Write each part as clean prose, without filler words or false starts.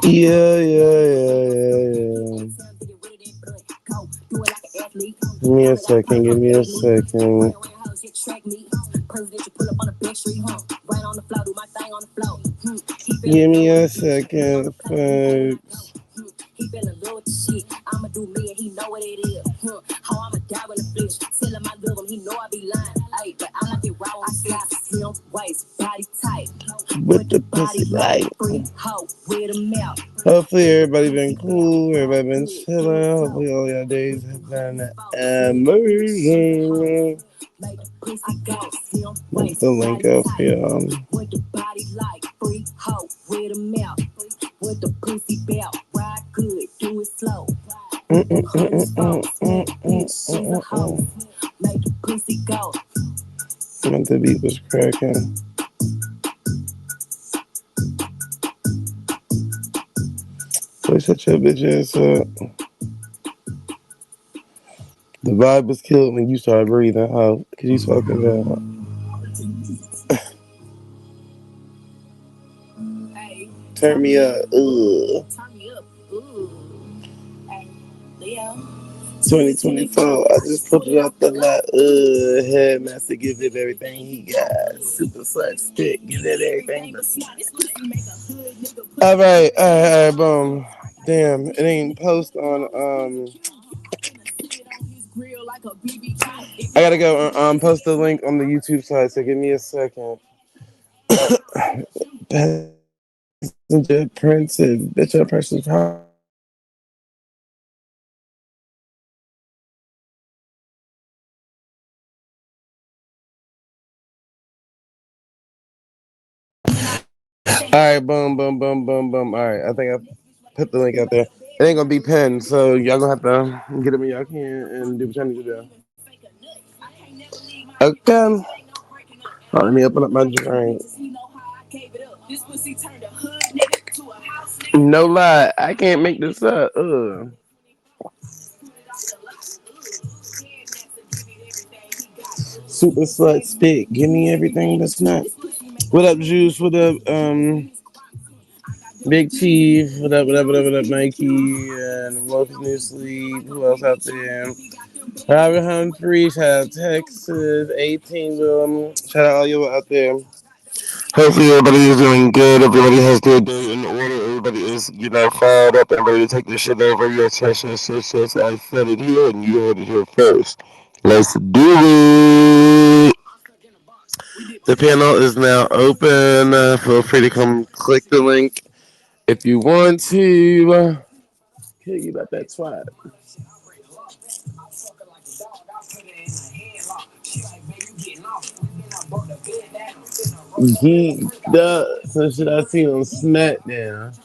Yeah, yeah, yeah, yeah, yeah. Give me a second. Give me a second. Give me a second, folks. With the pussy light. Hopefully everybody been cool. Everybody been chilling. Hopefully all your days have been amazing. Make the link up here. The beat was cracking. Boy, shut your bitch ass up. The vibe was killed when you started breathing. How? Cause you fucking down. Turn me up. Ugh. 2024. I just put it up the lot. Headmaster give it everything he got. Super slut stick. Give it everything. All right, boom. Damn, it ain't post on I gotta go post the link on the YouTube side, so give me a second. Passenger princess, bitch, your person's home. All right, boom, boom, boom, boom, boom. All right, I think I put the link out there. It ain't gonna be pinned, so y'all gonna have to get it when y'all can and do what y'all need to do. Okay. Let me open up my drink. No lie, I can't make this up. Ugh. Super slut spit. Give me everything that's not. What up, Juice? What up, Big Chief? What up, Nike? And Wolf New Sleep. Who else out there? Robert Humphrey. Shout out Texas. 18 Will. Shout out all you out there. Hopefully everybody is doing good. Everybody has their day in order. Everybody is, fired up and ready to take this shit over. Yes, yes, yes, yes, yes. I said it here and you heard it here first. Let's do it. The panel is now open. Feel free to come click the link if you want to. Hear you about that twat. Some shit I seen on SmackDown.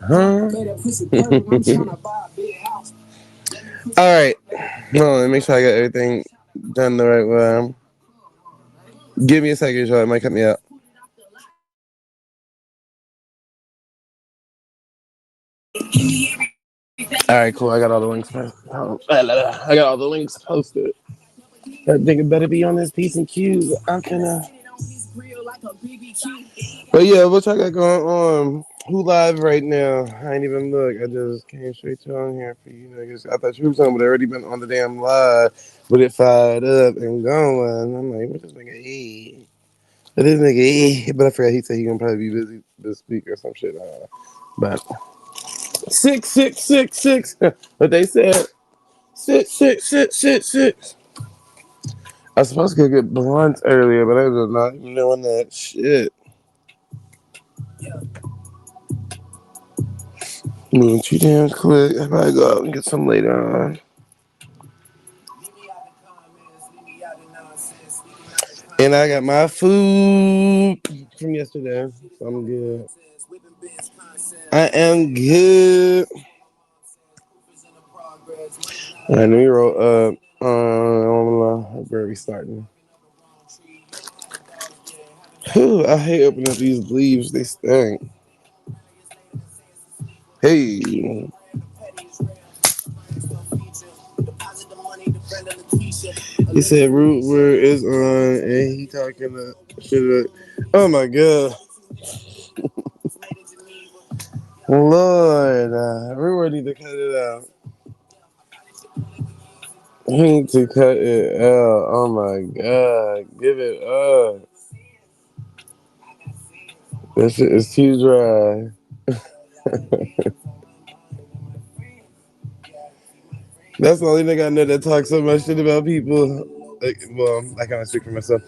Huh? All right. Hold on, let me make sure I got everything done the right way. Give me a second, Joe. It might cut me out. All right, cool. I got all the links. I got all the links posted. That nigga better be on this piece and Q. I'm gonna. But yeah, what y'all got going on? Who live right now? I ain't even look. I just came straight to on here for you niggas. I thought you was on, but already been on the damn live with it fired up and going. I'm like, what this nigga eat? But this nigga eat. But I forgot he said he gonna probably be busy this week or some shit. But 6 6 6 6. But they said 6 6 6 6 6. I was supposed to go get blunts earlier, but I was not even doing that shit. Moving too damn quick. I might go out and get some later on. And I got my food from yesterday, so I'm good. I am good. I knew you wrote up. Where are we starting? Whew, I hate opening up these leaves. They stink. Hey. He said root word is on and he talking shit. Oh my god. Lord, we need to cut it out. We need to cut it out. Oh my god, give it up. This shit is too dry. That's the only nigga I know that talks so much shit about people. Like, well, I kind of speak for myself.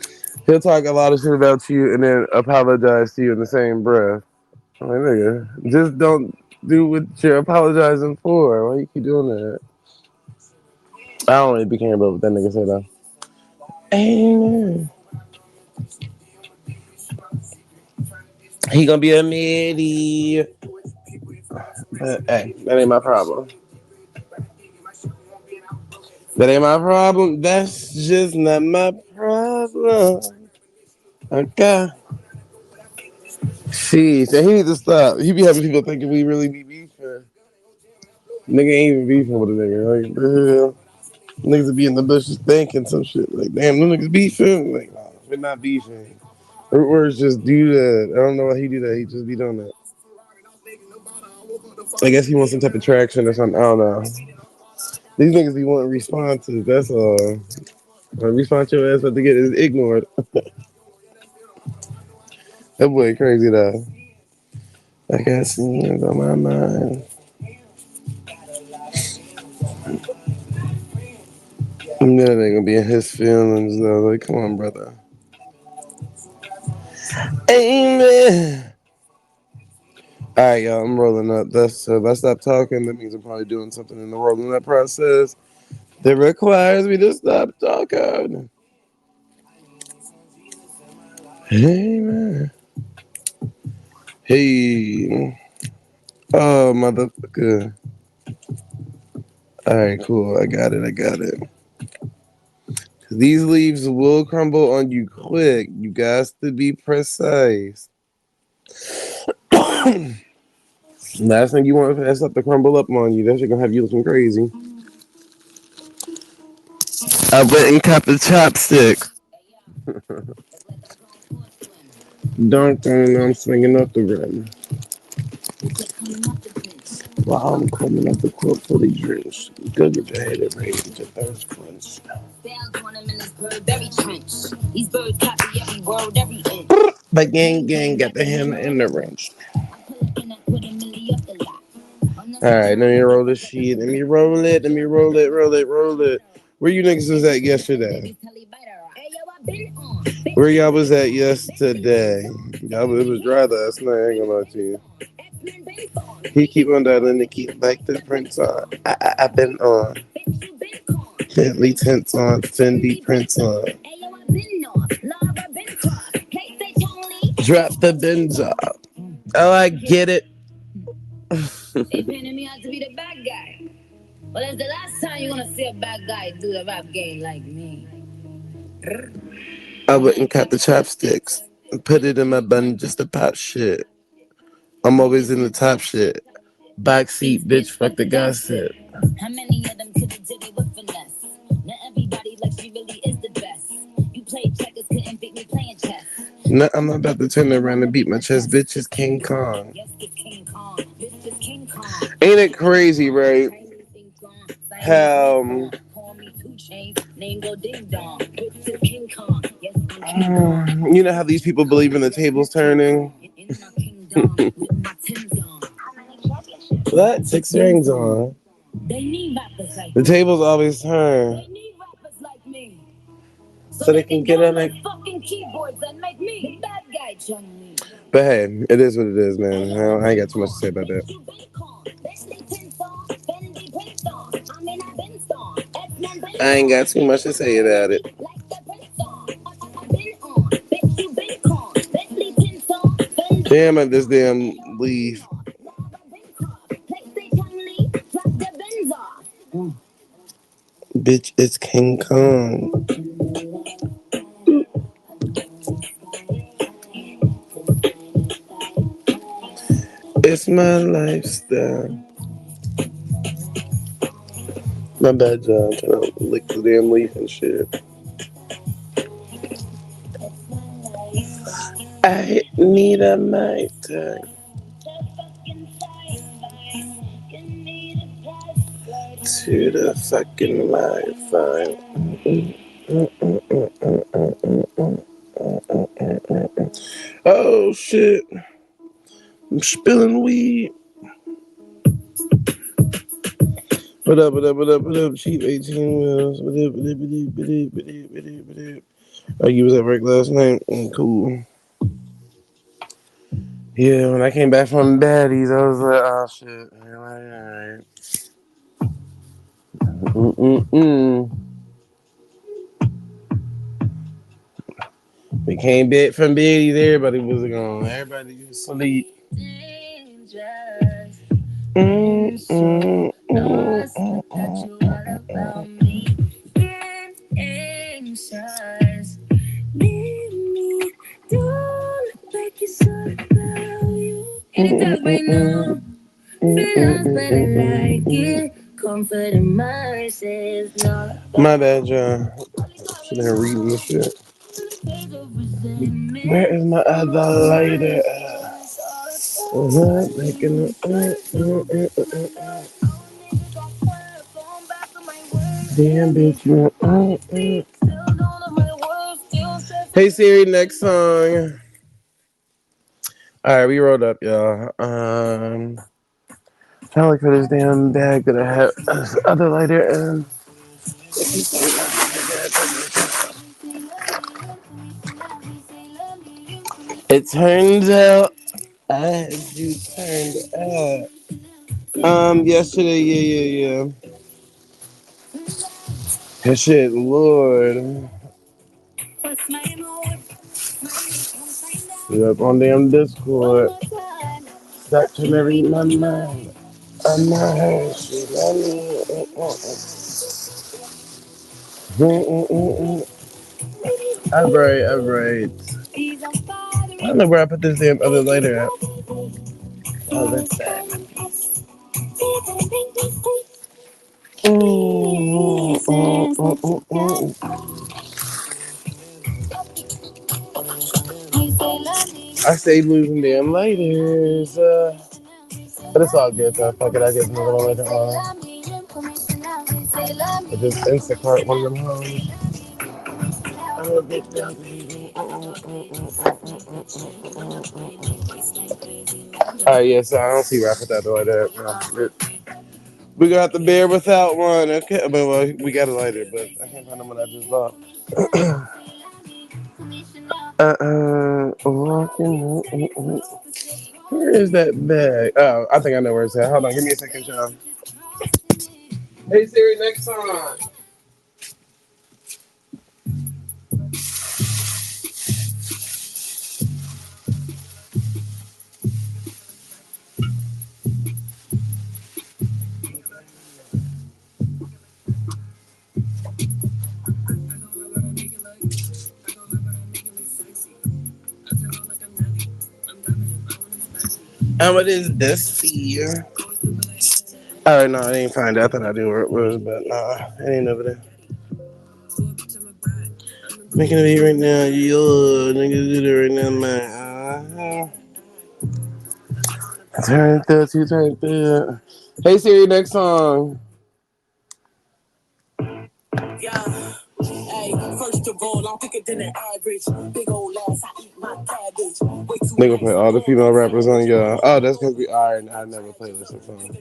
He'll talk a lot of shit about you and then apologize to you in the same breath. I'm like, nigga, just don't do what you're apologizing for. Why you keep doing that? I don't really be caring about what that nigga said though. Amen. He gonna be a midi. But hey, that ain't my problem. That ain't my problem. That's just not my problem. Okay. Jeez, and he need to stop. He be having people thinking we really be beefing. Nigga ain't even beefing with a nigga. Like, the hell? Niggas be in the bushes thinking some shit. Like, damn, them niggas beefing? Like, nah, we're not beefing. Root words just do that. I don't know why he do that. He just be doing that. I guess he wants some type of traction or something. I don't know. These niggas be wanting responses. That's all. Response your ass about to get is ignored. That boy crazy though. I got scenes on my mind. And then they gonna be in his feelings though. Like, come on, brother. Amen. All right, y'all. I'm rolling up. That's if I stop talking, that means I'm probably doing something in the rolling up process that requires me to stop talking. Amen. Hey. Oh, motherfucker. All right, cool. I got it. I got it. These leaves will crumble on you quick. You got to be precise. Last thing you want is that stuff to crumble up on you. That shit gonna have you looking crazy. I went and cut the chopstick. Dunk, and I'm swinging up the rim. While I'm coming up the court for the drinks. Go get your head and ready to get your thirst quenched. But gang got the hammer and the wrench. Alright, let me roll this shit. Let me roll it. Let me roll it. Roll it. Roll it. Where you niggas was at yesterday? Where y'all was at yesterday? Y'all it was dry last night. I ain't gonna lie to you. He keep on dialing to keep like the prints on. I've been on. Bentley tints on. Fendi prints on. Drop the bins off. Oh, I get it. They painted me out to be the bad guy. Well, that's the last time you're gonna see a bad guy do the rap game like me. I wouldn't cut the chopsticks and put it in my bun just to pop shit. I'm always in the top shit. Backseat bitch, fuck the gossip. How many of them could have did it with finesse? Not everybody like she really is the best. You played checkers, couldn't beat me playing chess. No, I'm about to turn around and beat my chest. Bitch is King Kong. Yes, it's King Kong. Bitch is King Kong. Ain't it crazy, right? How you know how these people believe in the tables turning? What? 6 rings on. The tables always turn. So they can get on their fucking keyboards and make me the bad guy, Johnny. But hey, it is what it is, man. I ain't got too much to say about that. I ain't got too much to say about it. Damn at this damn leaf. Bitch, it's King Kong. It's my lifestyle. My bad, John. I'm trying to lick the damn leaf and shit. I need a mic. To the fucking Wi-Fi. Oh shit! I'm spilling weed. What up? What up? What up? What up? Cheap 18 wheels. What up? What up? What up? What up? What up? What up? What up? Oh, you was at work last night. Cool. Yeah, when I came back from baddies, I was like, oh shit. Alright. Mm-mm-mm. We came back from baddies, everybody was gone. Everybody was asleep. My bad, John. Sitting here reading this shit. Where is my other lighter? Damn bitch, you. Hey Siri, next song. All right, we rolled up, y'all. Trying to look for this damn bag that I have this other lighter in. It turns out I had you turned up. Yesterday, yeah. That shit, Lord. We up on damn Discord. Start to read my mind. I'm not her. She love me. Alright. I don't know where I put this damn other lighter at. Oh, that's that. I stayed losing damn lighters. But it's all good though. Fuck it, I get another one later on. I just Instacart one of them hoes. I'm a big dog, baby. Alright, yeah, so I don't see where I put that door there. We got the bear without one. Okay, but well, we got a lighter, but I can't find the one I just bought. Where is that bag? Oh, I think I know where it's at. Hold on, give me a second, y'all. Hey Siri, next song. What is this here? Oh no, I didn't find it. I thought I knew where it was, but nah, it ain't over there. Making a beat right now, yo, niggas do it right now, man. Turn through. Hey Siri, next song. Hey, first of all, I'm thicker than an average. Big old ass, I eat my cabbage. They gonna play all the female rappers on y'all. Oh, that's because we are. I never play this song.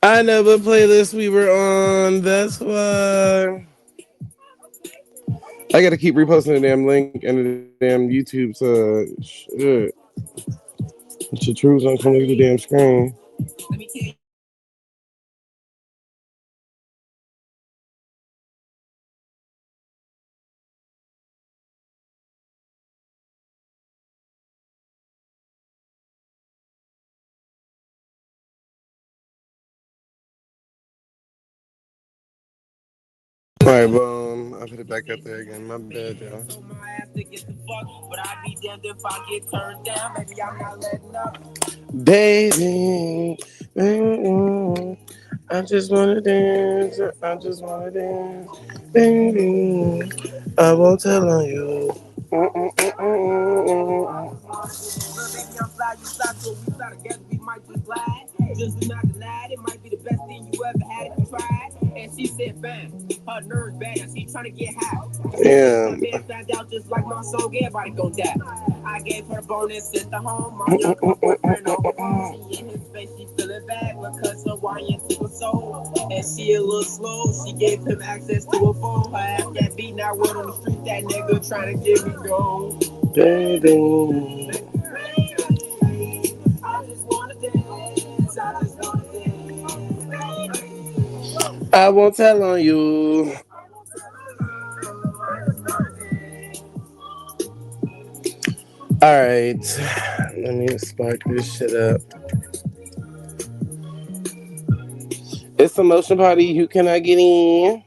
I never play this. We were on. That's why. I gotta keep reposting the damn link and the damn YouTube's shit. It's the truth. I'm coming to the damn screen. All right, boom. I put it back up there again. My bad, y'all. Baby, I just wanna dance. I just wanna dance, baby. I won't tell on you. Just do not deny it. It might be the best thing you ever had if you tried. And she said, bam, her nerves bad. Now she trying to get high. Yeah. My man found out just like my song, everybody gon' die. I gave her the bonus, sent her home. My young boyfriend on the phone. She in his face, she feeling bad because her YN took her soul. And she a little slow, she gave him access to her phone. Her ass got beat, now word on the street, that nigga trying to get me gone. Baby. I just wanna dance, I just wanna dance. I won't tell on you. All right. Let me spark this shit up. It's a motion party. Who can I get in?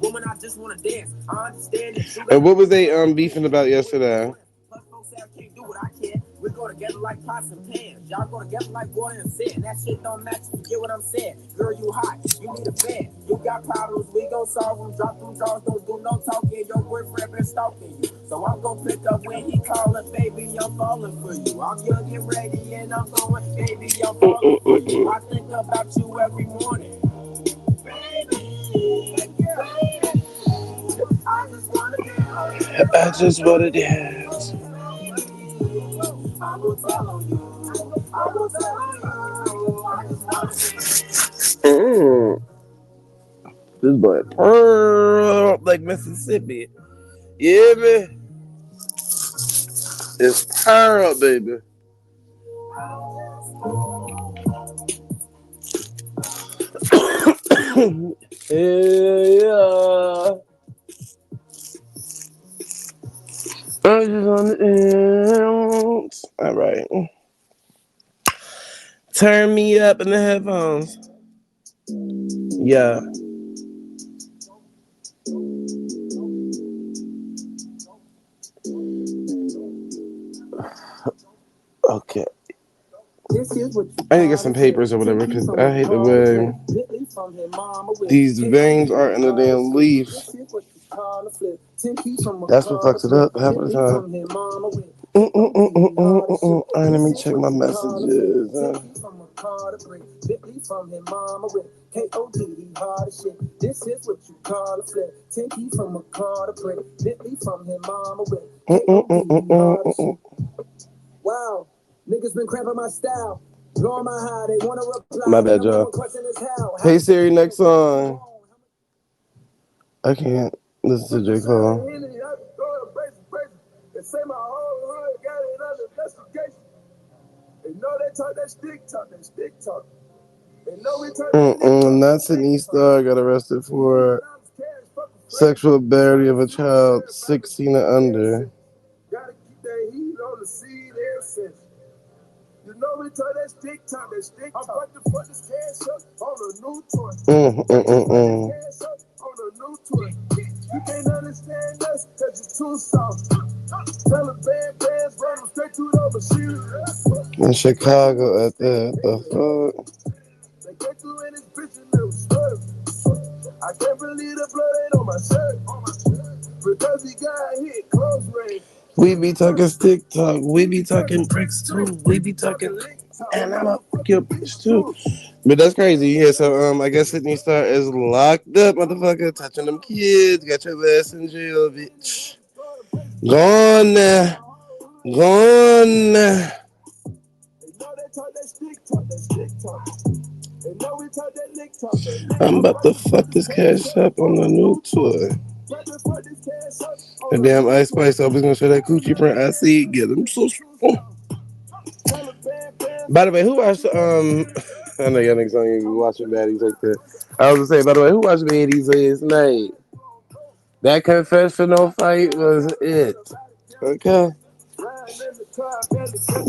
Woman, I just wanna dance. I understand that you And got what was they beefing about yesterday? plus folks say I can't do what I can. We go together like pots and pans. Y'all go together like water and sand. That shit don't match. You get what I'm saying? Girl, you hot. You need a fan. You got problems. We gon' solve them. Drop them drawers. Don't do no talking. Your boyfriend been stalking you. So I'm gon' pick up when he callin'. Baby, I'm falling for you. I'm young and ready and I'm going. Baby, I'm falling for you. I think about you every morning. Baby, I just wanna dance. I just wanted to dance. I will tell on you. I will tell on you. I just wanna dance. Mm, this boy purr like Mississippi. Yeah, man. It's Pearl, baby. Yeah. I just want to dance. All right. Turn me up in the headphones. Yeah. Okay. This is what you I need to get call some a flip. papers or whatever Tinky because from I a hate the call a way flip. Bentley from his mama with these veins are in the damn leaf. this is what you call a flip. Tinky from a That's what call a fucks it flip. up half of the Bentley time. from his mama with KOD hard as shit. All right, let This me is check what my you call a flip. messages. Tinky from a call a brick. Bentley from his mama with KOD hard as shit. This is what you call a flip. Tinky from a call a brick. Bentley from his mama with KOD hard as shit. Wow, niggas been cramping my style. Blowing my high, they wanna reply. My The bad, number y'all. one question is how. Hey Siri, next song. I can't listen to J. Cole. They say my whole hood got it under investigation. They know they talk that stick talk, that stick talk. They know we turn that lick talk. Not Sydney Star got arrested for sexual battery of a child 16 or under. Gotta keep that heat on the seed air sense. You know we turn that stick talk, that stick talk. I'm about to put this cash up on a new toy. Cash up on a new toy. You can't understand us cause you're too soft. Tell a bad bands, run them straight to the machine. In Chicago at that. The fuck? They get you in this bitch and they was swerve. I can't believe the blood ain't on my shirt. Because he got hit close range. We be talking stick talk. We be talking bricks too. We be talking. And I'm a fuck your bitch too. But that's crazy. Yeah, so I guess Sydney Star is locked up, motherfucker, touching them kids. Got your ass in jail, bitch. Gone now. Gone now. They know they talk that stick talk, that stick talk. They know we talk that lick talk, that lick I'm talk. about to fuck this cash up on the new tour. The damn Ice Spice always gonna show that coochie print. I see it. Get them so strong. By the way, who watched I know y'all niggas don't even be watching baddies like that. I was gonna say, by the way, who watched baddies last night? That confessional fight was it. Okay.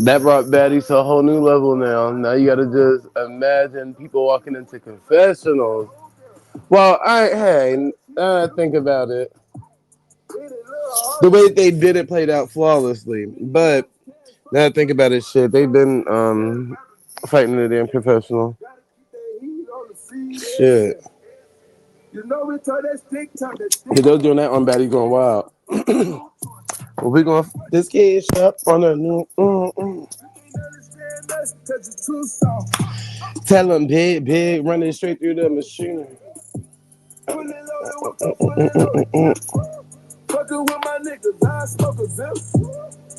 That brought baddies to a whole new level now. Now you gotta just imagine people walking into confessionals. Well, hey, now that I think about it, the way they did it played out flawlessly. But now that I think about it, shit, they've been fighting the damn confessional. Shit. They're doing that on Baddies Going Wild. Well, we gonna this kid shop on a new. Tell them big, running straight through the machine. Fucking with my niggas, I smoke a zip.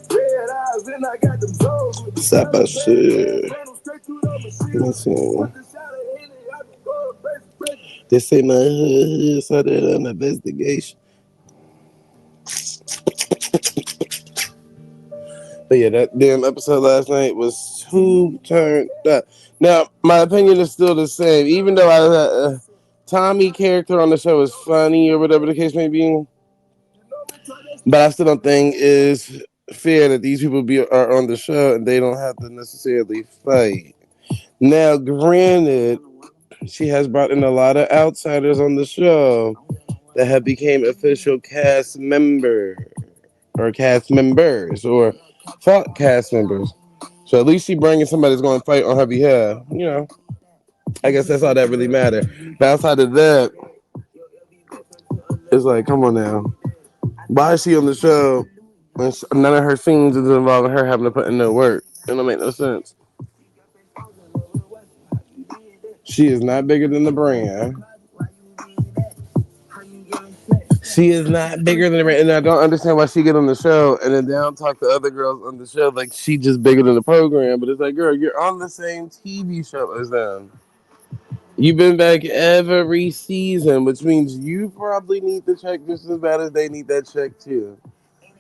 Red eyes, and I got them zoes with the Stop that shit. Turn them straight to the Let me machine. see. Put the shot of Henny, I be going crazy. This ain't my hood, so that an investigation. But yeah, that damn episode last night was too turned up. Now, my opinion is still the same. Even though Tommy character on the show is funny or whatever the case may be, but I still don't think it's fair that these people are on the show and they don't have to necessarily fight. Now, granted, she has brought in a lot of outsiders on the show that have became official cast member or cast members or thought cast members. So at least she bringing somebody that's going to fight on her behalf. You know, I guess that's all that really matters. But outside of that, it's like, come on now. Why is she on the show when none of her scenes is involving her having to put in no work? It don't make no sense. She is not bigger than the brand. She is not bigger than the brand. And I don't understand why she get on the show and then down talk to other girls on the show like she just bigger than the program. But it's like, girl, you're on the same TV show as them. You've been back every season, which means you probably need the check just as bad as they need that check too.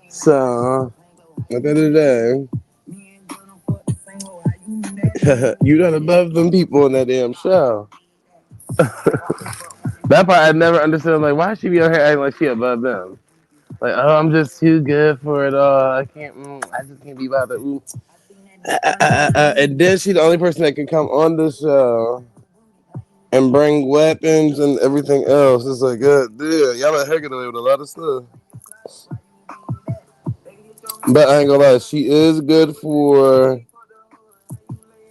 So, at the end of the day, you done above them people on that damn show. That part I never understood. Like, why she be out here acting like she above them? Like, oh, I'm just too good for it all. I can't. I just can't be bothered. And then she the only person that can come on the show and bring weapons and everything else. It's like, good, yeah, y'all let her get away with a lot of stuff. But I ain't gonna lie, she is good for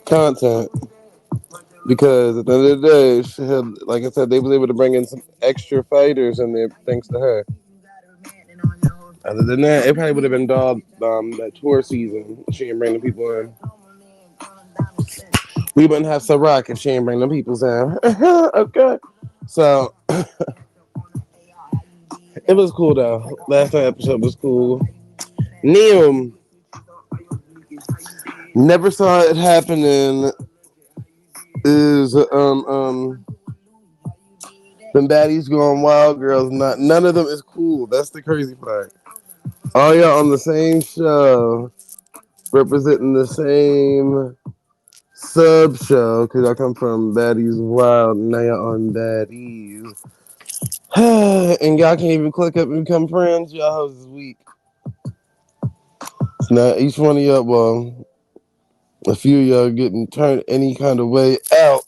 content because at the end of the day, she had, like I said, they was able to bring in some extra fighters in there thanks to her. Other than that, it probably would have been dog that tour season. If she didn't bring the people in. We wouldn't have Ciroc if she didn't bring them people in. Okay. So it was cool though. Last night episode was cool. Neil never saw it happening. Is them baddies going wild girls? Not none of them is cool. That's the crazy part. All y'all on the same show, representing the same sub show because I come from Baddies Wild. Now y'all on Baddies, and y'all can't even click up and become friends. Y'all hoes is weak. Now each one of y'all, well, a few of y'all getting turned any kind of way out.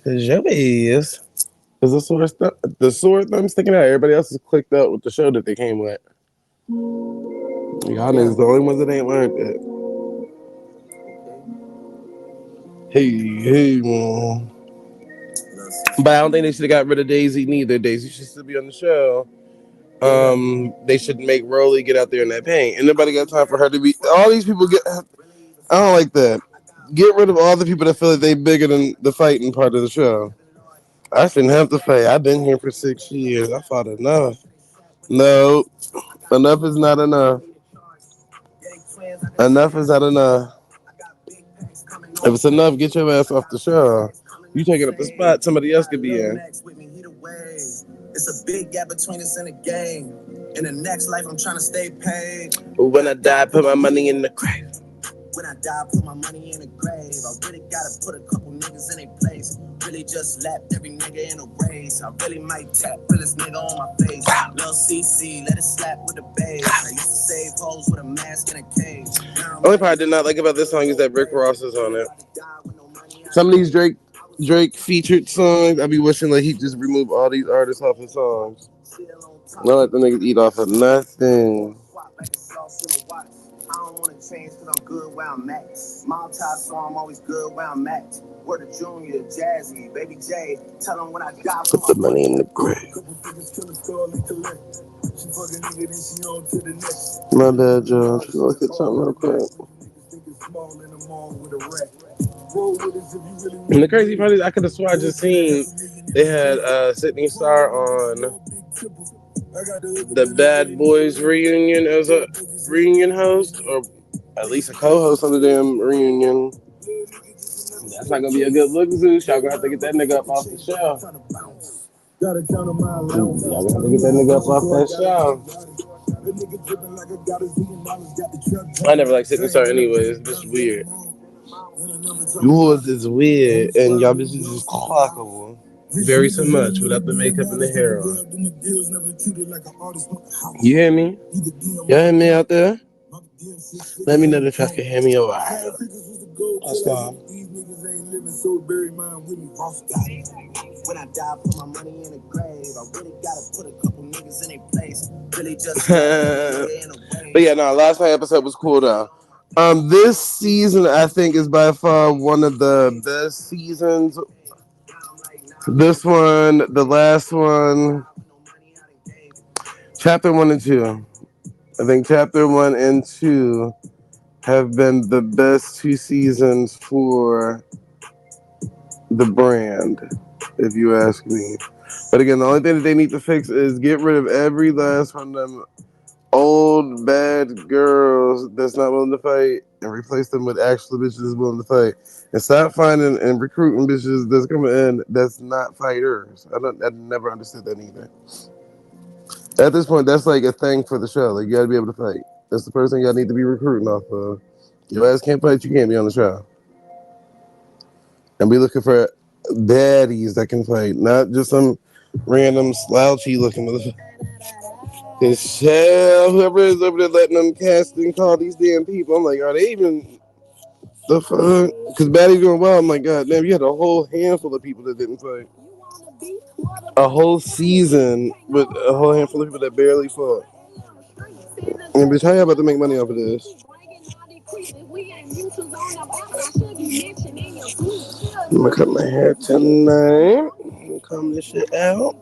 Cause your ass is the sore thumb sticking out. Everybody else is clicked up with the show that they came with. Y'all niggas the only ones that ain't learned that. Hey, man. But I don't think they should have got rid of Daisy neither. Daisy should still be on the show. They should make Rolly get out there in that paint. And nobody got time for her to be. All these people get. I don't like that. Get rid of all the people that feel like they bigger than the fighting part of the show. I shouldn't have to fight. I've been here for 6 years. I fought enough. No, enough is not enough. Enough is not enough. If it's enough, get your ass off the show. You taking up the spot somebody else could be in. It's a big gap between us and the game. In the next life, I'm trying to stay paid. When I die, put my money in the grave. When I die, put my money in the grave. I really gotta put a couple niggas in their place. Really just lapped every nigga in a race. I really might tap realest nigga on my face. Lil CC, let it slap with the bass. I used to save hoes with a mask and a cage. Only part I did not like about this song is that Rick Ross is on it. Some of these Drake featured songs, I be wishing like he just remove all these artists off his songs. Not let the niggas eat off of nothing. I don't want to change because I'm good where I'm at. Multi, so I'm always good where I'm at. Word of Junior, Jazzy, Baby J. Tell them when I die, Put the money in the grave. My bad, Joe. Look at something real quick. Small in the mall with a rack. Roll with us if you really And want the to crazy get part it. is, I could have sworn I just seen they had Sydney Star on the Bad Boys reunion as a reunion host, or at least a co-host of the damn reunion. That's not gonna be a good look, Zeus. Y'all gonna have to get that nigga up off the show. Gotta count on my allowance. Y'all gonna have to get that nigga up off that show. The nigga dripping like I got a $1 got the truck I driving never like like a Sydney train. Star anyway. It's just weird. Yours is weird, and y'all bitches is clockable. Very so much without the makeup and the hair on. You hear me? Y'all hear me out there? Let me know if y'all can hear me over. Let's go. These niggas ain't living, so bury mine with me. Ross got it. When I die, put my money in a grave. I really gotta put a couple niggas in their place. Really just But yeah, no, last night episode was cool though. This season I think is by far one of the best seasons. This one, the last one, chapter 1 and 2. I think chapter 1 and 2 have been the best 2 seasons for the brand, if you ask me. But again, the only thing that they need to fix is get rid of every last one of them old bad girls that's not willing to fight and replace them with actual bitches that's willing to fight. And stop finding and recruiting bitches that's coming in that's not fighters. I never understood that either. At this point, that's like a thing for the show. Like you gotta be able to fight. That's the person y'all need to be recruiting off of. Your ass can't fight, you can't be on the show. And be looking for baddies that can fight, not just some random slouchy looking motherfucker. Cause hell, whoever is over there letting them cast and call these damn people, I'm like, are they even the fuck? Cause baddies doing well. I'm like, god damn, you had a whole handful of people that didn't fight. A whole season with a whole handful of people that barely fought. And bitch, how you about to make money off of this? I'm gonna cut my hair tonight. Comb this shit out.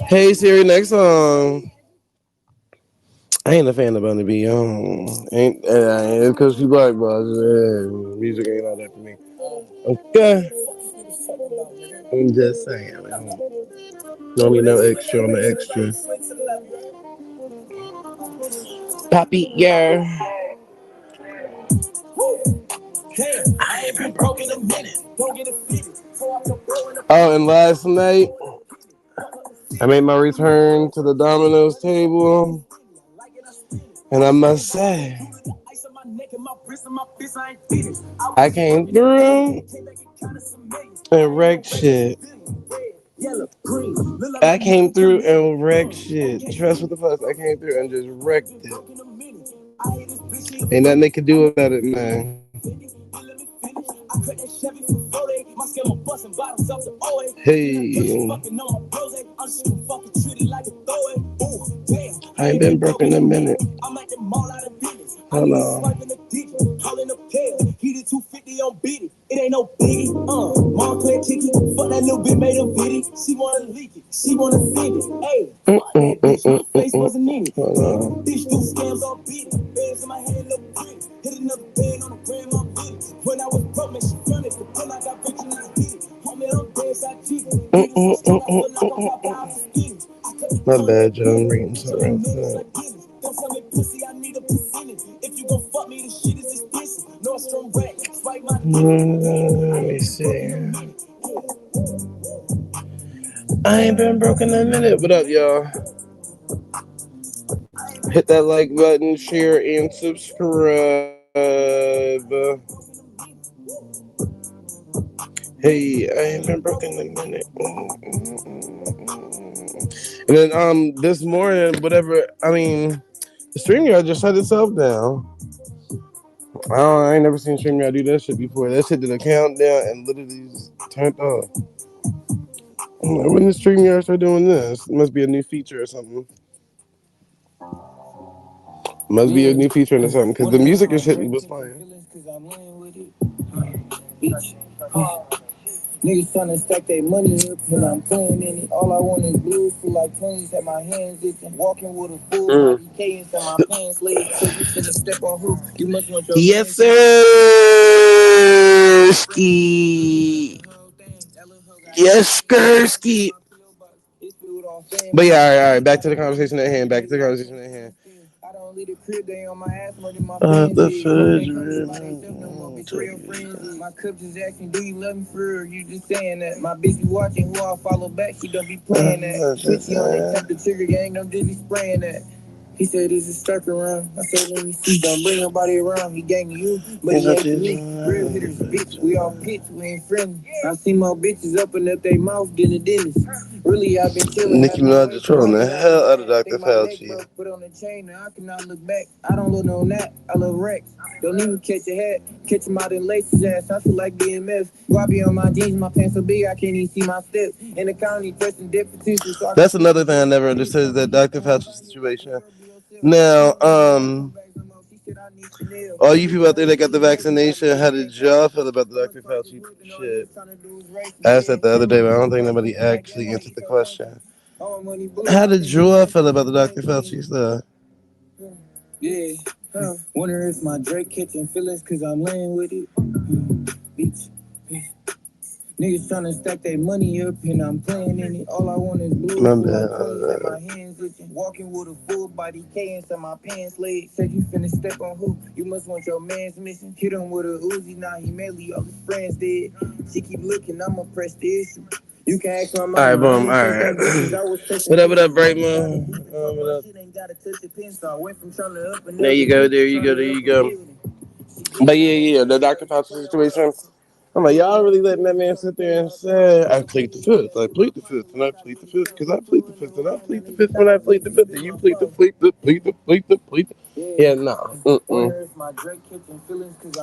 Hey Siri, next song. I ain't a fan of Bunny B. Ain't it's because she black, but music ain't all that for me. Okay, I'm just saying. Don't need no extra on the extra. Poppy, yeah. Oh, and last night I made my return to the Domino's table, and I must say, I came through and wrecked shit. I came through and wrecked shit. Trust with the plus, I came through and just wrecked it. Ain't nothing they could do about it, man. Hey, I ain't been broke in a minute. Hold on. Heated 250 on beat it. It ain't no biggie. Mom play ticket. Fuck that little bit made a video. She wanna leak it. She wanna send it. Hey, fuck that bitch. My face wasn't in it. Bitch do scams on beat it. Bands in my hand look pretty. Hit another band on the gram on beat it. When I was broke, man, she done it. But when I got rich and I did it. Homie, I'm dead, I cheated. My bad, John. I'm reading something else. Don't tell me pussy, I need a percentage. If you gon' fuck me, the shit is expensive. Nordstrom rack, swipe my let me see. I ain't been broke in a minute. What up, y'all? Hit that like button, share, and subscribe. Hey, I ain't been broke in a minute. And then this morning, whatever. I mean, the StreamYard just shut itself down. I ain't never seen StreamYard do that shit before. That shit did a countdown and literally just turned off. When the StreamYard start doing this, it must be a new feature or something. Must be a new feature or something because the music and shit was playing. Niggas tryna stack their money up and I'm playing in it. All I want is blues, feel like 20s, have my hands itching. Walking with a full body cadence and my pants legs. Said you finna step on who? You must want your Yes, man. sir. Ski. Yes, Skursky. But yeah, all right. Back to the conversation at hand. Back to the conversation at hand. I don't leave the crib, they on my ass, murder my fans. The Can't fudge come rim. by themselves no more, bitch, real friends. My cup just asking, do you love me for real? You just saying that. My bitch be watching who I follow back, she don't be playing that. Switchy on it, tap the trigger, gang, don't just be spraying that. He said, "Is it stuck around?" I said, "Let me see. Don't bring nobody around. He gang you, but he ain't me. Real hitters, bitch. We all pitch. We ain't friendly. I see more bitches open up their mouth than the dentist. Really, I've been chilling. Nicki Minaj is trolling the hell out of Dr. Think my neck Fauci. broke, put on the chain. Now I cannot look back. I don't look no nap. I love Rex. Don't even catch a hat. Catch him out in laces ass. I feel like BMF. Wappy on my jeans. My pants so big I can't even see my step. In the county, testing depth potential. That's another thing I never understood is that Dr. Fauci situation. Now, all you people out there that got the vaccination, how did y'all feel about the Dr. Fauci shit? I asked that the other day, but I don't think nobody actually answered the question. How did y'all feel about the Dr. Fauci stuff? Yeah, wonder if my Drake catching feelings cause I'm laying with it. Bitch. Niggas tryna stack their money up and I'm playing in it. All I want is blue. My bad. Like my hands itching. Walking with a full body K inside my pants leg. Said you finna step on who? You must want your man's missing. Hit him with a Uzi, now he medley. All his friends dead. She keep looking, I'ma press the issue. You can ask my mom. All right, boom. All right. What up, Brightman? What up? There you go. There you go. There you go. But yeah, the Dr. Fauci situation. I'm like, y'all really letting that man sit there and say, I plead the fifth, I plead the fifth, and I plead the fifth, because I plead the fifth, and I plead the fifth when I plead the fifth, and you plead the plead the. Yeah, no.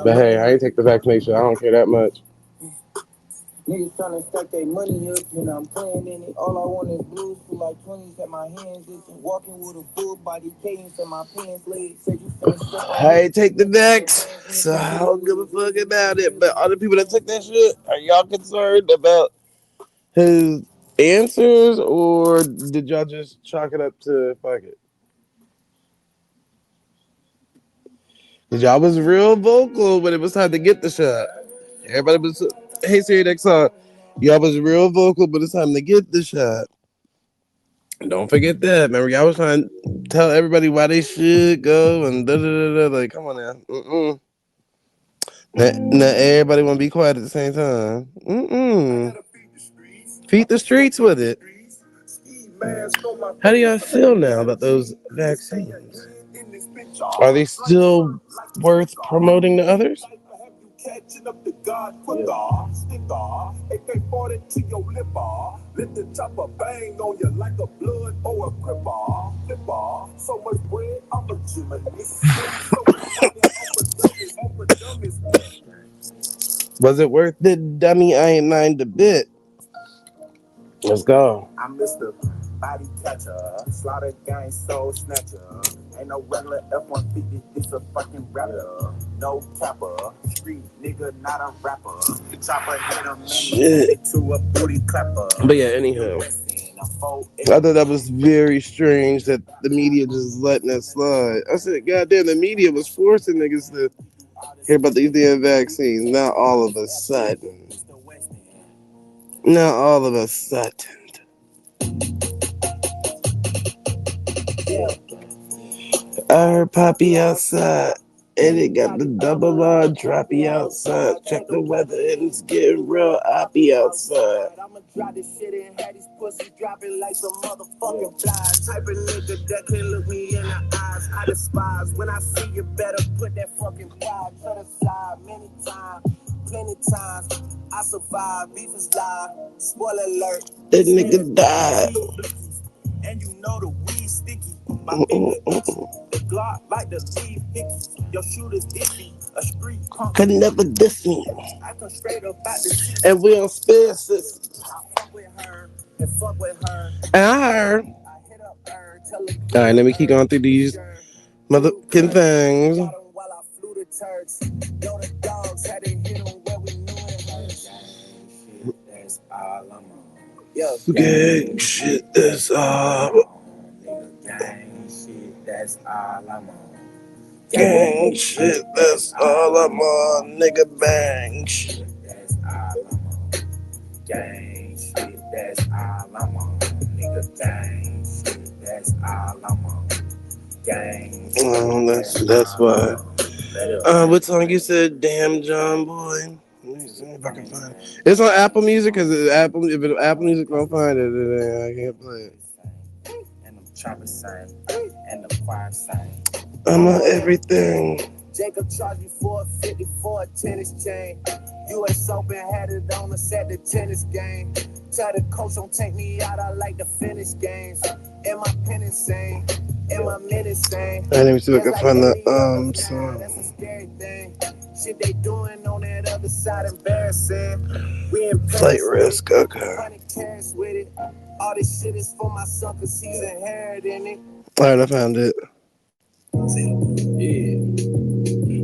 But hey, I ain't take the vaccination. I don't care that much. Niggas trying to stack their money up and I'm playing in it. All I want is blues for like 20s at my hands itching. Walking with a full body cadence and my pants legs. Said you finna step on. I take the Dex, so I don't give a fuck about it. But other people that took that shit, are y'all concerned about his answers or did y'all just chalk it up to fuck it? Cause y'all was real vocal when it was time to get the shot. Everybody was, hey Siri next song. Y'all was real vocal, but it's time to get the shot. Don't forget that. Remember, y'all was trying to tell everybody why they should go and da da da da. Like, come on now. Now everybody want to be quiet at the same time. Feed the streets with it. How do y'all feel now about those vaccines? Are they still worth promoting to others? Catching up the God quicker, sticker, AK-40 to your liver. Let the chopper bang on you like a blood or a gripper. Flipper, so much bread, I'm a gymnast. So much money, I'm a dummies. Was it worth it, dummy? I ain't mind a bit. Let's go. I'm Mr. Body Catcher, Slaughter Gang Soul Snatcher. Ain't no regular F-150, this a fucking rapper. No capper, street nigga, not a rapper. Chopper hit a man to a booty clapper. But yeah, anyhow. I thought that was very strange that the media just letting that slide. I said, goddamn, the media was forcing niggas to hear about these damn vaccines. Not all of a sudden. Not all of a sudden. I heard Poppy outside, and it got the double R droppy outside. Check the weather, and it's getting real oppy outside. I'ma drop this shit and have these pussies dropping like some motherfucking flies. Type of nigga that can look me in the eyes. I despise when I see you better put that fucking pride to the side. Many times, plenty times, I survived. Beef is live. Spoiler alert. That nigga died. And you know the weed sticky. My finger itchy. The Glock like the leaf hickey. Your shooter's iffy. A street punk could never diss me. I come straight up out the city. And we on spaces. I fuck with her and fuck with her. And I heard. I hit up her. All right, let me keep going through these motherfucking things. While I flew the Turks. Yo, the dogs had to hit them where we knew it hurt. that's all I'm on. Yo, Gang shit, that's nigga, gang shit, that's all I'm on. gang Gang shit, shit, that's that's all all I'm I'm on. on, nigga bang shit. Nigga, that's all I'm on. Gang shit, that's all I'm on. Nigga, gang shit, that's all I'm on. Gang shit, that's That's all I'm why. on. Let it rap, What song you man. said? Damn John Boy. Let me see if I can find it. It's on Apple Music because Apple. If Apple Music don't find it, then I can't play it. And the choppers sang, and the choir sang. I'm on everything. Jacob charged me 450 for a tennis chain. US Open had it on us at the tennis game. Tell the coach don't take me out, I like to finish games. And my pen insane, and my men insane. I didn't even see if I It's can like find the 80 of us now, that's a song. scary thing. Shit they doing on that other side embarrassing. We in Flight Paris with it, risk. Okay. 100 carats with it. All this shit is for my son cause he's inheriting it. All right, I found it. Yeah.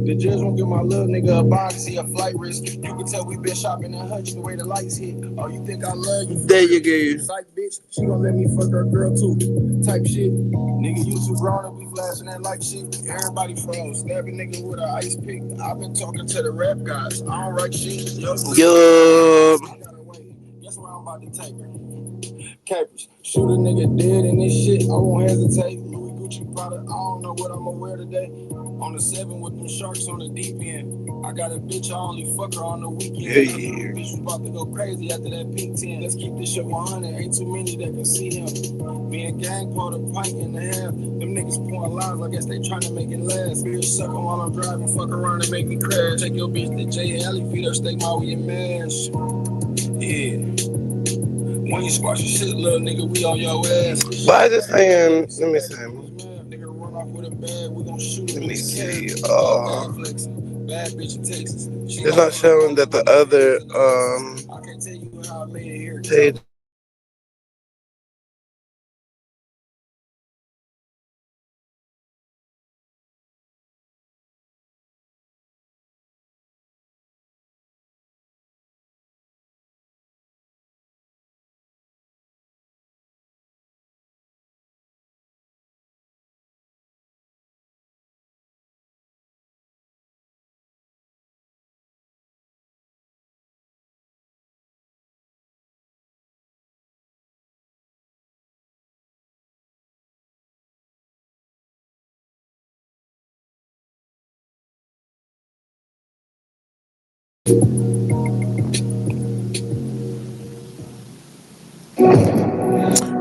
The judge won't give my little nigga a box, he a flight risk. You can tell we been shopping in Hutch the way the lights hit. Oh, you think I love you? There you go. Psych, bitch. She gon' let me fuck her girl too. Type shit. Nigga, you too grown up, we flashing that like shit. Everybody froze. Stab a nigga with an ice pick. I've been talking to the rap guys. I don't write shit. Yo, Yup. guess where I'm about to take her. Capers. Shoot a nigga dead in this shit, I won't hesitate. Louis Gucci product, I don't know what I'ma wear today. On the 7 with them sharks on the deep end. I got a bitch, I only fuck her on the weekend. Hey. Bitch was about to go crazy after that pink 10. Let's keep this shit 100, ain't too many that can see him. Me and gang poured a pint in the half. Them niggas pouring lies, I guess they trying to make it last. Bitch suckin' while I'm driving, fuck around and make me crash. Take your bitch to J. Alley, feed her steak my with your mash. Yeah. When you squash your shit, little nigga, we on your ass. Why is it saying? Let me see. Nigga run off with a bag, we gon' shoot Let him in me his see. cab. Bad flexing, bad bitch in Texas. She It's like not when I showing pull that up the in that other Benz to go Texas. I can't tell you how I made it here. page.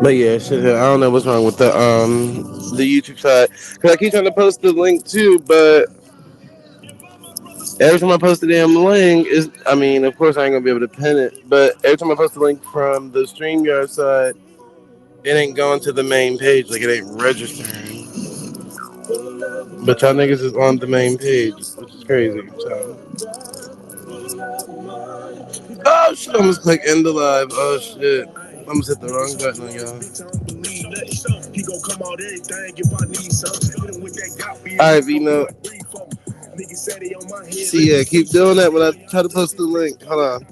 But yeah, shit. I don't know what's wrong with the YouTube side because I keep trying to post the link too, but every time I post the damn link, is I mean, of course I ain't gonna be able to pin it, but every time I post the link from the StreamYard side, it ain't going to the main page, like it ain't registering. But y'all niggas is on the main page, which is crazy. So, oh shit, I almost clicked end the live. Oh shit, I almost hit the wrong button on y'all. All right, Vino. See, yeah, keep doing that when I try to post the link. Hold on.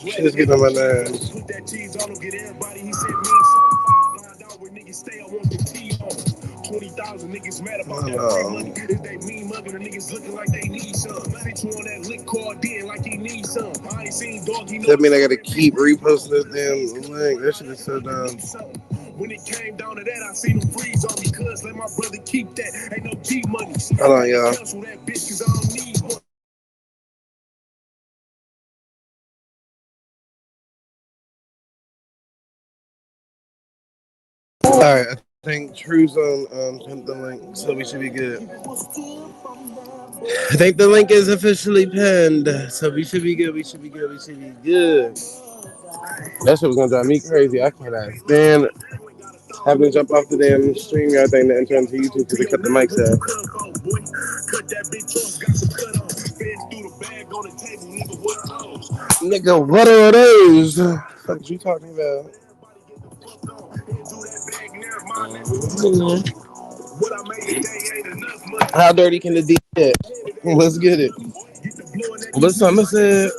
Shit is getting on my nerves. Put that cheese on him, get everybody. He said me something. Find out where niggas stay. I want the tea on him. 20,000 niggas mad about that free money. Is they mean mugging? The niggas looking like they need some. Bitch on that lick card in like he needs some. I ain't seen dog. That mean I gotta keep reposting this damn link. That shit is so dumb. When it came down to that, I seen him freeze on me. Cuz let my brother keep that. Ain't no G money. Hold on, y'all. Cancel that bitch cause I don't need one. All right, I think True's on the link, so we should be good. I think the link is officially pinned, so we should be good. We should be good. We should be good. That shit was gonna drive me crazy. I can't stand having to jump off the damn StreamYard thing to enter into YouTube because they cut the mics out. Nigga, what are those? What you talking about? How dirty can the D get? Let's get it. What Summer said?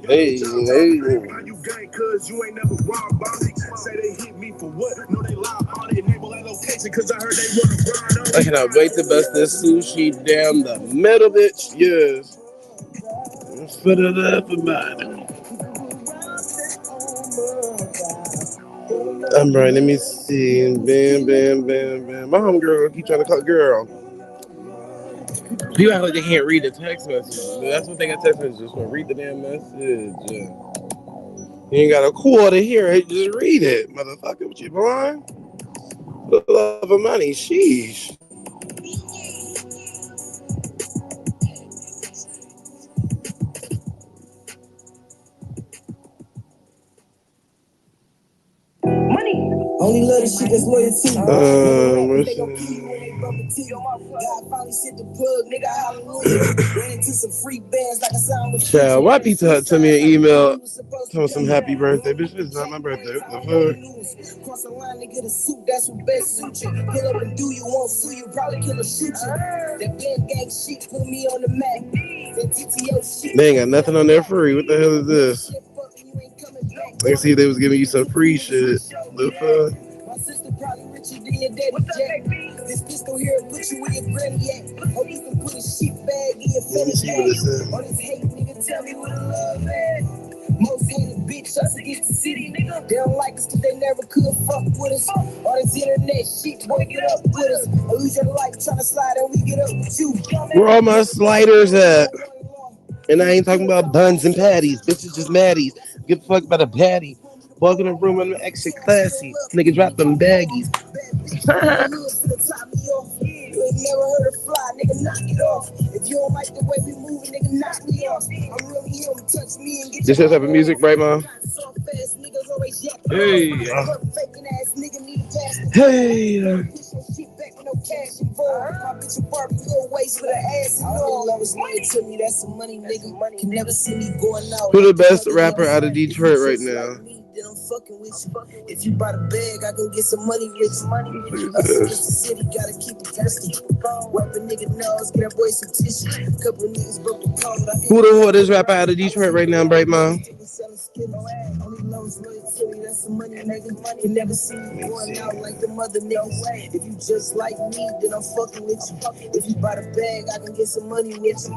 Hey, hey. How you gang, cuz you ain't never robbed Bonnie. Say they hit me for what? No, they lie about it. Enable that location, cause I heard they wanna grind on I it. cannot wait to bust this sushi down the middle, bitch. Yes. Spit it up about it. I'm right. Let me see. Bam, bam, bam, bam. My homegirl keep trying to call girl. People act like they can't read the text message. That's what they got text messages for. Read the damn message. You ain't got a quarter here. Just read it, motherfucker. What you blind? For the love of money, sheesh. Only love the shit that's loyal to you. What's They gon' kill you when they bump into you. God finally sent the plug, nigga, hallelujah. Ran into some free bands like a sound was Child, why Pizza Hut send me an email telling some happy birthday? Bitch, it's not my birthday. What the fuck? Cross the line to get a suit, that's what best suit you. Pull up and do you, won't sue you, probably kill or shoot you. That band gang shit put me on the map. That TTO shit. They ain't got nothing on there free. What the hell is this? They see they was giving you some free shit. The fuck? My sister probably richer than your daddy Jack. This pistol here put you where your granny at. Hope you can put a sheep bag in your Let me fanny see what it bag. says. All this hate, nigga, tell me what the love at. Most hated bitch, us against the city, nigga. They don't like us cause they never could fuck with us. All this internet shit, boy, get up with us. Or lose your life trying to slide and we get up with you. Where all my sliders at? And I ain't talking about buns and patties. Bitches just maddies. Give a fuck about a patty. Walk in the room and I'm extra classy. Nigga drop them baggies. You ain't never heard her fly, nigga, knock it off. If you don't like the way we move, nigga, knock me off. I'm really him, touch me and get This your type of music, right, mom? soft ass niggas always yapping. Hey, Faking ass nigga need gas. hey. Push your shit back with no cash involved. My bitch a Barbie, little waist with her ass and all. Love is money to me, that's some money, nigga. Can never see me going out. Who the best rapper out of Detroit right now? Then I'm fucking with you. If you buy the bag, I can get some money with you. Look Us at against the this. city, gotta keep it twisted. Wipe a nigga nose, get that boy some tissue. Couple niggas broke the code. Who the hardest rapper out of Detroit right now, Bright Mom? Only loves loyalty, that's some money, nigga. Can never see me going out like the mother niggas. If you just like me, then I'm fucking with you. If you buy the bag, I can get some money with you.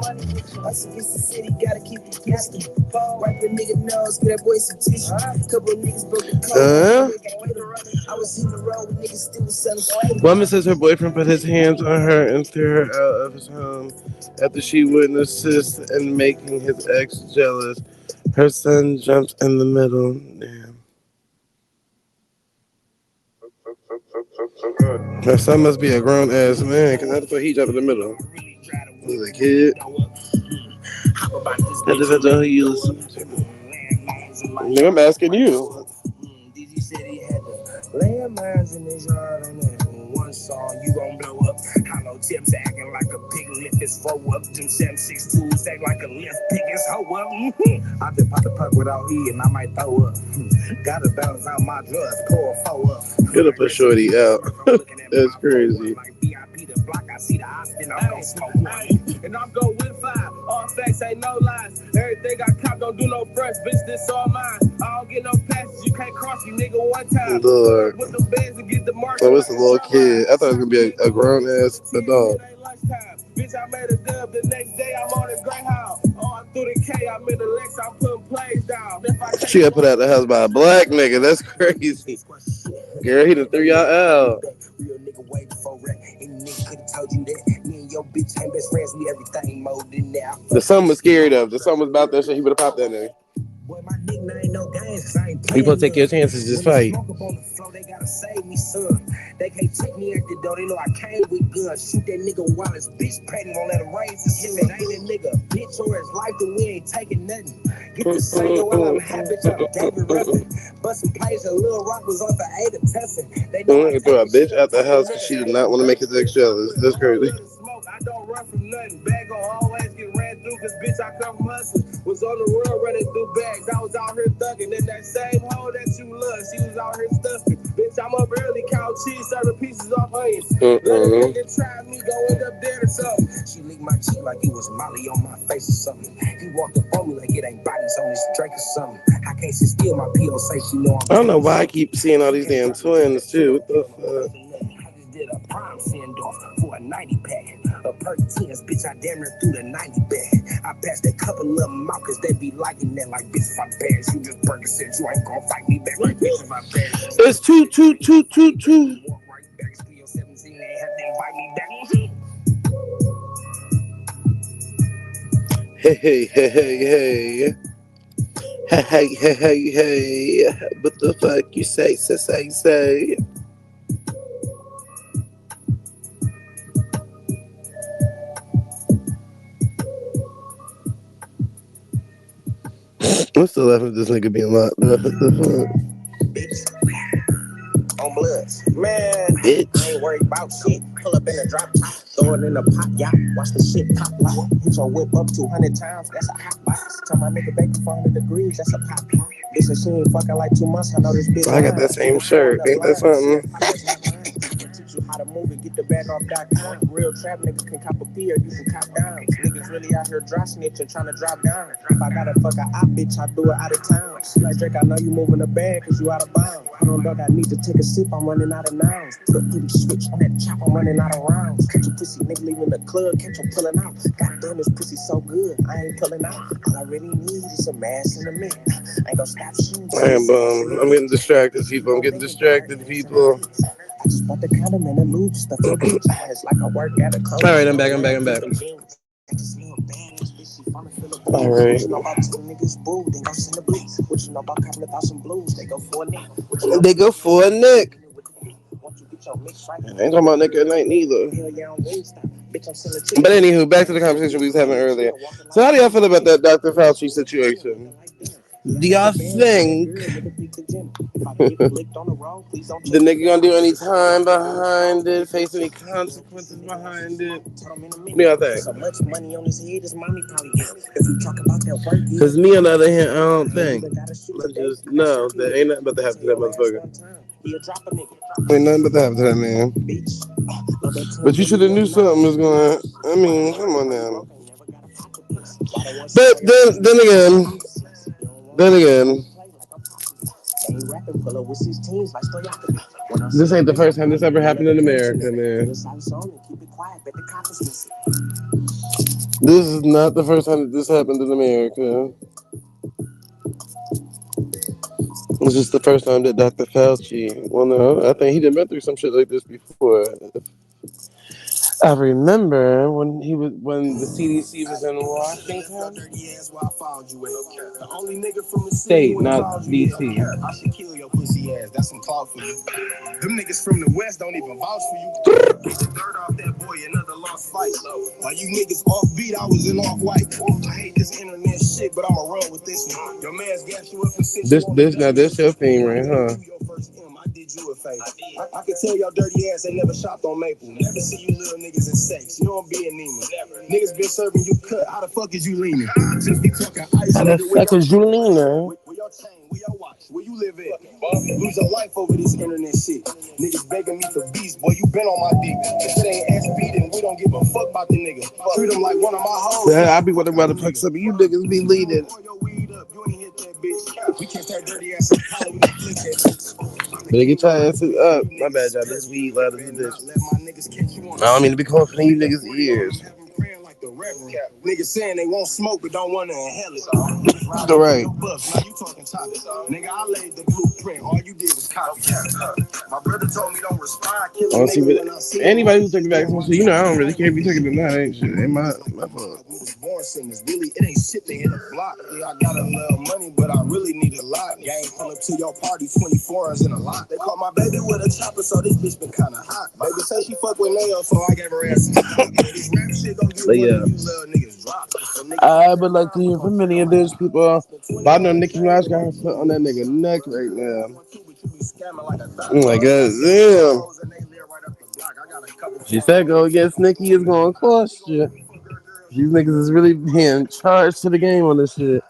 Us against the city, gotta keep it twisted. Wipe a nigga nose, get that boy some tissue. Couple niggas broke the code. I was in the road with niggas still selling. Woman says her boyfriend put his hands on her and threw her out of his home after she wouldn't assist in making his ex jealous. Her son jumped in the middle. Damn. Her son must be a grown ass man, because that's why he jumped in the middle. He was a kid. That depends on who you listen to. Nigga, I'm asking you. DG said he had the landmines in his yard on that one song, you gon' blow up. Hollow tips acting like a pig lift his foe up. Them 762s act like a lift pick his hoe up. I just pop the puck without E and I might throw up. Gotta balance out my drugs, pour a foe up. Gotta put Shorty out. That's crazy. Like VIP the block, I see the Austin, I'm gon' smoke one. And I'm gon' with five. All facts ain't no lies. Everything I cop don't do no fresh, bitch, this all mine. I don't get no passes, you can't cross me, nigga, one time. Lord. With the bands and get the mark. Oh, it's a little kid. I thought it was gonna be a grown ass adult. Bitch, I made a dub the next day, I'm on a Greyhound. Oh, I threw the K, I'm in the Lex, I'm putting plays down. She got put out the house by a black nigga. That's crazy. Girl, he done threw y'all out. Real nigga way before rap. Any nigga could've told you that. Me and your bitch ain't best friends, we everything more than that. The son was scared of. The son was about that shit. He would have popped that nigga. Boy, my nickname ain't no games, cause I ain't You playing. supposed to take your chances, just fight. Smoke up on the floor, they gotta save me, son. They can't take me at the door, they know I came with guns. Shoot that nigga while his bitch pregnant, won't let him raise his son. If it ain't a nigga, bitch, or his life, then we ain't taking nothing. Get the same while I'm happy, I'm David Ruffin. Bustin' plays, a little rock was on the 8 of testing. They know I Threw a take bitch out the house because she did not want to make his ex jealous. That's crazy. I don't run from nothing. Bag gon' always get ran through. cause bitch, I come from hustling. Was on the road running through bags. I was out here thugging. And that same hoe that you love, she was out here stuffing. Bitch, I'm up early, count cheese, serving pieces off onions. Let a nigga try me, go end up dead or something. She licked my cheek like it was Molly on my face or something. He walked up on me like it ain't bodies on this Drake or something. I can't sit still, my PO say she know I'm I don't know why I keep seeing all these damn twins too. What the fuck? did a prime send off for a 90 pack. A perk 10s, bitch, I damn near threw the 90 bag. I passed a couple of them out cause they be liking that like bitch if I pass. You just Percocet, you ain't gonna fight me back like bitch if I pass. It's two. Walk right back, still 17, ain't have to invite me back. Hey, hey, hey, hey, hey. Hey, hey, hey, hey, hey. What the fuck you say? I'm still laughing at this nigga being locked up. What the On bloods. Man, fuck? Bitch. I ain't worried about shit. Pull up in the drop top, throw it in the pot, y'all. Watch the shit pop lock. Hit your whip up 200 times, that's a hot box. Tell my nigga back to 400 degrees, that's a pop lock. Bitch, she ain't fucking like 2 months, I know this bitch. I got that same shirt. Ain't that something? Teach you how to move it, get the bag off.com. Real trap nigga can cop a P or you can cop down. Niggas really out here dry snitching, trying to drop down. If I gotta fuck a op, bitch, I do it out of town. She like Drake, I know you moving the bag cause you out of bounds. Hold on, dog, I need to take a sip, I'm running out of nouns. Put a pretty switch on that chop, I'm running out of rounds. Catch a pussy nigga leaving the club, catch him pulling out. Goddamn, this pussy so good, I ain't pulling out. All I really need is some ass in a minute. I ain't gonna stop shooting. I am I'm getting distracted, people. I'm getting distracted, people. I just bought the condom and the lube stuff your bitch ass like I work at a club. All right, I'm back. All right. What you know about two niggas boo? Then go send the bleach. What you know about copping 1,000 blues? They go for a nigga. They go for a Nick. Once you get your mix right, I ain't talking about Nick at night neither. hell yeah, I'm Wingstop. Bitch, I'm selling But chicken. anywho, back to the conversation we was having earlier. So how do y'all feel about that Dr. Fauci situation? Do y'all think the nigga gonna do any time behind it, face any consequences behind it? What do y'all think? So much money on his head, his mommy probably get. If we talk about that work, Because me, on the other hand, I don't think. I just know that ain't nothing but to happen to that motherfucker. he'll drop a nigga. Ain't nothing but to happen to that man. Bitch. But you should have knew something was going. I mean, come on now. But then again, this ain't the first time this ever happened in America, man. This is not the first time that this happened in America. It's just the first time that Dr. Fauci. Well, no, I think he done been through some shit like this before. I remember when the CDC was in Washington State, not DC. I should kill your pussy ass. That's some talk for you. Them niggas from the West don't even vouch for you. Get the dirt off that boy, another lost fight. While you niggas off beat, I was in off white. I hate this internet shit, but I'ma run with this one. Your man's gas you up and sent you on This your theme, right? Huh? I did you a favor. I can tell your dirty ass they never shopped on Maple. Never see you little niggas in sex. You don't be in Neiman. Niggas been serving you cut. How the fuck is you leaning? Just be talking ice. How the fuck is Julina? Where your chain? Where your watch? Where you live at? Lose your life over this internet shit. Niggas begging me for beats. Boy, you been on my dick. If it ain't SB, then we don't give a fuck about the nigga. Treat him like one of my hoes. I be wondering why the fuck some of you niggas be leading. You ain't hit that bitch. We catch that dirty ass in collar. We can flip that bitch. Better get your asses up. My bad, y'all. This weed loud as a bitch. I don't mean to be coughing in you niggas' ears. Niggas saying they won't smoke but don't want to inhale it. All right. Now you talking topic. Nigga, I laid the blueprint. All you did was copy. My brother told me don't respond. Kill a nigga when I see him. Anybody who's taking back some shit, you know I don't really care if you taking it or not. Ain't shit. Ain't my fault. Born sinners, really, it ain't shit to hit a block. Yeah, I got a little money, but I really need a lot. Gang pull up to your party, 24 hours in a lot. They caught my baby with a chopper, so this bitch been kinda hot. Baby say she fuck with Leo, so I gave her ass some top. This rap shit gon' get But one yeah, of you little niggas drop. I would like to hear from many of those people. But I know Nicki Minaj got her foot on that nigga neck right now. I'm like, God damn. She said go against Nicki is gonna cost you. These niggas is really being charged to the game on this shit.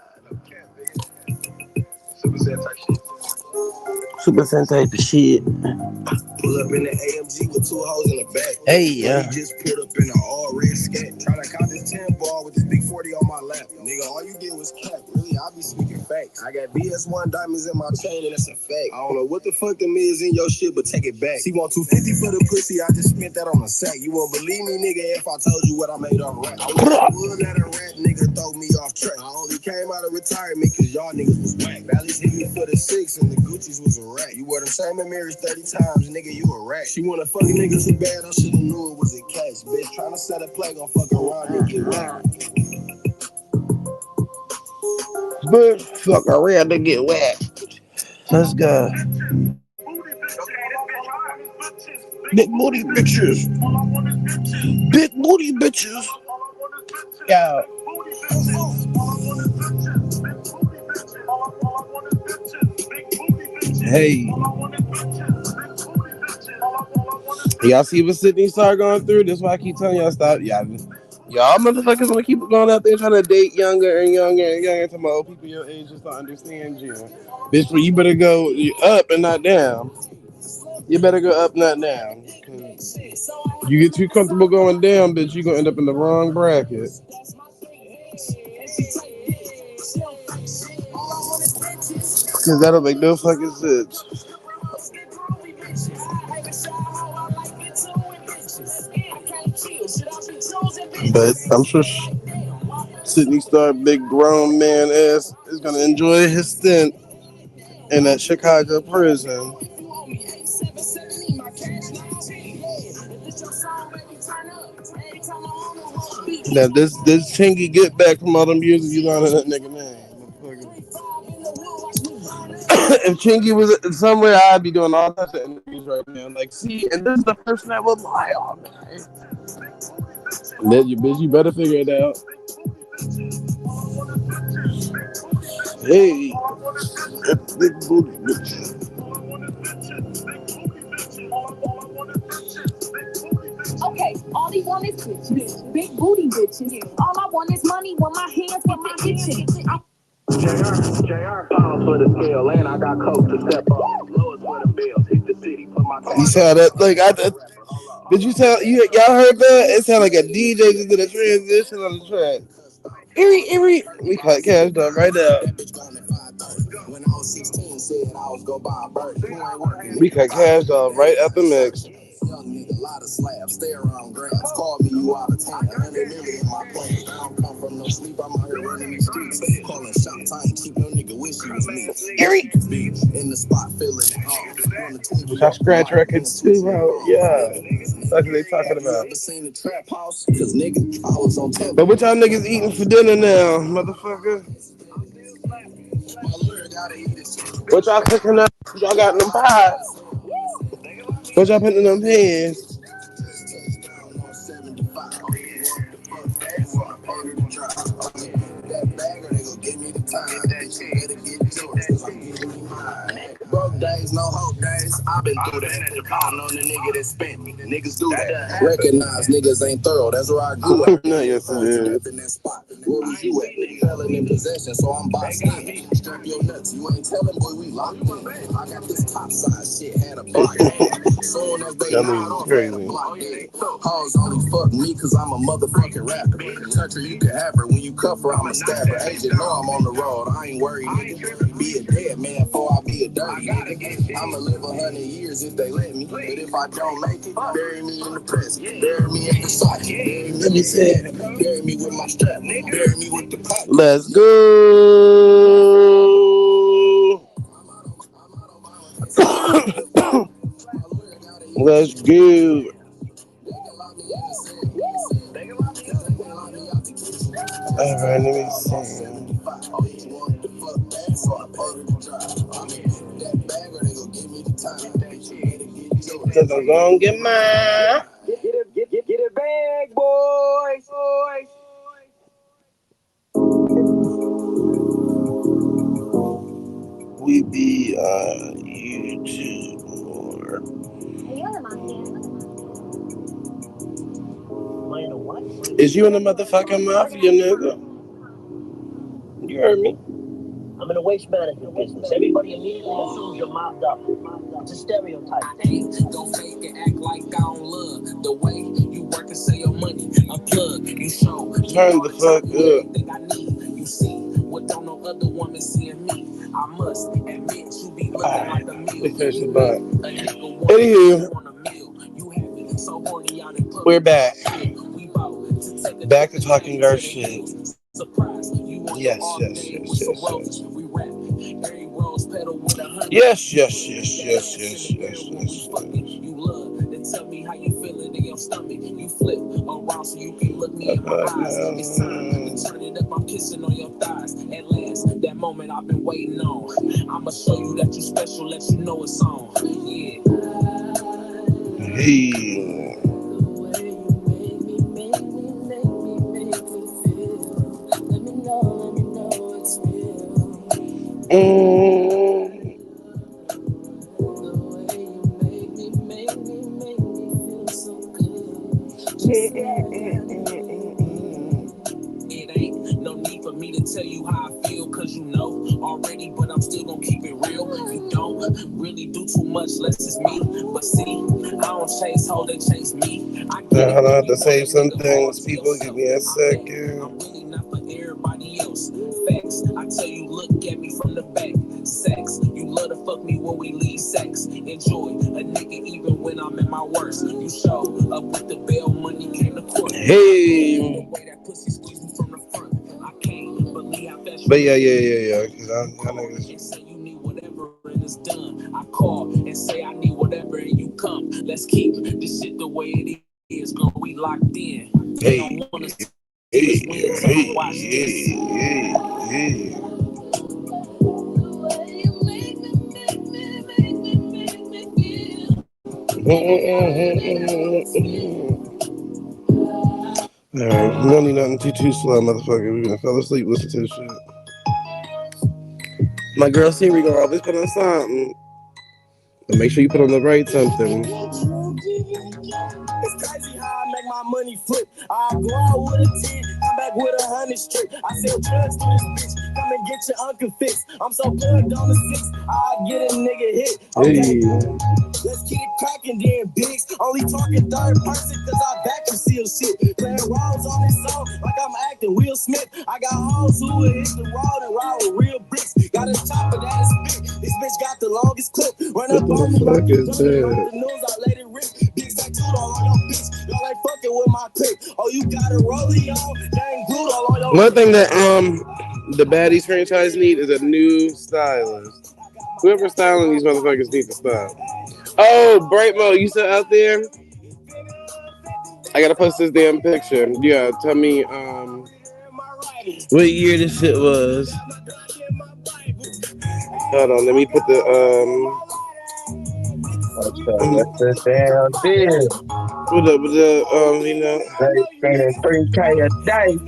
Super Sentai the shit. Pull up in the AMG with two hoes in the back. Hey, He just put up in an all red scat. Tryna count this 10 ball with this big 40 on my lap. Nigga, all you did was cap. Really, I be speaking facts. I got BS1 diamonds in my chain, and that's a fact. I don't know what the fuck them is in your shit, but take it back. She want 250 for the pussy, I just spent that on a sack. You won't believe me, nigga, if I told you what I made off rap. I would let a rat nigga throw me off track. I only came out of retirement cause y'all niggas was whack. Valleys hit me for the 6 and the Gucci's was a rat. You wore them same mirrors 30 times, nigga, you a rat. She wanna fuck a nigga too bad, I should've knew it was a catch. Bitch, tryna set a play, gon' fuck around and get whacked. but fuck around to get whacked. Let's go. Big booty bitches. Big booty bitches. Yeah. Hey. Y'all see what Sydney started going through? That's why I keep telling y'all stop. Y'all motherfuckers want to keep going out there trying to date younger and younger and younger to my old people your age just don't understand you. Bitch, well, you better go up and not down. You better go up, not down. 'Cause you get too comfortable going down, bitch, you gonna end up in the wrong bracket. Cause that'll make no fucking sense. But I'm sure Sydney Star, big grown man ass, is gonna enjoy his stint in that Chicago prison. Now this Chingy get back from all the music you learned in that nigga name. If Chingy was somewhere, I'd be doing all types of interviews right now. Like, see, and this is the person that will lie all night. Then you bitch, you better figure it out. Hey, it's big booty bitch. Okay, all he want is bitches, big booty bitches. All I want is money when my hands get the itching. JR, pounds for the scale, and I got coke to step up. Lowest for the bills, hit the city, put my You saw that? Like, did you tell y'all heard that? It sounded like a DJ just did a transition on the track. Eerie, eerie. We cut cash up right now. when I was 16, said I was go buy a bird. We cut cash up right at the mix. Young nigga, lot of slabs, stay around grams. Call me, you out of town. 100 million in my plans. I don't come from no sleep, I'm out here running these streets. Calling shots, I ain't cheap, no nigga wish he was me. Eerie. In the spot, feeling it hard. Y'all scratch records too, bro. Yeah. That's what they talking about. Ever seen the trap house? Cause nigga, I was on top. But what y'all niggas eating for dinner now, motherfucker? What y'all cooking up? Y'all got them pies. What y'all putting in them pans? Broke days, no hope days. I've been through that. Counting on the nigga that spent me. Niggas do that. Recognize niggas ain't thorough. That's where I grew up. No, yes it is. In that spot. Where was you at? Felon in possession, so I'm boxed in. Strap your nuts. You ain't telling, boy, we locked in. I got this top side shit, had a block. Soon as they That hide nigga's off, had a crazy. block dead. Hoes only fuck me cause I'm a motherfucking rapper. Touch her, you can have her. When you cuff her, I'm a stabber. Agent know I'm on the road. I ain't worried, nigga. Be a dead man before I be a dirty nigga. I'ma live 100 years if they let me. But if I don't make it, bury me in the press. Bury me in the sock. Let me say it. Bury me with my strap. Bury me with the pop. Let's go. Let's go. All right, let me see. Cause I'm gonna get mine. Get it bag, boys. We be on YouTube more. Is you in the motherfucking mafia, nigga? You heard me. I'm in the waste management business. Everybody immediately assumes you're mobbed up. It's a stereotype. I ain't gon' fake and act like I don't love the way you work and sell your money. A plug, you show. Turn the fuck up. Think I need. You see what don't no other woman see in me. I must admit you be looking like Alright, a meal. they finish the bot. A nigga Anywho, want a meal. You have it so horny out in public. we're back. We bout to take a Back to talking our shit. surprise. You want the Yes, all yes, day yes, with some yes, roses. yes. We rap. Every rose petal with 100. Yes, yes, yes, yes, yes, yes, yes, yes. You love to tell me how you feeling in your stomach. You flip around so you can look me in my eyes. It's time to turn it up. I'm kissing on your thighs. At last, that moment I've been waiting on. I'ma show you that you special. Let you know it's on. Yeah. Hey. Mm. It ain't no need for me to tell you how I feel, cause you know already, but I'm still gonna keep it real. You don't really do too much less it's me. But see, I don't chase hoes, they chase me. I get Now, it, hold on, I have you to want a save some nigga hard things. to People, give yourself. me a I'm second. really not for everybody else. Facts, I tell you, look at me from the back. Sex, you love to fuck me when we leave sex. Enjoy a nigga even when I'm at my worst. You show up with the bail money, came to court. The Hey. way that pussy squeezed me from the front, I can't believe how fast But you yeah, move. yeah, yeah, yeah. Cause I Call niggas. and say you need whatever and it's done. I call and say I need whatever and you come. Let's keep this shit the way it is, girl. We locked in. They don't wanna see us Hey, win, so hey, watch hey, this. hey, hey, hey. Alright, you don't need nothing too slow, motherfucker. We gonna fell asleep listening to this shit. My girl Siri gonna always put on something. But make sure you put on the right something. It's crazy how I make my money flip. I go out with a 10, come back with 100 straight. I sell drugs to this bitch, come and get your uncle fixed. I'm so plugged on the 6, I get a nigga hit. Okay, Hey. let's keep it cracking then, bigs. Only talking third person cause I back to seal shit. Playing roles on this song like I'm acting Will Smith. I got hoes who will hit the road and ride with real bricks. Got a chopper that is big. This bitch got the longest clip. Run What up the on me fuck like a is gun, like that? the news, I let it rip. Big tattoo all on your bitch. Y'all ain't fucking with my clip. Oh, you got a rollie on? That ain't glued all on your One thing that the Baddies franchise need is a new stylist. Whoever's styling these motherfuckers need to style. Oh, Brightmo, you still out there? I gotta post this damn picture. Yeah, tell me what year this shit was. Hold on, let me put the What's up? What's the damn deal? what the you know. They spending 3K a day.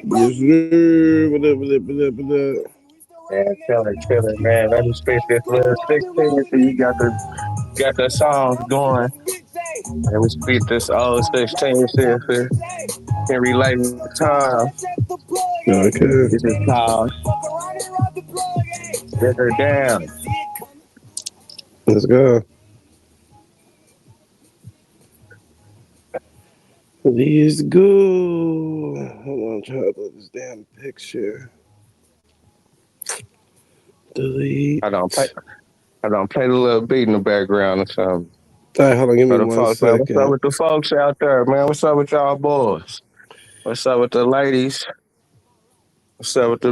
Yes, sir. What up? Man, chilling, man. Let me spit this little 16 so you got the songs going. And we spit this old 16 see if it can relate to time. Okay, This is called Sugar Down. let's go. Let's go. Hold on, try to upload this damn picture. I don't play Delete. I don't play the little beat in the background or something. All right, hold on, give For me the one folks, man. What's up second. with the folks out there, man? What's up with y'all boys? What's up with the ladies? What's up with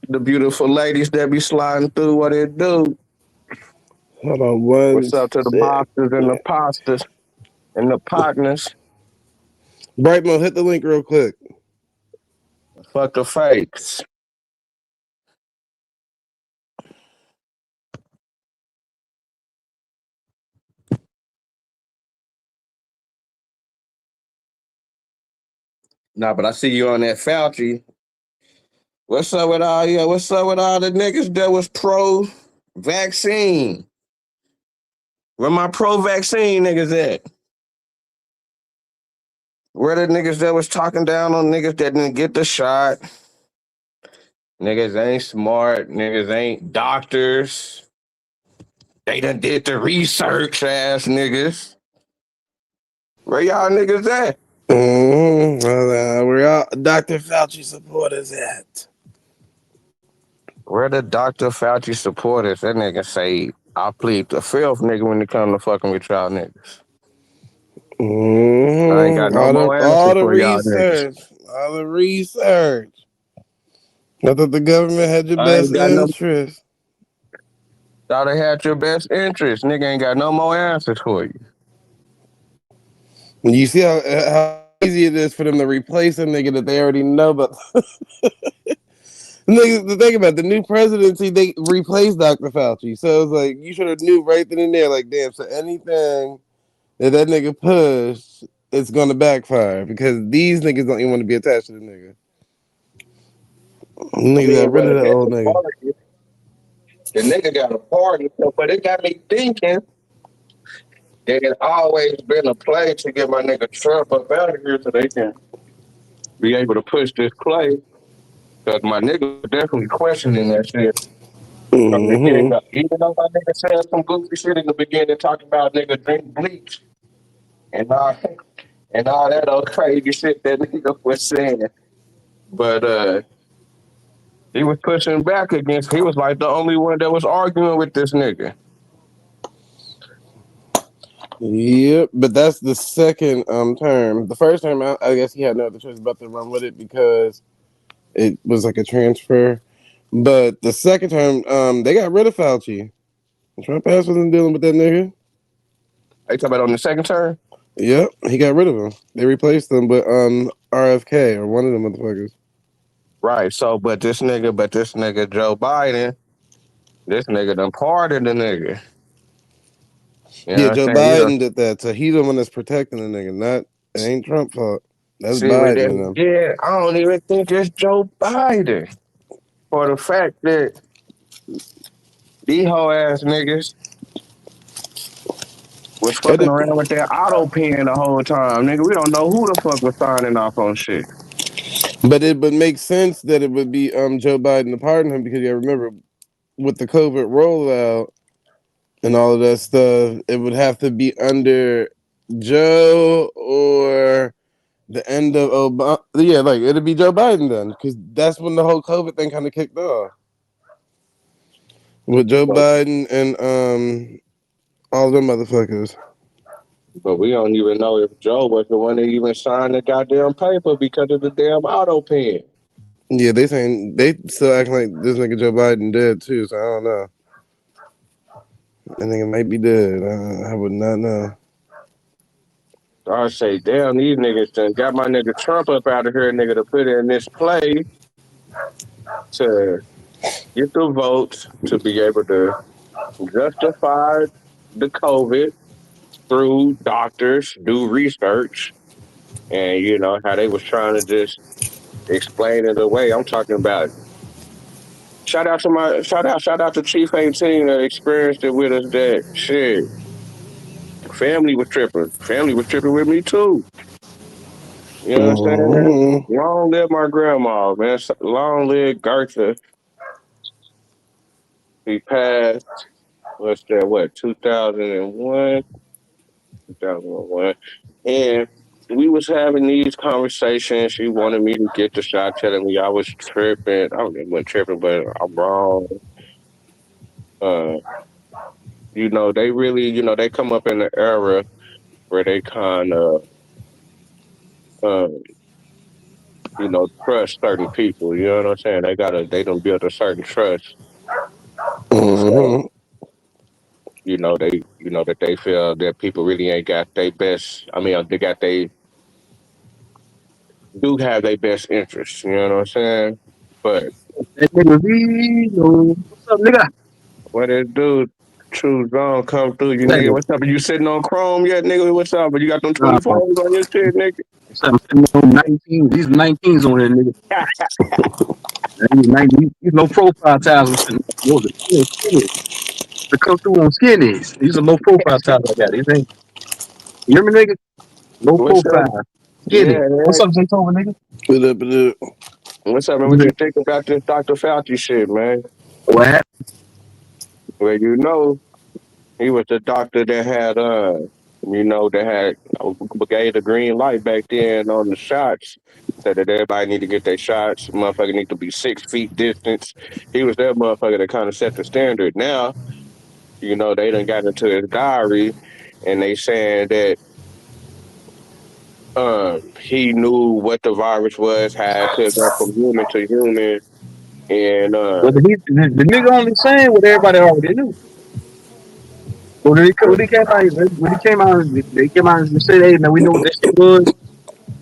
the beautiful ladies that be sliding through what it do? Hold on one What's up to the sec. boxers and the pastors and the partners? Brightmo, hit the link real quick. Fuck the fakes. Nah, but I see you on that Fauci. What's up with all yeah? What's up with all the niggas that was pro vaccine? Where my pro vaccine niggas at? Where the niggas that was talking down on niggas that didn't get the shot? Niggas ain't smart. Niggas ain't doctors. They done did the research, ass niggas. Where y'all niggas at? Well, where all Dr. Fauci supporters at? Where the Dr. Fauci supporters? That nigga say, I plead the fifth, nigga, when it come to fucking with y'all niggas. I ain't got no more answers All the for y'all niggas. research, all the research. I thought the government had your I best ain't got no. interest. Thought they had your best interest. Nigga ain't got no more answers for you. You see how easy it is for them to replace a nigga that they already know about. Niggas, the thing about the new presidency, they replaced Dr. Fauci. So it's like you should have knew right then and there, like, damn, so anything that nigga pushed, it's gonna backfire because these niggas don't even want to be attached to the nigga. I Niggas got mean, rid but of that at old the nigga. party, the nigga got a party, so, but it got me thinking that it always been a play to get my nigga Trump up out of here so they can be able to push this play. Because my nigga was definitely questioning that shit from the get Mm-hmm. go. Even though my nigga said some goofy shit in the beginning, talking about nigga drink bleach and all, and all that old crazy shit that nigga was saying. But he was pushing back against. He was like the only one that was arguing with this nigga. Yep, but that's the second term. The first term, I guess he had no other choice but to run with it because it was like a transfer. But the second term, they got rid of Fauci. Trump ass wasn't dealing with that nigga. Are you talking about on the second term? Yep, he got rid of him. They replaced him with RFK or one of them motherfuckers. Right. So, but this nigga Joe Biden, this nigga done pardoned the nigga. You know Yeah, what I'm Joe saying? He done Biden did that, so he's the one that's protecting the nigga. Not it ain't Trump fault. That's see with Biden that. and them. Yeah, I don't even think it's Joe Biden for the fact that these hoe ass niggas was fucking It, around with that auto pen the whole time. Nigga, we don't know who the fuck was signing off on shit. but it would make sense that it would be Joe Biden to pardon him because you remember with the COVID rollout and all of that stuff, it would have to be under Joe or the end of Obama. Yeah, like it'd be Joe Biden then because that's when the whole COVID thing kind of kicked off with Joe But, Biden and all them motherfuckers. but we don't even know if Joe was the one that even signed the goddamn paper because of the damn auto pen. Yeah, they saying they still acting like this nigga Joe Biden dead too. So I don't know. I think it might be dead. I would not know. So I say, damn, these niggas done got my nigga Trump up out of here, nigga, to put in this play to get the votes to be able to justify the COVID through doctors, do research, and you know how they was trying to just explain it away. I'm talking about shout out to Chief 18 that experienced it with us. That shit, family was tripping. Family was tripping with me too. You know what I'm saying? Mm-hmm. Long live my grandma, man. Long live Gertha. He passed. What's that? What 2001? 2001. And we was having these conversations. She wanted me to get the shot, telling me I was tripping. I wasn't tripping, but I'm wrong. Uh, they really, they come up in the era where they kind of, um, trust certain people. You know what I'm saying? They don't build a certain trust. So, Mm-hmm. that they feel that people really ain't got their best. I mean, they got they do have their best interests. You know what I'm saying? But That nigga Vito. What's up, nigga? what it do? True zone come through you, nigga. Exactly. What's up? Are you sitting on Chrome yet, nigga? What's up? But you got them Nah, 24s on your shit, nigga? what's up? I'm sitting on 19. These 19s on here, nigga. These 19, these no profile tiles. I'm sitting on. Those are skinny. To come through on skinnies. These are low profile tiles I got. These ain't. You hear me, nigga? Low What's up? profile. Yeah, Get it. What's man. up, Zaytoven, nigga? What up, what up? What's up, man? What Yeah. you think about this Dr. Fauci shit, man? What happened? Well, he was the doctor that had, that had gave the green light back then on the shots. Said that everybody need to get their shots. Motherfucker need to be 6 feet distance. He was that motherfucker that kind of set the standard. Now, they done got into his diary, and they saying that he knew what the virus was, how it could go from human to human, and Well, the nigga only saying what everybody already knew. When he came out, they came out and said, "Hey, man, we know what that shit was.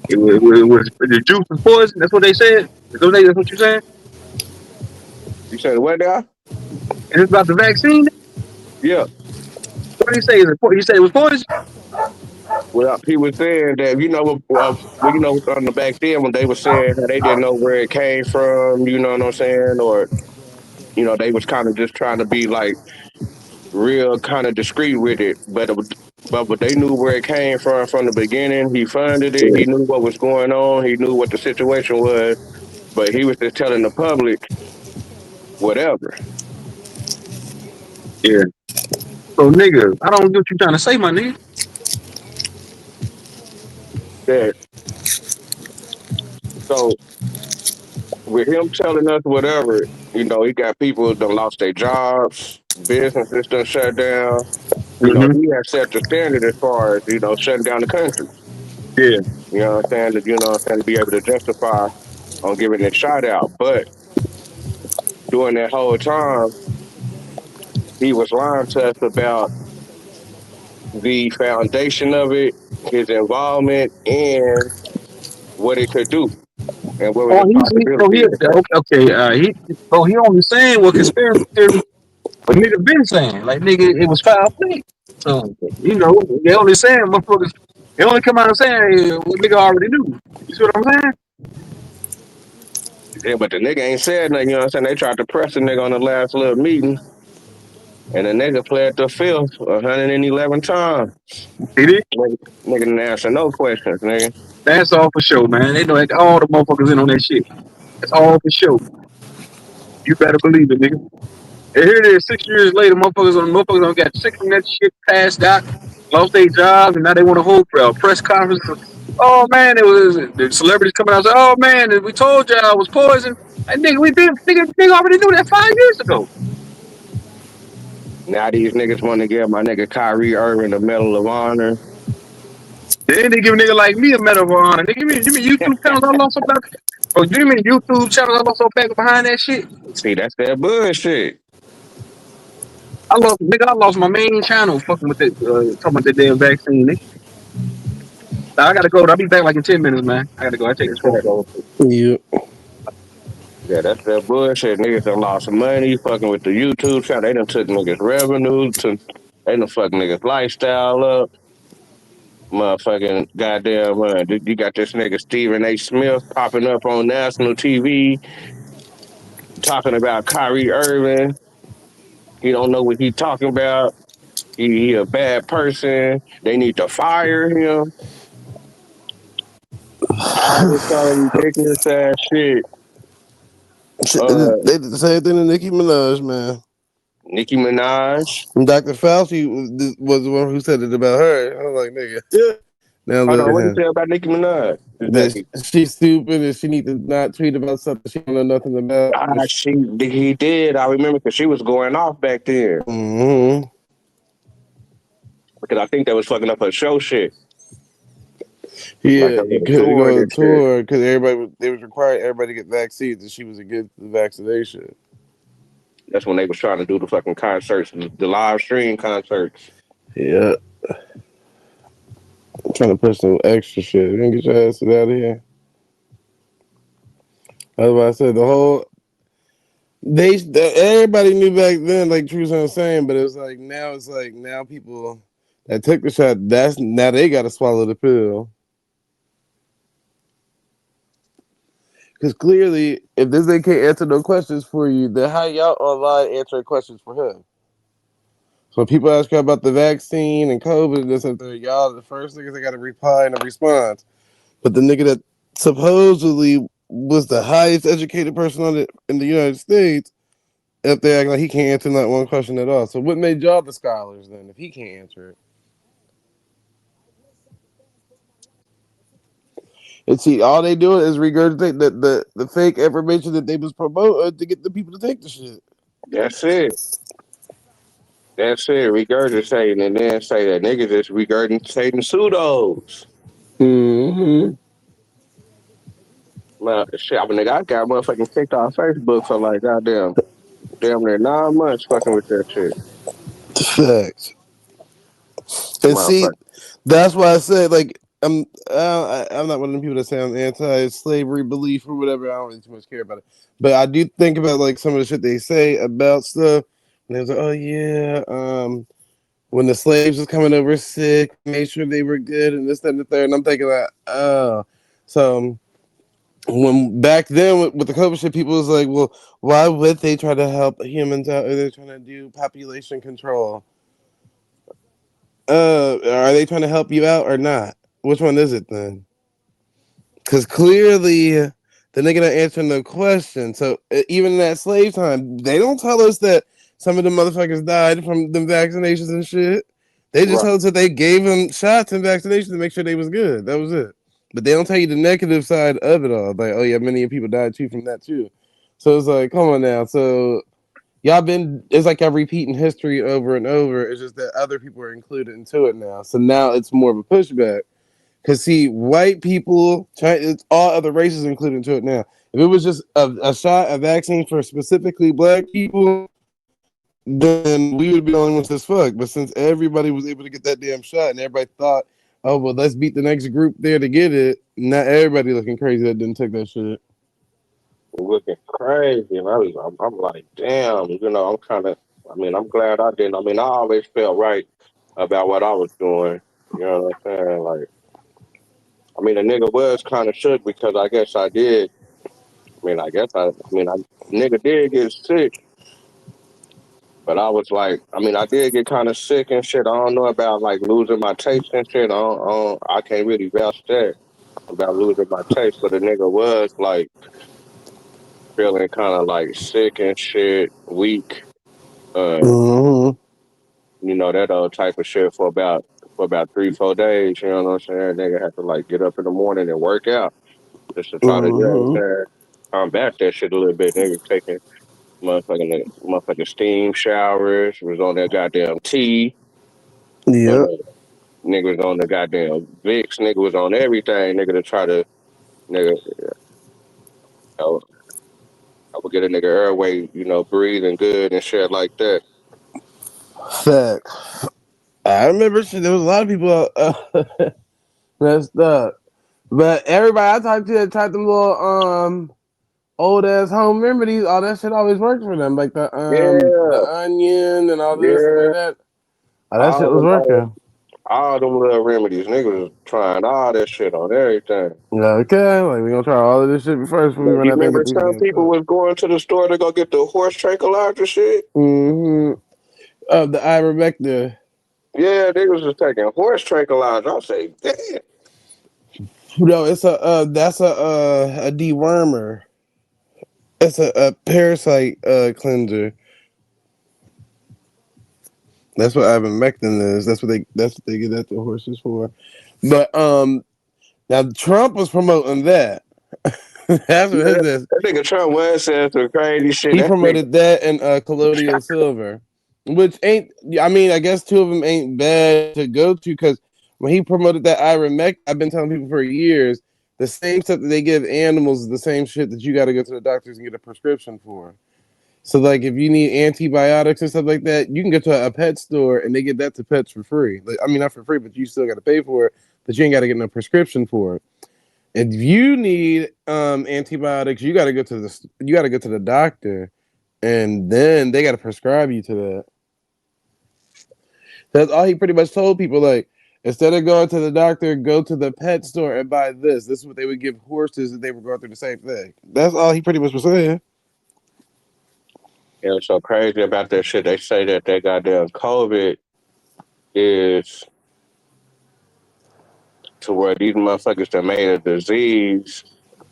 It was the juice was poison." That's what they said. That's what you saying? you said what now? And it's about the vaccine. Yeah. What did he say? He said it was poison. Well, he was saying that on the back then when they were saying how they didn't know where it came from, you know what I'm saying, or they was kind of just trying to be like real kind of discreet with it, but they knew where it came from the beginning. He funded it. Yeah, He knew what was going on. He knew what the situation was, but he was just telling the public whatever. yeah. So, nigga, I don't get what you trying to say, my nigga. That so with him telling us whatever, he got people that lost their jobs, businesses done shut down. Mm-hmm. He has set the standard as far as, shutting down the country. Yeah, You know what I'm saying? To be able to justify on giving it shot out. But during that whole time, he was lying to us about the foundation of it, his involvement, and what it could do and what was oh, the so he possibility of that. okay. He only saying what conspiracy theory, but nigga been saying like nigga it was foul play. So they only saying motherfuckers. They only come out and saying hey, what nigga already knew. You see what I'm saying? Yeah, but the nigga ain't said nothing, you know what I'm saying? They tried to press the nigga on the last little meeting, and the nigga played the fifth 111 times. He did. Nigga didn't answer no questions, nigga. That's all for show, man. They know like, all the motherfuckers in on that shit. That's all for show. You better believe it, nigga. And here it is, 6 years later, motherfuckers on got sick from that shit, passed out, lost their jobs, and now they want to hold a press conference. Oh man, it was the celebrities coming out and say, "Oh man, we told y'all it was poison." And nigga already knew that 5 years ago. Now these niggas want to give my nigga Kyrie Irving the Medal of Honor. Then they give a nigga like me a medal of honor. Nigga, give me YouTube channels I lost back. Oh, give me YouTube channels I lost back behind that shit. See, that's that bullshit. I lost my main channel fucking with that, talking about that damn vaccine. Nigga. Now, I gotta go. I'll be back like in 10 minutes, man. I gotta go. I take this phone call. Yeah. Yeah, that's that bullshit. Niggas done lost some money fucking with the YouTube channel. They done took niggas' revenue, they done fuck niggas' lifestyle up. Motherfucking goddamn, you got this nigga Stephen A. Smith popping up on national TV talking about Kyrie Irving. He don't know what he talking about. He a bad person. They need to fire him. All this kind of ridiculous ass shit. Uh, They did the same thing to Nicki Minaj, man. Nicki Minaj. And Dr. Fauci was the one who said it about her. I was like, nigga. Now Hold look on, at what you him. say about Nicki Minaj? That Exactly. she's stupid and she need to not tweet about something she don't know nothing about. He did. I remember because she was going off back then. Mm-hmm. Because I think that was fucking up her show shit, like Yeah, her you little couldn't tour go on and shit. tour because they was required everybody to get vaccines and she was against the vaccination. That's when they was trying to do the fucking concerts, the live stream concerts. Yeah, I'm trying to push some extra shit. You can get your ass out of here. That's why I said the whole everybody knew back then, like Truth was saying, but it's like now people that took the shot, that's now they got to swallow the pill. Because clearly, if this thing can't answer no questions for you, then how y'all online answering questions for him? So when people ask you about the vaccine and COVID and this and that, y'all the first niggas that got to reply and a response. But the nigga that supposedly was the highest educated person on it in the United States, up there acting like he can't answer not one question at all. So what made y'all the scholars then if he can't answer it? And see, all they do is regurgitate the fake information that they was promoting to get the people to take the shit. That's it. That's it. Regurgitating and then say that niggas just regurgitating pseudos. Mm-hmm. Man, shit, I mean, nigga, I got motherfucking kicked off Facebook for like goddamn, damn near 9 months fucking with that shit. Facts. And see, Motherfucker. that's why I said like I'm not one of the people that say I'm anti-slavery belief or whatever. I don't really too much care about it, but I do think about like some of the shit they say about stuff. And they was like, oh yeah, when the slaves was coming over sick, made sure they were good and this, that, and the third. And I'm thinking like, oh, so when back then with the COVID shit, people was like, well, why would they try to help humans out? Or they're trying to do population control. Are they trying to help you out or not? Which one is it then? Because clearly the nigga not answering the question. So even in that slave time, they don't tell us that some of the motherfuckers died from the vaccinations and shit. They just Right, tell us that they gave them shots and vaccinations to make sure they was good. That was it. But they don't tell you the negative side of it all. Like, oh yeah, many people died too from that too. So it's like, come on now. So y'all been it's like y'all repeating history over and over. It's just that other people are included into it now. So now it's more of a pushback. Cause see, white people, it's all other races included into it now. If it was just a shot, a vaccine for specifically black people, then we would be the only ones as fuck. But since everybody was able to get that damn shot and everybody thought, oh well, let's beat the next group there to get it, not everybody looking crazy that didn't take that shit. looking crazy. And I'm like, damn, I'm kind of, I mean, I'm glad I didn't. I mean, I always felt right about what I was doing. You know what I'm saying? Like, I mean, the nigga was kind of shook because I guess I did. I nigga did get sick, but I was like, I mean, I did get kind of sick and shit. I don't know about like losing my taste and shit. I can't really vouch that about losing my taste, but the nigga was like feeling kind of like sick and shit, weak. Uh, Mm-hmm. that old type of shit for about 3, 4 days. You know what I'm saying? Nigga had to like get up in the morning and work out just to try to, Mm-hmm. combat that shit a little bit. Nigga taking motherfucking steam showers, was on that goddamn tea. Uh, Yep. nigga was on the goddamn Vicks. Nigga was on everything. Nigga to try to nigga. I would get a nigga airway, breathing good and shit like that. Fact. I remember shit, there was a lot of people messed up. But everybody I talked to that tried them little old ass home remedies, all that shit always worked for them. Like the Yeah, onion and all this and yeah. that. All that shit All was them, all, working. all them little remedies. Niggas was trying all that shit on everything. Okay, like we gonna try all of this shit first before we Like, run you out there and remember get these some damn people shots. was going to the store to go get the horse tranquilizer shit? Mm-hmm. The ivermectin. Yeah, niggas was taking horse tranquilizer. I say, damn. No, it's that's a dewormer. It's a parasite cleanser. That's what ivermectin is. That's what they get that to horses for. But now Trump was promoting that. That's what Yeah, his is. that nigga Trump was saying some crazy shit. He That nigga, promoted that and colloidal silver, which ain't. I mean, I guess two of them ain't bad to go to because when he promoted that ivermectin, I've been telling people for years the same stuff that they give animals is the same shit that you got to go to the doctors and get a prescription for. So, like, if you need antibiotics and stuff like that, you can go to a pet store and they get that to pets for free. Like, I mean, not for free, but you still got to pay for it. But you ain't got to get no prescription for it. If you need antibiotics, you got to go to the doctor, and then they got to prescribe you to that. That's all he pretty much told people. Like, instead of going to the doctor, go to the pet store and buy this. This is what they would give horses if they were going through the same thing. That's all he pretty much was saying. so crazy about that shit. They say that goddamn COVID is to where these motherfuckers that made a disease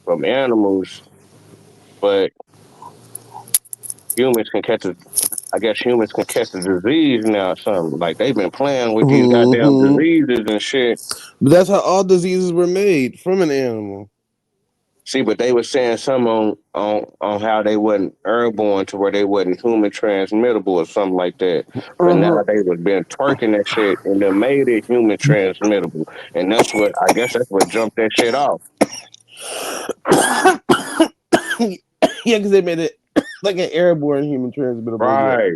from animals, but humans can catch it. I guess humans can catch the disease now or something. Like they've been playing with these goddamn Hmm. diseases and shit. But that's how all diseases were made from an animal. See, but they were saying something on how they wasn't airborne to where they wasn't human transmittable or something like that. But now Uh-huh. they was been twerking that shit and they made it human transmittable. And that's what I guess that's what jumped that shit off. Yeah, because they made it like an airborne human transmittable. Yeah. Right,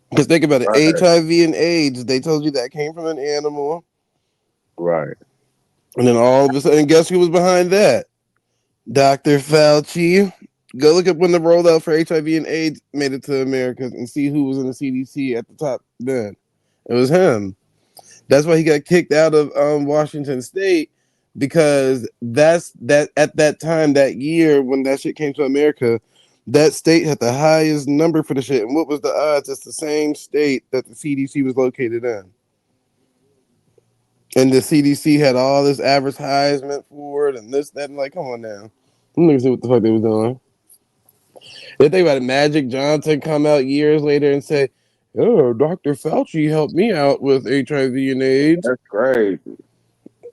Because think about it, right, HIV and AIDS, they told you that came from an animal, right. and then all of a sudden, guess who was behind that? Dr. Fauci. Go look up when the rollout for HIV and AIDS made it to America and see who was in the CDC at the top then. It was him. That's why he got kicked out of Washington State because that's that at that time that year when that shit came to America, that state had the highest number for the shit. And what was the odds? It's the same state that the CDC was located in, and the CDC had all this advertisement for it and this that and like, come on now, them niggas knew what the fuck they was doing. They think about it, Magic Johnson come out years later and say, "Oh, Dr. Fauci helped me out with HIV and AIDS." That's crazy.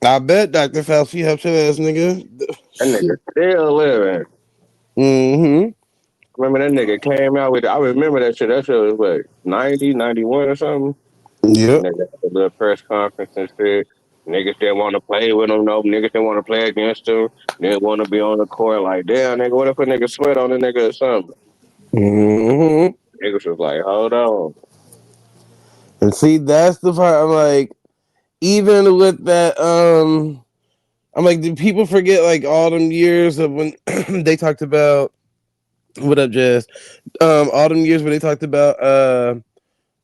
I bet Dr. Fauci helped your ass, nigga. That nigga still living. Mm-hmm. Remember that nigga came out with, I remember that shit. That shit was what, 90, 91 or something? Yep. Nigga had a little press conference and shit. Niggas didn't want to play with him, no. Niggas didn't want to play against him. Didn't want to be on the court. Like, damn, nigga, what if a nigga sweat on a nigga or something? Mm-hmm. Niggas was like, hold on. And see, that's the part I'm like, even with that, I'm like, do people forget like all them years of when they talked about what up, Jazz? All them years when they talked about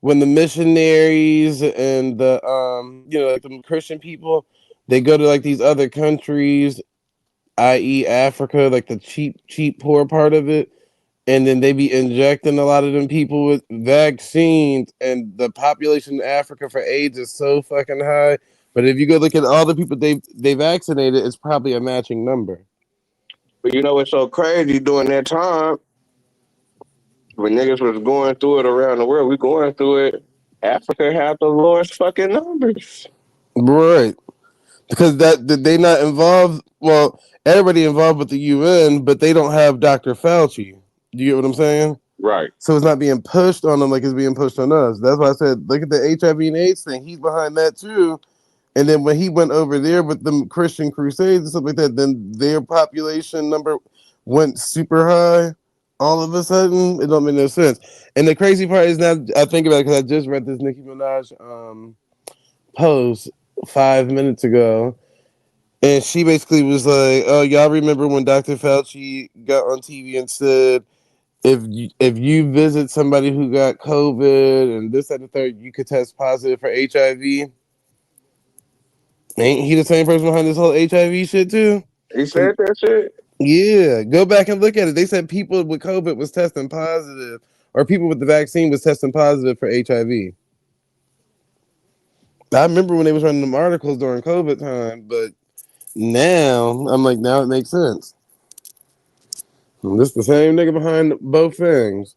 when the missionaries and the like the Christian people, they go to like these other countries, i.e. Africa, like the cheap poor part of it, and then they be injecting a lot of them people with vaccines, and the population in Africa for AIDS is so fucking high. But if you go look at all the people they vaccinated, it's probably a matching number. But you know what's so crazy during that time when niggas was going through it around the world, we going through it. Africa had the lowest fucking numbers. Right. Because that they not involved. Well, everybody involved with the UN, but they don't have Dr. Fauci. Do you get what I'm saying? Right. So it's not being pushed on them like it's being pushed on us. That's why I said, look at the HIV and AIDS thing. He's behind that too. And then when he went over there with the Christian Crusades and stuff like that, then their population number went super high. All of a sudden, it don't make no sense. And the crazy part is now I think about it because I just read this Nicki Minaj post 5 minutes ago, and she basically was like, "Oh, y'all remember when Dr. Fauci got on TV and said if you visit somebody who got COVID and this and the third, you could test positive for HIV." Ain't he the same person behind this whole HIV shit too? He said that shit. Yeah, go back and look at it. They said people with COVID was testing positive, or people with the vaccine was testing positive for HIV. I remember when they was running them articles during COVID time, but now I'm like, now it makes sense. And this the same nigga behind both things,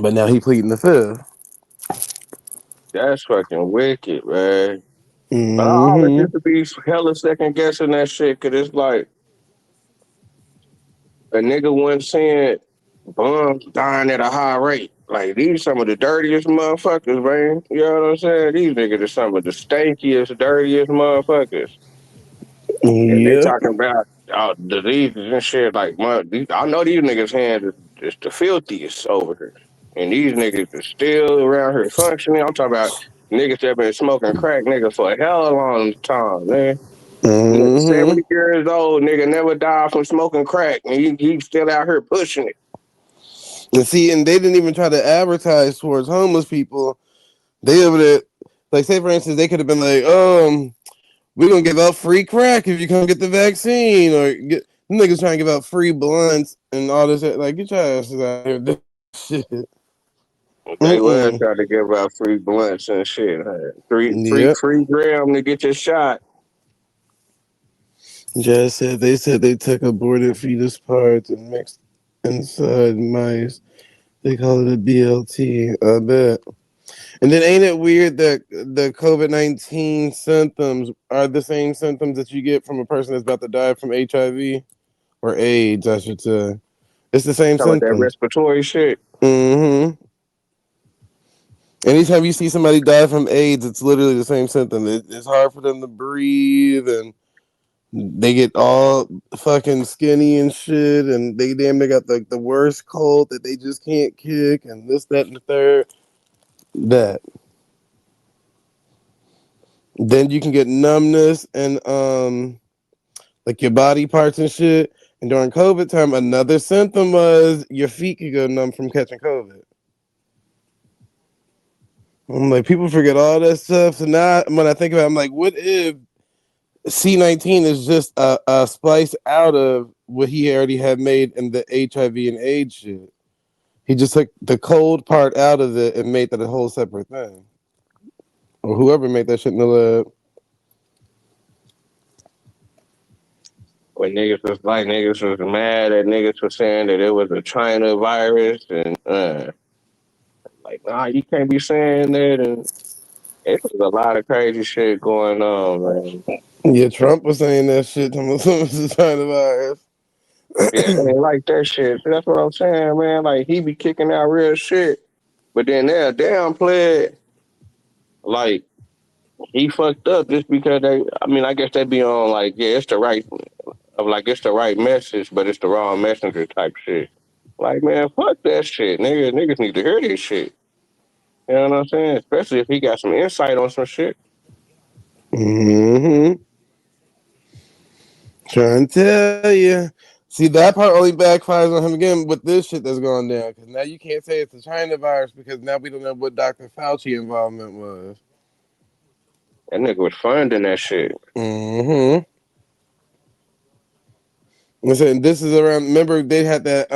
but now he pleading the fifth. That's fucking wicked, man. But I always Mm-hmm. used to be hella second guessing that shit, cause it's like a nigga once saying bums dying at a high rate. Like these some of the dirtiest motherfuckers, man. You know what I'm saying? These niggas are some of the stankiest, dirtiest motherfuckers. And they Yep. talking about diseases and shit. Like, I know these niggas' hands is the filthiest over here. And these niggas are still around here functioning. I'm talking about niggas that been smoking crack, nigga, for a hell of a long time, man. Nigga, Mm-hmm. 70 years old, nigga, never died from smoking crack. And he still out here pushing it. And see, and they didn't even try to advertise towards homeless people. They over there, like, say for instance, they could have been like, we're gonna give out free crack if you come get the vaccine, or get niggas trying to give out free blunts and all this. Like, get your asses out here. Shit. They was Mm-mm. trying to give out free blunts and shit. Huh? Yep. Free gram to get your shot. Jazz said they took aborted fetus parts and mixed inside mice. They call it a BLT. I bet. And then ain't it weird that the COVID-19 symptoms are the same symptoms that you get from a person that's about to die from HIV or AIDS, I should say. It's the same Talking about that symptoms. respiratory shit. Mm-hmm. Anytime you see somebody die from AIDS, it's literally the same symptom. It's hard for them to breathe, and they get all fucking skinny and shit, and they damn near got the worst cold that they just can't kick, and this, that, and the third. That. Then you can get numbness and like your body parts and shit. And during COVID time, another symptom was your feet could go numb from catching COVID. I'm like, people forget all that stuff. So now when I think about it, I'm like, what if C19 is just a splice out of what he already had made in the HIV and AIDS shit? He just took the cold part out of it and made that a whole separate thing. Or whoever made that shit in the lab. When niggas was mad that niggas was saying that it was a China virus and like nah, you can't be saying that and it was a lot of crazy shit going on, man. Yeah, Trump was saying that shit to some of the China virus. Yeah, they ain't like that shit. That's what I'm saying, man. Like he be kicking out real shit, but then they'll downplay it. Like he fucked up just because they. I mean, I guess they be on like, yeah, it's the right of like it's the right message, but it's the wrong messenger type shit. Like man, fuck that shit, nigga. Niggas need to hear this shit. You know what I'm saying? Especially if he got some insight on some shit. Mm-hmm. Trying to tell you. See, that part only backfires on him again with this shit that's going down. Because now you can't say it's a China virus because now we don't know what Dr. Fauci involvement was. That nigga was funding that shit. Mm-hmm. Listen, this is around. Remember, they had that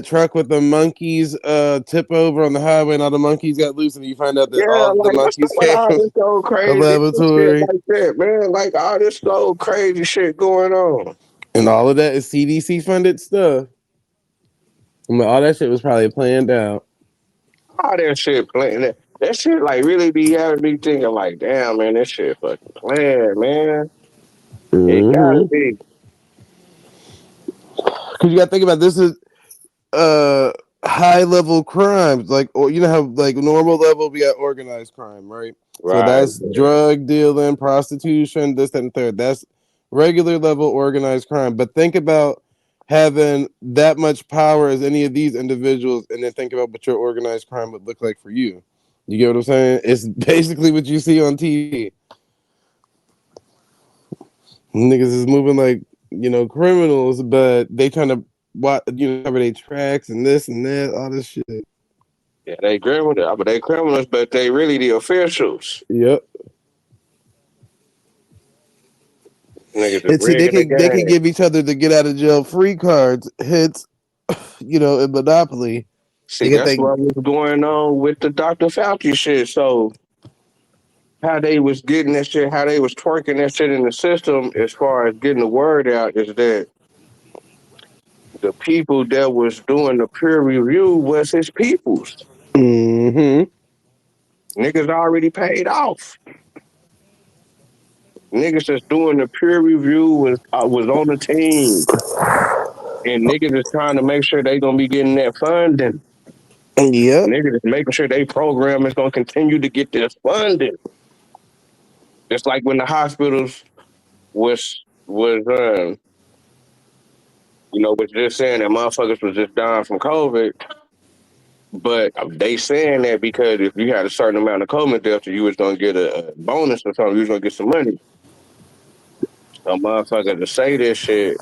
truck with the monkeys tip over on the highway, and all the monkeys got loose, and you find out that Yeah, all the like what's up monkeys with came all from this old a crazy shit laboratory, like that, man? Like all this old crazy shit going on. and all of that is CDC funded stuff. I mean, all that shit was probably planned out. All that shit playing that shit like really be having me thinking like, damn man, this shit fucking playing, man. It gotta Mm-hmm. be. Because you got to think about this is uh high level crimes, like, or you know how like normal level we got organized crime, right? So Right. that's drug dealing, prostitution, this, that, and third. That's regular level organized crime. But think about having that much power as any of these individuals, and then think about what your organized crime would look like for you. You get what I'm saying? It's basically what you see on TV. Niggas is moving like criminals, but they trying to cover their tracks and this and that, all this shit. Yeah, they criminals, but they really the officials. Yep. Niggas is And see, they rigging the could they could game. give each other the get out of jail free cards, hits, in Monopoly. They See, get that's they what was going on with the Dr. Fauci shit. So how they was getting that shit, how they was twerking that shit in the system as far as getting the word out is that the people that was doing the peer review was his peoples. mm-hmm. Niggas already paid off. Niggas that's doing the peer review was on the team. And niggas is trying to make sure they gonna be getting that funding. Yep. Niggas is making sure they program is gonna continue to get this funding. Just like when the hospitals was was just saying that motherfuckers was just dying from COVID. But they saying that because if you had a certain amount of COVID deaths, you was gonna get a bonus or something. You was gonna get some money. A motherfucker to say this shit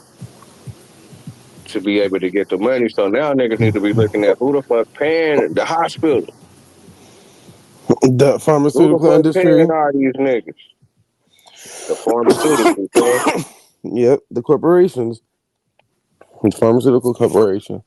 to be able to get the money. So now niggas need to be looking at who the fuck paying the hospital. The Who the pharmaceutical fuck paying industry. all these niggas? The pharmaceutical, man. Yep. The corporations. The pharmaceutical corporation.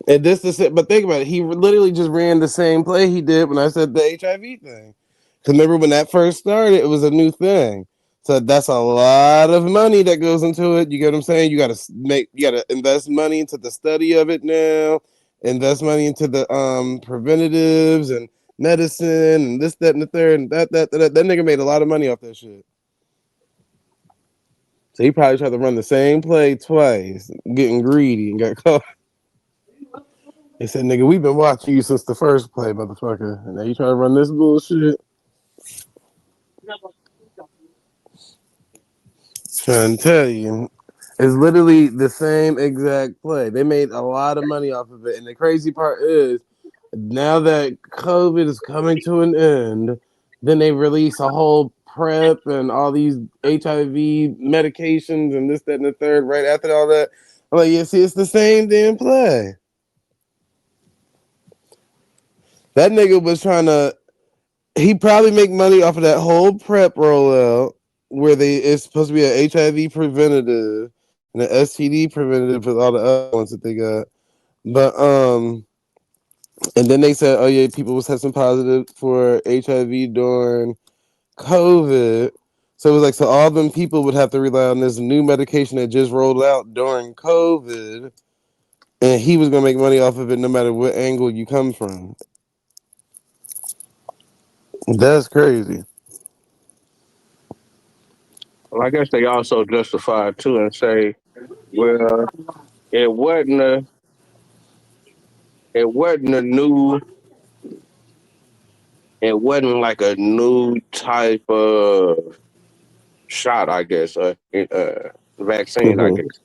And this is it. But think about it. He literally just ran the same play he did when I said the HIV thing. Because remember when that first started, it was a new thing. So that's a lot of money that goes into it. You get what I'm saying? You got to invest money into the study of it now. Invest money into the preventatives and medicine and this, that, and the third. And that nigga made a lot of money off that shit. So he probably tried to run the same play twice, getting greedy and got caught. They said, nigga, we've been watching you since the first play, motherfucker. And now you trying to run this bullshit? Trying to tell you. It's literally the same exact play. They made a lot of money off of it. And the crazy part is, now that COVID is coming to an end, then they release a whole prep and all these HIV medications and this, that, and the third right after all that. I'm like, yeah, see, it's the same damn play. That nigga was trying to he probably make money off of that whole prep rollout where it's supposed to be an HIV preventative and an STD preventative for all the other ones that they got. But and then they said, oh yeah, people was testing positive for HIV during COVID. So it was like so all them people would have to rely on this new medication that just rolled out during COVID, and he was gonna make money off of it no matter what angle you come from. That's crazy. Well, I guess they also justify it too and say, well, it wasn't a it wasn't a new it wasn't like a new type of shot, I guess, vaccine, I Hmm. guess,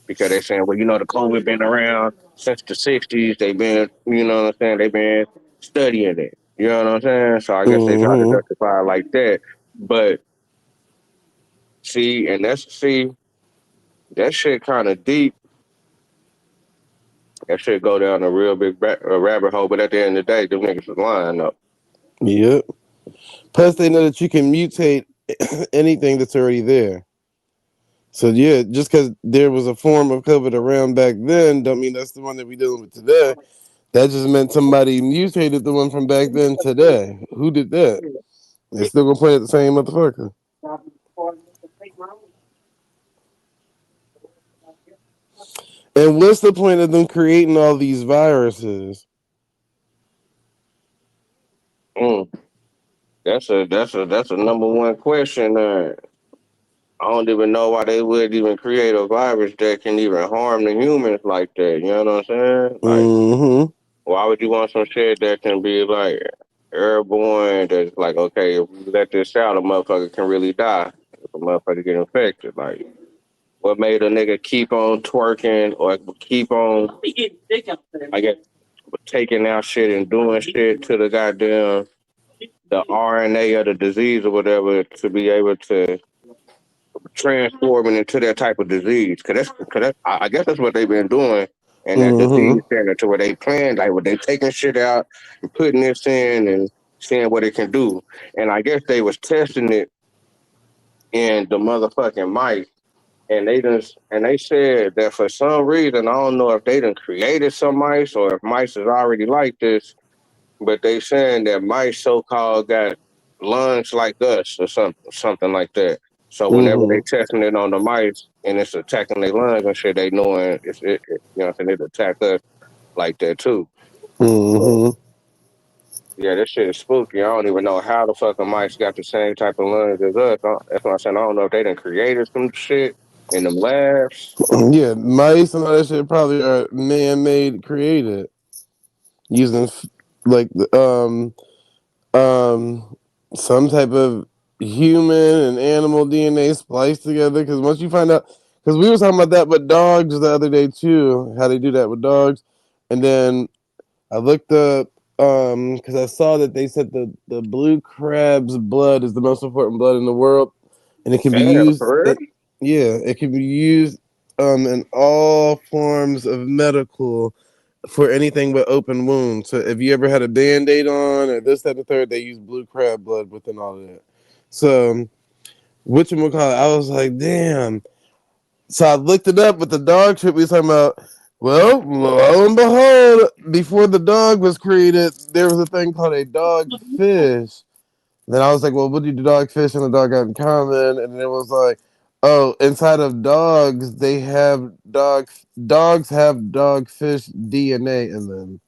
because they're saying, well, the COVID been around since the '60s. They've been, what I'm saying, they've been studying it. You know what I'm saying? So I guess they try to Hmm. justify it like that. But see, that shit kind of deep. That shit go down a real big rabbit hole. But at the end of the day, them niggas is lying up. Yep. Plus, they know that you can mutate anything that's already there. So yeah, just because there was a form of COVID around back then, don't mean that's the one that we dealing with today. That just meant somebody mutated the one from back then today. Who did that? They're still gonna play at the same motherfucker. And what's the point of them creating all these viruses? Mm. That's a number one question. I don't even know why they would even create a virus that can even harm the humans like that. You know what I'm saying? Like, Mm-hmm. why would you want some shit that can be like airborne? That's like, okay, if we let this out, a motherfucker can really die if a motherfucker get infected. Like, what made a nigga keep on twerking or keep on, I guess, taking out shit and doing shit to the goddamn the RNA of the disease or whatever to be able to transforming into that type of disease. I guess that's what they've been doing in that Mm-hmm. disease center to where they plan, like, where they taking shit out and putting this in and seeing what it can do. And I guess they was testing it in the motherfucking mice. And they said that for some reason, I don't know if they done created some mice or if mice is already like this, but they saying that mice so called got lungs like us or something like that. So whenever they Mm-hmm. testing it on the mice and it's attacking their lungs and shit, they knowing it attack us like that too. But Mm-hmm. yeah, this shit is spooky. I don't even know how the fucking mice got the same type of lungs as us. That's what I'm saying. I don't know if they done created some shit in them labs. Yeah, mice and all that shit probably are man-made, created using like um some type of human and animal DNA spliced together. Because once you find out, because we were talking about that with dogs the other day too, how they do that with dogs, and then I looked up because I saw that they said the blue crab's blood is the most important blood in the world, and it can be Damn, used. for real? Yeah, it can be used in all forms of medical for anything but open wounds. So if you ever had a band-aid on or this, that, and the third, they use blue crab blood within all of that. So whatchamacallit, I was like, damn. So I looked it up with the dog shit we was talking about. Well, lo and behold, before the dog was created, there was a thing called a dogfish. Then I was like, well, what do the dogfish and the dog have in common? And it was like, oh, inside of dogs, they have dogs have dogfish DNA in them.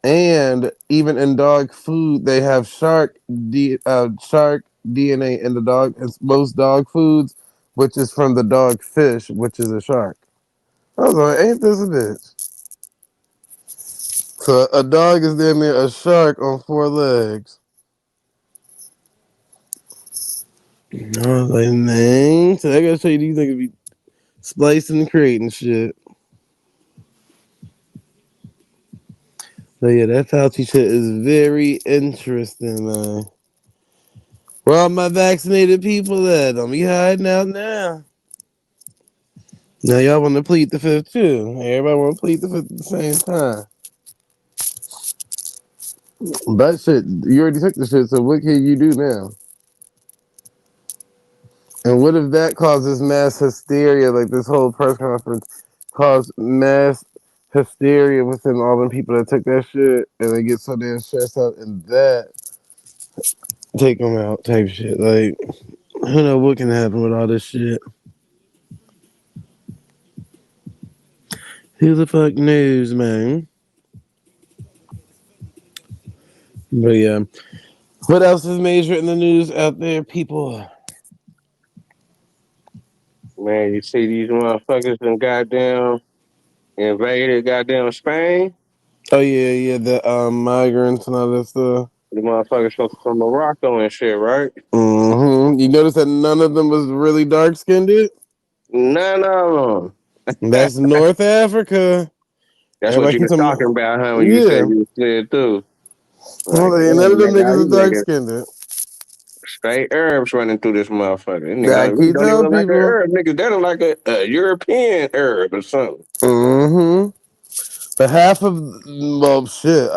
And even in dog food, they have shark DNA in the dog. It's most dog foods, which is from the dog fish, which is a shark. I was like, ain't this a bitch? So a dog is damn near a shark on four legs. I was like, man, so I gotta show you these niggas be splicing and creating shit. So yeah, that Fauci shit is very interesting, man. Where all my vaccinated people at? Don't be hiding out now. Now y'all want to plead the fifth too. Everybody want to plead the fifth at the same time. But shit, you already took the shit, so what can you do now? And what if that causes mass hysteria, like this whole press conference caused mass hysteria within all the people that took that shit, and they get so damn stressed out, and that take them out type shit. Like, who know what can happen with all this shit? Who the fuck knows, man? But yeah, what else is major in the news out there, people? Man, you see these motherfuckers and goddamn invaded goddamn Spain. Oh yeah, yeah, the migrants and all that stuff. The motherfuckers from Morocco and shit, right? You notice that none of them was really dark skinned. None of them. That's North Africa. That's what Everybody you keeps was them. talking about, huh? When you said Yeah. you slid through. Like, Well, none of damn, them nigga, how niggas these are dark niggas skinned. straight Arabs running through this motherfucker. This I nigga really keep don't even telling look like an people. Arab. Niggas, that look like a European Arab or something. Mm-hmm. But half of well, shit.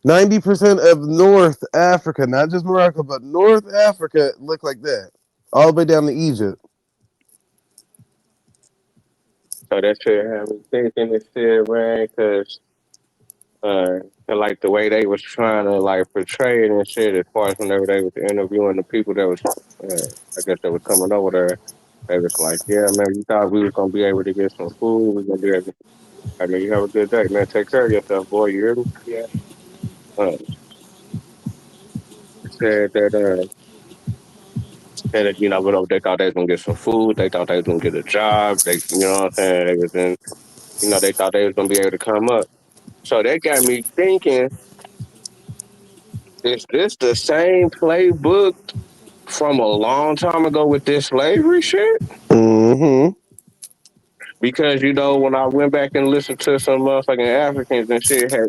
90% of North Africa, not just Morocco, but North Africa, look like that, all the way down to Egypt. So that shit had me thinking this shit, man, because uh, like the way they was trying to like portray it and shit, as far as whenever they was interviewing the people that was, I guess that was coming over there, they was like, yeah, man, you thought we was gonna be able to get some food, we gonna be able. I mean, you have a good day, man. Take care of yourself, boy. You hear me? Yeah. Uh, said that said that whatever they thought they was gonna get some food, they thought they was gonna get a job. They, you know what I'm saying? They was in, they thought they was gonna be able to come up. So that got me thinking: is this the same playbook from a long time ago with this slavery shit? Mm-hmm. Because when I went back and listened to some motherfucking Africans and shit had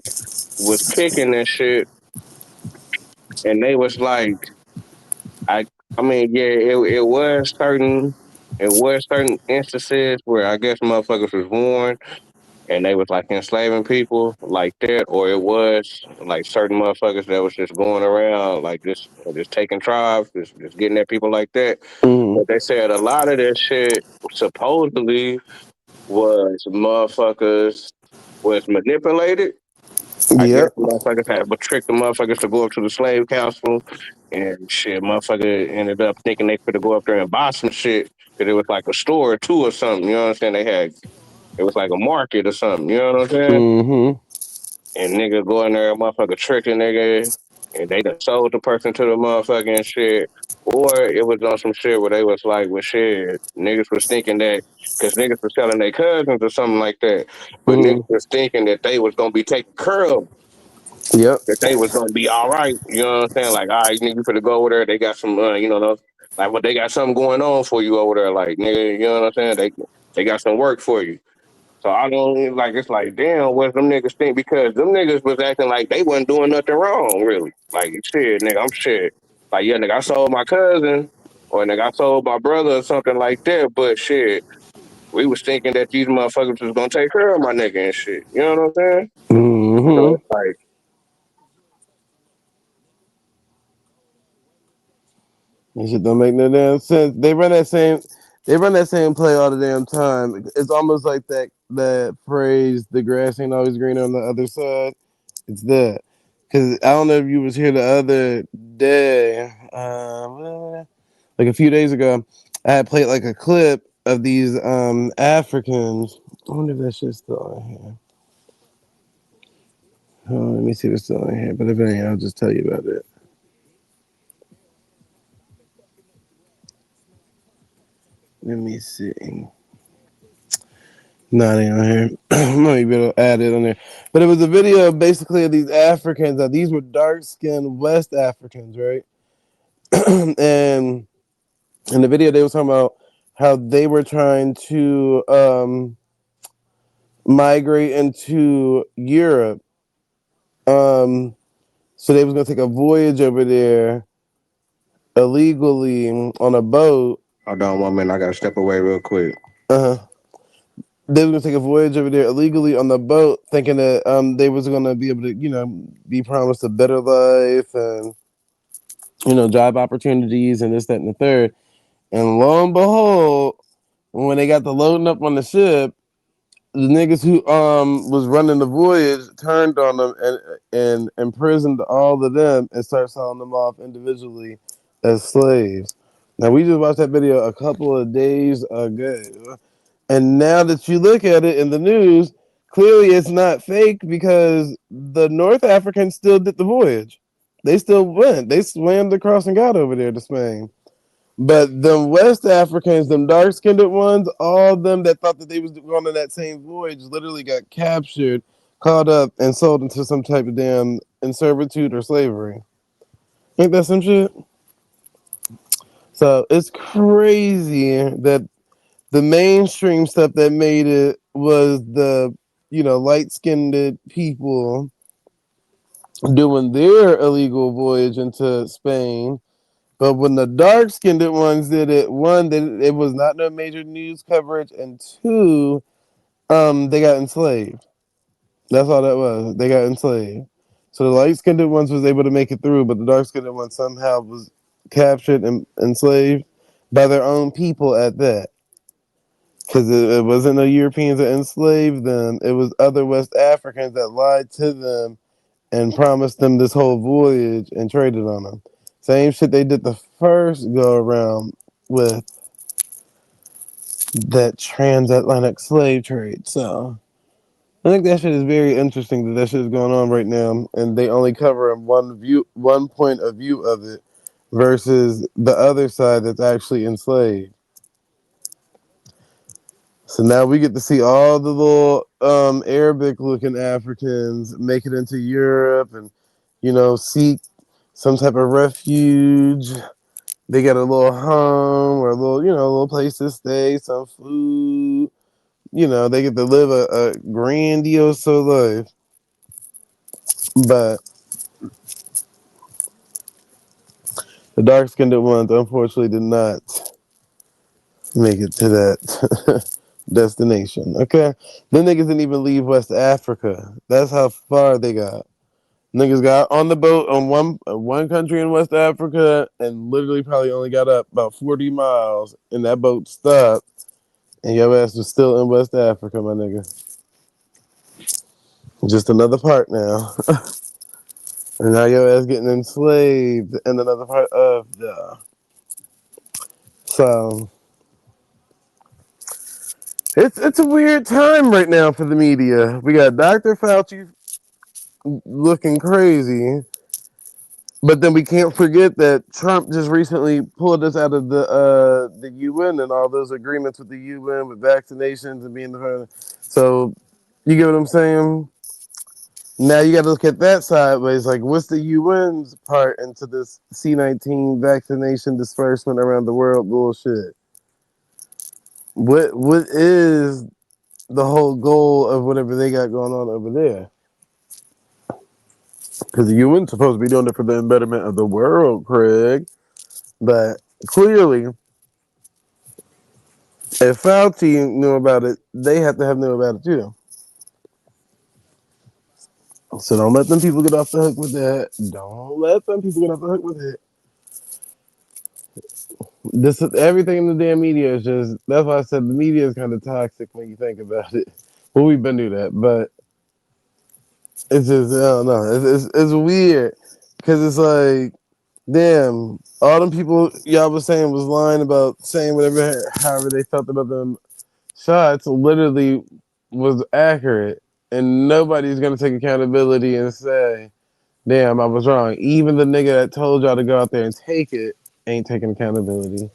was picking and shit, and they was like, I, I mean, yeah, it was certain instances where I guess motherfuckers was born and they was like enslaving people like that, or it was like certain motherfuckers that was just going around like just taking tribes, just getting at people like that. Mm-hmm. But they said a lot of that shit supposedly was motherfuckers was manipulated. I guess Yep. motherfuckers had but tricked the motherfuckers to go up to the slave council and shit. Motherfucker ended up thinking they could go up there and buy some shit because it was like a store or two or something. You know what I'm saying? It was like a market or something. You know what I'm saying? Mm-hmm. And nigga go in there, motherfucker tricking nigga, and they done sold the person to the motherfucking shit. Or it was on some shit where they was like, well, shit, niggas was thinking that, because niggas was telling their cousins or something like that, but niggas Mm-hmm. was thinking that they was going to be taken care of, Yep. that they was going to be all right. You know what I'm saying? Like, all right, nigga, you finna go over there. They got some, like, what they got something going on for you over there. Like, nigga, you know what I'm saying? They got some work for you. So I don't like it's like damn what them niggas think because them niggas was acting like they wasn't doing nothing wrong really. Like shit, nigga, I'm shit. Like yeah, nigga, I sold my cousin or nigga, I sold my brother or something like that. But shit, we was thinking that these motherfuckers was gonna take care of my nigga and shit. You know what I'm saying? So Mm-hmm. it's like That shit don't make no damn sense. They run that same play all the damn time. It's almost like that that phrase, "The grass ain't always green on the other side." It's that. Because I don't know if you was here the other day, like a few days ago, I had played like a clip of these Africans. I wonder if that shit's still on here. Oh, let me see if it's still on here. But if it ain't, I'll just tell you about it. Let me see. Not on here. Maybe it'll add it on there. But it was a video basically of these Africans. These were dark skinned West Africans, right? And in the video, they were talking about how they were trying to migrate into Europe. Um, so they was gonna take a voyage over there illegally on a boat. Hold on 1 minute. I gotta step away real quick. Uh, they was gonna take a voyage over there illegally on the boat, thinking that they was gonna be able to, be promised a better life and job opportunities and this, that, and the third. And lo and behold, when they got the loading up on the ship, the niggas who was running the voyage turned on them and imprisoned all of them and started selling them off individually as slaves. Now we just watched that video a couple of days ago, and now that you look at it in the news, clearly it's not fake because the North Africans still did the voyage. They still went. They swam across and got over there to Spain. But them West Africans, them dark skinned ones, all of them that thought that they was going on that same voyage literally got captured, caught up, and sold into some type of damn in servitude or slavery. Ain't that some shit? So it's crazy that the mainstream stuff that made it was the light skinned people doing their illegal voyage into Spain. But when the dark skinned ones did it, one, it was not no major news coverage, and two, they got enslaved. That's all that was. They got enslaved. So the light skinned ones was able to make it through, but the dark skinned ones somehow was captured and enslaved by their own people at that. Because it wasn't the Europeans that enslaved them; it was other West Africans that lied to them and promised them this whole voyage and traded on them. Same shit they did the first go around with that transatlantic slave trade. So I think that shit is very interesting that shit is going on right now, and they only cover one point of view of it, versus the other side that's actually enslaved. So now we get to see all the little Arabic looking Africans make it into Europe and seek some type of refuge. They got a little home or a little place to stay, some food. They get to live a grandiose life. But the dark skinned ones, unfortunately, did not make it to that destination. Okay? Them niggas didn't even leave West Africa. That's how far they got. Niggas got on the boat on one country in West Africa and literally probably only got up about 40 miles, and that boat stopped, and your ass was still in West Africa, my nigga. Just another part now. And now your ass getting enslaved in another part of the. So it's a weird time right now for the media. We got Dr. Fauci looking crazy, but then we can't forget that Trump just recently pulled us out of the UN and all those agreements with the UN with vaccinations and being the. So you get what I'm saying? Now you got to look at that sideways. Like, what's the UN's part into this C-19 vaccination disbursement around the world bullshit? What is the whole goal of whatever they got going on over there? Because the UN's supposed to be doing it for the betterment of the world, Craig. But clearly, if Fauci knew about it, they have to have knew about it too. So don't let them people get off the hook with that. Don't let them people get off the hook with it. This everything in the damn media is just. That's why I said the media is kind of toxic when you think about it. Well, we've been through that, but it's just I don't know. It's weird because it's like, damn, all them people y'all was saying was lying about saying whatever, however they felt about them shots, literally was accurate, and nobody's gonna take accountability and say, damn, I was wrong. Even the nigga that told y'all to go out there and take it ain't taking accountability.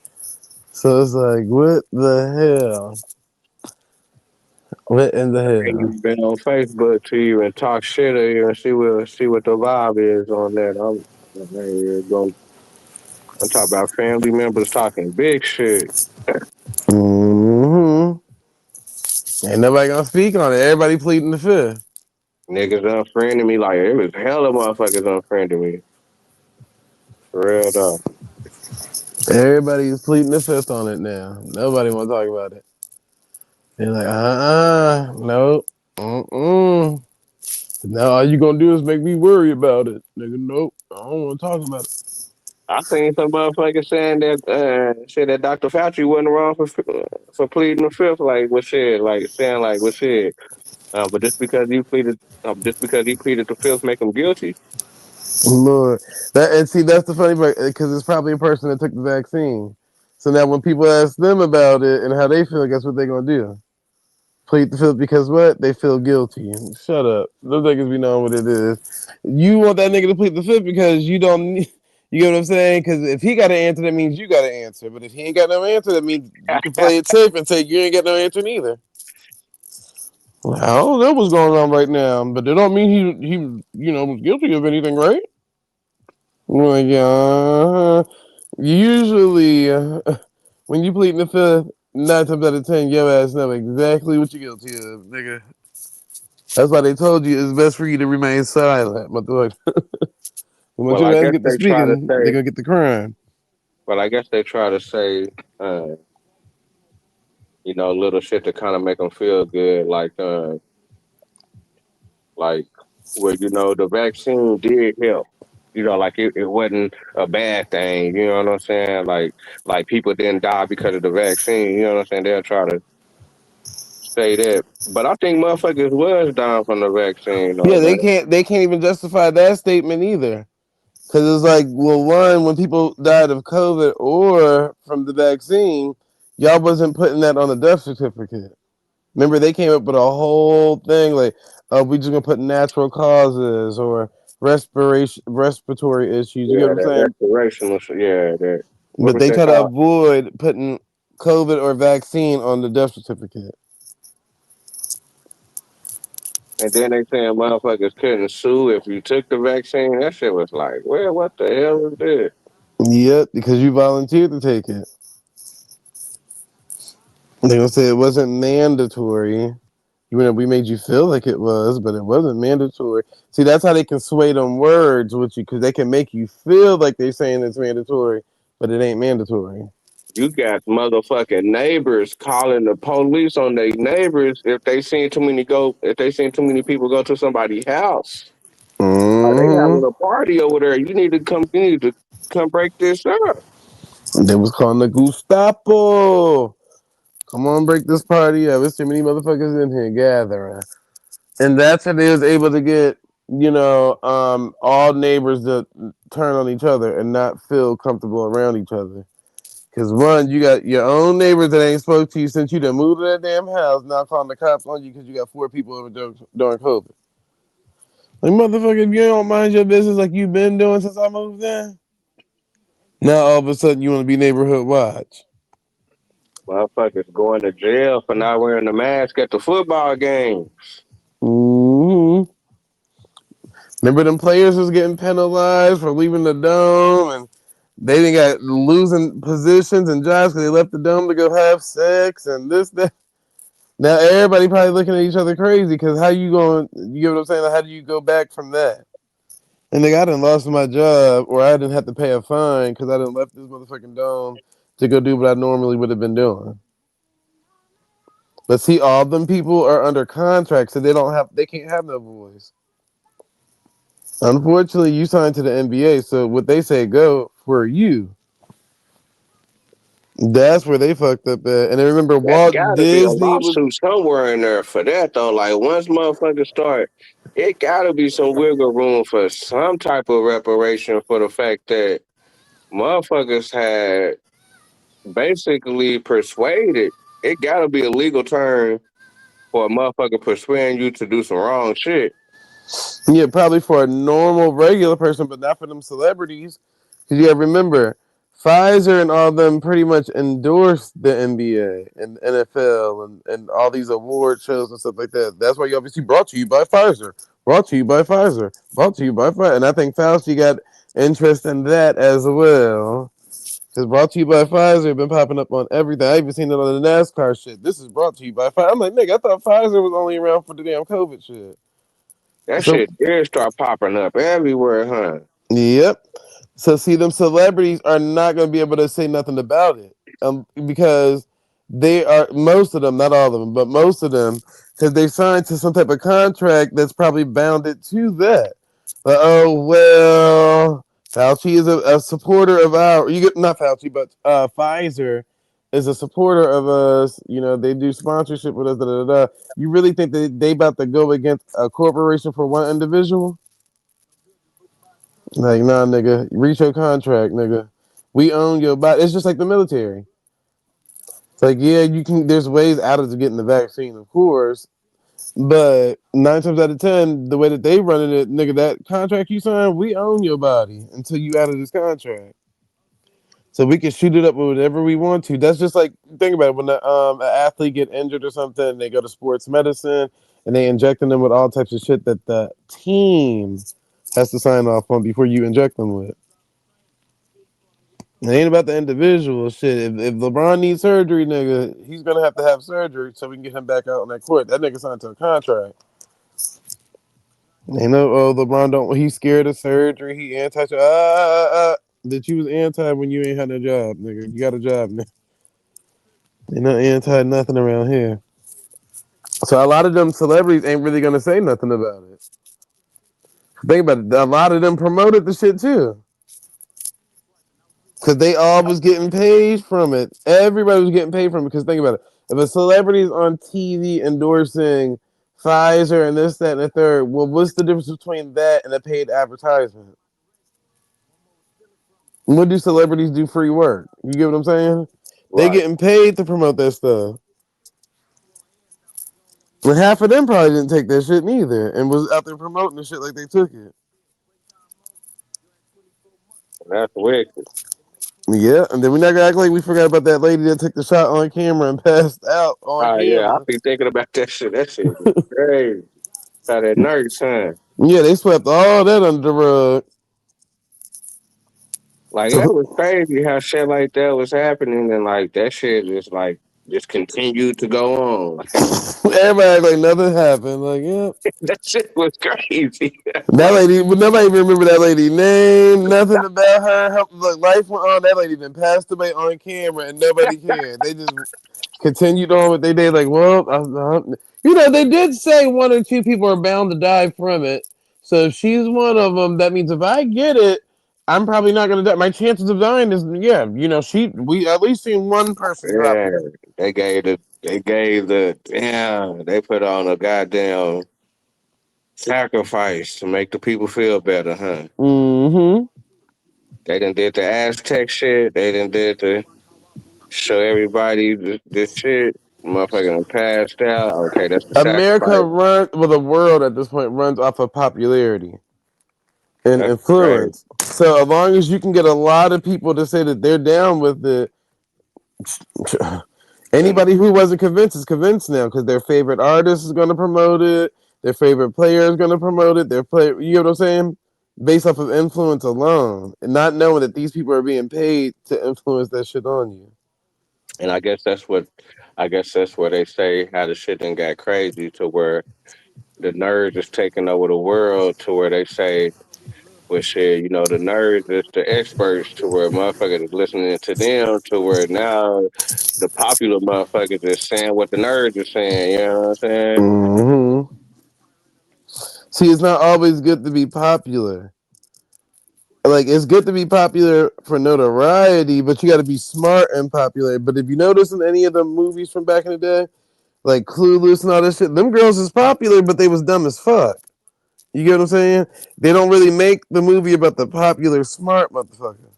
So it's like, what the hell? What in the And hell? you've been on Facebook to you and talk shit to you and see what the vibe is on that. I'm talking about family members talking big shit. Hmm. Ain't nobody gonna speak on it. Everybody pleading the fifth. Niggas unfriending me like it was hella motherfuckers unfriending me. For real though. Everybody's pleading the fifth on it now. Nobody want to talk about it. They're like, nope, now all you gonna do is make me worry about it, nigga. Nope, I don't want to talk about it. I seen some motherfuckers saying that said that Dr. Fauci wasn't wrong for pleading the fifth, like what shit, like saying like what shit. But just because he pleaded the fifth, make him guilty. Lord, that and see that's the funny part because it's probably a person that took the vaccine. So now when people ask them about it and how they feel, guess what they're gonna do? Plead the fifth because what? They feel guilty. Shut up. Those niggas be knowing what it is. You want that nigga to plead the fifth because you don't. You get what I'm saying? Because if he got an answer, that means you got an answer. But if he ain't got no answer, that means you can play it safe and say you ain't got no answer neither. Well, I don't know what's going on right now, but it don't mean he was guilty of anything, right? Well, yeah. Usually, when you plead in the fifth, 9 times out of 10, your ass know exactly what you're guilty of, nigga. That's why they told you it's best for you to remain silent. But look, once Well, your I ass guess get to they try to speaking, they say. gonna get the crime. Well, I guess they try to say, uh, little shit to kind of make them feel good, like where the vaccine did help. Like it wasn't a bad thing. You know what I'm saying? Like people didn't die because of the vaccine. You know what I'm saying? They'll try to say that, but I think motherfuckers was dying from the vaccine, though, Yeah, they man. can't even justify that statement either. Because it's like, well, one, when people died of COVID or from the vaccine, y'all wasn't putting that on the death certificate. Remember, they came up with a whole thing like, we just gonna put natural causes or respiratory issues. You get what Yeah, I'm that saying? restoration was, yeah, that, what But was they that try to called? avoid putting COVID or vaccine on the death certificate. And then they saying motherfuckers couldn't sue if you took the vaccine. That shit was like, well, what the hell is this? Yep, because you volunteered to take it. They gonna say it wasn't mandatory. Even if we made you feel like it was, but it wasn't mandatory. See, that's how they can sway them words with you, because they can make you feel like they're saying it's mandatory, but it ain't mandatory. You got motherfucking neighbors calling the police on their neighbors if they seen too many people go to somebody's house. Like they having Mm-hmm. a party over there. You need to come break this up. They was calling the Gestapo. Come on, break this party up. There's too many motherfuckers in here gathering. And that's how they was able to get, all neighbors to turn on each other and not feel comfortable around each other. Because one, you got your own neighbors that ain't spoke to you since you done moved to that damn house, now calling the cops on you because you got four people over during COVID. Like, motherfucker, if you don't mind your business like you've been doing since I moved in, now all of a sudden you want to be neighborhood watch. Motherfuckers going to jail for not wearing a mask at the football game. Hmm. Remember them players was getting penalized for leaving the dome and they didn't got losing positions and jobs because they left the dome to go have sex and this, that. Now everybody probably looking at each other crazy because how you going? You get what I'm saying? Like, how do you go back from that? And they I done lost my job, or I didn't have to pay a fine because I done left this motherfucking dome to go do what I normally would have been doing. But see, all them people are under contract, so they can't have no voice. Unfortunately, you signed to the NBA, so what they say go for you. That's where they fucked up at. And I remember That Walt gotta be a Disney was. lawsuit somewhere in there for that though. Like once motherfuckers start, it gotta be some wiggle room for some type of reparation for the fact that motherfuckers had basically persuaded. It gotta be a legal term for a motherfucker persuading you to do some wrong shit. Yeah, probably for a normal, regular person, but not for them celebrities. Because you gotta remember, Pfizer and all them pretty much endorsed the NBA and NFL and all these award shows and stuff like that. That's why you obviously brought to you by Pfizer, brought to you by Pfizer, brought to you by Pfizer. And I think Fauci got interest in that as well. Because brought to you by Pfizer been popping up on everything. I even seen it on the NASCAR shit. This is brought to you by Pfizer. I'm like, nigga, I thought Pfizer was only around for the damn COVID shit. That So, shit did start popping up everywhere, huh? yep. So see, them celebrities are not going to be able to say nothing about it, because they are most of them, not all of them, but most of them, because they signed to some type of contract that's probably bounded to that. But oh well, Fauci is a supporter of our. You get not Fauci, but Pfizer is a supporter of us. You know they do sponsorship with us. Da, da, da, da. You really think that they about to go against a corporation for one individual? Like, nah, nigga, reach your contract, nigga. We own your body. It's just like the military. It's like, yeah, you can. There's ways out of getting the vaccine, of course, but 9 times out of 10, the way that they running it, nigga, that contract you signed, we own your body until you out of this contract. So we can shoot it up with whatever we want to. That's just like think about it when an athlete get injured or something, they go to sports medicine and they injecting them with all types of shit that the team has to sign off on before you inject them with. It ain't about the individual shit. If LeBron needs surgery, nigga, he's gonna have to have surgery so we can get him back out on that court. That nigga signed to a contract. Ain't no LeBron don't he's scared of surgery. He anti that you was anti when you ain't had no job, nigga. You got a job now. Ain't no anti nothing around here. So a lot of them celebrities ain't really gonna say nothing about it. Think about it. A lot of them promoted the shit too. Because they all was getting paid from it. Everybody was getting paid from it. Because think about it. If a celebrity is on TV endorsing Pfizer and this, that, and the third, well, what's the difference between that and a paid advertisement? What do celebrities do free work? You get what I'm saying? They Right. getting paid to promote that stuff. And half of them probably didn't take that shit neither and was out there promoting the shit like they took it. That's wicked. Yeah, and then we're not gonna act like we forgot about that lady that took the shot on camera and passed out on Yeah, I camera. be thinking about that shit. That shit is crazy. How that nurse, huh? Yeah, they swept all that under the rug. Like that was crazy how shit like that was happening and like that shit just continued to go on. Everybody act like nothing happened. Like, yeah. That shit was crazy. That Like, lady, but nobody even remember that lady name, nothing about her. Look, life went on. That lady then passed away on camera and nobody cared. They just continued on with their day. Like, well, they did say one or two people are bound to die from it. So if she's one of them, that means if I get it, I'm probably not going to die. My chances of dying is, yeah, we at least seen one person drop yeah, it. they put on a goddamn sacrifice to make the people feel better, huh? Mm-hmm. They done did the Aztec shit. They done did the show everybody this shit. Motherfucker done passed out. Okay, that's the America sacrifice. the world at this point runs off of popularity and That's crazy. influence. So as long as you can get a lot of people to say that they're down with it, And anybody who wasn't convinced is convinced now because their favorite artist is going to promote it, their favorite player is going to promote it. You know what I'm saying? Based off of influence alone, and not knowing that these people are being paid to influence that shit on you. and I guess that's where they say how the shit done got crazy to where the nerds is taking over the world to where they say, well, shit, the nerds is the experts to where motherfuckers is listening to them to where now the popular motherfuckers is saying what the nerds are saying. You know what I'm saying? Hmm. See, it's not always good to be popular. like it's good to be popular for notoriety, but you got to be smart and popular. But if you notice in any of the movies from back in the day, like Clueless and all that shit, them girls is popular, but they was dumb as fuck. You get what I'm saying? They don't really make the movie about the popular, smart motherfucker.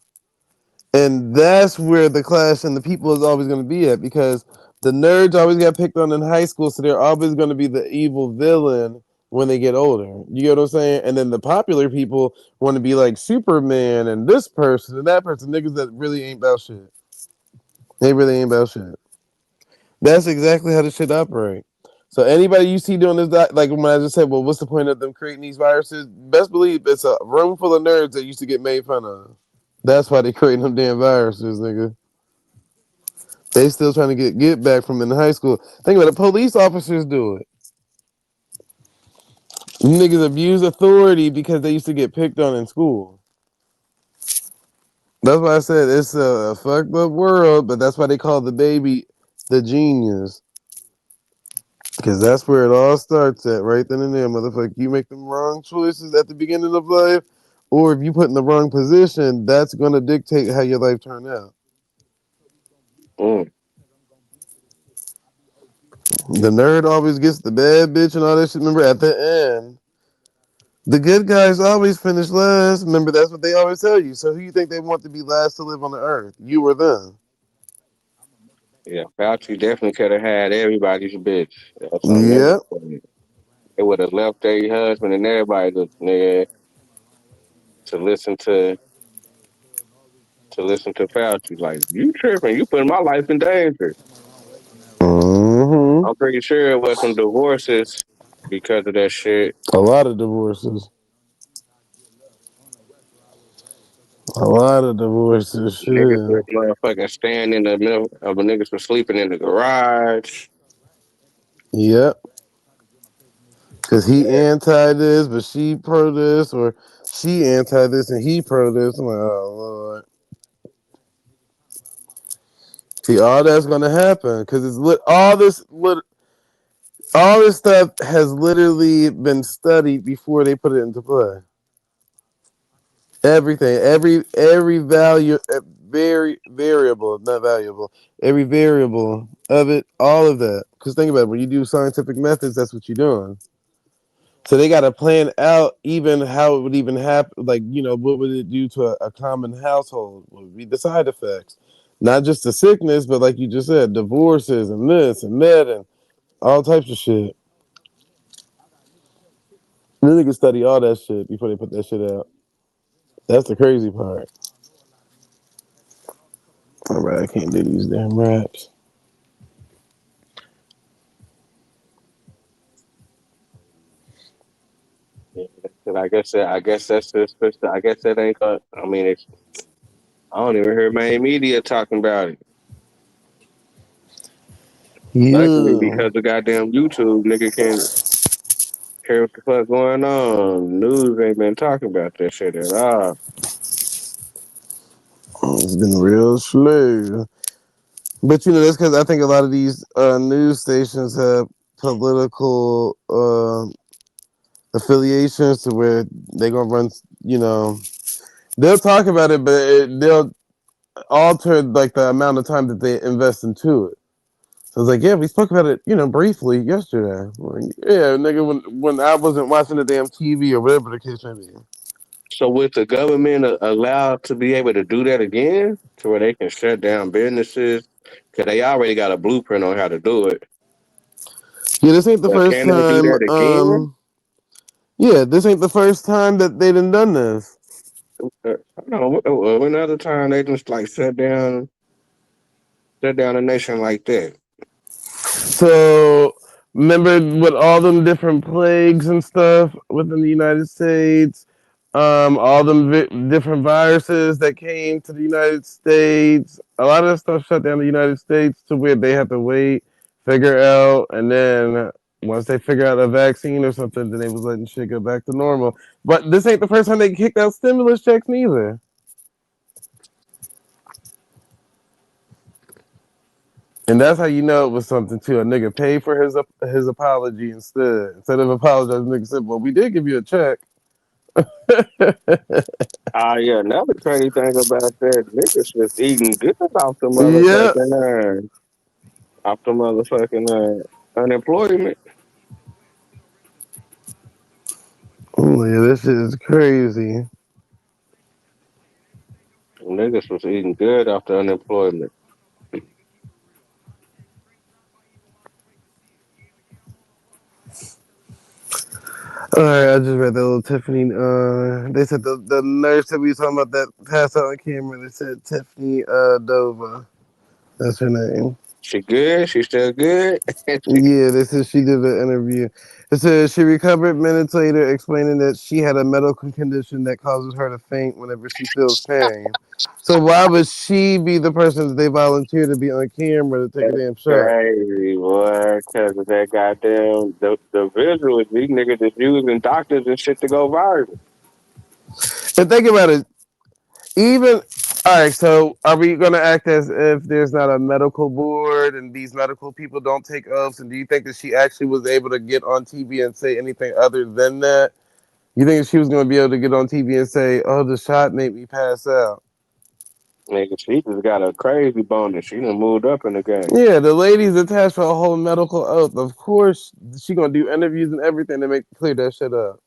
And that's where the clash and the people is always going to be at because the nerds always got picked on in high school, so they're always going to be the evil villain when they get older. You get what I'm saying? And then the popular people want to be like Superman and this person and that person, niggas that really ain't about shit. They really ain't about shit. That's exactly how the shit operate. So anybody you see doing this, like when I just said, well, what's the point of them creating these viruses? Best believe it's a room full of nerds that used to get made fun of. That's why they creating them damn viruses, nigga. They still trying to get back from in high school. Think about it. Police officers do it. Niggas abuse authority because they used to get picked on in school. That's why I said it's a fucked up world, but that's why they call the baby the genius. Because that's where it all starts at, right then and there, motherfucker. You make them wrong choices at the beginning of life, or if you put in the wrong position, that's gonna dictate how your life turn out. Mm, The nerd always gets the bad bitch and all that shit. Remember, at the end, the good guys always finish last. Remember, that's what they always tell you. So who you think they want to be last to live on the earth? You or them? yeah, Fauci definitely could have had everybody's bitch. That's on never Yep. said. They would have left their husband and everybody nigga, to listen to Fauci. Like, you tripping, you putting my life in danger. Hmm. I'm pretty sure it was some divorces because of that shit. A lot of divorces. A lot of divorces. Niggas Shit. was motherfucking staying in the middle of a niggas was sleeping in the garage. Yep. Cause he Yeah. anti this, but she pro this, or she anti this and he pro this. I'm like, oh lord. See, all that's gonna happen because it's all this stuff has literally been studied before they put it into play. Everything, every value, very variable, not valuable, every variable of it, all of that. Because think about it, when you do scientific methods, that's what you're doing. So they got to plan out even how it would even happen. Like, what would it do to a common household? What would be the side effects? Not just the sickness, but like you just said, divorces and this and that and all types of shit. Then they can study all that shit before they put that shit out. That's the crazy part. All right, I can't do these damn raps. Yeah. But I guess that's just, I guess that ain't gonna, I mean, I don't even hear main media talking about it. Luckily, Yeah. because of goddamn YouTube, nigga can't hear what the fuck going on. News ain't been talking about that shit at all. It's been real slow. But that's because I think a lot of these news stations have political affiliations to where they're gonna run. You know, they'll talk about it, but they'll alter like the amount of time that they invest into it. So it's like, yeah, we spoke about it, briefly yesterday. Like, yeah, nigga, when I wasn't watching the damn TV or whatever the case may be. So, with the government allowed to be able to do that again, to where they can shut down businesses, because they already got a blueprint on how to do it. Yeah, this ain't the But first can they do time. that again? Yeah, this ain't the first time that they done this. I don't know. When other time they just like shut down a nation like that. So remember with all them different plagues and stuff within the United States, all them different viruses that came to the United States, a lot of that stuff shut down the United States to where they have to wait, figure out, and then once they figure out a vaccine or something, then they was letting shit go back to normal. But this ain't the first time they kicked out stimulus checks neither. And that's how you know it was something too. A nigga paid for his apology instead of apologizing. Nigga said, "Well, we did give you a check." Ah, yeah. Another crazy thing about that, niggas was eating good off the Yep. off the motherfucking unemployment. Oh, yeah, this shit is crazy. Niggas was eating good off the unemployment. All right, I just read that little Tiffany. They said the nurse that we was talking about that passed out on camera. They said Tiffany Dova. That's her name. She good? She still good? Yeah, they said she did an interview. It said she recovered minutes later, explaining that she had a medical condition that causes her to faint whenever she feels pain. So why would she be the person that they volunteer to be on camera to take a That's damn shot? crazy, boy. Cause of that goddamn the visuals, these niggas is using doctors and shit to go viral. And think about it. Even all right, so are we going to act as if there's not a medical board and these medical people don't take oaths? And do you think that she actually was able to get on TV and say anything other than that? You think she was going to be able to get on TV and say, "Oh, the shot made me pass out"? Nigga, she just got a crazy bonus. She done moved up in the game. Yeah, the lady's attached for a whole medical oath. Of course, she gonna do interviews and everything to make clear that shit up.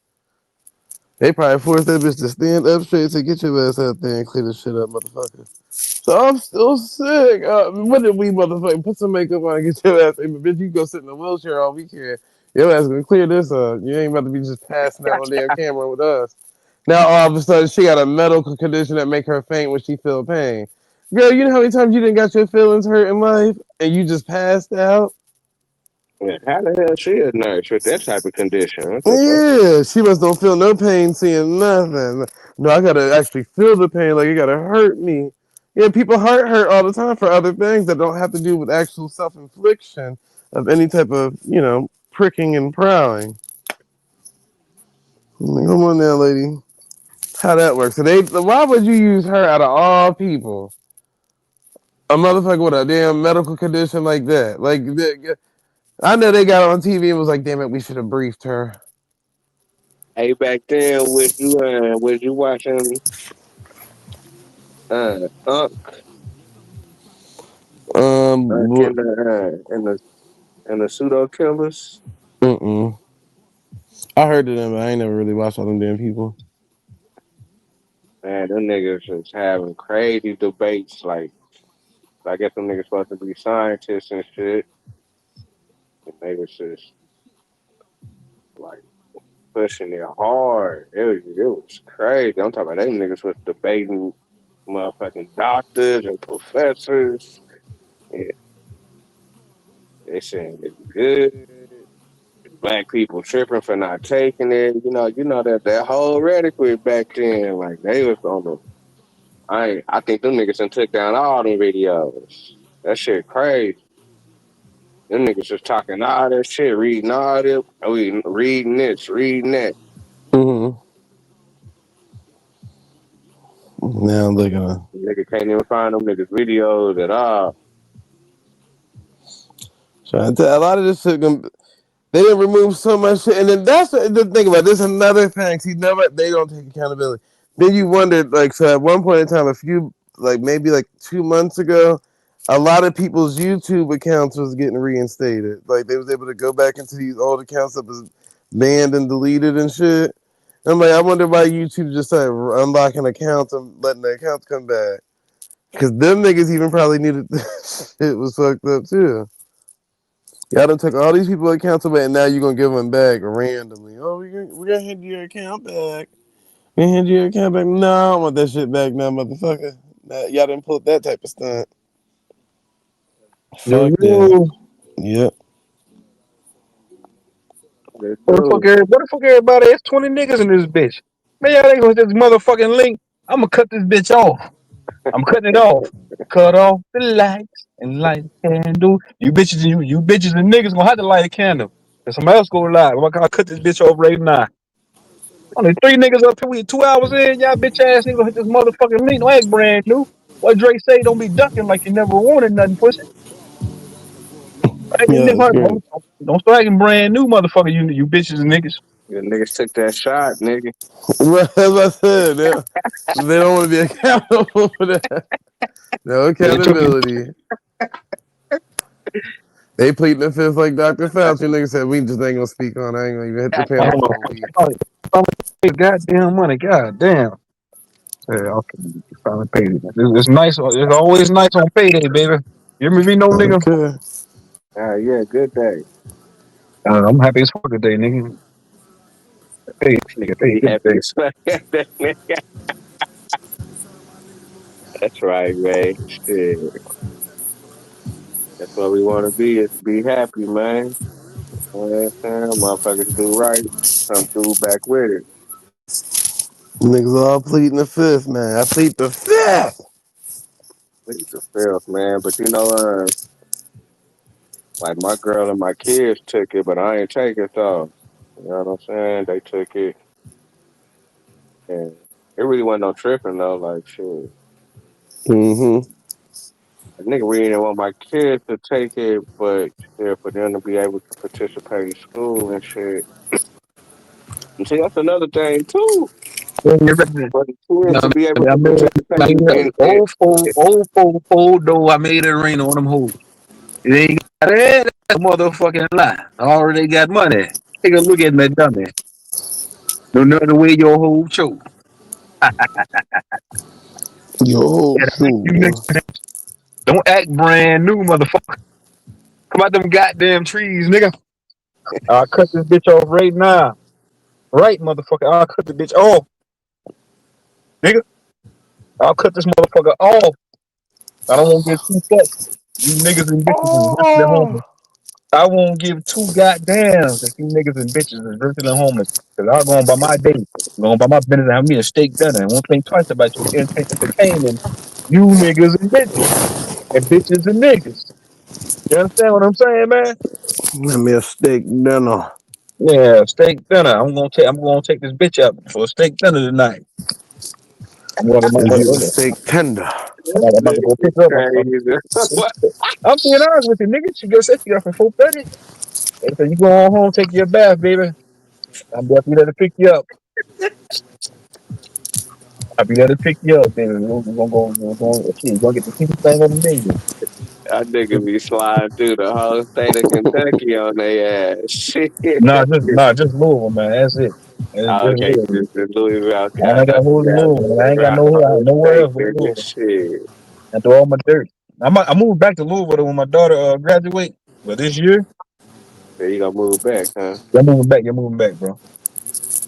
They probably forced that bitch to stand up straight to get your ass out there and clear this shit up, motherfucker. So I'm still sick. What did we motherfucker put some makeup on and get your ass? Hey, bitch, you go sit in a wheelchair all weekend. Your ass gonna clear this up. You ain't about to be just passing out on damn camera with us. Now all of a sudden she got a medical condition that make her faint when she feel pain. Girl, you know how many times you didn't got your feelings hurt in life and you just passed out? Yeah, how the hell she a nurse with that type of condition? What the fuck? Yeah, she must don't feel no pain seeing nothing. No, I gotta actually feel the pain, like it gotta hurt me. Yeah, people hurt all the time for other things that don't have to do with actual self infliction of any type of, pricking and prowling. Come on now, lady. How that works. So why would you use her out of all people? A motherfucker with a damn medical condition like that. I know they got on TV and was like, damn it, we should have briefed her. Hey, back then, was you watching Unc Um, and the pseudo killers? mm-mm. I heard of them, but I ain't never really watched all them damn people. Man, them niggas was having crazy debates. Like, I guess them niggas supposed to be scientists and shit. And they was just like pushing it hard. It was crazy. I'm talking about them niggas was debating motherfucking doctors and professors. And they saying it's good. Black people tripping for not taking it. You know that whole rhetoric back then. Like they was on the. I think them niggas done took down all them videos. That shit crazy. Them niggas just talking all that shit, reading all this, reading this, reading that. Mm-hmm. Now they're gonna Nigga can't even find them niggas videos at all. try to tell a lot of this shit. They didn't remove so much shit, and then that's the thing about it. This. Another thing. See, never they don't take accountability. Then you wondered, like, so at one point in time, a few, like maybe like 2 months ago, a lot of people's YouTube accounts was getting reinstated. Like they was able to go back into these old accounts that was banned and deleted and shit. I'm like, I wonder why YouTube just started unlocking accounts and letting the accounts come back. Cause them niggas even probably needed shit was fucked up too. Y'all done took all these people accounts away, and now you're gonna give them back randomly. Oh, we gonna hand you your account back. We gonna hand you your account back. No, I don't want that shit back now, motherfucker. Nah, y'all didn't pull that type of stunt. Yo, Fuck that. yo, Yep. They do. what the fuck everybody? It's 20 niggas in this bitch. Man, y'all ain't gonna hit this motherfucking link. I'm gonna cut this bitch off. I'm cutting it off. Cut off the lights and light a candle. You bitches and niggas gonna have to light a candle. And somebody else go live. I'll cut this bitch off right now. Only three niggas up here. We 2 hours in. Y'all bitch ass niggas gonna hit this motherfucking link. No, act brand new. What Drake say? Don't be ducking like you never wanted nothing, pussy. Yeah, that's great. Don't start acting brand new, motherfucker. You bitches and niggas. The niggas took that shot, nigga. Well, as I said, they don't want to be accountable for that. No They took it. accountability. They pleading the fifth like Dr. Fauci. Nigga said, we just ain't gonna speak on it. I ain't gonna even hit the I panel don't know. for a week. Finally paid goddamn money. Goddamn. Yeah, okay. You finally paid it. It's nice. It's always nice on payday, baby. You hear me? No nigga. Okay. Yeah, good day. I'm happy as fuck today, nigga. Paid, nigga. Paid Be happy yesterday. as fuck. That's right, man. Shit. That's what we want to be, is be happy, man. You know what I'm saying? Motherfuckers do right. Come through back with it. Niggas all pleading the fifth, man. I plead the fifth. Please the filth, man. But like my girl and my kids took it, but I ain't take it though. You know what I'm saying? They took it, and it really wasn't no tripping though. Like shit, Mm-hmm. a nigga really didn't want my kids to take it, but yeah, for them to be able to participate in school and shit. And see, that's another thing too. Yeah, you're right. For the kids to be able I to made participate in it. old though. I made it rain on them hoes. It ain't got that. That's a motherfucking lie. I already got money. Take a look at me, dummy. No another way your whole show. Yo, Yeah, you shoot. niggas don't act brand new, motherfucker. Come out them goddamn trees, nigga. I'll cut this bitch off right now. Right, motherfucker. I'll cut the bitch off, nigga. I'll cut this motherfucker off. I don't want to get too fucked. You niggas and bitches is virtually Oh, homeless. I won't give two goddamns if you niggas and bitches is virtually homeless. Cause I'm going by my day. I'm going by my business and have me a steak dinner. And won't think twice about you entertaining you niggas and bitches. And bitches and niggas. You understand what I'm saying, man? let me a steak dinner. Yeah, steak dinner. I'm gonna take this bitch out for a steak dinner tonight. Is you a steak tender? This I'm about to nigga go pick is her up. crazy. What? I'm being honest with you, nigga. She just said she got for 4:30. They said you go on home, take your bath, baby. I'll definitely there to pick you up. I'll be there to pick you up, baby. We're gonna get the cheapest thing on the menu. That nigga be sliding through the whole state of Kentucky on their ass. Shit. Nah, just Louisville, man. That's it. That's just Okay, Louisville. just in Louisville. I Okay, I ain't got thought you whole got Louisville, man. I moved ain't got around the no whole nowhere state, else but nigga. Louisville. Shit. I do all my dirt. I moved back to Louisville when my daughter graduate, but this year There you gonna move back, huh? you're moving back. You're moving back, bro.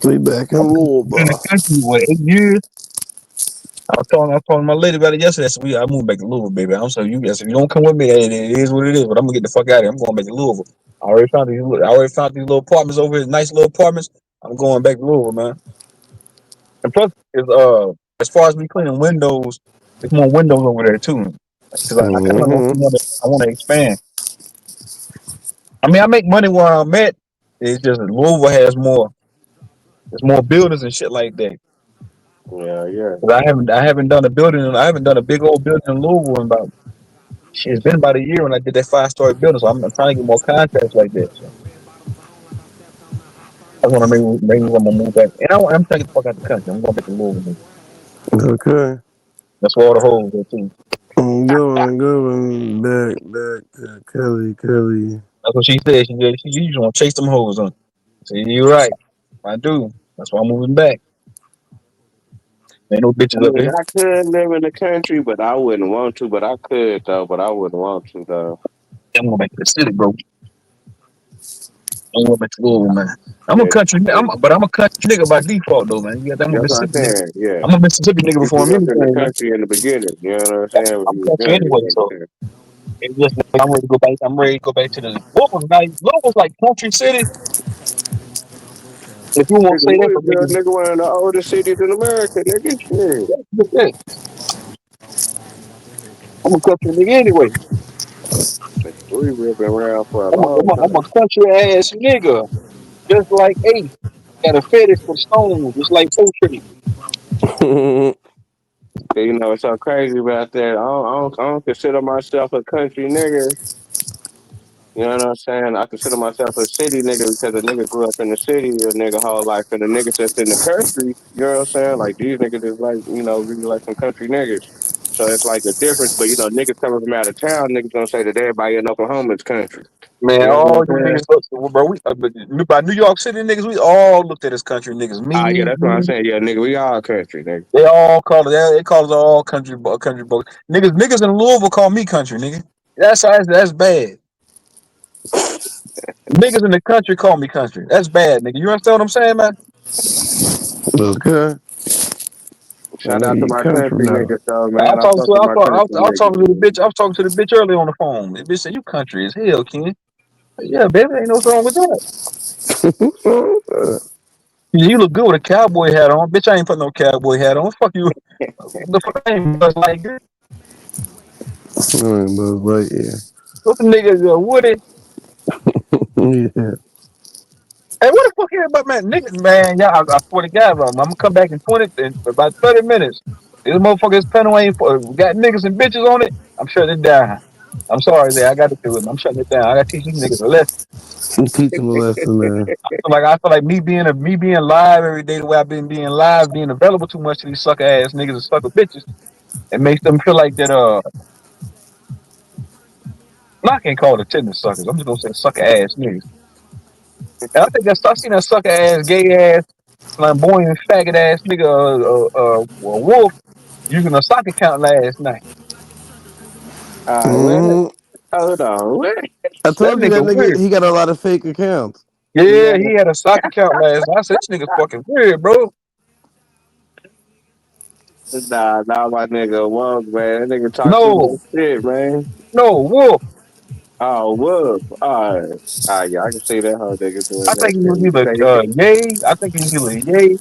We back in I've been in the Louisville. country what 8 years. I was talking to my lady about it yesterday. I said, I moved back to Louisville, baby. I'm saying you guys, if you don't come with me, it is what it is. But I'm gonna get the fuck out of here. I'm going back to Louisville. I already found these little apartments over here, nice little apartments. I'm going back to Louisville, man. And plus, as far as me cleaning windows, there's more windows over there too. Because I kind of Mm-hmm. want to expand. I mean, I make money where I'm at. It's just that Louisville has more. There's more buildings and shit like that. Yeah, yeah. 'Cause I haven't done a building. I haven't done a big old building in Louisville in about. Shit, it's been about a year when I did that 5-story building, so I'm trying to get more contracts like that. So I want to maybe I'm gonna move back, and I'm trying to get the fuck out the country. I'm going back to Louisville. Okay. That's where all the hoes are too. I'm going back to Kelly. That's what she said. She you just want to chase them hoes on. See, you're right. I do. That's why I'm moving back. Ain't no I bitches up mean, here. I could live in the country, but I wouldn't want to. But I could though. But I wouldn't want to though. I'm going back to the city, bro. I'm going back to Louisville, man. I'm a Yeah, country, but I'm a country nigga by default, though, man. I'm a that's what I'm Mississippi nigga. saying. Yeah, I'm a Mississippi nigga you before I'm grew up in the anything, man. country in the beginning. You know what I'm saying? When I'm you was country young, you anyway, know what so I'm it's just like I'm ready to go back. I'm ready to go back to the Louisville's nice. Louisville's like country city. If you want saying? to Nigga, say that for Louisville, niggas, nigga, one of the oldest cities in America, nigga. Shit. that's it. I'm a country nigga anyway. Louisville been around for a I'm a, long I'm a, I'm time. a country ass nigga, just like Ace. Got a fetish for stones, just like Poetry. You know what's so crazy about that? I don't consider myself a country nigga. You know what I'm saying? I consider myself a city nigga because a nigga grew up in the city, a nigga whole life, and the niggas that's in the country, you know what I'm saying? Like these niggas is like, really like some country niggas. So it's like a difference, but niggas coming from out of town, niggas gonna say that everybody in Oklahoma is country. Man, You know what all I'm you saying? niggas, look, bro. By New York City niggas, we all looked at as country niggas. Ah, yeah, Me, that's what I'm you, saying. Yeah, nigga, we all country, nigga. they all call it. They call us all country boy. Niggas in Louisville call me country, nigga. That's bad. Niggas in the country call me country. That's bad, nigga. You understand what I'm saying, man? Okay. That Shout out nigga to eat my country country now. niggas, though, I was man. I talking fuck to with my country I was niggas, talking to the man. bitch. I was talking to the bitch earlier on the phone. The bitch said, "You country as hell, Ken." Yeah, baby, ain't no wrong with that. You look good with a cowboy hat on, bitch. I ain't put no cowboy hat on. Fuck you. The fuck I ain't Buzz Lightyear. But yeah. What the nigga Woody? Yeah. Hey, what the fuck here about man? Niggas, man, yeah, I swear to God, bro. I'm gonna come back in 20 in about 30 minutes. This motherfucker's panel ain't got niggas and bitches on it. I'm shutting it down. I'm sorry, there. I got to do it. I'm shutting it down. I got to teach these niggas a lesson. Teach him a lesson, man. I feel like me being live every day the way I've been being live, being available too much to these sucker ass niggas and sucker bitches. It makes them feel like that. I can't call it attendance suckers. I'm just gonna say sucker ass niggas. And I think I seen that sucker ass, gay ass, flamboyant, faggot ass nigga, Wolf using a sock account last night. What? hmm Hold on. What? I That told you nigga that nigga, weird. he got a lot of fake accounts. Yeah, Yeah. he had a sock account last night. I said, this nigga fucking weird, bro. Nah, my nigga Wug, man. That nigga talk too No, much shit, man. no, Wolf. Oh, Wug. Yeah, I can see that whole nigga doing I that think he shit. was You either say he can, yay. I think he was either yay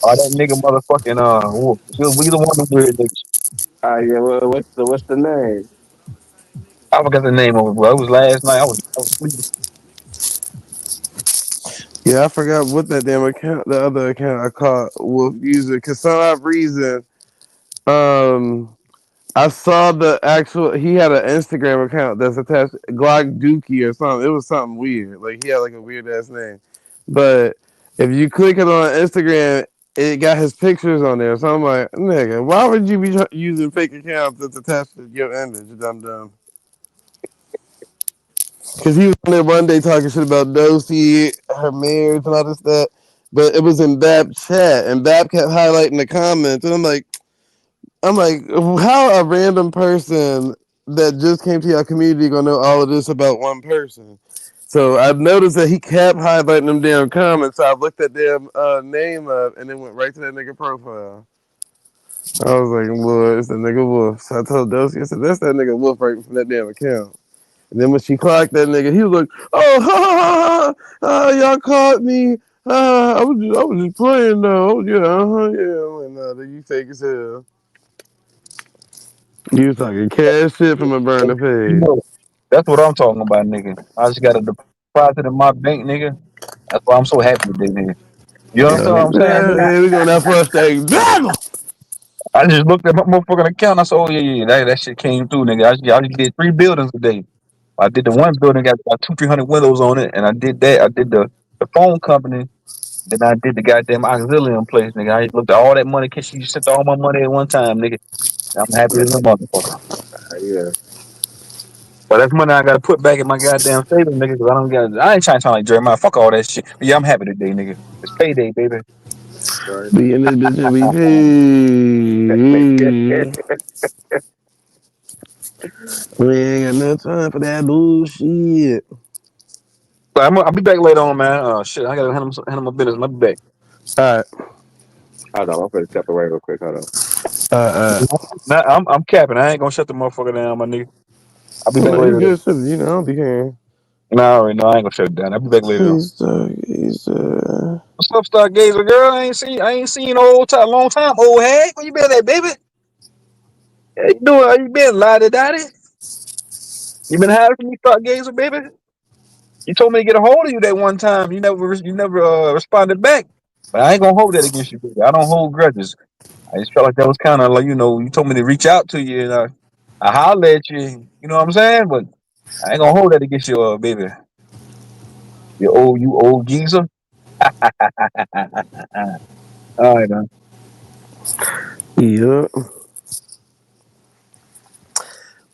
or that nigga motherfucking Wolf. We either one of them weird niggas. yeah, well, what's the name? I forgot the name of it, bro. It was last night. I was sleeping. Yeah, I forgot what that damn account, the other account I caught Wolf user. Cause some odd reason, um, I saw the actual. He had an Instagram account that's attached Glock Dookie or something. It was something weird. Like he had like a weird ass name. But if you click it on Instagram, it got his pictures on there. So I'm like, nigga, why would you be using fake accounts that's attached to your image, you dumb dumb? Because he was on there one day talking shit about Dosi, her marriage, and all this stuff. But it was in Bab chat, and Bab kept highlighting the comments, and I'm like, how a random person that just came to your community gonna know all of this about one person? So I've noticed that he kept highlighting them damn comments. So I looked at their name up and then went right to that nigga profile. I was like, well, it's the nigga Wolf. So I told Dosi, I said, that's that nigga Wolf right from that damn account. And then when she clocked that nigga, he was like, oh, ha, ha, ha, ha, y'all caught me. I was just playing though. Yeah, yeah. And you fake as hell. You was talking cash shit from a burner You page. know, that's what I'm talking about, nigga. I just got a deposit in my bank, nigga. That's why I'm so happy today, nigga. You understand what I'm saying, nigga? Yeah, we going that first thing. Devil! I just looked at my motherfucking account. I said, oh, yeah, that shit came through, nigga. I just did 3 buildings today. I did the one building, got about 300 windows on it, and I did that. I did the phone company, then I did the goddamn auxiliary place, nigga. I looked at all that money, cause she sent all my money at one time, nigga. I'm happy as a motherfucker. Yeah. But that's money I gotta put back in my goddamn savings, nigga, because I don't got. I ain't trying to sound like Jeremiah. Fuck all that shit. But yeah, I'm happy today, nigga. It's payday, baby. Right. Be in this bitch and be paid. We ain't got no time for that bullshit. But I'll be back later on, man. Shit, I gotta handle my business. I'll be back. Alright, Hold on, I'm gonna step away real quick. Hold on. alright. Nah, I'm capping. I ain't gonna shut the motherfucker down, my nigga. I'll be back No, you later. good shit. I don't be hearing. Nah, already no, I ain't gonna shut it down. I'll be back later though. He's What's up, Stargazer girl? I ain't seen you old time, long time. Old hag, where you been at, baby? How you doing? How you been, lottie daddy? You been hiding from me, Stargazer, baby? You told me to get a hold of you that one time. You never responded back. But I ain't gonna hold that against you, baby. I don't hold grudges. I just felt like that was kind of like you told me to reach out to you and I hollered at you. You know what I'm saying? But I ain't gonna hold that against you, baby. You old geezer. All right, man. Yup.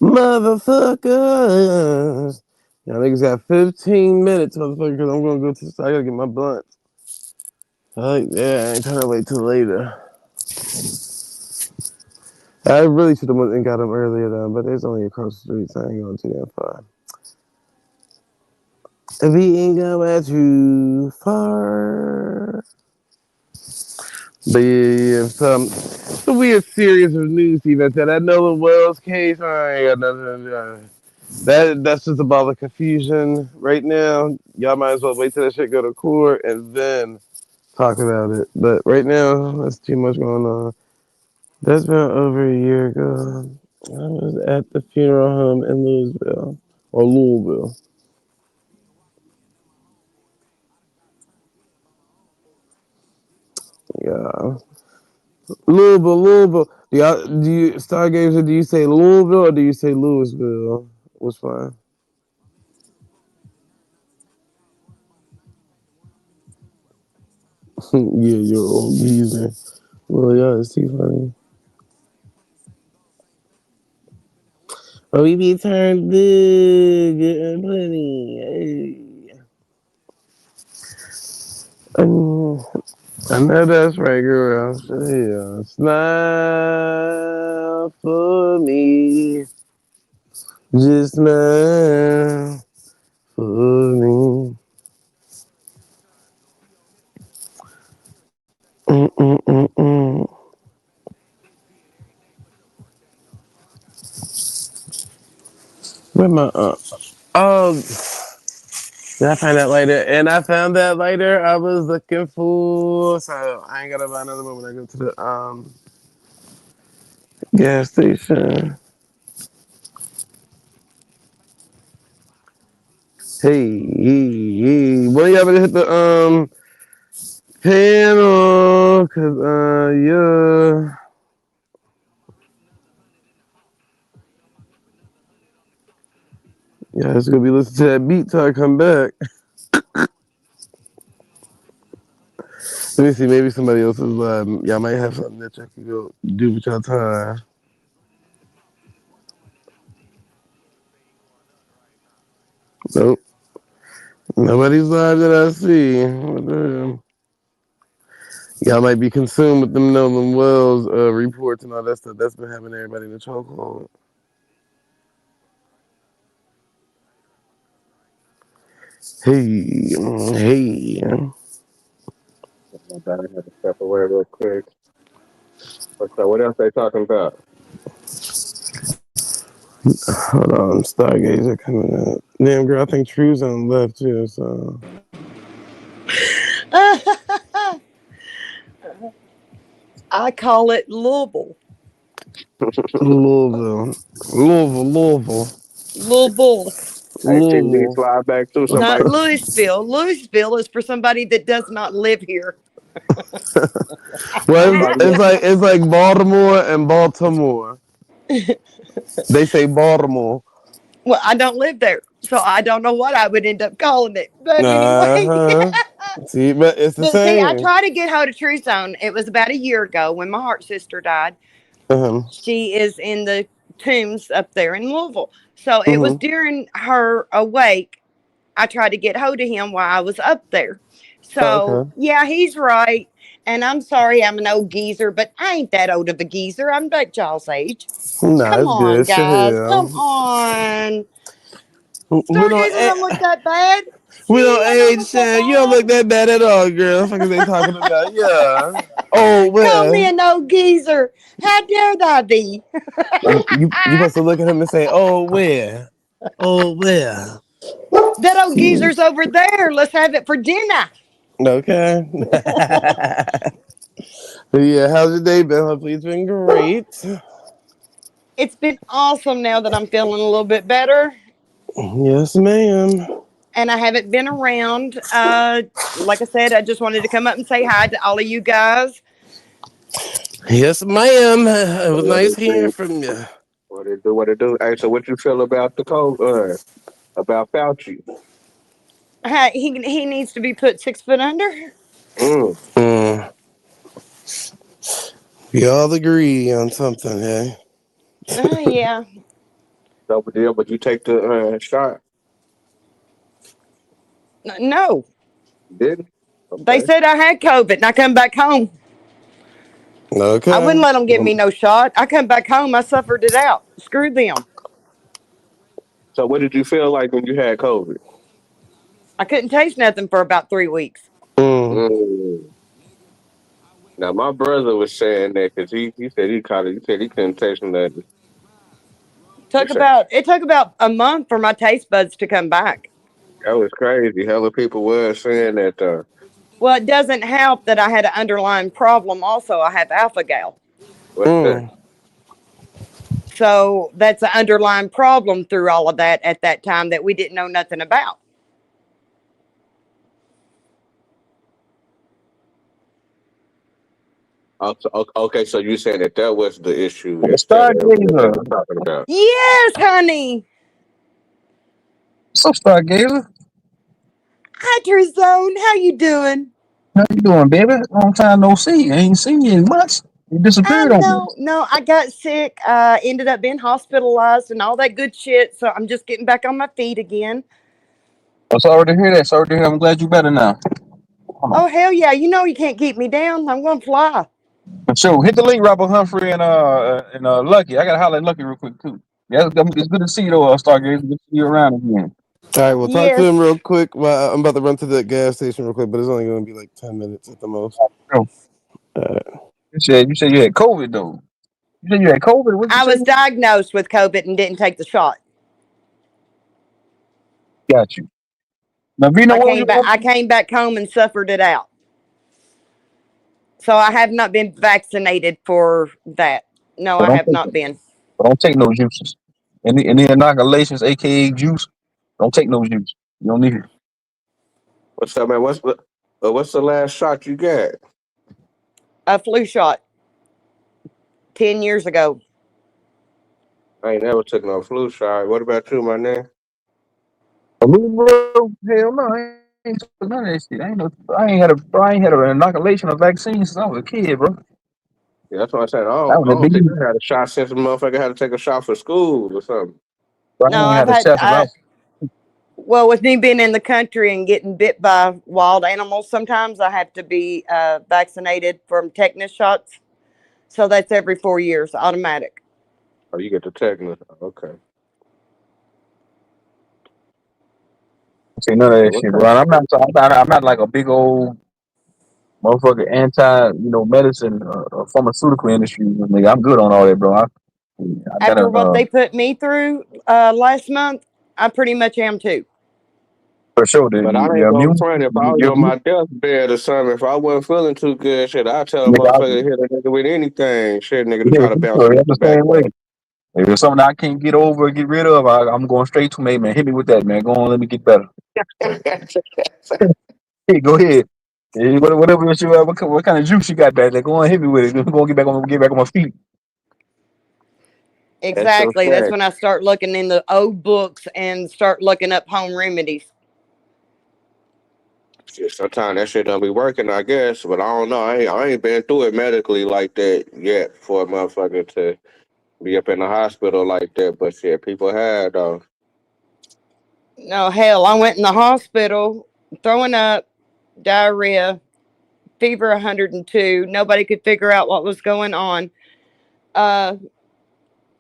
Motherfuckers. Y'all niggas got 15 minutes, motherfucker, because I'm gonna go to the store. I gotta get my blunt. Like, yeah, I ain't trying to wait till later. I really should have went and got them earlier, though, but it's only across the street, so I ain't going too damn far. We ain't going too far. But yeah. It's a weird series of news events. And I know the Wells case, I ain't got nothing. That's just about the confusion right now. Y'all might as well wait till that shit go to court and then talk about it. But right now, there's too much going on. That's been over a year ago. I was at the funeral home in Louisville or Louisville. Yeah, Louisville. Do you Stargazer? Do you say Louisville or do you say Louisville? Which one? Yeah, you're old geezer. Well, yeah, it's too funny. Oh, we be turned big, getting plenty. Hey. Um, I know that's right, girl. Yeah, smile for me. Just smile for me. Mm-mm-mm-mm. Where my Oh, did I find that later? And I found that later. I was looking for, so I ain't gotta buy another one when I go to the gas station. Hey, well, you ever hit the panel? Cause yeah, yeah, it's gonna be listening to that beat till I come back. Let me see, maybe somebody else is live. Y'all might have something that y'all can go do with y'all time. Nope, nobody's live that I see. What the hell? Y'all might be consumed with them Nolan Wells reports and all that stuff. That's been having everybody in the chokehold. Hey, hey. I gotta have to step away real quick. So what else they talking about? Hold on, Stargazer coming up. Damn, girl, I think True Zone left too, so. I call it Louisville. Louisville. Louisville. Louisville. Hey, TV Louisville. slide back to Not somebody. Louisville. Louisville is for somebody that does not live here. Well, Somebody. it's like Baltimore and Baltimore. They say Baltimore. Well, I don't live there, so I don't know what I would end up calling it. But anyway. Uh-huh. See, but it's the But see, I same. tried to get hold of True Zone. It was about a year ago when my heart sister died. Uh-huh. She is in the tombs up there in Louisville. So it was Mm-hmm. during her awake. I tried to get hold of him while I was up there. So Okay. yeah, he's right. And I'm sorry, I'm an old geezer, but I ain't that old of a geezer. I'm about y'all's age. Nah, Come it's on, good. guys. Come Shit. on. We don't, Stargazer don't look that bad. we See, don't I don't age, look that Shan. You don't bad. look that bad at all, girl. What the fuck is they talking about? Yeah. Oh, Call me well. an old geezer. How dare that be? You supposed to look at him and say, oh, where? Oh, where? That old geezer's over there. Let's have it for dinner. Okay. Yeah, how's your day been? Hopefully it's been great. It's been awesome now that I'm feeling a little bit better Yes, ma'am. and I haven't been around. Like I said, I just wanted to come up and say hi to all of you guys. Yes, ma'am. It was What nice it hearing do? from you. What it do? What it do? Hey, so what you feel about the cold? about Fauci. He needs to be put 6 foot under. Mm. Mm. We all agree on something, hey? Yeah. Double deal, but you take the shot. No. You didn't? They Okay. said I had COVID and I come back home. I wouldn't Okay. let them give me no shot. I come back home. I suffered it out. Screw them. So what did you feel like when you had COVID? I couldn't taste nothing for about 3 weeks. Mm. Mm. Now my brother was saying that because he said he caught it. He said he couldn't taste nothing. He said It took about a month for my taste buds to come back. that was crazy. Hella people were saying that. Well, it doesn't help that I had an underlying problem. Also, I have alpha gal. What's that? Mm. So that's an underlying problem through all of that at that time that we didn't know nothing about. Okay, so you saying that that was the issue A instead of everything they stargazer. were talking about. Yes, honey. What's up, stargazer? Hi, Terzone. How you doing? How you doing, baby? Long time no see. I ain't seen you in months. You disappeared on me. No, I got sick. Ended up being hospitalized and all that good shit. So I'm just getting back on my feet again. I'm sorry to hear that. Sorry to hear. I'm glad you better now. Hold on. Oh hell yeah! You know you can't keep me down. I'm gonna fly. So hit the link, Robert Humphrey and Lucky. I gotta holler at Lucky real quick too. Yeah, it's good to see you though, Stargazer. Good to see you around again. All right, we'll talk to him Yes, real quick. Well, I'm about to run to the gas station real quick, but it's only going to be like 10 minutes at the most. So, Uh, you said you had COVID though. You said you had COVID. What you I say? was diagnosed with COVID and didn't take the shot. Got you. Now, Vino, what was your I came back home and suffered it out. So I have not been vaccinated for that. No, but I don't have take not it. been. But don't take no juices. Any inoculations, aka juice. Don't take no juice. You don't need it. What's up, man? What's the last shot you got? A flu shot 10 years ago. I ain't never took no flu shot. What about you, my name? A little bro, hell no, I ain't took none of that shit. I ain't had an inoculation or vaccine since I was a kid, bro. Yeah, that's what I said. I I was a don't think baby. I had a shot since a motherfucker had to take a shot for school or something. Bro, No, I ain't I've had a had shot since I was. well, with me being in the country and getting bit by wild animals, sometimes I have to be vaccinated from tetanus shots. So that's every 4 years, automatic. Oh, you get the tetanus. Okay. See none of Yeah, that what shit, kind bro. I'm not like a big old motherfucker anti, medicine, pharmaceutical industry. Nigga, I'm good on all that, bro. I got a After what they put me through last month, I pretty much am too. for sure that But I ain't your gonna immune, front if I was your on immune, my deathbed or something. If I wasn't feeling too good, shit, I tell a nigga, motherfucker to hit a nigga with anything. Shit, nigga, to yeah, try to for bounce sure. me I'm the back same way. though. If it's something I can't get over or get rid of, I'm going straight to me, man. Hit me with that, man. Go on, let me get better. Hey, go ahead. Hey, whatever what kind of juice you got back there, go on, hit me with it. I'm gonna get back on my feet. That's so Exactly. That's fact. when I start looking in the old books and start looking up home remedies. Shit, sometimes that shit don't be working, I guess. But I don't know. I ain't been through it medically like that yet for a motherfucker to be up in the hospital like that. But shit, people had though. No, hell, I went in the hospital throwing up, diarrhea, fever 102. Nobody could figure out what was going on. Uh,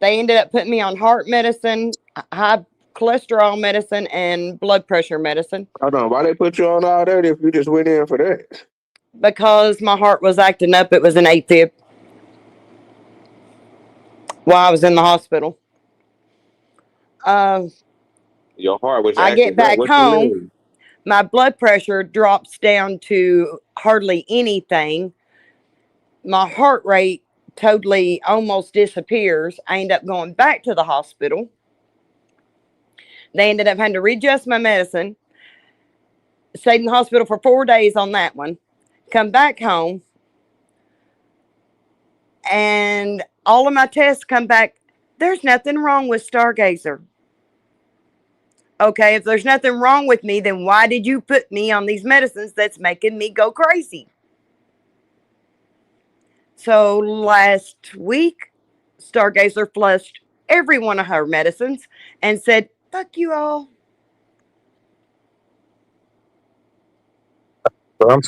they ended up putting me on heart medicine, high cholesterol medicine, and blood pressure medicine Hold on, why they put you on all that if you just went in for that? because my heart was acting up. It was an AFib while I was in the hospital. Uh, Your heart was I get acting up. back What you home, mean? my blood pressure drops down to hardly anything. My heart rate totally almost disappears. I end up going back to the hospital. They ended up having to readjust my medicine. Stayed in the hospital for 4 days on that one. Come back home, and all of my tests come back. There's nothing wrong with Stargazer. Okay, if there's nothing wrong with me, then why did you put me on these medicines that's making me go crazy? So last week, Stargazer flushed every one of her medicines and said, fuck you all. So I'm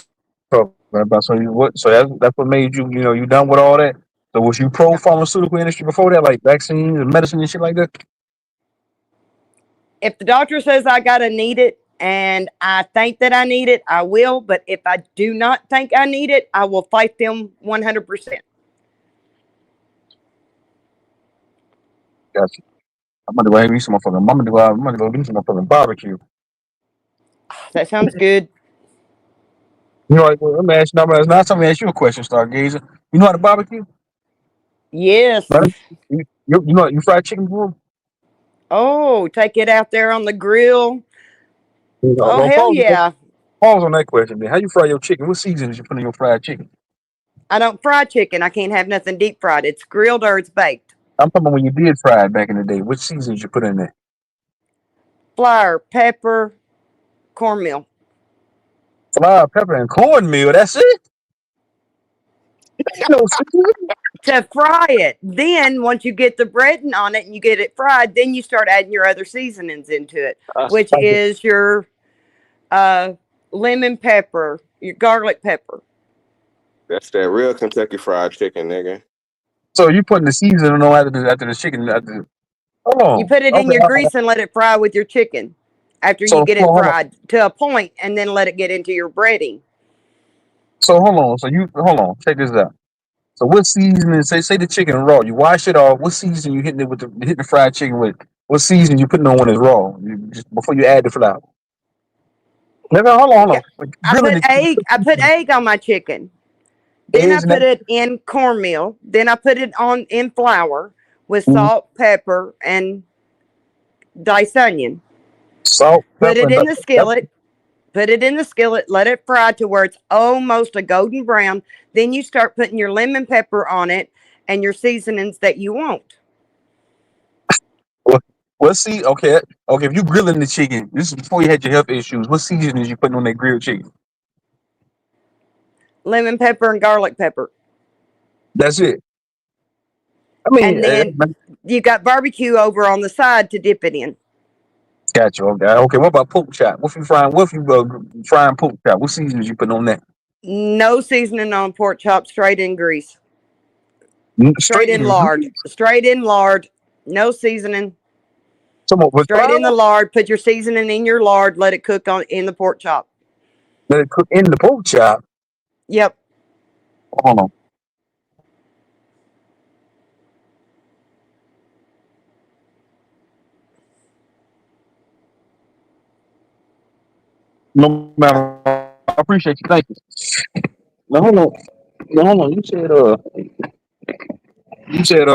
talking about. So you what? So that's what made you, you done with all that. So was you pro pharmaceutical industry before that, like vaccines and medicine and shit like that? If the doctor says I gotta need it and I think that I need it, I will. But if I do not think I need it, I will fight them 100%. Gotcha. I'm gonna go have me some motherfucking. I'm gonna go do some motherfucking barbecue. That sounds good. You know, let me ask you. Now, let me ask you a question, Stargazer. You know how to barbecue? Yes. Right? You know you fried chicken before? Oh, take it out there on the grill. Oh, Well, hell yeah. pause on that question, man. How you fry your chicken? What seasons you put in your fried chicken? I don't fry chicken. I can't have nothing deep fried. It's grilled or it's baked. I'm talking about when you did fry it back in the day. Which seasons you put in there? Flour, pepper, cornmeal. Flour, pepper, and cornmeal. That's it. No seasoning. To fry it. Then once you get the breading on it and you get it fried, then you start adding your other seasonings into it, which is your uh, lemon pepper, your garlic pepper. That's that real Kentucky Fried Chicken, nigga. So you putting the seasoning on after the chicken. Hold You on. put it in Okay. your grease and let it fry with your chicken after you So get it hold on. fried to a point, and then let it get into your breading. So hold on. So you hold on. Check this out. So what seasoning? Say the chicken raw. You wash it off. What season you hitting it with hitting the fried chicken with? What season you putting on when it's raw? Just before you add the flour. No, hold on, hold Yeah, on. When you grilling the chicken, I put egg on my chicken. Then I eggs and put that. it in cornmeal. Then I put it on in flour with Mhm. salt, pepper, and diced onion. Salt, Put pepper, it and in the skillet. Put it in the skillet. Let it fry to where it's almost a golden brown. Then you start putting your lemon pepper on it and your seasonings that you want. What? What see? Okay, okay. If you grilling the chicken, this is before you had your health issues. What seasonings you putting on that grilled chicken? Lemon pepper and garlic pepper. That's it. I mean, And then you got barbecue over on the side to dip it in. gotcha. Okay. Okay. What about pork chop? What if you frying? What if you frying pork chop? What seasonings you putting on that? No seasoning on pork chop, straight in grease. Straight Straight in in lard. grease. Straight in lard. No seasoning. Some more with Straight in flour. the lard. Put your seasoning in your lard. Let it cook on in the pork chop. Let it cook in the pork chop. Yep. Hold on. No matter. I appreciate you. Thank you. Now hold on. Now hold on. You said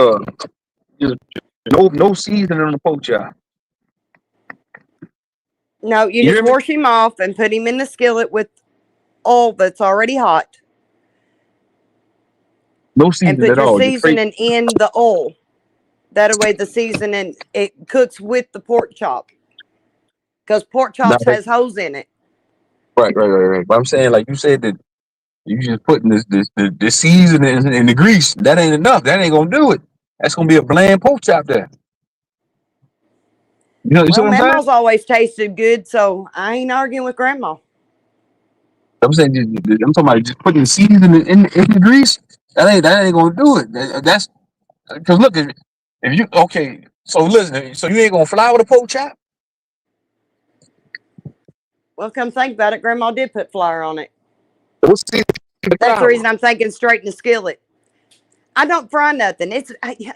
there's no seasoning on the pork chop. No, you You just hear me? wash him off and put him in the skillet with oil that's already hot No and seasoning put at your all. Just straight. seasoning in the oil. That way the seasoning it cooks with the pork chop because pork Nah, chops has holes in it. right. But I'm saying, like you said, that you just putting the seasoning in the grease. That ain't enough. That ain't gonna do it. That's gonna be a bland pork chop there. You see Well, what I'm saying? Mama's always tasted good, so I ain't arguing with Grandma. I'm saying, I'm talking about just putting the seasoning in the grease. That ain't gonna do it. That's because look, if you okay, so listen, so you ain't gonna flour the pork chop. Well, come think about it, Grandma did put flour on it. What's the That's the flour? reason I'm thinking straight in the skillet. I don't fry nothing.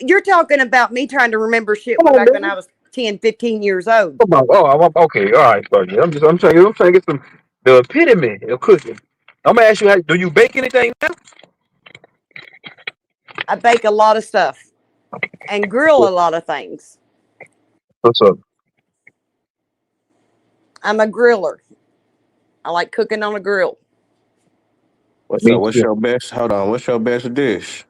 You're talking about me trying to remember shit Come way on, back when I man. was 10, 15 years old. Come on. Oh, okay. All right, buddy. I'm trying to get some the epitome of cooking. I'm gonna ask you, do you bake anything now? I bake a lot of stuff and grill a lot of things. What's up? I'm a griller. I like cooking on a grill. So Me what's too. your best? Hold on. What's your best dish?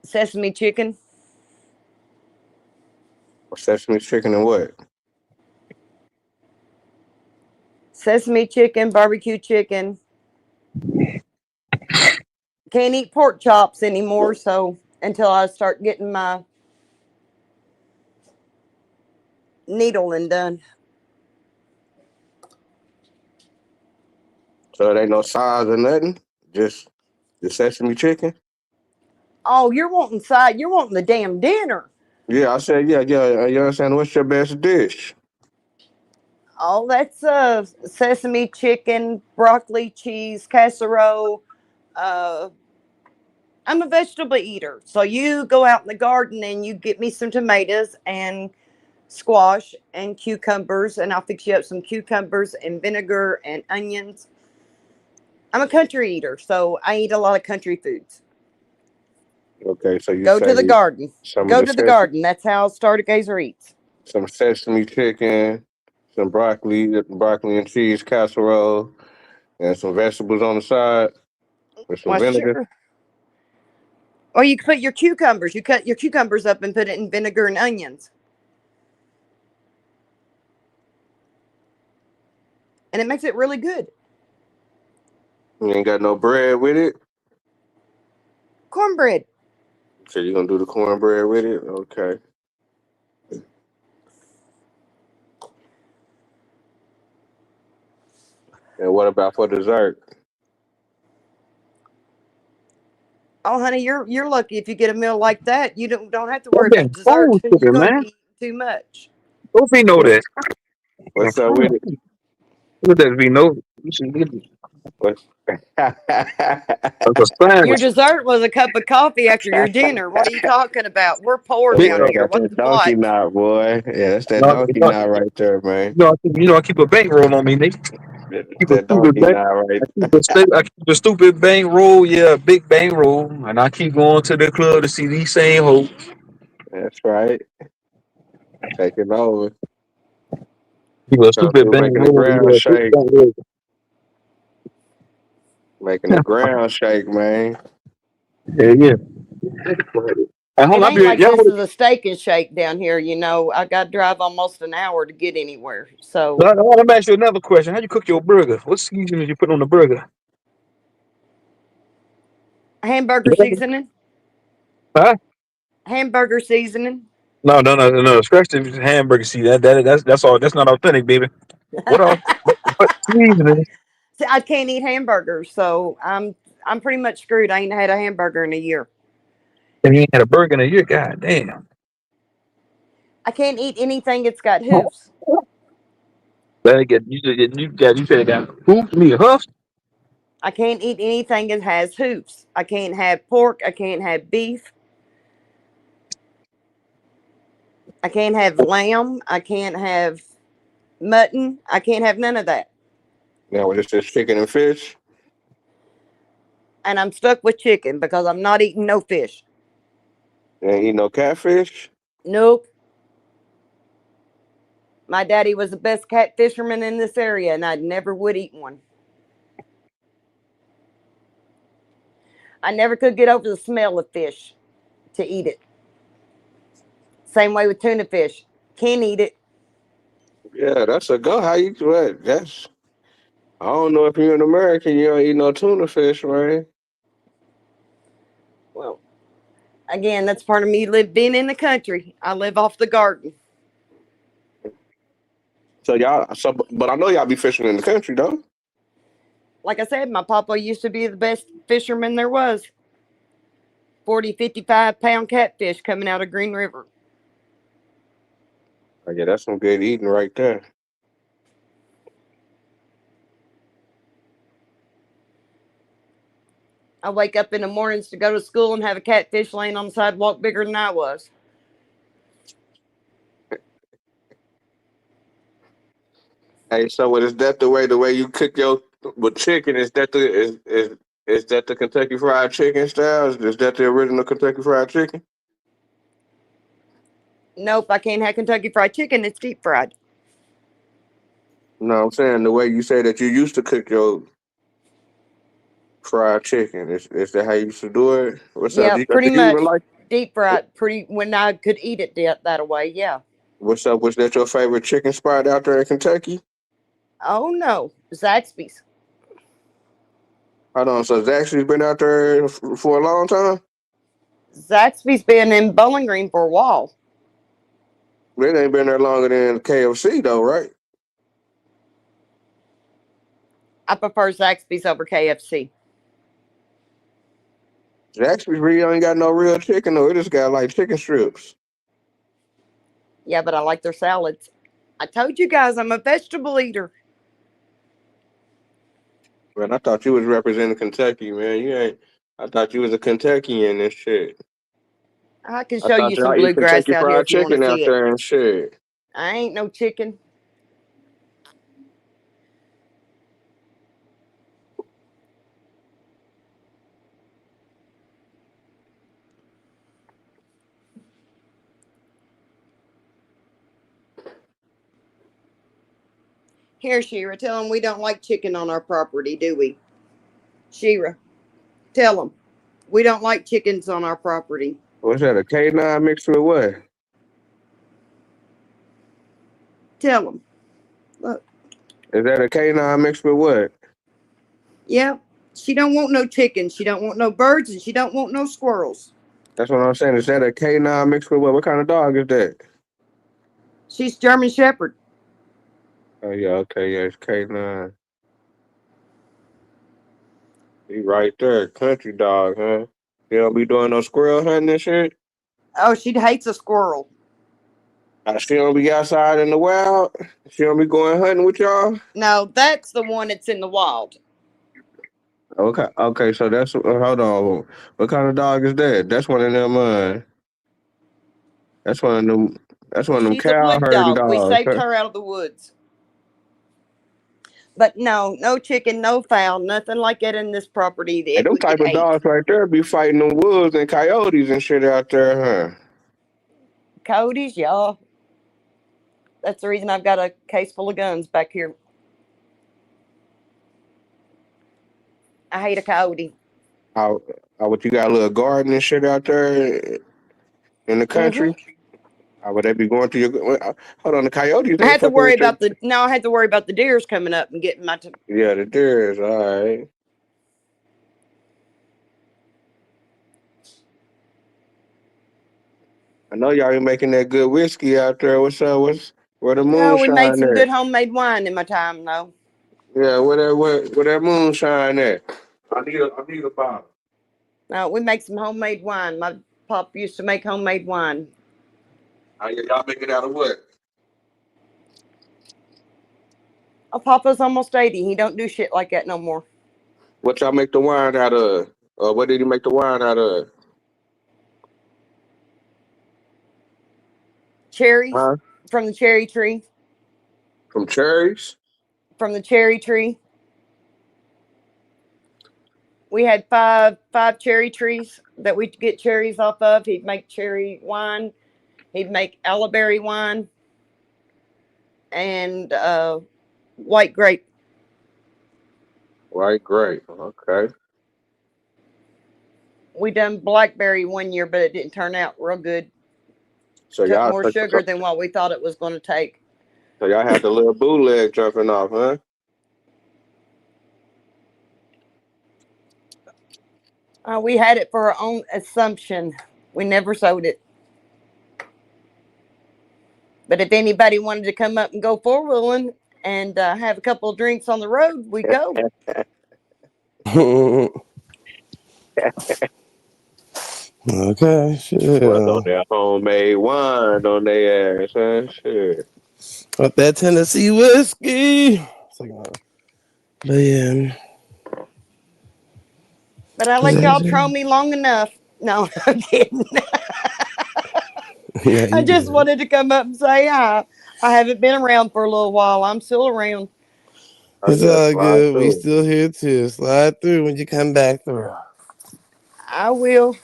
Sesame chicken. Sesame chicken and what? Sesame chicken, barbecue chicken. Can't eat pork chops anymore, so until I start getting my needling done. So it ain't no size or nothing. Just the sesame chicken. Oh, you're wanting side? You're wanting the damn dinner? Yeah, I said yeah, yeah. You understand? What's your best dish? Oh, that's sesame chicken, broccoli, cheese, casserole. Uh, I'm a vegetable eater, so you go out in the garden and you get me some tomatoes and squash and cucumbers, and I'll fix you up some cucumbers and vinegar and onions. I'm a country eater, so I eat a lot of country foods. Okay, so you Go to say the garden. some of Go the to the garden. That's how stargazer eats. some sesame chicken, some broccoli and cheese casserole, and some vegetables on the side with some Well, vinegar. sure. Or you can put your cucumbers. You cut your cucumbers up and put it in vinegar and onions, and it makes it really good. You ain't got no bread with it. Cornbread. So you gonna do the cornbread with it? Okay. And what about for dessert? Oh, honey, you're lucky if you get a meal like that. You don't have to That worry damn about dessert phone because you're tripping, going to man. be eating too much. Don't be know What, that. Damn what's up phone. with it? What that be no? You should get What? like a Your sandwich. dessert was a cup of coffee after your dinner. What are you talking about? We're poor That Big, down man here. got What's that the donkey what? knot, boy. Yeah, that's that no, donkey knot right there, man. I keep a bankroll on me, nigga. That's Keep a that stupid donkey bank. knot right. I keep a stupid bankroll. Yeah, big bankroll, and I keep going to the club to see these same hoes. That's right. Taking over. Keep a Come stupid through making the bankroll. ground Yeah, big shake. bankroll. Making the ground shake, man. Yeah, yeah. And hold It on, I ain't be like y'all. this is a steak and shake down here. I got to drive almost an hour to get anywhere. So Let me ask you another question. How you cook your burger? What seasoning you put on the burger? hamburger seasoning, Huh? hamburger seasoning. No, no, no, no, no. Scratch the hamburger. See that's all. That's not authentic, baby. What else? What seasoning? See, I can't eat hamburgers, so I'm pretty much screwed. I ain't had a hamburger in a year. And you ain't had a burger in a year. God damn. I can't eat anything that's got hoofs. Let it get you said that. Who me a huff? I can't eat anything that has hoofs. I can't have pork. I can't have beef. I can't have lamb. I can't have mutton. I can't have none of that. Now it's just chicken and fish. And I'm stuck with chicken because I'm not eating no fish. You ain't eat no catfish. Nope. My daddy was the best cat fisherman in this area, and I never would eat one. I never could get over the smell of fish to eat it. Same way with tuna fish. Can't eat it. Yeah, that's a go. How you what? That's I don't know if you're an American, you don't eat no tuna fish, man. Well, again, that's part of me being in the country. I live off the garden. But I know y'all be fishing in the country, though. Like I said, my papa used to be the best fisherman there was. 40, 55 pound catfish coming out of Green River. Oh, yeah, that's some good eating right there. I wake up in the mornings to go to school and have a catfish laying on the sidewalk bigger than I was. Hey, so what is that the way you cook your with chicken? Is that the Kentucky Fried Chicken style? Is that the original Kentucky Fried Chicken? Nope, I can't have Kentucky Fried Chicken. It's deep fried. No, I'm saying the way you say that you used to cook your fried chicken. Is that how you used to do it? What's up? Yeah, Do pretty you even much like? deep fried. Pretty when I could eat it that way. Yeah. What's up? Was that your favorite chicken spot out there in Kentucky? Oh no, Zaxby's. Hold on. So Zaxby's been out there for a long time. Zaxby's been in Bowling Green for a while. They ain't been there longer than KFC though, right? I prefer Zaxby's over KFC. Zaxby's really ain't got no real chicken though. It just got like chicken strips. Yeah, but I like their salads. I told you guys I'm a vegetable eater. Man, I thought you was representing Kentucky, man. You ain't. I thought you was a Kentuckian and shit. I can I show thought you some y'all eat bluegrass Kentucky out here Fried if you want to Chicken out see it. there and shit. I ain't no chicken. Here, Shira, tell them we don't like chicken on our property, do we? Shira, tell them we don't like chickens on our property. What's that? A K9 mixed with what? Tell them. Look, Is that a K9 mixed with what? yeah, she don't want no chickens. She don't want no birds, and she don't want no squirrels. That's what I'm saying. Is that a K9 mixed with what? What kind of dog is that? She's German Shepherd. Oh yeah, okay, yeah, it's K9. He right there, country dog, huh? You don't be doing no squirrel hunting and shit. Oh, she hates a squirrel. She don't be outside in the wild. She don't be going hunting with y'all. No, that's the one that's in the wild. Okay, okay, so that's hold on. What kind of dog is that? That's one of them. That's one of them. That's one of them She's a cow wood herding dog. We dogs. saved her out of the woods. But no, no chicken, no fowl, nothing like that in this property. And It them would get type of ate. dogs right there be fighting them wolves and coyotes and shit out there, huh? Coyotes, y'all. That's the reason I've got a case full of guns back here. I hate a coyote. How, what you got a little garden and shit out there in the Hmm. country? How would they be going through your? Hold on, the coyotes I ain't had to fucking worry with your. about the no. I had to worry about the deers coming up and getting my. Yeah, the deers. All right. I know y'all be making that good whiskey out there. What's up? Where the No, we made moonshine some at? good homemade wine in my time. No, Yeah, where that moonshine at? I need a bottle. no, we make some homemade wine. My pop used to make homemade wine. Y'all make it out of what? Oh, Papa's almost 80. He don't do shit like that no more. What y'all make the wine out of? What did you make the wine out of? Cherries Huh? from the cherry tree. From cherries? From the cherry tree. We had five cherry trees that we'd get cherries off of. He'd make cherry wine. He'd make elderberry wine and white grape. Right, great. Okay. We done blackberry one year, but it didn't turn out real good. So Took y'all more so, so, sugar than what we thought it was going to take. so y'all had the little bootleg jumping off, huh? We had it for our own assumption. We never sold it. But if anybody wanted to come up and go four wheeling and have a couple of drinks on the road, we go. Okay, Was on sure. that homemade wine on their ass, huh? Shit. But that Tennessee whiskey. It's like, but yeah, But I let y'all troll me long enough. No, I'm kidding. yeah, I you just good. wanted to come up and say hi. I haven't been around for a little while. I'm still around. Oh It's yeah, all slide good. We through. still here too. Slide through when you come back through. I will.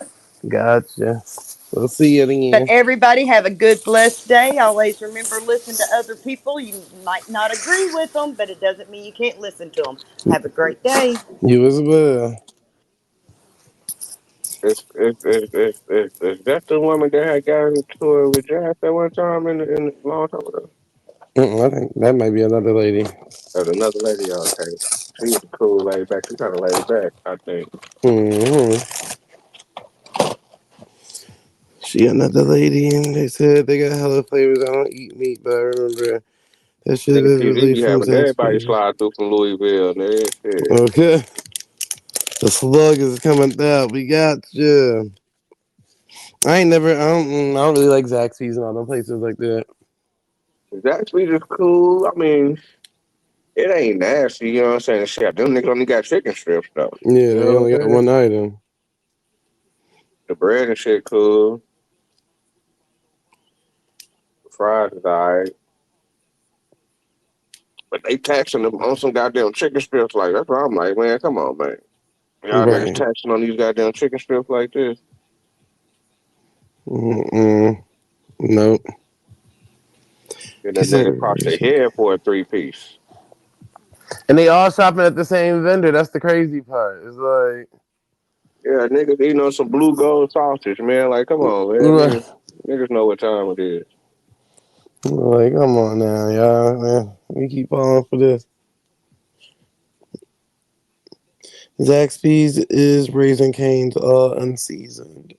Gotcha. We'll see you But again. everybody have a good, blessed day. Always remember, listen to other people. You might not agree with them, but it doesn't mean you can't listen to them. Have a great day. You as well. Is that the woman that had got into it with Jack at one time in the long time ago? I think that might be another lady. There's another lady. Okay, she was a cool lady back. She kind of laid back, I think. Hmm. She another lady, and they said they got hella flavors. I don't eat meat, but I remember that shit Nigga, TD vividly be from having everybody Zaxby's. slide through from Louisville. Nigga, shit. Okay, the slug is coming out. We got you. I ain't never. I don't really like Zaxby's and all them places like that. It's actually just cool. I mean, it ain't nasty. You know what I'm saying? Shit, them niggas only got chicken strips though. Yeah, You they know only what I'm got saying? one item. The bread and shit cool. The fries is alright. But they taxing them on some goddamn chicken strips like that's what I'm like, man, come on, man. Y'all niggas Right. taxing on these goddamn chicken strips like this. Mm-mm. Nope. Get He that said, nigga across the head for a 3 piece. and they all shopping at the same vendor. That's the crazy part. It's like, Yeah, niggas eating on some blue gold sausage, man. Like, come on, man. like, Niggas know what time it is. come on now, y'all. Man, we keep falling for this. Zaxby's is Raising Cane's all unseasoned.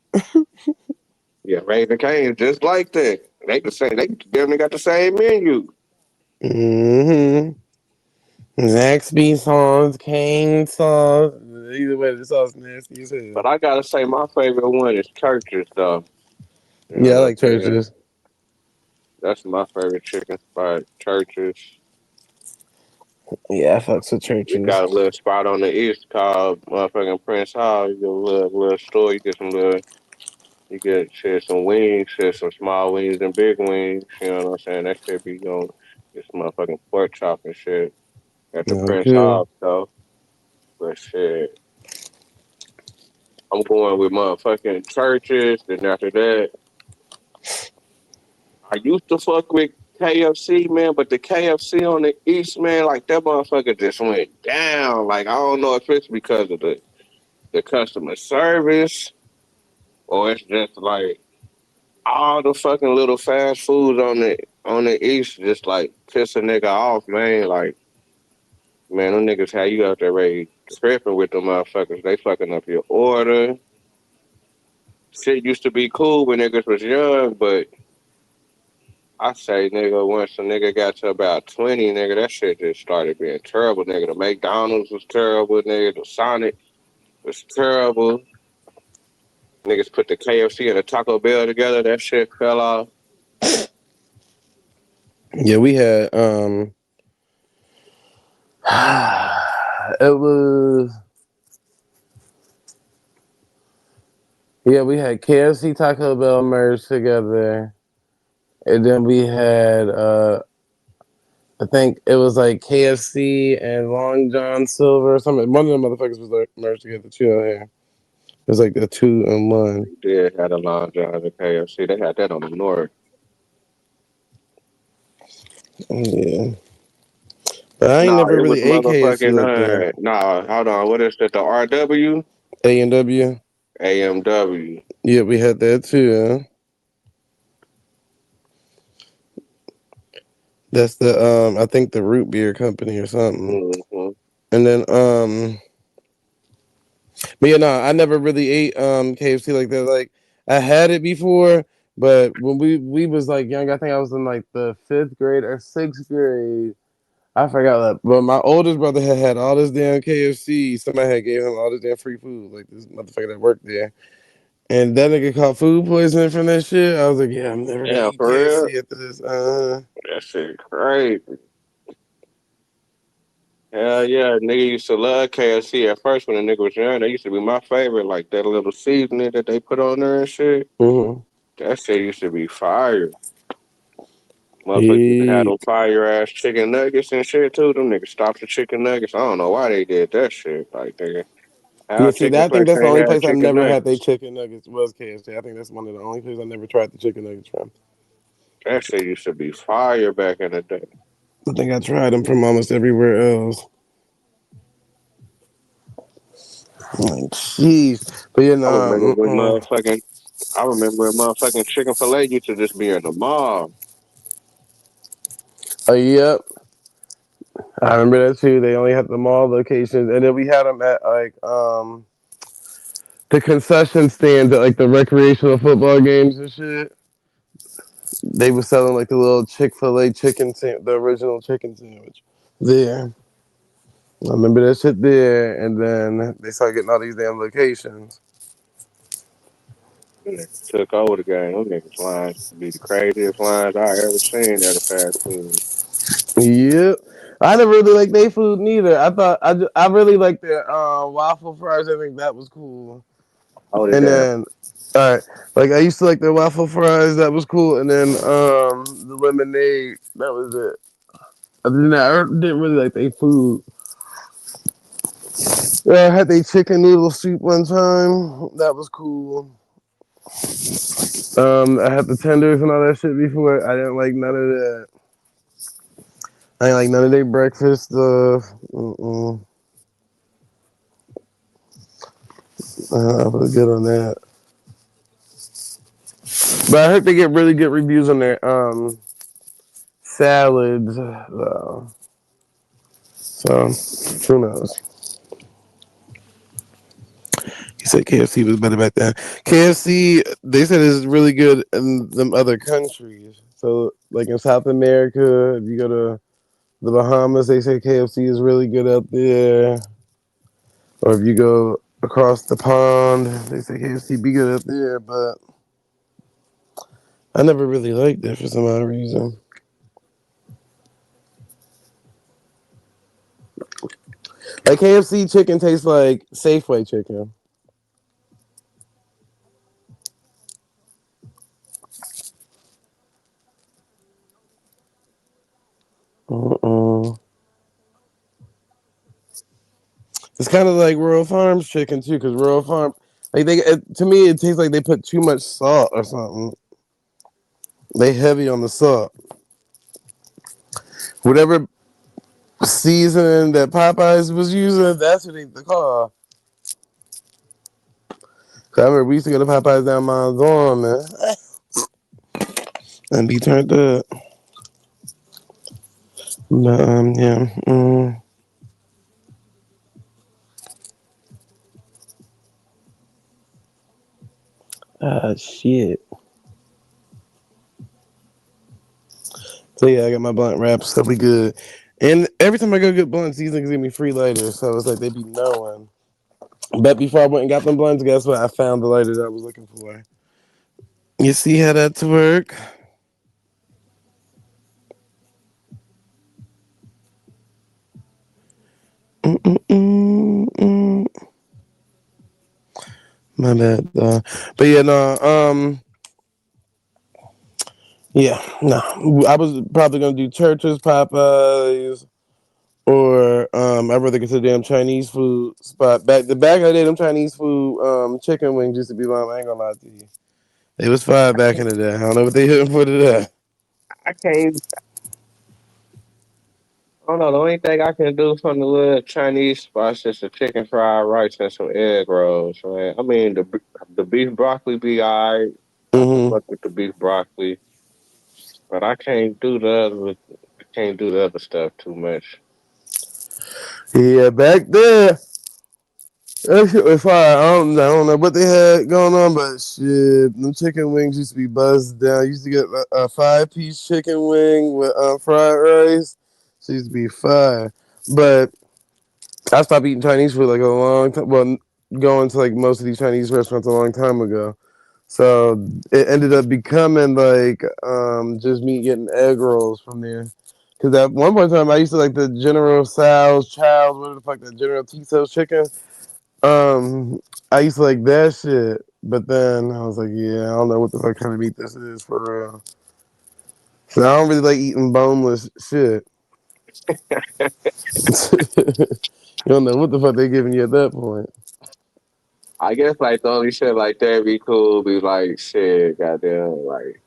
Yeah, Raising Cane's just like that. They the same. They damn near got the same menu. Mm-hmm. Zaxby's sauce, Cane sauce. Either way, the sauce nasty as hell. But I gotta say, my favorite one is Church's, though. You know Yeah, I what I'm like saying? churches. That's my favorite chicken spot, Church's. Yeah, I fucks with We churches. got a little spot on the east called motherfucking Prince Hall. You get a little store. You get some little. You get shit some wings, shit some small wings and big wings. You know what I'm saying? That shit be going. Get some motherfucking pork chop and shit at the Prince Okay. Hall though. But shit, I'm going with motherfucking Churches. Then after that, I used to fuck with KFC, man, but the KFC on the East, man, like that motherfucker just went down. Like I don't know if it's because of the customer service or it's just like all the fucking little fast foods on the East just like piss a nigga off, man. Like, man, them niggas how you out there ready tripping with them motherfuckers. They fucking up your order. Shit used to be cool when niggas was young, but I say, nigga, once a nigga got to about 20, nigga, that shit just started being terrible, nigga. The McDonald's was terrible, nigga. The Sonic was terrible. Niggas put the KFC and the Taco Bell together. That shit fell off. Yeah, we had it was yeah, we had KFC Taco Bell merged together. And then we had I think it was like KFC and Long John Silver or something. One of them motherfuckers was like merged together too out here. It was like the two and one. They did had a Long John at KFC. They had that on the north. Yeah. But I ain't No, never it was really ate KFC motherfucking, like that. no, hold on. What is it? The RW? A&W. AMW. Yeah, we had that too. Huh? That's the I think the root beer company or something. Mm-hmm. And then but yeah, no, I never really ate KFC like that. Like I had it before, but when we was like young, I think I was in like the 5th grade or 6th grade. I forgot that. But my oldest brother had all this damn KFC. Somebody had gave him all this damn free food. Like this motherfucker that worked there. And that nigga caught food poisoning from that shit. I was like, yeah, I'm never gonna Yeah, eat for real. KFC after this. That shit crazy. Hell yeah, nigga used to love KFC at first when the nigga was young. They used to be my favorite, like that little seasoning that they put on there and shit. Mm-hmm. That shit used to be fire. Motherfuckers used to have Yeah. them fire ass chicken nuggets and shit too. Them niggas stopped the chicken nuggets. I don't know why they did that shit. Like, nigga, Yeah, how see, chicken I think place that's the ain't only had place I chicken never had they nuggets? chicken nuggets was KFC. I think that's one of the only places I never tried the chicken nuggets from. That shit used to be fire back in the day. I think I tried them from almost everywhere else. Like, jeez. But yeah, I nah. remember when Mm-mm. motherfucking I remember when motherfucking chicken fillet used to just be in the mall. Yep. I remember that too. They only had the mall locations, and then we had them at like the concession stands at like the recreational football games and shit. They were selling like the little Chick-fil-A the original chicken sandwich there. I remember that shit there, and then they started getting all these damn locations. Them niggas took over the game. Them niggas lines be the craziest lines I ever seen at a fast food. Yep. I never really liked their food neither. I really liked their waffle fries. I think that was cool. Hold it And down. then, all right, like I used to like their waffle fries. That was cool. And then the lemonade. That was it. Other than that, I didn't really like their food. I had their chicken noodle soup one time. That was cool. I had the tenders and all that shit before. I didn't like none of that. I ain't like none of their breakfast stuff. I was good on that. But I heard they get really good reviews on their salads. So who knows? He said KFC was better back then. KFC, they said is really good in them other countries. So like in South America, if you go to the Bahamas, they say KFC is really good out there. Or if you go across the pond, they say KFC be good up there. But I never really liked it for some odd reason. Like KFC chicken tastes like Safeway chicken. Mm-mm. It's kind of like Rural Farms chicken too, because Rural Farm, like to me, it tastes like they put too much salt or something. They heavy on the salt. Whatever seasoning that Popeyes was using, that's what they call. Cause I remember we used to go to Popeyes down Mount Zorn, man, and be turned up. But yeah. Ah, shit. So yeah, I got my blunt wrap stuff. We good. And every time I go get blunts, these niggas give me free lighters. So it's like they be knowing. But before I went and got them blunts, guess what? I found the lighter that I was looking for. You see how that's work? Mm-mm-mm-mm. My bad. But yeah, no. Yeah, no. I was probably gonna do churches, Popeyes, or I'd rather go to the damn Chinese food spot. Back of the day, them Chinese food chicken wings used to be bomb. I ain't gonna lie to you. It was fire back in the day. I don't know what they hitting for today. I can't. I don't know. The only thing I can do from the little Chinese spots is the chicken fried rice and some egg rolls, man. I mean, the beef broccoli be alright. I can Hmm. fuck with the beef broccoli, but I can't do the other. I can't do the other stuff too much. Yeah, back there. That shit was fire. I don't know what they had going on, but shit, them chicken wings used to be buzzed down. Used to get a 5-piece chicken wing with fried rice. She used to be fire. But I stopped eating Chinese food like a long time. Well, going to like most of these Chinese restaurants a long time ago. So it ended up becoming like just me getting egg rolls from there. Cause at one point in time I used to like the General Tso's, Chow's, whatever the fuck, the General Tso's chicken. Um, I used to like that shit, but then I was like, yeah, I don't know what the fuck kind of meat this is for real. So I don't really like eating boneless shit. You don't know what the fuck they giving you at that point. I guess like the only shit like that be cool be like shit, goddamn like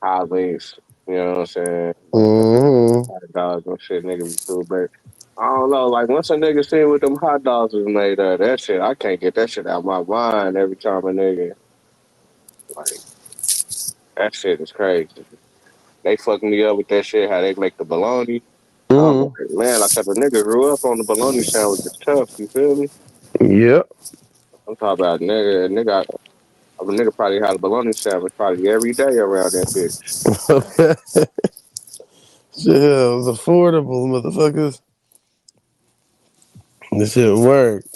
hot links. You know what I'm saying? Like Hmm. hot dogs and shit, nigga be cool, but. I don't know. Like once a nigga see what them hot dogs is made of, that shit, I can't get that shit out of my mind every time a nigga like that shit is crazy. They fucking me up with that shit. How they make the bologna. I'm Mm. like, man, like if a nigga grew up on the bologna sandwich, it's tough. You feel me? Yep. I'm talking about a nigga probably had a bologna sandwich probably every day around that bitch. Shit, it was affordable, motherfuckers. This shit worked.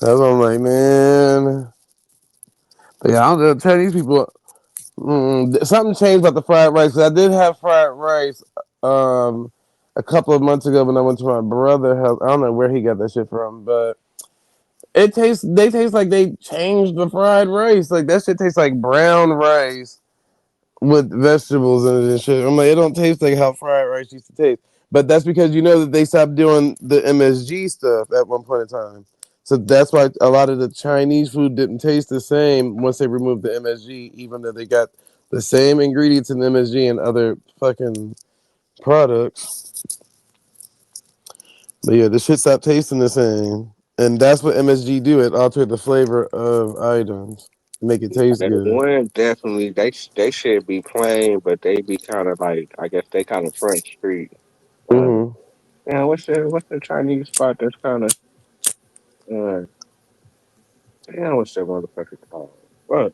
That's what I'm like, man. But yeah, I don't know. Chinese people. Something changed about the fried rice. 'Cause I did have fried rice um, a couple of months ago when I went to my brother's house. I don't know where he got that shit from, but it tastes. They taste like they changed the fried rice. Like that shit tastes like brown rice with vegetables in it and shit. I'm like, it don't taste like how fried rice used to taste. But that's because you know that they stopped doing the MSG stuff at one point in time. So that's why a lot of the Chinese food didn't taste the same once they removed the MSG, even though they got the same ingredients in MSG and other fucking products. But yeah, the shit stopped tasting the same. And that's what MSG do. It altered the flavor of items, make it taste That good. one definitely they should be plain, but they be kind of like I guess they kind of front street. Uh, Hmm. yeah, what's the Chinese spot that's kind of uh, damn, what's that motherfucker called? Well,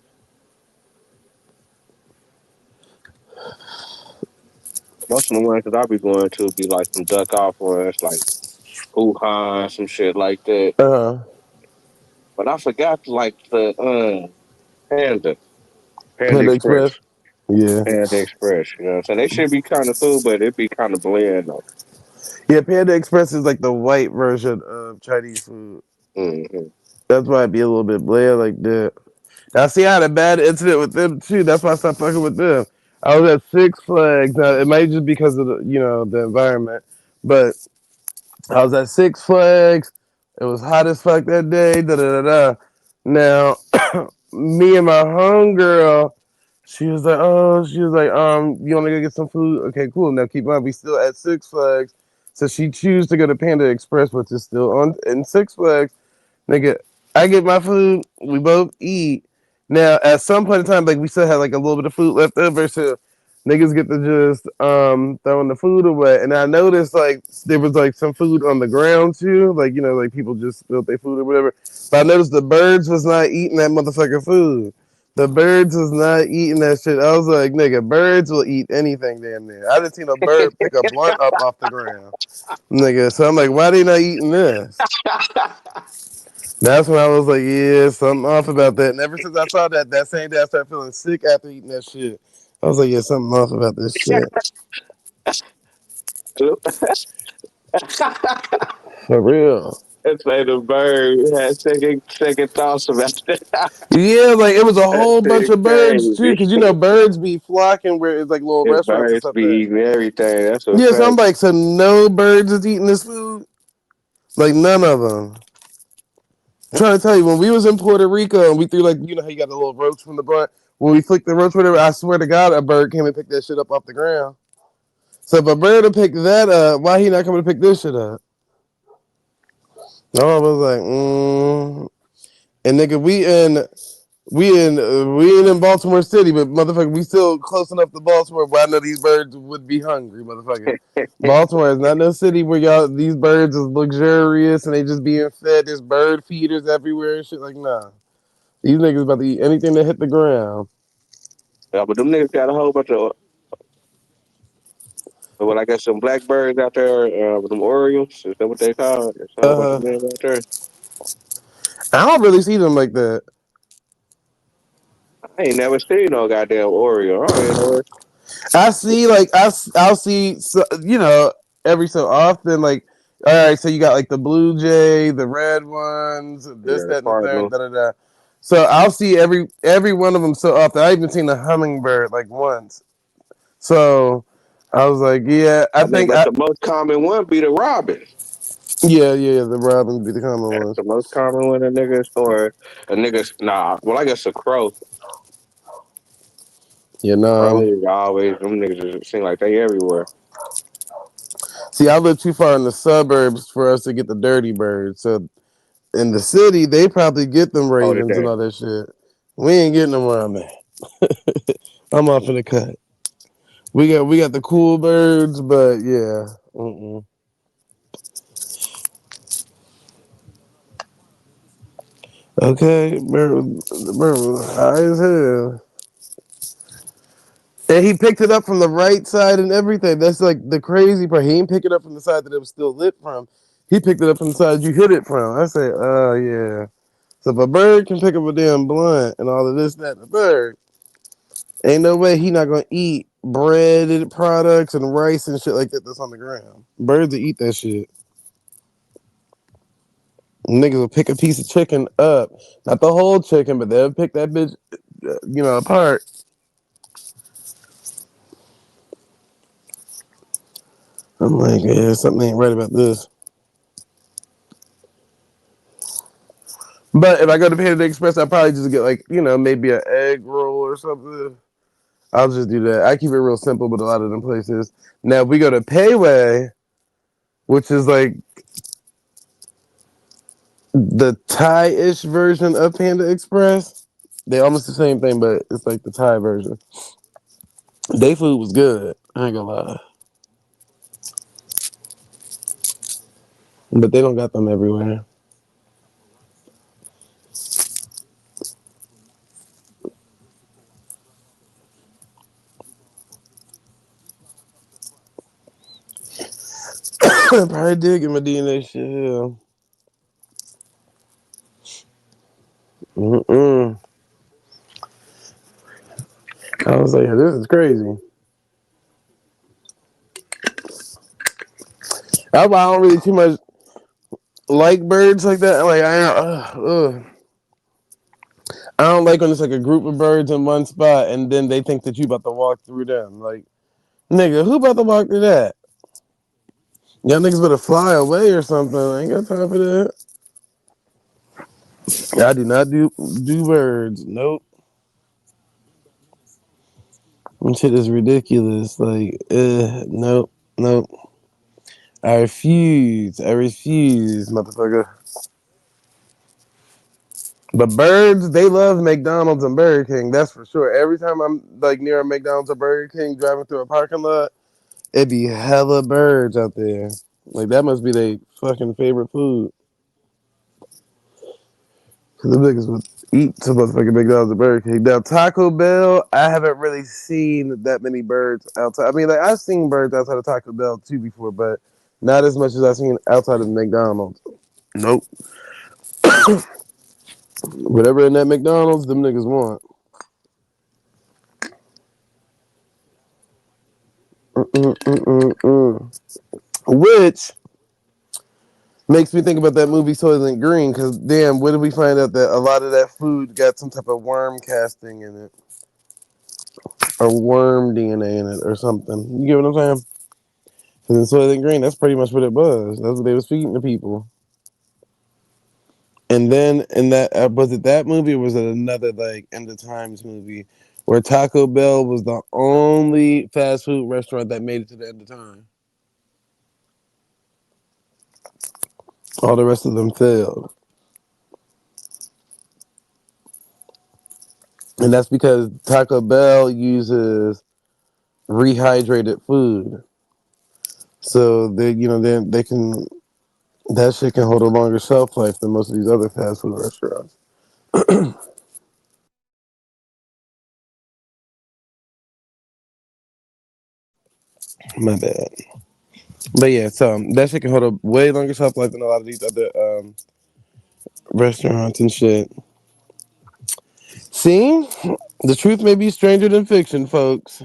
most of the ones that I be going to be like some duck off ones, like Wuhan, some shit like that. Uh huh. But I forgot like the Panda, Panda Panda Express, Express. Yeah. Panda Express. You know what I'm saying? They should be kind of cool, but it be kind of bland though. Yeah, Panda Express is like the white version of Chinese food. Hmm. That's why it'd be a little bit bland like that. I see I had a bad incident with them too. That's why I stopped fucking with them. I was at Six Flags. Now it might just because of the environment, but I was at Six Flags. It was hot as fuck that day. Da da da da. Now, me and my homegirl, she was like, you want to go get some food? Okay, cool. Now keep in mind, we still at Six Flags, so she choose to go to Panda Express, which is still on in Six Flags. Nigga, I get my food. We both eat. Now, at some point in time, like we still had like a little bit of food left over, so niggas get to just throwing the food away. And I noticed like there was like some food on the ground too, like like people just spilled their food or whatever. But I noticed the birds was not eating that motherfucking food. The birds was not eating that shit. I was like, nigga, birds will eat anything damn near. I didn't see no bird pick a blunt up off the ground, nigga. So I'm like, why they not eating this? That's when I was like, yeah, something off about that. And ever since I saw that same day, I started feeling sick after eating that shit. I was like, yeah, something off about this shit. For real. It's like the bird had second thoughts about that. Yeah, like it was a That whole bunch shit of birds too, crazy. because birds be flocking where it's like little If restaurants and birds stuff be there. eating everything, that's a Yeah, so I'm fact. like, so no birds is eating this food? Like none of them. I'm trying to tell you, when we was in Puerto Rico and we threw like, how you got the little roach from the blunt. When we flicked the roach, whatever, I swear to God, a bird came and picked that shit up off the ground. So if a bird to pick that up, why he not coming to pick this shit up? No, I was like, and nigga, we in Baltimore City, but motherfucker, we still close enough to Baltimore where I know these birds would be hungry, motherfucker. Baltimore is not no city where y'all these birds is luxurious and they just being fed. There's bird feeders everywhere and shit. Like, nah, these niggas about to eat anything that hit the ground. Yeah, but them niggas got a whole bunch of, well, I guess some blackbirds out there, with them Orioles. Is that what they call it? There's a whole bunch of Uh, them out there. I don't really see them like that. I ain't never seen no goddamn Oriole. I don't even know where. I see like I'll see every so often like all right, so you got like the blue jay, the red ones, this, Yeah, that, and the third, Cardinals. da da da. So I'll see every one of them so often. I even seen a hummingbird like once. So I was like, yeah, I I mean, think but the most common one be the robin. yeah, the robins be the common That's ones. the most common one, a niggas or a niggas. Nah, well, I guess a crow. Yeah, Crow no. is always them niggas. Just seem like they everywhere. See, I live too far in the suburbs for us to get the dirty birds. So in the city, they probably get them Oh, the ravens and dirt. all that shit. We ain't getting them where I'm at. I'm off in the cut. We got the cool birds, but yeah. Mm-mm. Okay, bird was high as hell. And he picked it up from the right side and everything. That's like the crazy part. He didn't pick it up from the side that it was still lit from. He picked it up from the side you hit it from. I say, oh yeah. So if a bird can pick up a damn blunt and all of this, that, and the bird, ain't no way he not gonna eat breaded products and rice and shit like that that's on the ground. Birds will eat that shit. Niggas will pick a piece of chicken up, not the whole chicken, but they'll pick that bitch, apart. I'm like, yeah, something ain't right about this. But if I go to Panda Express, I'll probably just get like, maybe an egg roll or something. I'll just do that. I keep it real simple with a lot of them places. Now, if we go to Payway, which is like the Thai-ish version of Panda Express, they almost the same thing, but it's like the Thai version. They food was good. I ain't gonna lie. But they don't got them everywhere. I probably did get my DNA shit. Yeah. Mm-mm. I was like, this is crazy. That's why I don't really too much like birds like that. Like I don't like when it's like a group of birds in one spot and then they think that you about to walk through them. Like, nigga, who about to walk through that? Y'all niggas better fly away or something. I ain't got time for that. I do not do birds. Nope. That shit is ridiculous. Like, nope, nope. I refuse. I refuse, motherfucker. But birds, they love McDonald's and Burger King. That's for sure. Every time I'm like near a McDonald's or Burger King, driving through a parking lot, it be hella birds out there. Like that must be their fucking favorite food. Cause the niggas would eat some motherfucking McDonald's and Burger King. Now Taco Bell, I haven't really seen that many birds outside. I mean, like I've seen birds outside of Taco Bell too before, but not as much as I've seen outside of McDonald's. Nope. Whatever in that McDonald's, them niggas want. Mm-mm-mm-mm-mm. Which makes me think about that movie Soylent Green, because damn, when did we find out that a lot of that food got some type of worm casting in it, or worm DNA in it, or something? You get what I'm saying? Because in Soylent Green, that's pretty much what it was. That's what they was feeding the people. And then in that, was it that movie, or was it another like End of Times movie, where Taco Bell was the only fast food restaurant that made it to the end of time? All the rest of them failed, and that's because Taco Bell uses rehydrated food. So they can that shit can hold a longer shelf life than most of these other fast food restaurants. My bad. But yeah, so that shit can hold a way longer shelf life than a lot of these other restaurants and shit. See, the truth may be stranger than fiction, folks.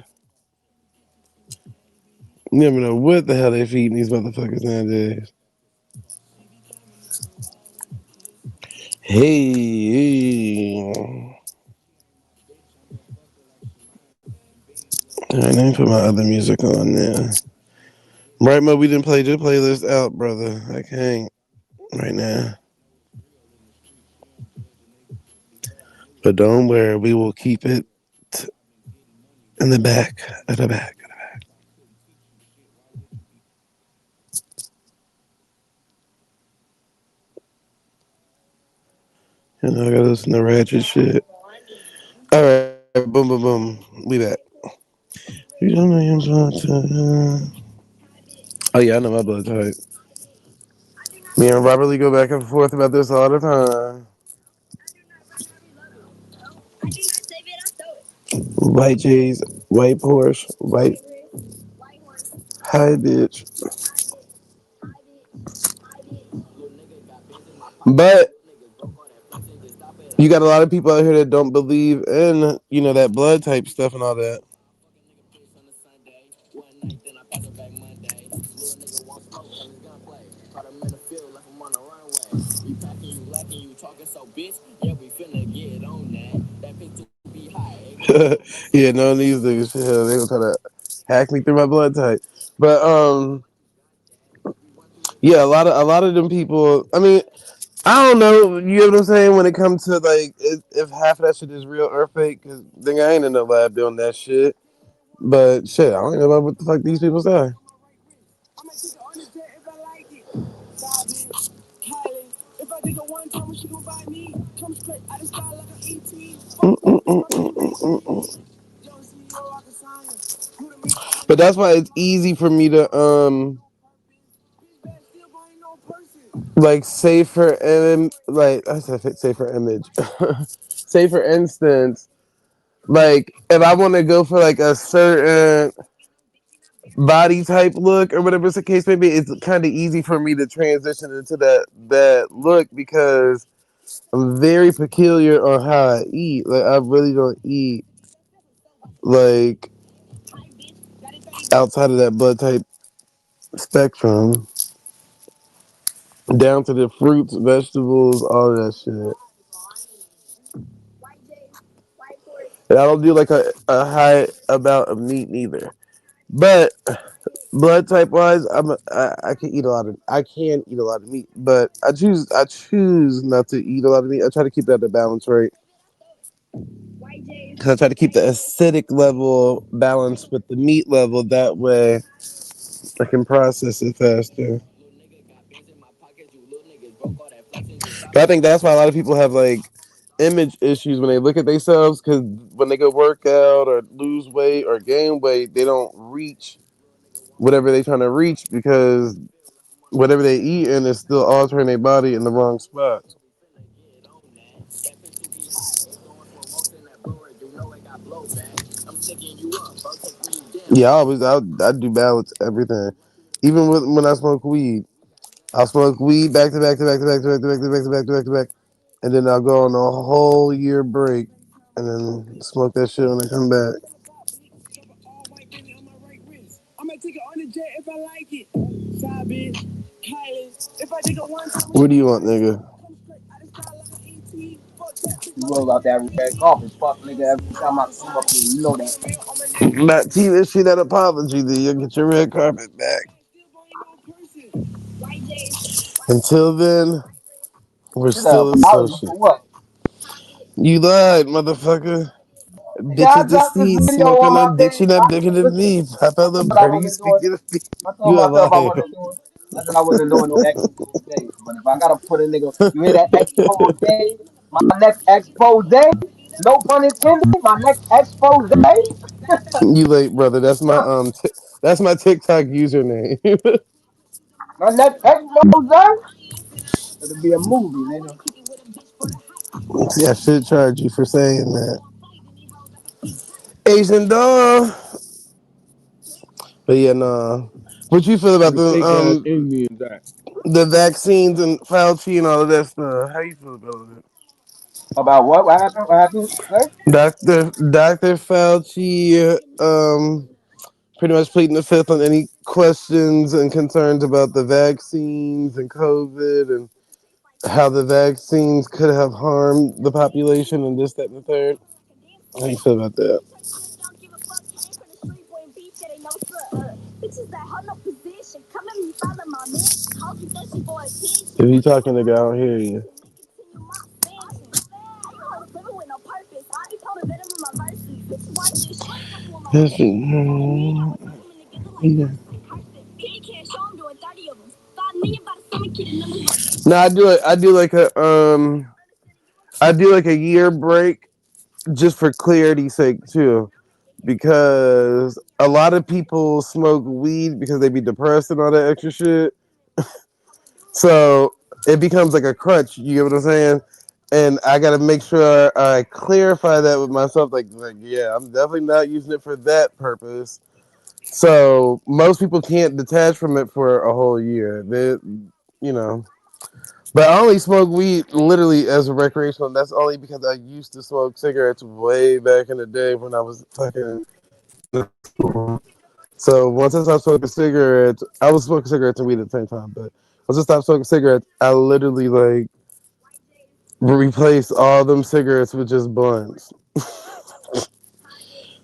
You never know what the hell they feeding these motherfuckers nowadays. Hey. All right, let me put my other music on there. Right, Mo, we didn't play the playlist out, brother. I can't right now. But don't worry, we will keep it in the back, at the back. And I gotta listen to ratchet shit. All right, boom, boom, boom. We back. You don't know you're supposed to- Oh yeah, I know my blood type. Me and Robert Lee go back and forth about this all the time. White J's, white Porsche, white. Hi, bitch. But you got a lot of people out here that don't believe in, that blood type stuff and all that. Yeah, none of these niggas, hell, they gonna try to hack me through my blood type. But yeah, a lot of them people. I mean, I don't know. You know what I'm saying? When it comes to like, if half of that shit is real or fake, cause then I ain't in the lab doing that shit. But shit, I don't know about what the fuck these people say. Mm-mm-mm-mm-mm-mm. But that's why it's easy for me to like say for like I said say for image, say for instance, like if I want to go for like a certain body type look or whatever the case may be, it's kind of easy for me to transition into that look because I'm very peculiar on how I eat. Like I really don't eat like outside of that blood type spectrum, down to the fruits, vegetables, all of that shit. And I don't do like a high amount of meat neither. But blood type wise, I can eat a lot of meat, but I choose not to eat a lot of meat. I try to keep that at a balance rate. Cause I try to keep the acidic level balanced with the meat level. That way, I can process it faster. But I think that's why a lot of people have like image issues when they look at themselves. Because when they go work out or lose weight or gain weight, they don't reach whatever they're trying to reach because whatever they eat in is still altering their body in the wrong spot. Yeah, I do balance everything. Even when I smoke weed, I'll smoke weed back to back to back to back to back to back to back to back to back to back, and then I'll go on a whole year break, and then smoke that shit when I come back. What do you want, nigga? You roll out that red carpet, fuck nigga. Every time I come up here, you know that. Not to issue that apology, then you'll get your red carpet back. Until then, we're Shit, an still apology for associates. what? You lied, motherfucker. Nigga, I Bitches to dropped this see video on smoking my on dick. page. She not bigger than Listen, me. Papa I the said I birdie wasn't doing. speaking of me. I told You a myself I liar. wasn't doing. I said I wasn't doing no expose. But if I gotta put a nigga, you hear that expose? My next expose. No pun intended. My next expose. You late, brother. That's my TikTok username. My next expose. It'll be a movie, nigga. See, I should charge you for saying that. Asian doll. But yeah, nah. What you feel Where about the fake ass Indians at? the vaccines and Fauci and all of that stuff? How you feel about it? About what? What happened? What happened? Say? Doctor Fauci, pretty much pleading the fifth on any questions and concerns about the vaccines and COVID and how the vaccines could have harmed the population and this, that, and the third. How you feel about that? If you talking, nigga, I don't hear you. Yeah. No, I do it. I do like a. I do like a year break just for clarity's sake too, because a lot of people smoke weed because they be depressed and all that extra shit. So it becomes like a crutch. You get what I'm saying? And I gotta make sure I clarify that with myself. Like, yeah, I'm definitely not using it for that purpose. So most people can't detach from it for a whole year. They, you know, but I only smoke weed literally as a recreational. And that's only because I used to smoke cigarettes way back in the day when I was fucking in school. So once I stopped smoking cigarettes, I was smoking cigarettes and weed at the same time. But once I stopped smoking cigarettes, I literally like replaced all them cigarettes with just blunts.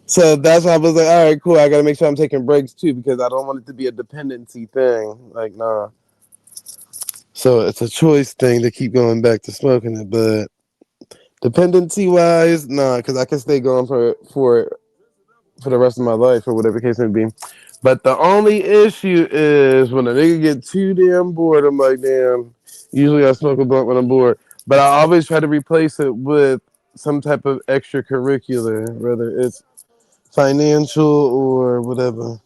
So that's why I was like, all right, cool. I gotta make sure I'm taking breaks too because I don't want it to be a dependency thing. Like, nah. So it's a choice thing to keep going back to smoking it, but dependency wise, nah, because I can stay going for the rest of my life or whatever the case may be. But the only issue is when a nigga get too damn bored, I'm like, damn. Usually I smoke a blunt when I'm bored, but I always try to replace it with some type of extracurricular, whether it's financial or whatever.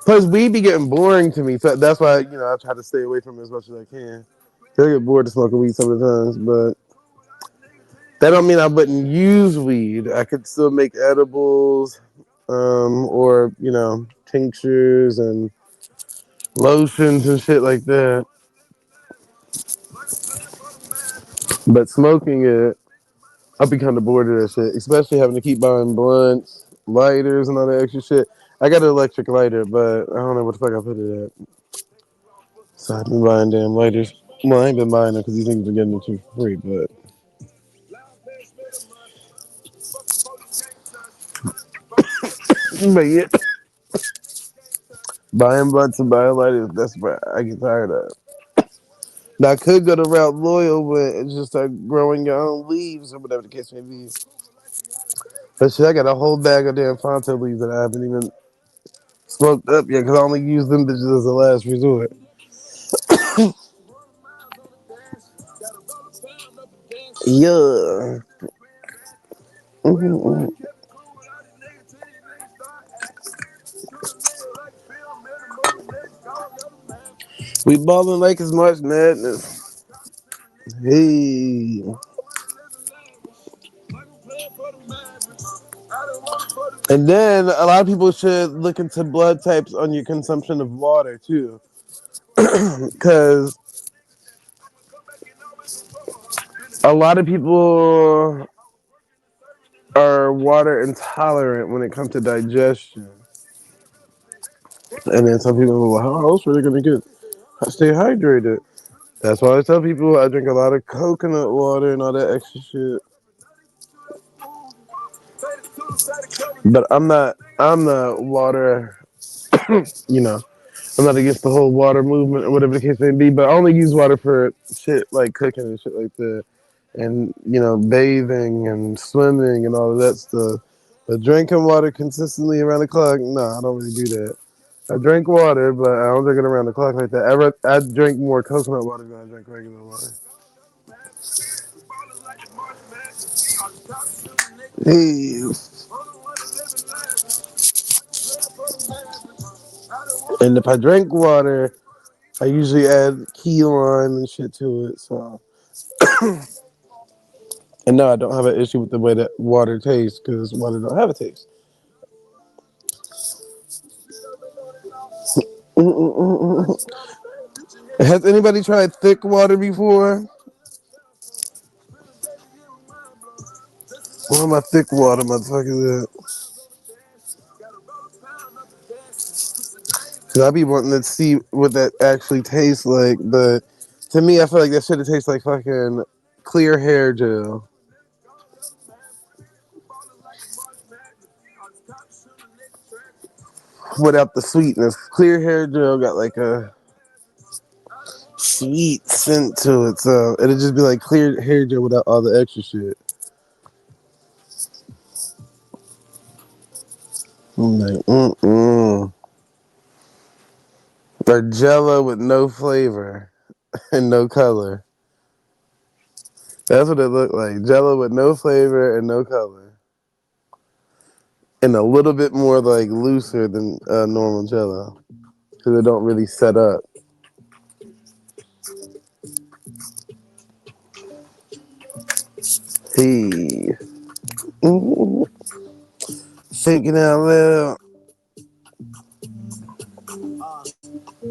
Plus, weed be getting boring to me, so that's why I try to stay away from it as much as I can. I get bored of smoking weed sometimes, but that don't mean I wouldn't use weed. I could still make edibles, or tinctures and lotions and shit like that. But smoking it, I'll be kind of bored of that shit, especially having to keep buying blunts, lighters, and all that extra shit. I got an electric lighter, but I don't know what the fuck I put it at. So I've been buying damn lighters. Well, I ain't been buying them because these things are getting them too free, but yeah, buying blunts and buying lighters, that's what I get tired of. Now I could go the route loyal, but it's just start growing your own leaves or whatever the case may be. But shit, I got a whole bag of damn Fonto leaves that I haven't even smoked up yet because I only use them bitches as a last resort. Yeah. Mhm. We balling like it's March Madness. Hey. And then a lot of people should look into blood types on your consumption of water too. Because a lot of people are water intolerant when it comes to digestion. And then some people are like, how else are they going to stay hydrated? That's why I tell people I drink a lot of coconut water and all that extra shit. But I'm not water, you know, I'm not against the whole water movement or whatever the case may be, but I only use water for shit like cooking and shit like that. And, bathing and swimming and all of that stuff. But drinking water consistently around the clock, no, I don't really do that. I drink water, but I don't drink it around the clock like that. I drink more coconut water than I drink regular water. Hey, and if I drink water, I usually add key lime and shit to it. So, and no, I don't have an issue with the way that water tastes because water don't have a taste. Has anybody tried thick water before? One of my thick water, motherfuckers. Cause I be wanting to see what that actually tastes like, but to me, I feel like that shit tastes like fucking clear hair gel without the sweetness. Clear hair gel got like a sweet scent to it, so it'd just be like clear hair gel without all the extra shit. I'm like, or Jello with no flavor and no color. That's what it looked like. Jello with no flavor and no color, and a little bit more like looser than normal Jello because it don't really set up. Hey, mm, thinking out loud.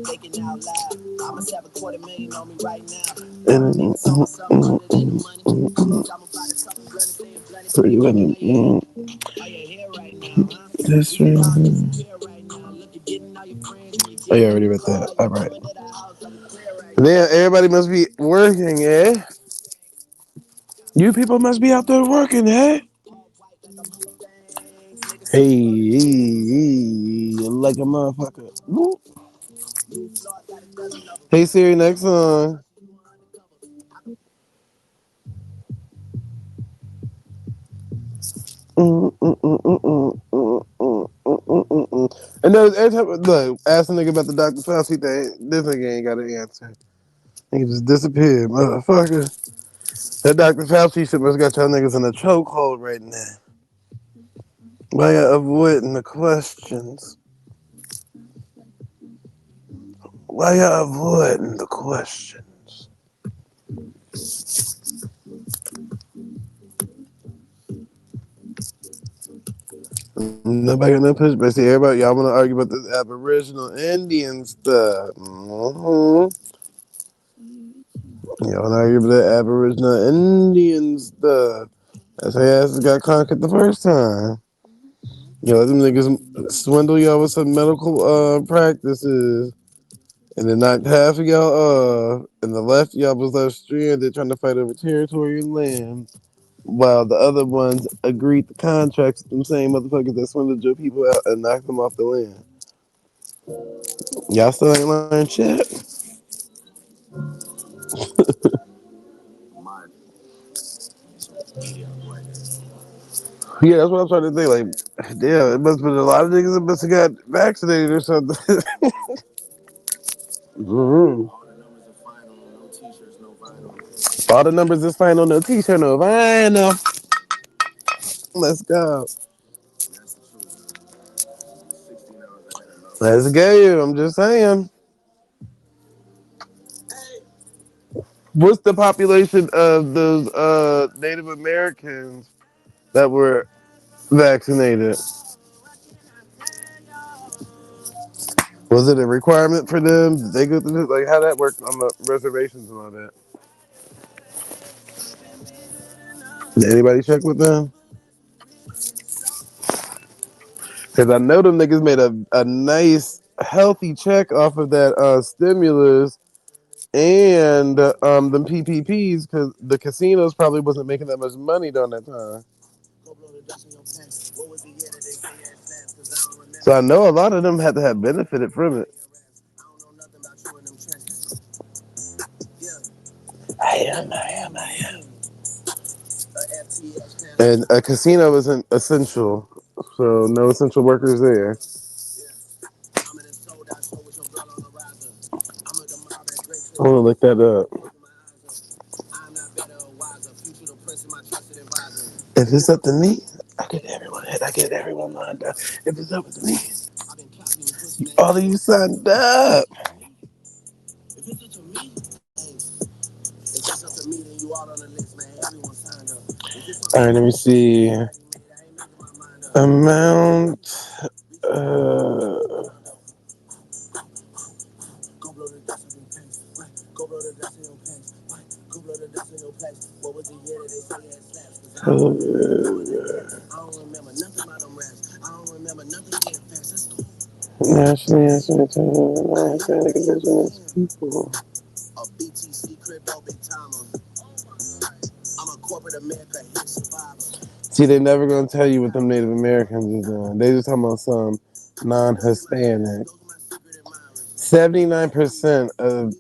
Thinking out loud. I'ma have a quarter million on me right now. And Niggas on myself other than the money. I'm about to talk bloody, saying bloody, pretty much how you at. Are you here right now, huh? this Is you calm, is you room. here right now? Look, you're getting all your friends and you're Oh, you getting all already your read car. that. You All right. coming to the house, are we clear right now? Then everybody must be working, eh? You people must be out there working, eh? All white like a Mustang. Niggas Hey, say you wanna get like a motherfucker. Woo. new floor, got a dozen of them. Hey Siri, next song. And then every time, look, ask a nigga about the Dr. Fauci thing. This nigga ain't got an answer. He just disappeared, motherfucker. That Dr. Fauci shit must got y'all niggas in a chokehold right now. Why y'all avoiding the questions? Why y'all avoiding the questions? Nobody got no pushback. See, everybody, y'all want to argue about this Aboriginal Indian stuff. Y'all want to argue about that Aboriginal Indian stuff. That's how your asses got conquered the first time. Yo, them niggas swindle y'all with some medical practices. And then knocked half of y'all and the left y'all was left stranded trying to fight over territory and land. While the other ones agreed to contracts with them same motherfuckers that swindled your people out and knocked them off the land. Y'all still ain't learned shit. Yeah, that's what I'm trying to think. Like, damn, it must have been a lot of niggas that must have got vaccinated or something. hmm All the numbers is fine on no t-shirt, no vinyl. Let's go. Let's go. I'm just saying. What's the population of those Native Americans that were vaccinated? Was it a requirement for them? Did they go through this? Like how that worked on the reservations and all that? Did anybody check with them? Because I know them niggas made a nice, healthy check off of that stimulus and them PPPs because the casinos probably wasn't making that much money during that time. So I know a lot of them had to have benefited from it. And a casino isn't essential, so no essential workers there. I want to look that up. If it's up to me, I get everyone hit. I get everyone lined up. If it's up to me, all of you signed up. All right, let me see. Amount. Uh, Nationally, indigenous people. See, they never gonna tell you what them Native Americans is doing. They just talking about some non-Hispanic. 79% of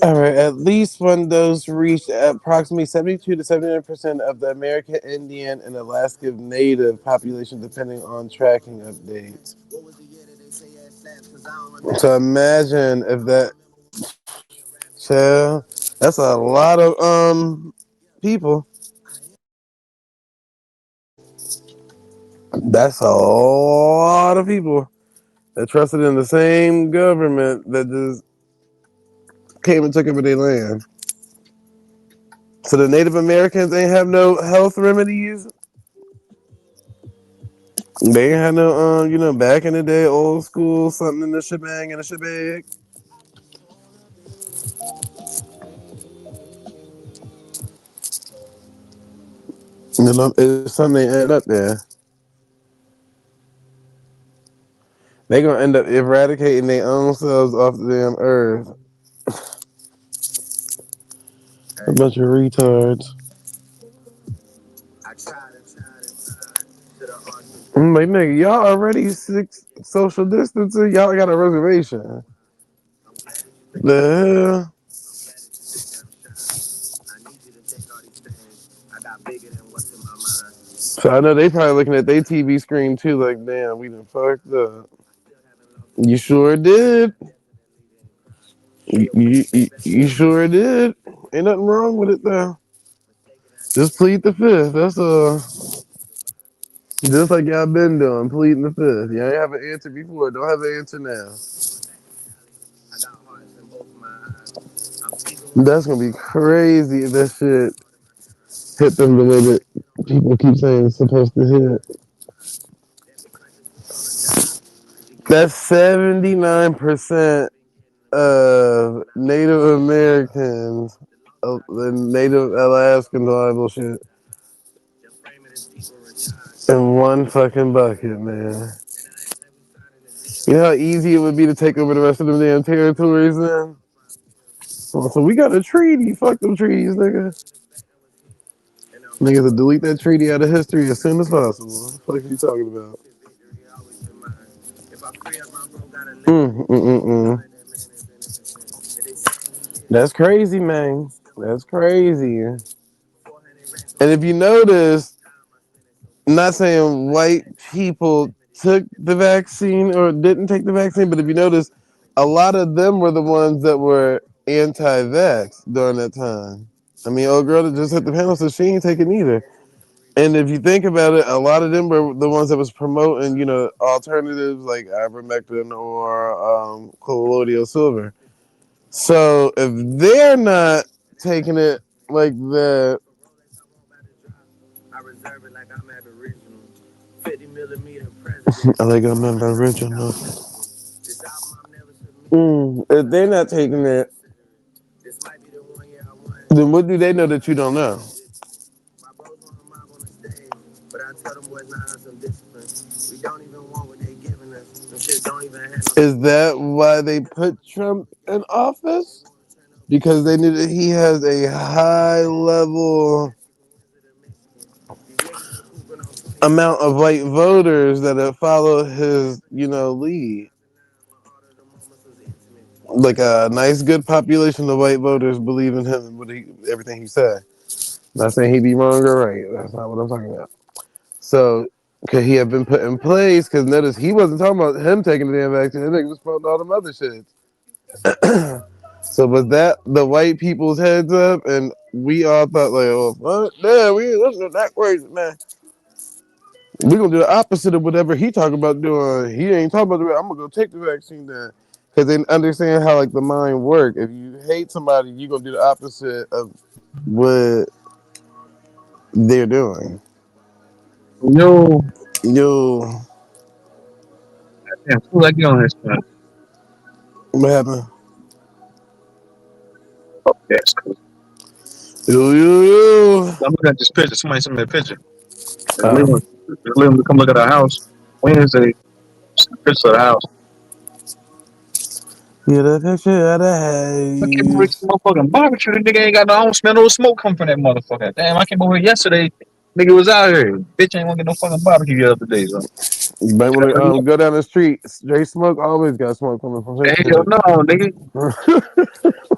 all right, at least one dose reached approximately 72 to 79% of the American Indian and Alaska Native population, depending on tracking updates. So imagine if that, chill. That's a lot of people. That's a lot of people that trusted in the same government that just came and took over their land. So the Native Americans ain't have no health remedies. They ain't had no back in the day, old school, something in the shebang and a shebang. It's something they end up there. They gonna end up eradicating their own selves off the damn earth. A bunch of retards. I'm like, nigga, y'all already 6 social distancing. Y'all got a reservation. The hell? So I know they probably looking at their TV screen too, like, damn, we done fucked up. You sure did. You sure did. Ain't nothing wrong with it though. Just plead the fifth. That's just like y'all been doing, pleading the fifth. Y'all ain't have an answer before. Don't have an answer now. That's gonna be crazy if that shit hit them the way that people keep saying it's supposed to hit. That's 79% of Native Americans, the Native Alaskans, all that bullshit, in one fucking bucket, man. You know how easy it would be to take over the rest of them damn territories then? So we got a treaty. Fuck them treaties, nigga. Niggas will delete that treaty out of history as soon as possible. What the fuck are you talking about? Mm. That's crazy, man. That's crazy. And if you notice, I'm not saying white people took the vaccine or didn't take the vaccine, but if you notice, a lot of them were the ones that were anti-vax during that time. I mean, old girl that just hit the panel said she ain't taking either. And if you think about it, a lot of them were the ones that was promoting, alternatives like ivermectin or colloidal silver. So if they're not taking it like that, I like I'm not original. If they're not taking it, then what do they know that you don't know? Is that why they put Trump in office? Because they knew that he has a high level amount of white voters that have followed his, lead. Like a nice, good population of white voters believe in him and everything he said. Not saying he be wrong or right. That's not what I'm talking about. So, could he have been put in place? Because notice he wasn't talking about him taking the damn vaccine. That nigga was promoting all them other shit. So was that the white people's heads up? And we all thought like, oh, what? Yeah, we ain't that crazy, man. We gonna do the opposite of whatever he talking about doing. He ain't talking about I'm gonna go take the vaccine then. Because they understand how like the mind work. If you hate somebody, you gonna do the opposite of what they're doing. Yo, Yo, damn, who like you on this one? what happened? Oh, that's cool. Yo. I'm looking at this picture. Somebody sent me a picture. They're Oh. leaving to come look at our house Wednesday. Just a picture of the house. Get a picture of the I came over here to haze. the motherfucking barbecue. The nigga ain't got no, I don't smell no smoke come from that motherfucker. Damn, I came over here yesterday. Nigga was out here. Bitch ain't want to get no fucking barbecue the other day, so. You might want to go down the street. Straight smoke always got smoke coming from his Hell shit. no, nigga.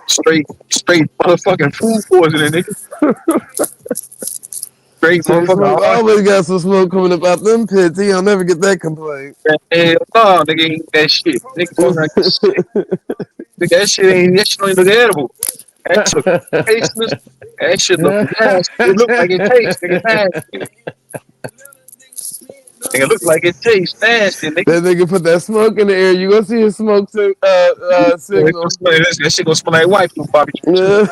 Straight motherfucking food poisoning, nigga. Straight Straight motherfucking smoke hard. always got some smoke coming up out them pits. He'll never get that complaint. Hell no, nigga ain't that shit. Nigga fucking like sick. Nigga, that shit don't even look edible. That shit tasteless. That shit look nasty. It look like it tastes, nigga, nasty. Nigga, look like it tastes nasty, nigga. That nigga put that smoke in the air. You gonna see his smoke signal. That shit gonna smell like white people barbecue too. Yeah.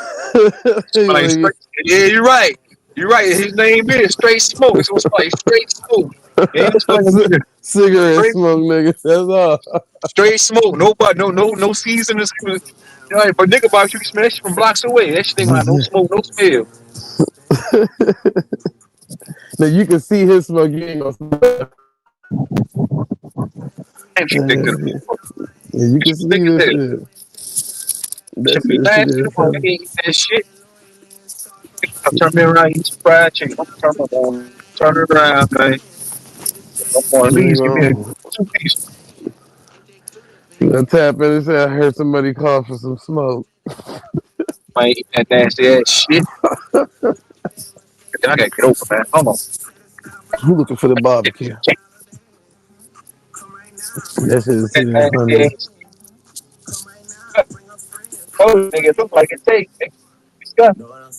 Smell like straight. Yeah, you're right. You're right. His name is straight smoke. It's gonna smell like straight smoke. It ain't gonna smell like a nigga. Cigarette Straight, smoke, nigga. That's all. straight smoke. Nobody, no seasonings. You know, but nigga barbecue, you smell that shit from blocks away. That shit ain't gonna have no smoke, no smell. Now you can see his smoke. You ain't gonna smell it. Damn, she thick to the Yeah, you can she thick see as this hell. shit. Should That be shit nasty. is Come on, nigga, ain't eat that shit. I'm turning me around, eat some fried chicken. I'm turn it around, man. I'm going to at least give me a funny. 2 piece. I tap in and say I heard somebody call for some smoke. I ain't eat that nasty ass shit. Then I gotta get over, man. Hold on. Who looking for the Get barbecue? this chicken. That shit is That sitting nasty funny. ass. Oh, nigga, it look like it tastes. It's got. Bland.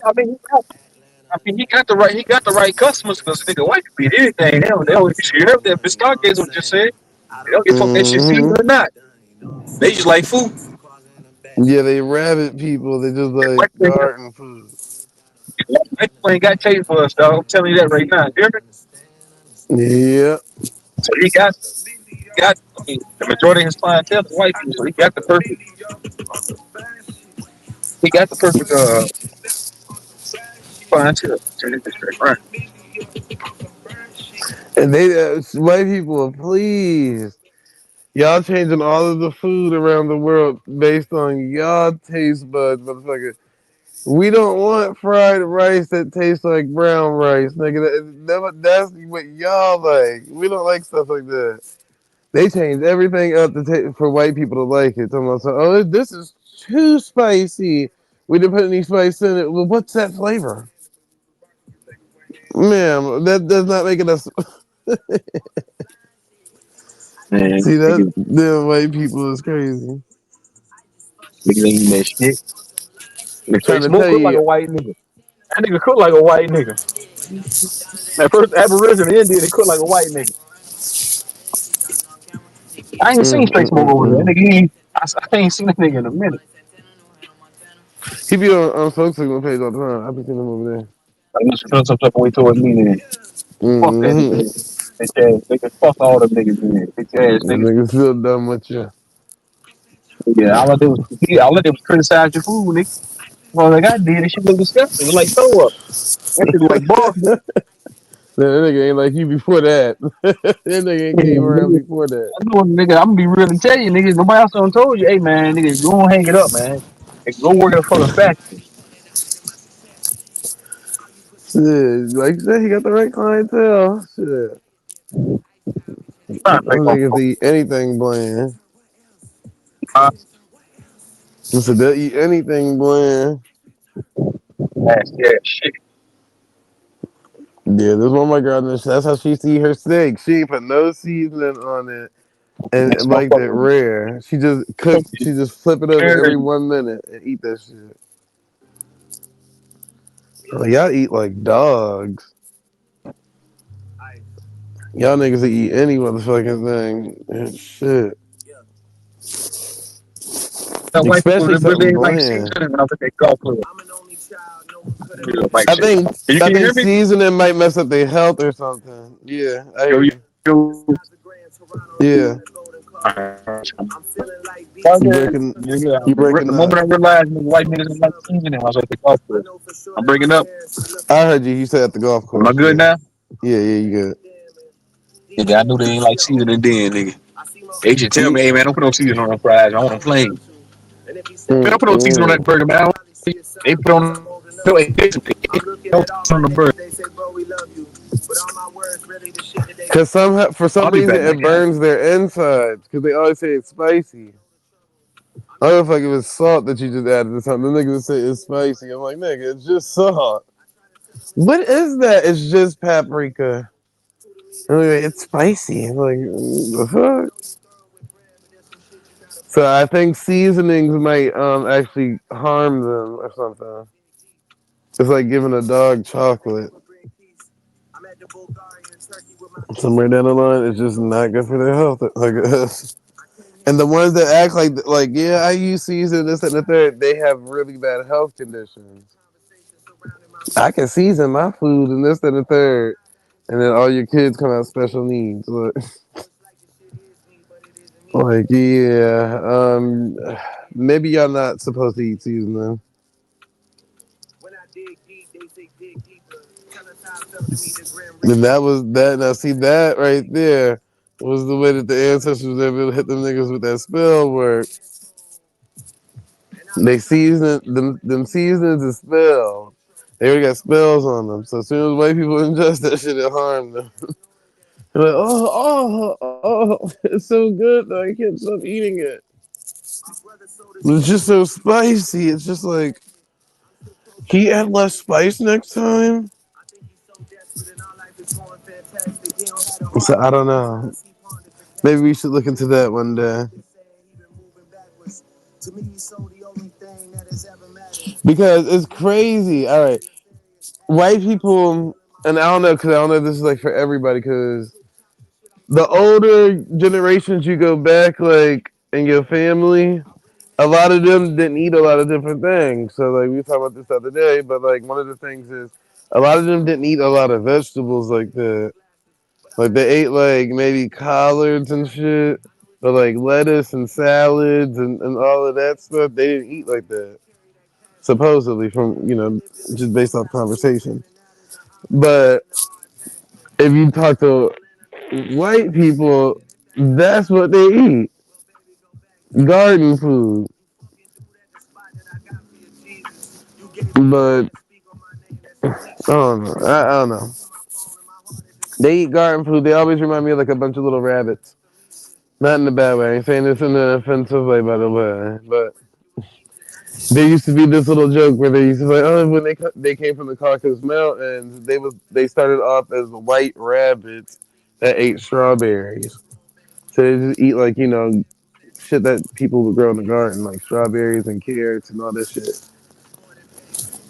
I mean, he got the right. He got the right customers because nigga, white people eat anything. They don't. You heard that Biscayne what just said. They don't give a fuck that shit seasoned hmm or not. They just like food. Yeah, they rabbit people. They just like White people, garden food. white people ain't got taste for us, dog. I'm telling you that right now. You hear me? Yeah. So he got. I mean, the majority of his clientele is white people, so he got the perfect. He got the perfect clientele. Tell you this straight, right? And they, white people, please. Y'all changing all of the food around the world based on y'all taste buds, motherfucker. We don't want fried rice that tastes like brown rice, nigga. That's what y'all like. We don't like stuff like that. They changed everything up to for white people to like it. Talking about, so, oh, this is too spicy. We didn't put any spice in it. Well, what's that flavor? Ma'am, that does not make it us. Man, See, that niggas, them white people is crazy. niggas ain't eating that shit. Nigga Trying straight to smoke tell cook like you, a white nigga. That nigga cook like a white nigga. That first Aboriginal Indian, they cook like a white nigga. I ain't seen straight smoke over there. That mm. nigga ain't. I ain't seen that nigga in a minute. He be on folks signal page all the time. I be seeing him over there. Like, you should feel some type of way towards me, then. Fuck that Mm-hmm. nigga. Bitch ass nigga. Fuck all them niggas, man. Bitch ass niggas. Niggas still done with you. Yeah, all I did was criticize your food, nigga. Well, like I did, it shit look disgusting. It like throw up. That shit look like balls. That nigga ain't like you before that. That nigga ain't Yeah, came around nigga. before that. I know, nigga. I'm gonna be real and tell you, niggas. Nobody else done told you, hey man, nigga, go on hang it up, man. Nigga, go work at a fucking factory. Shit, like you said, he got the right clientele. Shit. Trying to think Them on niggas eat anything bland. my I said they'll eat anything bland. nasty ass shit. Yeah, there's one of my girls. That's how she used to eat her steak. She ain't put no seasoning on it This and liked it motherfucker. rare. She just cook. She just flip it over every 1 minute and eat that shit. Like, y'all eat like dogs. Y'all niggas that eat any motherfucking thing. And shit. That white people Especially that really something ain't like bland. seasoning when I was at that golf club. Yeah, like I shit. think You I can think hear me? seasoning might mess up their health or something. Yeah, I Yo, hear you. yo. Yeah, you breaking you The breaking moment up. I realized white niggas don't like seasoning, I was at the golf club. I'm breaking up. I heard you. You said at the golf Am I course. good Yeah, now? yeah, you good. Nigga, I knew they ain't like seasoning then, nigga. They should tell You, me, hey man, don't put no seasoning on them fries. I want them plain. Man, don't put no seasoning on that mm-mm. burger, man. They put on no, it takes no seasoning on the burger. Cause for some I'll be reason back, it nigga. burns their insides. Cause they always say it's spicy. I don't know if like it was salt that you just added or something. The niggas say it's spicy. I'm like, nigga, it's just salt. What is that? It's just paprika. And they're like, it's spicy. I'm like, the fuck? So I think seasonings might actually harm them or something. It's like giving a dog chocolate. Somewhere down the line, it's just not good for their health, I guess. And the ones that act like yeah, I use season this and the third, they have really bad health conditions. I can season my food and this and the third, and then all your kids come out special needs. Like yeah, maybe y'all not supposed to eat seasoning. And that was that. Now see that right there was the way that the ancestors were able to hit them niggas with that spell work. They season them seasons and spells. They already got spells on them. So as soon as white people ingest that shit, it harmed them. They're like, it's so good that I can't stop eating it. It's just so spicy. It's just like, can you add less spice next time? So I don't know. Maybe we should look into that one day. Because it's crazy. All right. White people, and I don't know, because I don't know if this is like for everybody, because the older generations you go back, like in your family, a lot of them didn't eat a lot of different things. So, like, we were talking about this the other day, but like, one of the things is a lot of them didn't eat a lot of vegetables like that. Like, they ate like maybe collards and shit, but like lettuce and salads and all of that stuff, they didn't eat like that. Supposedly, from just based off conversation. But if you talk to white people, that's what they eat: garden food. But I don't know. I don't know. They eat garden food. They always remind me of like a bunch of little rabbits. Not in a bad way. I ain't saying this in an offensive way, by the way. But there used to be this little joke where they used to say, oh, when they came from the Caucasus Mountains, they started off as white rabbits that ate strawberries. So they just eat like shit that people would grow in the garden, like strawberries and carrots and all that shit.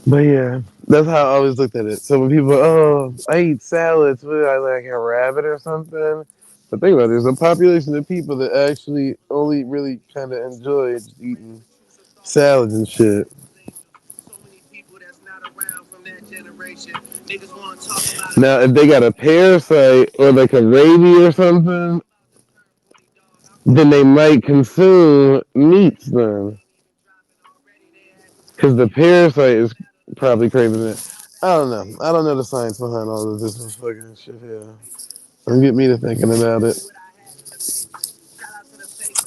But yeah, that's how I always looked at it. So when people, oh, I eat salads, what, I like a rabbit or something. But think about it, there's a population of people that actually only really kind of enjoy just eating salads and shit. Now, if they got a parasite or like a rabies or something, then they might consume meats then. Because the parasite is probably craving it. I don't know. I don't know the science behind all of this fucking shit here. Don't get me to thinking about it.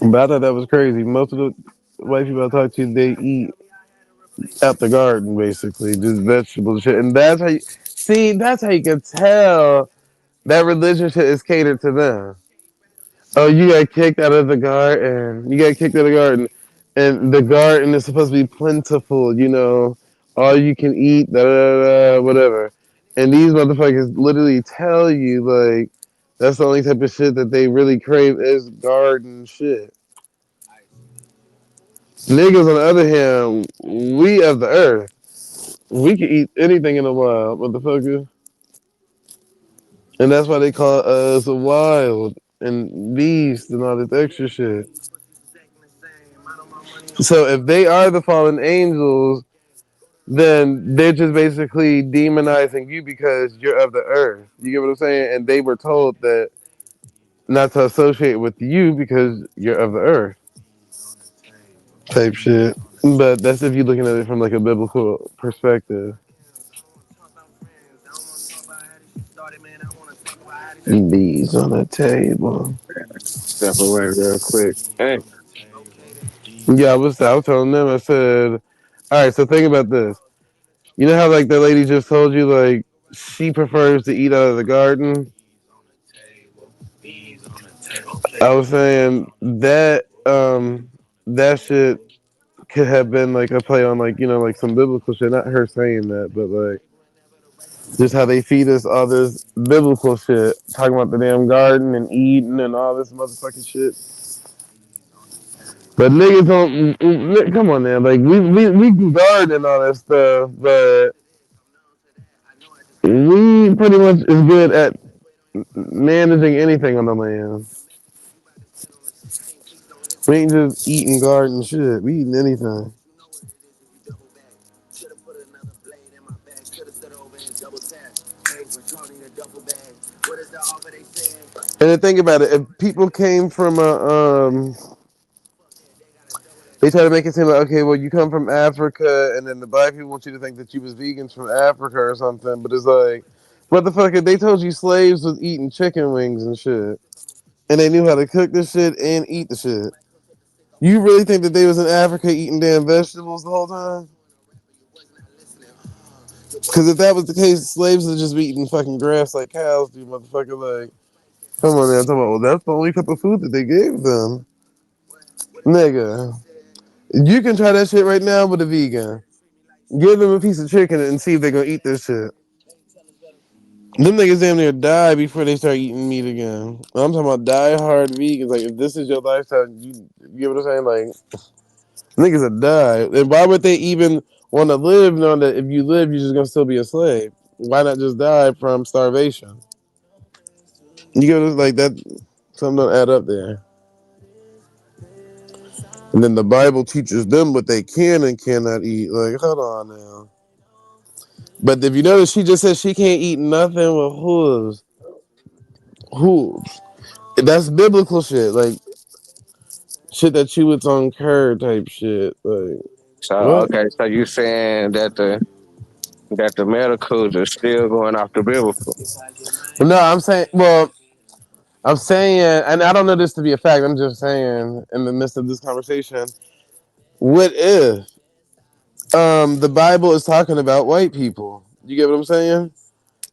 But I thought that was crazy. Most of the white people I talk to, they eat out the garden, basically. Just vegetables and shit. And that's how you see, that's how you can tell that religion shit is catered to them. Oh, you got kicked out of the garden. You got kicked out of the garden. And the garden is supposed to be plentiful, all you can eat, da da da, whatever. And these motherfuckers literally tell you, like, that's the only type of shit that they really crave is garden shit. Niggas, on the other hand, we of the earth, we can eat anything in the wild, motherfucker. And that's why they call us wild and beast and all this extra shit. So if they are the fallen angels, then they're just basically demonizing you because you're of the earth. You get what I'm saying? And they were told that not to associate with you because you're of the earth type shit. But that's if you're looking at it from like a biblical perspective. Bees on the table. Step away real quick. Hey, Yeah, I was telling them, I said, all right, so think about this. You know how like the lady just told you like she prefers to eat out of the garden? I was saying that shit could have been like a play on like like some biblical shit. Not her saying that, but like just how they feed us all this biblical shit, talking about the damn garden and eating and all this motherfucking shit. But niggas don't. Come on, man. Like we can guard and all that stuff, but we pretty much is good at managing anything on the land. We ain't just eating garden shit. We eating anything. And then think about it. If people came from they try to make it seem like, okay, well, you come from Africa, and then the black people want you to think that you was vegans from Africa or something. But it's like, what the fuck? If they told you slaves was eating chicken wings and shit, and they knew how to cook the shit and eat the shit. You really think that they was in Africa eating damn vegetables the whole time? Because if that was the case, slaves would just be eating fucking grass like cows do, motherfucker. Like, come on, man. I'm talking about, well, that's the only type of food that they gave them. Nigga, you can try that shit right now with a vegan. Give them a piece of chicken and see if they're gonna eat this shit. Them niggas damn near die before they start eating meat again. I'm talking about die hard vegans. Like, if this is your lifestyle, you get what I'm saying? Like, niggas would die. And why would they even want to live knowing that if you live, you're just gonna still be a slave? Why not just die from starvation? You get what, like that? Something don't add up there. And then the Bible teaches them what they can and cannot eat. Like, hold on now. But if you notice, she just said she can't eat nothing with hooves. Hooves. That's biblical shit. Like, shit that chew its own curd type shit. Like, So what? okay, so you saying that the medicals are still going off the biblical? No, I'm saying, well, I'm saying, and I don't know this to be a fact, I'm just saying in the midst of this conversation, what if the Bible is talking about white people? You get what I'm saying?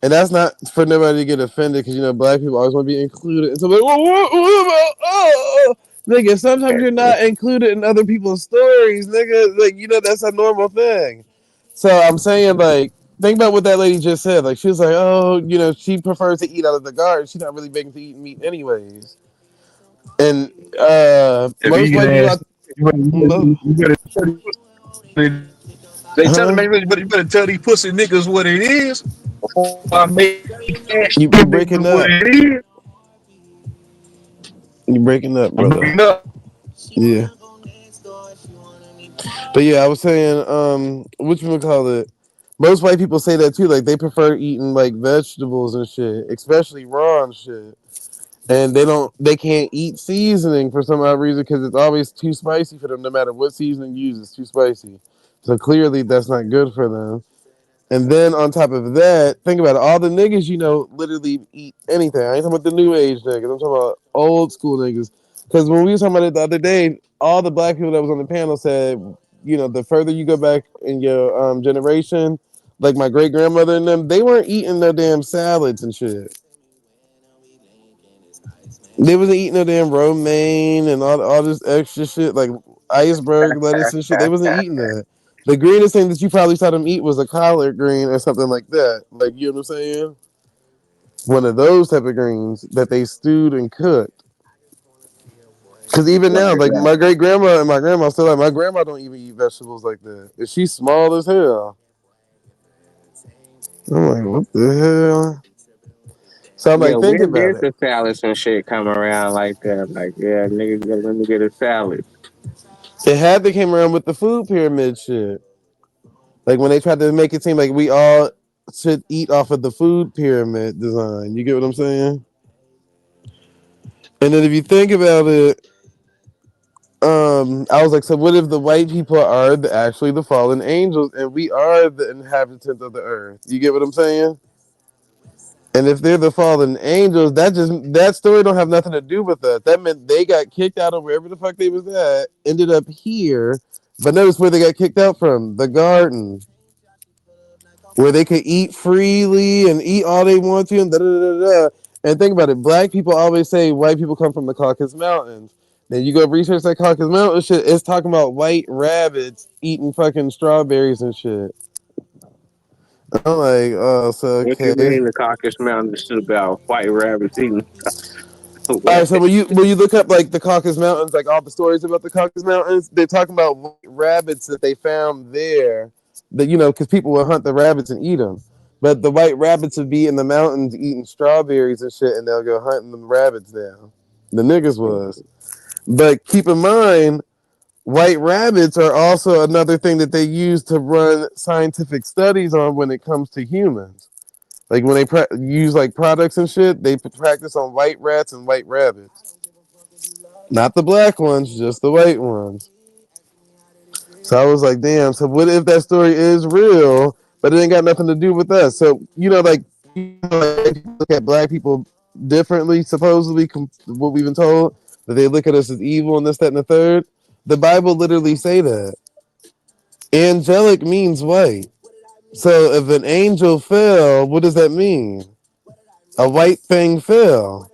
And that's not for nobody to get offended because, you know, black people always want to be included. And so, like, well, what about, nigga, sometimes you're not included in other people's stories, nigga. Like, you know, that's a normal thing. So I'm saying, like, think about what that lady just said. Like, she was like, oh, you know, she prefers to eat out of the garden. She's not really big into eating meat anyways. And The most vegan white people ass. out, You better tell these pussy- they tell them, huh? you better tell these pussy niggas what it is before I make ask you You niggas what breaking it up. is. You breaking up, I'm brother. breaking up. Yeah. But yeah, I was saying, what you would call it? Most white people say that too. Like they prefer eating like vegetables and shit, especially raw and shit. And they can't eat seasoning for some odd reason because it's always too spicy for them. No matter what seasoning you use, it's too spicy. So clearly, that's not good for them. And then on top of that, think about it. All the niggas you know literally eat anything. I ain't talking about the new age niggas. I'm talking about old school niggas. Because when we was talking about it the other day, all the black people that was on the panel said, you know, the further you go back in your generation, like my great grandmother and them, they weren't eating no damn salads and shit. They wasn't eating no damn romaine and all this extra shit like iceberg lettuce and shit. They wasn't eating that. The greenest thing that you probably saw them eat was a collard green or something like that. Like, you know what I'm saying? One of those type of greens that they stewed and cooked. Because even now, Right, like right. my great grandma and my grandma still like my grandma don't even eat vegetables like that. And she's small as hell. I'm like, what the hell? So I'm Yeah, like, think when about did it. the salads and shit come around like that? Like, yeah, niggas, let me get a salad. It had to came around with the food pyramid shit. Like when they tried to make it seem like we all should eat off of the food pyramid design. You get what I'm saying? And then if you think about it, I was like, so what if the white people are actually the fallen angels and we are the inhabitants of the earth? You get what I'm saying? And if they're the fallen angels, that story don't have nothing to do with us. That meant they got kicked out of wherever the fuck they was at, ended up here. But notice where they got kicked out from the garden, where they could eat freely and eat all they want to, and da da da da. And think about it, black people always say white people come from the Caucasus Mountains. Then you go research that Caucasus Mountain shit. It's talking about white rabbits eating fucking strawberries and shit. I'm like, oh, so What you okay. mean the Caucasus Mountains is about white rabbits eating? All What? right, so when you look up like the Caucasus Mountains, like all the stories about the Caucasus Mountains, they're talking about white rabbits that they found there. That because people would hunt the rabbits and eat them, but the white rabbits would be in the mountains eating strawberries and shit, and they'll go hunting them rabbits down. The niggas was, but keep in mind, white rabbits are also another thing that they use to run scientific studies on when it comes to humans. Like when they use like products and shit, they practice on white rats and white rabbits. Not the black ones, just the white ones. So I was like, damn. So what if that story is real, but it ain't got nothing to do with us? So like people look at black people differently, supposedly, what we've been told that they look at us as evil and this, that, and the third. The Bible literally say that. Angelic means white. So if an angel fell, what does that mean? A white thing fell.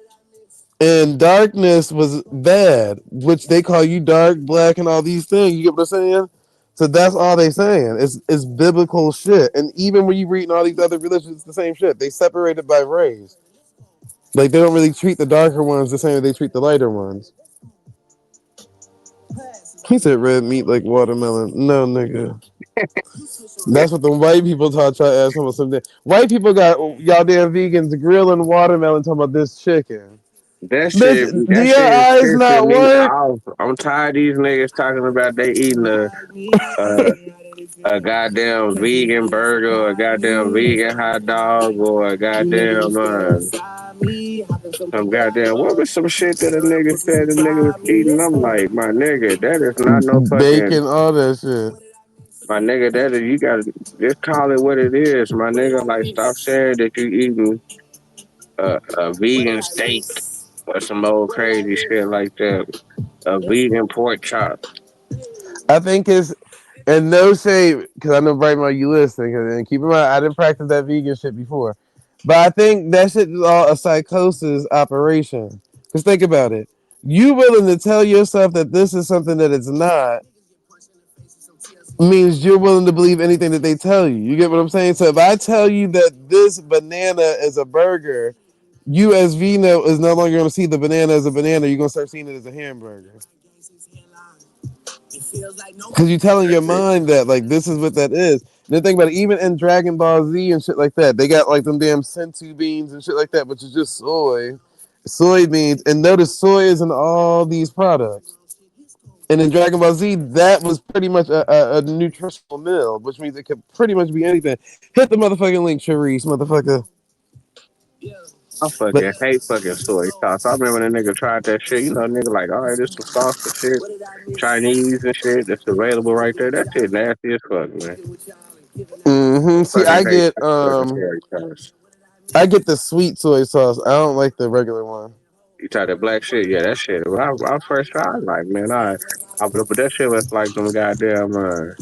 And darkness was bad, which they call you dark, black, and all these things. You get what I'm saying? So that's all they saying. It's biblical shit. And even when you read in all these other religions, it's the same shit. They separate it by race. Like they don't really treat the darker ones the same as they treat the lighter ones. He said red meat like watermelon. No, nigga. That's what the white people taught y'all ass about something. White people got y'all damn vegans grilling watermelon talking about this chicken. Bitch, do That your shit is eyes pissing not me work? off. I'm tired of these niggas talking about they eating a, a goddamn vegan burger or a goddamn vegan hot dog or a goddamn some goddamn what was some shit that a nigga said the nigga was eating. I'm like, my nigga, that is not no fucking Bacon, all that shit. my nigga, that is you gotta just call it what it is, my nigga. Like stop saying that you eating a vegan steak or some old crazy shit like that. A vegan pork chop. I think it's and no shade because I know right now you listening. And keep in mind, I didn't practice that vegan shit before, but I think that shit is all a psychosis operation. Because think about it, you willing to tell yourself that this is something that it's not means you're willing to believe anything that they tell you. You get what I'm saying? So if I tell you that this banana is a burger, you as Vino is no longer going to see the banana as a banana. You're going to start seeing it as a hamburger. Because you're telling your That's it. mind that like this is what that is. And then think about it, even in Dragon Ball Z and shit like that, they got like them damn sensu beans and shit like that, which is just soybeans. And notice soy is in all these products. And in Dragon Ball Z, that was pretty much a nutritional meal, which means it could pretty much be anything. Hit the motherfucking link, Charisse, motherfucker. I But fucking hate fucking soy sauce. I remember the nigga tried that shit. You know, nigga like, all right, this some sauce and shit. Chinese and shit that's available right there. That shit nasty as fuck, man. see, Fucking hate fucking soy sauce. I get the sweet soy sauce. I don't like the regular one. You try that black shit, yeah, that shit. When I first tried, I was like, man, but that shit was like them goddamn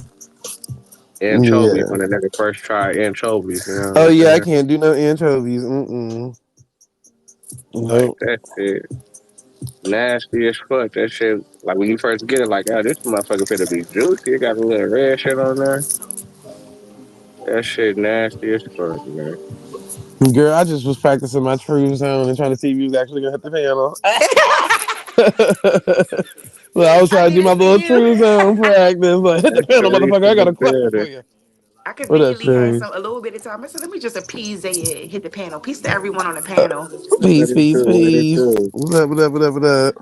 anchovies Yeah. when the nigga first tried anchovies. You know what Oh I'm yeah, I saying? can't do no anchovies. Mm-mm. Like Nope. that shit nasty as fuck. That shit, like when you first get it, like, oh, this motherfucker finna be juicy. It got a little red shit on there. That shit nasty as fuck, man. Girl, I just was practicing my true zone and trying to see if you was actually gonna hit the panel. Well, I was I trying to did do my it for little you. true zone practice. Like, hit the That's panel, Sharice motherfucker. I in got the a question for building. you. I What up, conveniently had Sherry? some a little bit of time. I said, let me just appease Zay and hit the panel. Peace to everyone on the panel. What Peace, it peace, do? What it peace. do? What up, what up, what up, what up?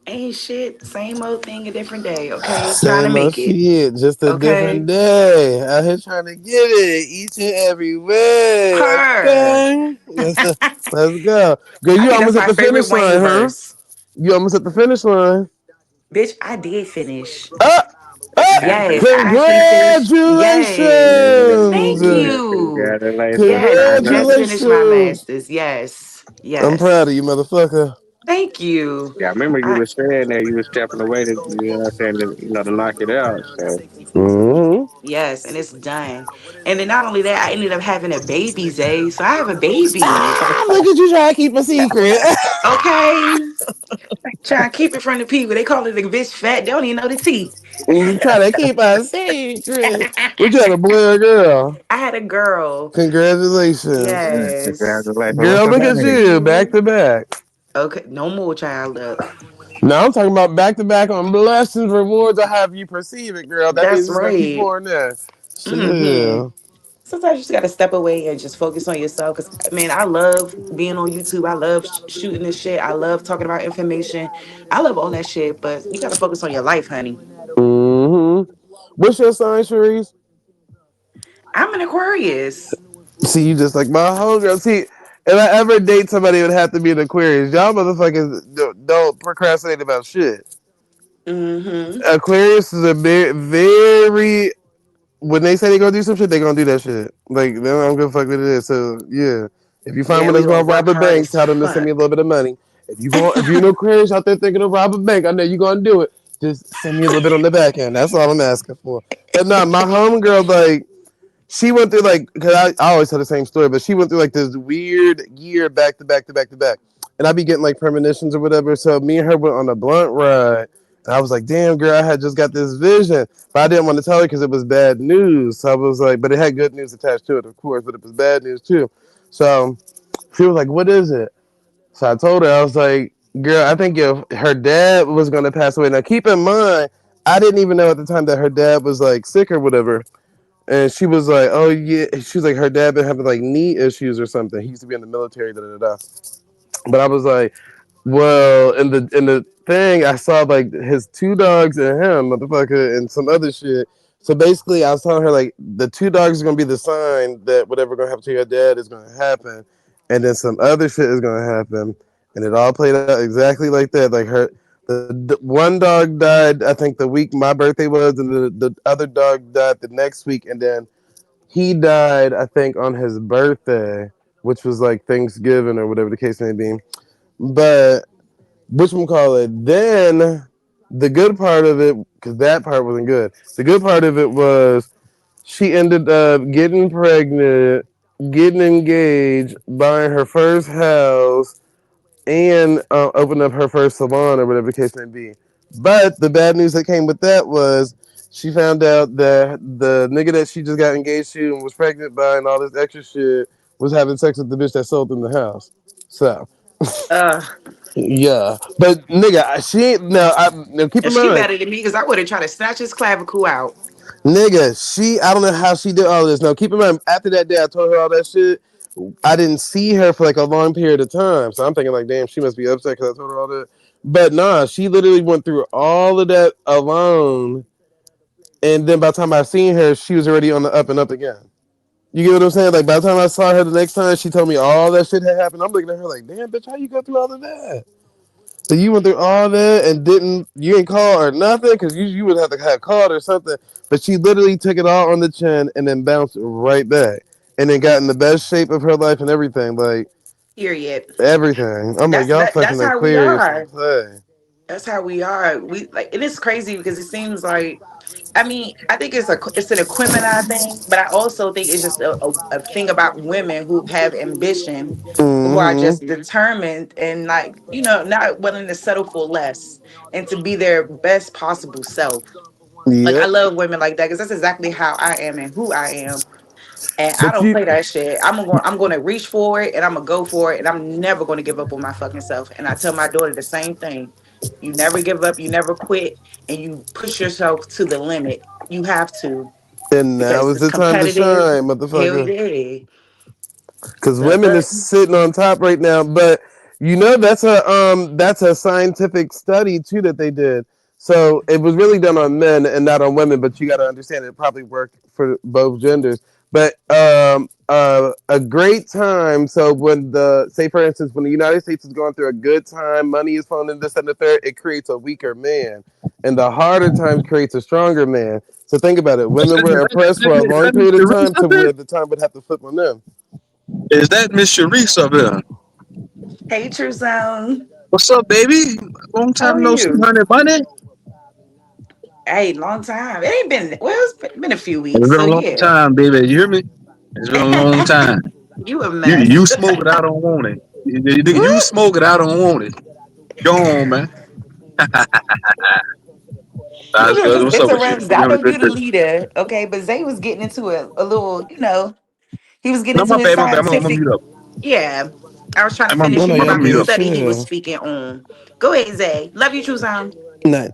Ain't shit. Same old thing, a different day. Okay, trying to Same old make it. shit, just a different Okay, day. Out here trying to get it each and every way. purr. Okay, let's go, girl. I You think that's almost at my the favorite finish Wayne line, huh? verse. You almost at the finish line. Bitch, I did finish. Up, up! Yes, I actually finished. Yes. Congratulations! Thank you. Yes, I just Congratulations. finished my Congratulations! master's. Yes. I'm proud Yes. of you, motherfucker. Thank you. Yeah, I remember you I were saying that you were stepping away to, you know what I'm saying, to knock it out. So, Mm-hmm. yes, and it's done. And then not only that, I ended up having a baby, Zay. So I have a baby. Ah, look at you trying to keep a secret. Okay. Trying to keep it from the people. They call it a bitch fat. They don't even know the T. You trying to keep a secret. What you had, a boy or a girl? I had a girl. Congratulations. yeah, Yes. congratulations. What's Girl, her look at Thank name? you, back you. to back. Okay, no more child. Look, Now I'm talking about back to back on blessings, rewards, or however you perceive it, girl. That means that's it's gonna keep right. pouring there. Hmm. Chill. Sometimes you just gotta step away and just focus on yourself. Cause man, I love being on YouTube. I love shooting this shit. I love talking about information. I love all that shit. But you gotta focus on your life, honey. Mm-hmm. What's your sign, Cherise? I'm an Aquarius. See, you just like my homegirl. See, if I ever date somebody, it would have to be an Aquarius. Y'all motherfuckers don't procrastinate about shit. Mm-hmm. Aquarius is a very when they say they gonna do some shit, they gonna do that shit. Like they don't give a fuck what it is. So yeah, if you find Yeah, one we that's gonna gonna work rob a hard bank, as tell them to send fuck. me a little bit of money. If you know Aquarius out there thinking of rob a bank, I know you gonna do it. Just send me a little bit on the back end. That's all I'm asking for. But nah, my homegirl like she went through like because I always tell the same story, but she went through like this weird year back to back to back to back, and I be getting like premonitions or whatever. So me and her went on a blunt ride, and I was like, "Damn, girl, I had just got this vision," but I didn't want to tell her because it was bad news. So I was like, but it had good news attached to it, of course, but it was bad news too. So she was like, "What is it?" So I told her, I was like, "Girl, I think if her dad was gonna pass away." Now keep in mind, I didn't even know at the time that her dad was like sick or whatever. And she was like, "Oh yeah," she was like, "Her dad been having like knee issues or something. He used to be in the military." Da da da. But I was like, "Well, in the thing, I saw like his two dogs and him, motherfucker, and some other shit." So basically, I was telling her like the two dogs is gonna be the sign that whatever gonna happen to your dad is gonna happen, and then some other shit is gonna happen, and it all played out exactly like that. Like the one dog died, I think the week my birthday was, and the other dog died the next week, and then he died, I think, on his birthday, which was like Thanksgiving or whatever the case may be. But which we call it? Then the good part of it, because that part wasn't good. The good part of it was she ended up getting pregnant, getting engaged, buying her first house, and opened up her first salon or whatever the case may be. But the bad news that came with that was she found out that the nigga that she just got engaged to and was pregnant by and all this extra shit was having sex with the bitch that sold in the house. So Uh, yeah, but nigga, she ain't now. Keep and in she mind, better than me because I would have tried to snatch his clavicle out. nigga, she I don't know how she did all this. Now keep in mind, after that day, I told her all that shit. I didn't see her for like a long period of time. So I'm thinking like, damn, she must be upset because I told her all that. But nah, she literally went through all of that alone. And then by the time I seen her, she was already on the up and up again. You get what I'm saying? Like by the time I saw her the next time, she told me all that shit had happened. I'm looking at her like, damn, bitch, how you go through all of that? So you went through all that and you ain't called or nothing because you would have to have called or something. But she literally took it all on the chin and then bounced right back and then got in the best shape of her life and everything. Like, Period. everything. I'm like, That's y'all that. fucking That's how we Aquarius don't are. play. That's how we are. We like, and it's crazy because it seems like, I mean, I think it's an equipment thing, but I also think it's just a thing about women who have ambition, who are Mm-hmm. just determined and like not willing to settle for less and to be their best possible self. Like I Yep. love women like that because that's exactly how I am and who I am. And I But don't you, play that shit. I'm gonna reach for it and I'm gonna go for it and I'm never gonna give up on my fucking self. And I tell my daughter the same thing. You never give up, you never quit, and you push yourself to the limit. You have to and now because is it's the time to competitive. shine, Hell motherfucker. yeah. Because So women look, is sitting on top right now. But that's a scientific study too that they did. So it was really done on men and not on women. But you got to understand it probably worked for both genders. But a great time. So when the say for instance when the United States is going through a good time, money is flowing in this and the third, it creates a weaker man, and the harder times creates a stronger man. So think about it. Is Women that, were oppressed for a is long that period Miss of Sharice time up to there? where the time would have to flip on them. Is that Miss Sharice up there? hey True Zone. What's up, baby? Long How time are no see, you? honey bunny. Hey, long time. It ain't been well, been a few It's weeks. been So a long yeah. time, baby. You hear me? It's been a long time. You a You mess. smoke it, I don't want it. You Woo! smoke it, I don't want it. Go on, man. That's Look, good. it's What's up with you? interesting. You I having know a good you're the day? leader, okay? But Zay was getting into a little, he was getting No, into my his baby, my baby. I'm gonna scientific. mute up. Yeah. I was trying to I'm No, finish no, you about y'all to about mute the good. up. study he was Chill. speaking on. Go ahead, Zay. Love you, True Sound. Nah,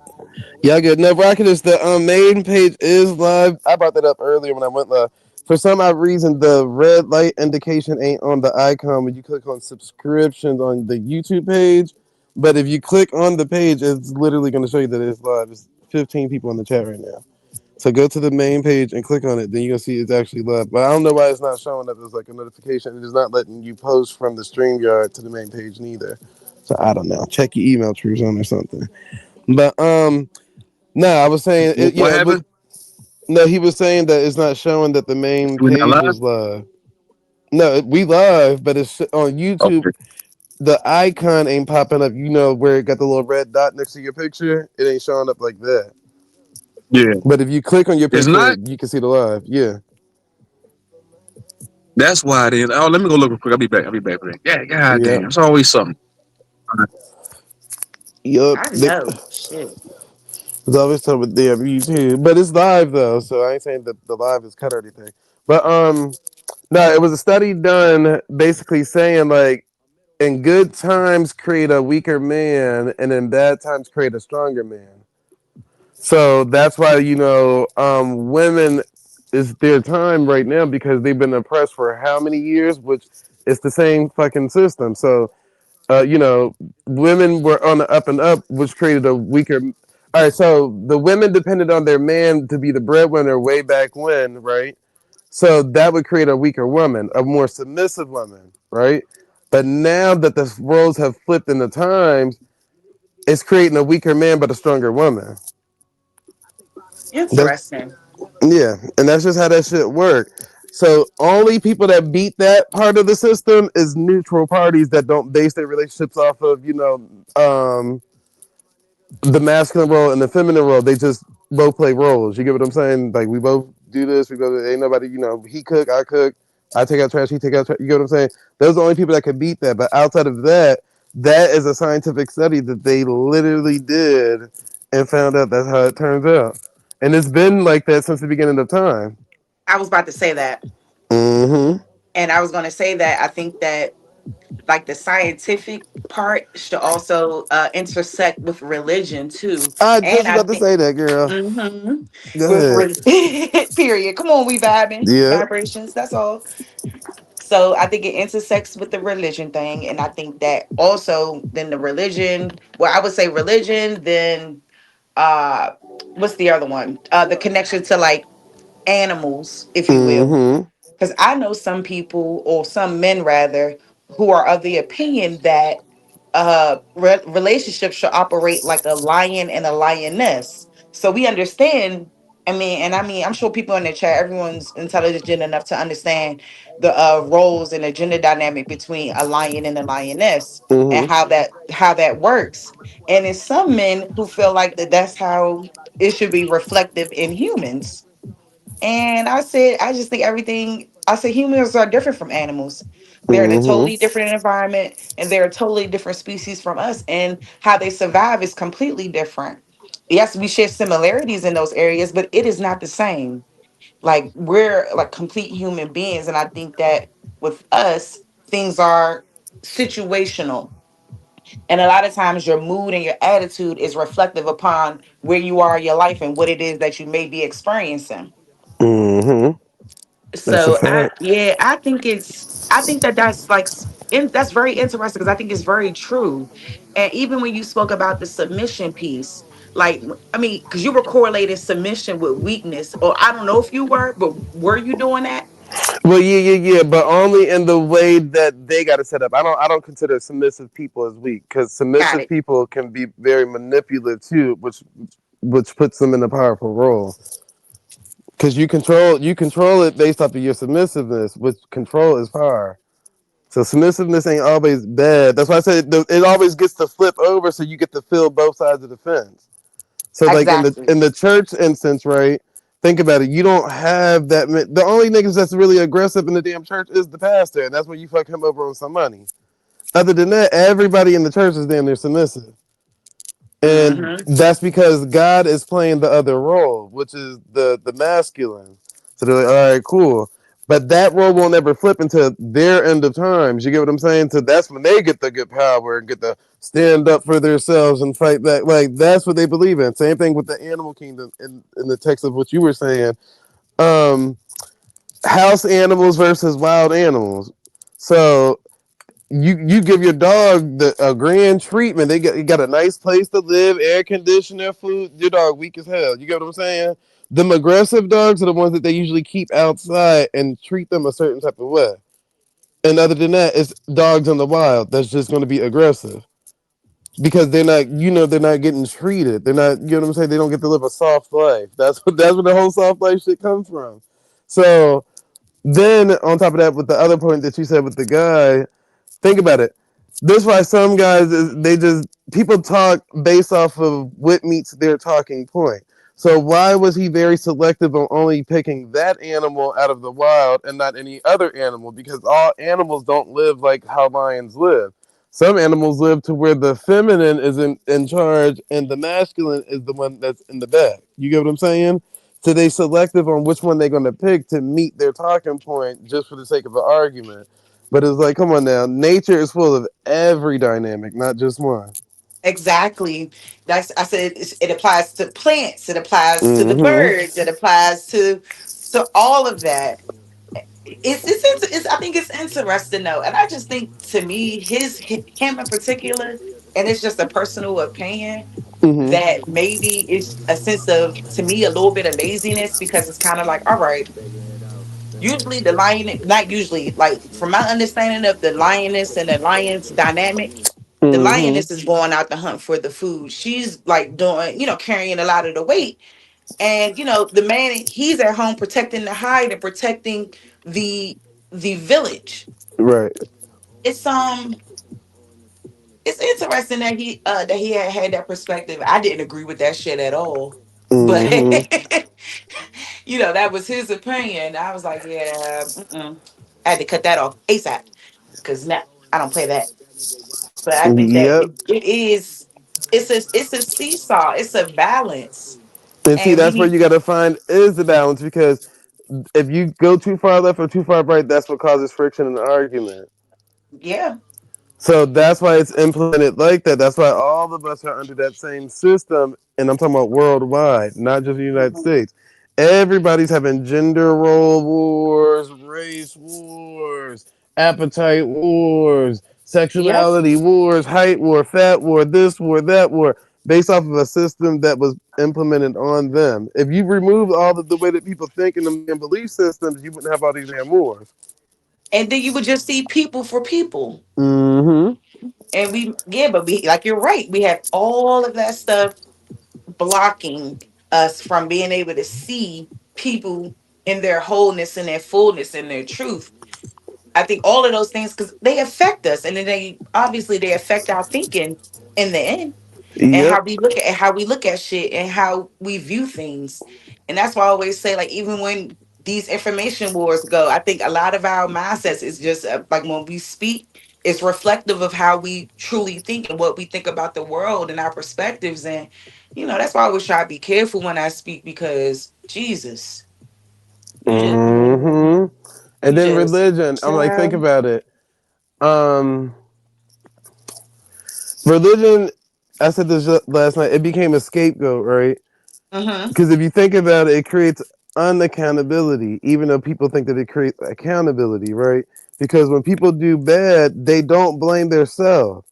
y'all good. No, Rocketus, the main page is live. I brought that up earlier when I went live. For some odd reason, the red light indication ain't on the icon when you click on subscriptions on the YouTube page. But if you click on the page, it's literally going to show you that it's live. There's 15 people in the chat right now. So go to the main page and click on it. Then you'll see it's actually live. But I don't know why it's not showing up as like a notification. It is not letting you post from the StreamYard to the main page neither. So I don't know. Check your email, True Zone, or something. But no, I was saying it, What yeah, it was happened? no, he was saying that it's not showing that the main We not page live? is live. No, we live, but it's on YouTube. Okay. The icon ain't popping up. You know where it got the little red dot next to your picture? It ain't showing up like that. Yeah. But if you click on your It's picture, not. you can see the live. Yeah. That's why it is. Oh, let me go look real quick. I'll be back. I'll be back. Yeah, god Yep. damn. It's always something. Yup. I know. Shit. It's always talking about damn YouTube, but it's live though, so I ain't saying that the live is cut or anything. But no, it was a study done basically saying like in good times create a weaker man, and in bad times create a stronger man. So that's why women is their time right now because they've been oppressed for how many years, which it's the same fucking system. So women were on the up and up, which created a weaker. All right, so the women depended on their man to be the breadwinner way back when, right? So that would create a weaker woman, a more submissive woman, right? But now that the roles have flipped in the times, it's creating a weaker man but a stronger woman. That's Interesting. yeah, and that's just how that shit work. So only people that beat that part of the system is neutral parties that don't base their relationships off of the masculine role and the feminine role. They just both play roles. You get what I'm saying? Like we both do this. We go. Ain't nobody. He cook. I cook. I take out trash. He take out trash. You get what I'm saying? Those are the only people that can beat that. But outside of that, that is a scientific study that they literally did and found out that's how it turns out. And it's been like that since the beginning of time. I was about to say that. Mm-hmm. And I was going to say that I think that like the scientific part should also intersect with religion too. I And just I about to think, say that, girl. hmm Go with ahead. period. Come on, we vibing, Yep. vibrations. That's all. So I think it intersects with the religion thing, and I think that also then the religion. Well, I would say religion. Then uh, what's the other one? The connection to like animals, if you will. Mm-hmm. Because I know some people, or some men rather, who are of the opinion that relationships should operate like a lion and a lioness. So we understand. I mean, I'm sure people in the chat, everyone's intelligent enough to understand the roles and the gender dynamic between a lion and a lioness and Mm-hmm. how that works. And there's some men who feel like that's how it should be reflective in humans. And I said, I just think everything, I said, humans are different from animals. They're in a totally Mm-hmm. different environment and they're a totally different species from us. And how they survive is completely different. Yes, we share similarities in those areas, but it is not the same. Like, we're like complete human beings. And I think that with us, things are situational. And a lot of times your mood and your attitude is reflective upon where you are in your life and what it is that you may be experiencing. Mm-hmm. That's a So fact. I think that that's like that's very interesting because I think it's very true. And even when you spoke about the submission piece, like I mean, because you were correlating submission with weakness, or I don't know if you were, but were you doing that? Well, yeah, but only in the way that they got it set up. I don't consider submissive people as weak because Got submissive it. people can be very manipulative too, which puts them in a powerful role. Because you control it based off of your submissiveness, which control is power. So submissiveness ain't always bad. That's why I said it always gets to flip over, so you get to feel both sides of the fence. So like in the Exactly. in the church instance, right? Think about it. You don't have that. The only niggas that's really aggressive in the damn church is the pastor, and that's when you fuck him over on some money. Other than that, everybody in the church is damn near submissive, and Mm-hmm. that's because God is playing the other role, which is the masculine. So they're like, all right, cool. But that role won't ever flip into their end of times. You get what I'm saying? So that's when they get the good power and get to stand up for themselves and fight back. Like that's what they believe in. Same thing with the animal kingdom in the text of what you were saying. Um, House animals versus wild animals. So you give your dog a grand treatment. You got a nice place to live, air conditioner, food. Your dog weak as hell. You get what I'm saying? The aggressive dogs are the ones that they usually keep outside and treat them a certain type of way. And other than that, it's dogs in the wild that's just going to be aggressive because they're not, they're not getting treated. They're not, you know what I'm saying? They don't get to live a soft life. That's where the whole soft life shit comes from. So then on top of that, with the other point that you said with the guy, think about it. This is why some guys they just people talk based off of what meets their talking point. So why was he very selective on only picking that animal out of the wild and not any other animal? Because all animals don't live like how lions live. Some animals live to where the feminine is in charge and the masculine is the one that's in the back. You get what I'm saying? So they selective on which one they're going to pick to meet their talking point just for the sake of an argument. But it's like, come on now, nature is full of every dynamic, not just one. Exactly. That's I said it applies to plants, it applies to the Mm-hmm. birds, it applies to all of that. It's I think it's interesting though, and I just think to me him in particular, and it's just a personal opinion Mm-hmm. that maybe it's a sense of to me a little bit of laziness because it's kind of like all right, usually the lion, not usually, like from my understanding of the lioness and the lion's dynamic, the Mm-hmm. lioness is going out to hunt for the food. She's like doing, carrying a lot of the weight. And the man, he's at home protecting the hide and protecting the the village. Right. It's it's interesting that he had that perspective. I didn't agree with that shit at all. But Mm-hmm. that was his opinion. I was like, yeah, mm-mm. I had to cut that off ASAP because now I don't play that. But I think that Yep. it is it's a seesaw. It's a balance, And see, and we that's where need you got to find is the balance because if you go too far left or too far right, that's what causes friction in the argument. yeah. So that's why it's implemented like that. That's why all of us are under that same system. And I'm talking about worldwide, not just the United Mhm. States. Everybody's having gender role wars, race wars, appetite wars, Yep. sexuality wars, height war, fat war, this war, that war, based off of a system that was implemented on them. If you removed all of the way that people think in the belief systems, you wouldn't have all these damn wars. And then you would just see people for people. Mm-hmm. And but we, like, you're right. We have all of that stuff blocking us from being able to see people in their wholeness and their fullness and their truth. I think all of those things, because they affect us, and then they affect our thinking in the end, and Yep. how we look at shit and how we view things. And that's why I always say, like, even when these information wars go, I think a lot of our mindsets is just like when we speak, it's reflective of how we truly think and what we think about the world and our perspectives. And that's why I always try to be careful when I speak, because Jesus, you just Hmm. And you then just religion. I'm like, think child. about it. Um, Religion. I said this last night. It became a scapegoat, right? Mm-hmm. Because if you think about it, it creates unaccountability, even though people think that it creates accountability, right? Because when people do bad, they don't blame themselves.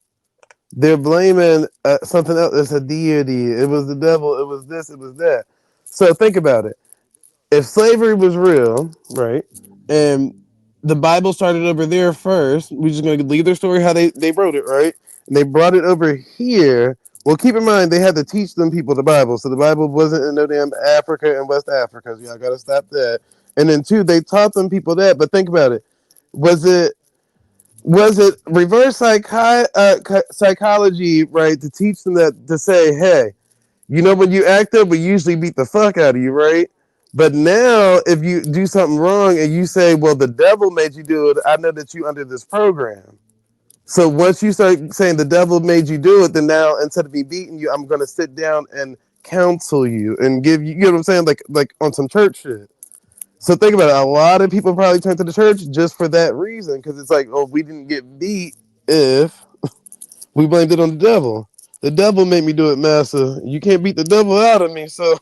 They're blaming something else. It's a deity. It was the devil. It was this. It was that. So think about it. If slavery was real, right, and the Bible started over there first, we're just going to leave their story how they wrote it, right? And they brought it over here. Well, keep in mind, they had to teach them people the Bible. So the Bible wasn't in no damn Africa and West Africa. So y'all got to stop that. And then, two, they taught them people that. But think about it. Was it reverse psychology, right, to teach them that, to say, hey, when you act up, we usually beat the fuck out of you, right? But now, if you do something wrong and you say, well, the devil made you do it, I know that you under this program. So once you start saying the devil made you do it, then now instead of me beating you, I'm going to sit down and counsel you and give you, you know what I'm saying? Like on some church shit. So think about it. A lot of people probably turned to the church just for that reason, because it's like, oh, we didn't get beat if we blamed it on the devil. The devil made me do it, Master. You can't beat the devil out of me, so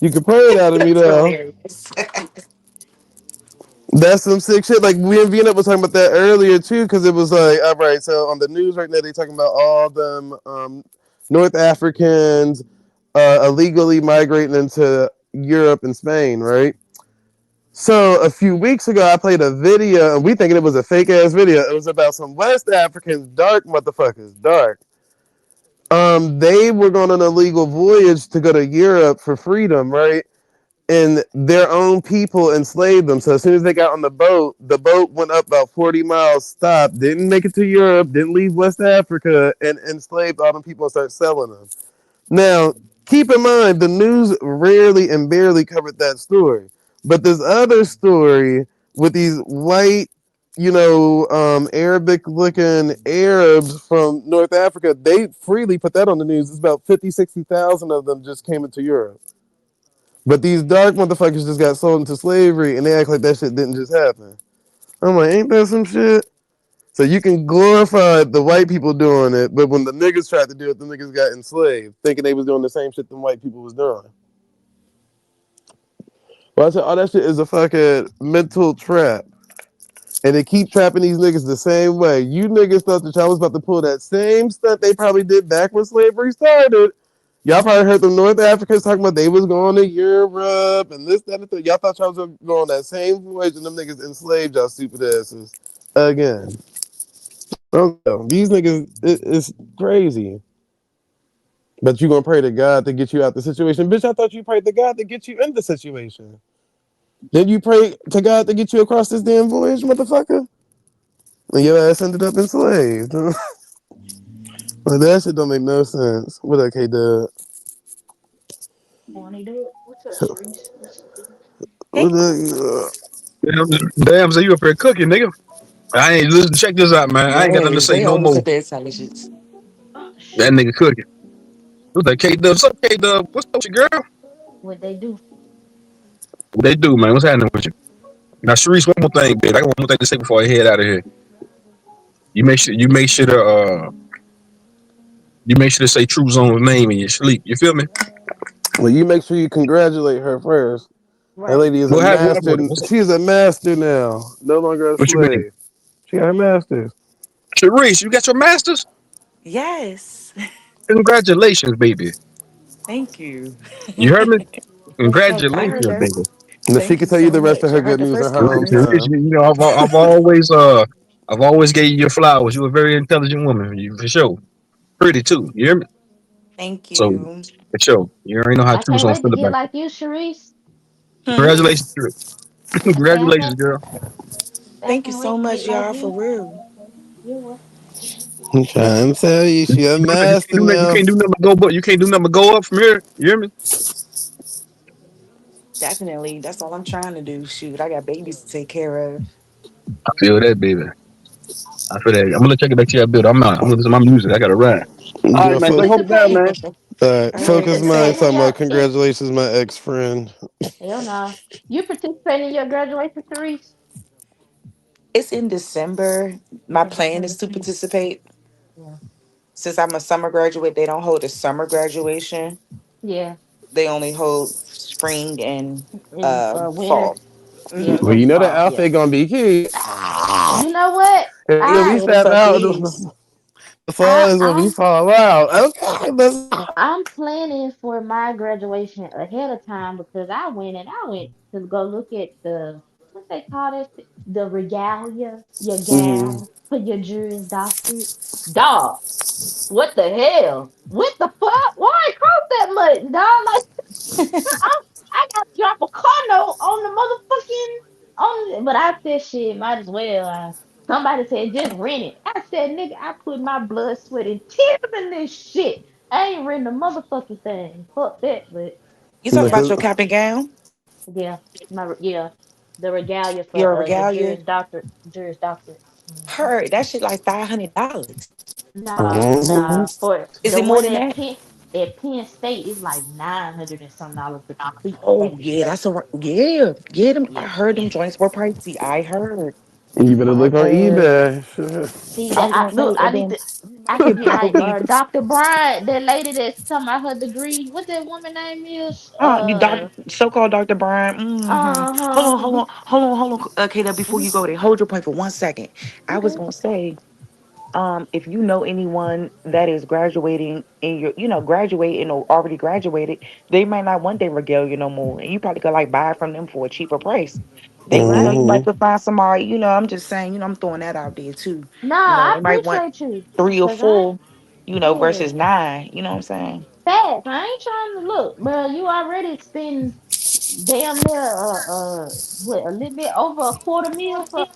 you can pray it out of me, That's though. hilarious. That's some sick shit. Like we in Vienna was talking about that earlier too, because it was like, all right, so on the news right now they talking about all them North Africans illegally migrating into Europe and Spain, right? So a few weeks ago, I played a video, and we thinking it was a fake ass video. It was about some West Africans, dark motherfuckers, dark. They were going on a legal voyage to go to Europe for freedom, right? And their own people enslaved them. So as soon as they got on the boat went up about 40 miles, stopped, didn't make it to Europe, didn't leave West Africa, and enslaved all them people and started selling them. Now, keep in mind, the news rarely and barely covered that story. But this other story with these white, Arabic looking Arabs from North Africa, they freely put that on the news. It's about 50, 60,000 of them just came into Europe. But these dark motherfuckers just got sold into slavery and they act like that shit didn't just happen. I'm like, ain't that some shit? So you can glorify the white people doing it, but when the niggas tried to do it, the niggas got enslaved, thinking they was doing the same shit the white people was doing. Well, I said, all that shit is a fucking mental trap. And they keep trapping these niggas the same way. You niggas thought that y'all was about to pull that same stunt they probably did back when slavery started. Y'all probably heard them North Africans talking about they was going to Europe and this, that, and the thing. Y'all thought y'all was going to go on that same voyage and them niggas enslaved y'all stupid asses again. Okay, these niggas, it's crazy. But you gonna pray to God to get you out the situation. Bitch, I thought you prayed to God to get you in the situation. Then you pray to God to get you across this damn voyage, motherfucker? And your ass ended up enslaved. Like, that shit don't make no sense. What up, K-Dub? Morning, dude. What's up, Sharice? What's up, dude? Hey, What up? Damn, so you up here cooking, nigga? I ain't listen. Check this out, man. I ain't got nothing to yes, say they no always more. got the intelligence. Oh, That shit. nigga cooking. What's that K Dub? What's up, K Dub? What's up, with your girl? What they do? What they do, man? What's happening with you? Now, Sharice, one more thing, babe. I got one more thing to say before I head out of here. You make sure to say True Zone's name in your sleep. You feel me? Well, you make sure you congratulate her first. That Right. lady is a What happened? What happened master. with it? What's up? She is a master now. No longer a What you mean? slave. She got her master's. Sharice, you got your masters? Yes. Congratulations, baby. Thank you. You heard me? That's so I Congratulations, heard cool. her. baby. And she Thank can you tell you so the rest of much. I her heard good the news in first her own compliment. Sharice, time. I've always gave you your flowers. You a very intelligent woman, you for sure. Pretty too. You hear me? Thank So you. for sure, you already know how I True can't Zone wait to feel get about you. like you, Sharice. Hmm? Congratulations, I say congratulations, girl. I Thank you can't so wait to much, get like y'all, for you. real. You what? I'm trying to tell you, she a You can't master do nothing. You now. can't do nothing but go. But you can't do nothing but go up from here. You hear me? Definitely. That's all I'm trying to do. Shoot, I got babies to take care of. I feel that, baby. I feel that. I'm gonna check it back to your build. I'm not. I'm gonna listen to my music. I gotta ride. All right, Girl, man. So focus. hold it down, man. All right, Focus be mine Hey, safe. talking about y'all. congratulations, my ex friend. Hell no. You participating in your graduation, Sharice? It's in December. My In plan is December. to participate. Yeah. Since I'm a summer graduate, they don't hold a summer graduation. Yeah. They only hold spring and In winter. fall. Yeah, Well, Hmm you winter know the fall. Yeah. outfit gonna be key. You know what? Yeah, we I Yes, step a out. piece. The fall I is when we I'm fall out. Okay, let's go. I'm planning for my graduation ahead of time because I went to go look at the what they call this the regalia, your Mm-hmm. gown for your Juris Doctorate. Dog, what the hell? What the fuck? Why it cost that much, dog? Like I got to drop a car note on the motherfucking on. But I said shit, might as well. Somebody said just rent it. I said nigga, I put my blood, sweat, and tears in this shit. I ain't renting a motherfucking thing. Fuck that, but You talking Look, yeah, about your cap and gown? yeah, yeah, the regalia for Your the regalia? Juris Doctorate. Hmm. Heard that shit like $500. Nah, mm-hmm. nah, for Is the it more one than at that? Penn. At Penn State, it's like $900 to complete the Oh package. yeah, that's a yeah, yeah. Them I Yeah. heard them joints were pricey. I heard. You better I look on heard. eBay. Shit. See I that was I gonna look, say, I and need then to I can get like probably Dr. Bryant, that lady that's talking about her degree. What that woman name is? you Doctor so-called Dr. Brian. Hold on, hold Uh-huh. on, hold on, hold on. Okay, now before you go there, hold your point for 1 second. I was Okay. gonna say, if you know anyone that is graduating in your, graduating or already graduated, they might not want their regalia no more, and you probably could like buy from them for a cheaper price. They, Right. you might Mm-hmm. could find somebody. I'm just saying, I'm throwing that out there too. Nah, I They might want appreciate you. three or Cause I four, yeah. versus nine. You know what I'm saying? Facts. I ain't trying to look, bro. You already spend damn near what, a little bit over a quarter meal for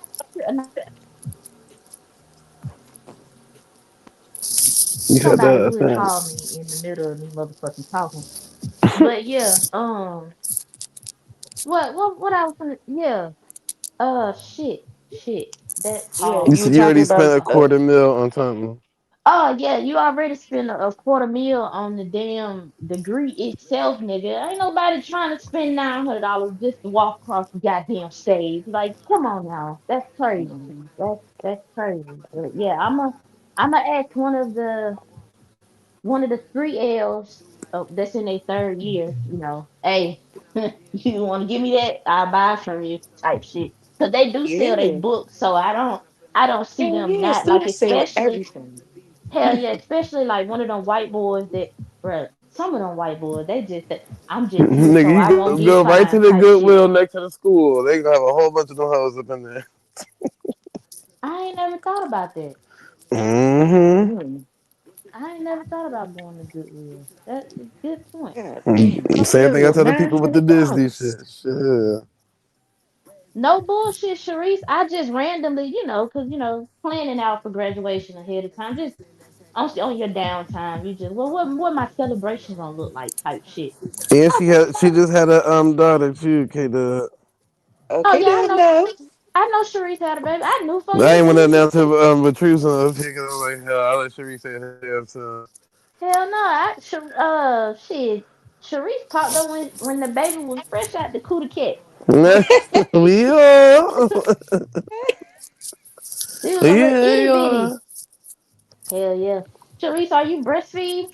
You said somebody that, I would think. call me in the middle of me motherfucking talking. But yeah, what I was gonna, yeah, shit. That Yeah, You you were said you talking already about. spent a quarter mil on something. oh yeah, you already spent a quarter meal on the damn degree itself, nigga. Ain't nobody trying to spend $900 just to walk across the goddamn stage. Like, come on now, that's crazy. That's crazy. But yeah, I'm gonna ask one of the three L's that's in their third year. Hey, you want to give me that? I'll buy from you, type shit. Cause they do sell their Yeah, books, so I don't see hell them yeah. not like, Students sell especially. everything. Hell yeah, especially like one of them white boys that, bruh, some of them white boys, they just that I'm just here so Nigga, I you won't get go right to fined the type shit. Goodwill next to the school. They gonna have a whole bunch of them hoes up in there. I ain't never thought about that. Mm-hmm. Mm, I ain't never thought about going to Goodwill. That's a good point. God damn, for Same thing I real, tell the people with the Disney $900. shit. Shit. No bullshit, Sharice. I just randomly, cause planning out for graduation ahead of time. Just on your downtime, you just, well, what my celebration gonna look like type shit. And I she just had she just had a daughter too, K Dub. Oh Okay, yeah, I then know. no. I know Sharice had a baby. I knew for I you ain't want too. nothing else to retrude on up here because I'm like, hell, I'll let Sheree say her too. Hell no, shit. Sharice popped up when the baby was fresh out the cootie cat. We are. She was a little itty Yeah. bitty. Hell yeah. Sharice, are you breastfeeding?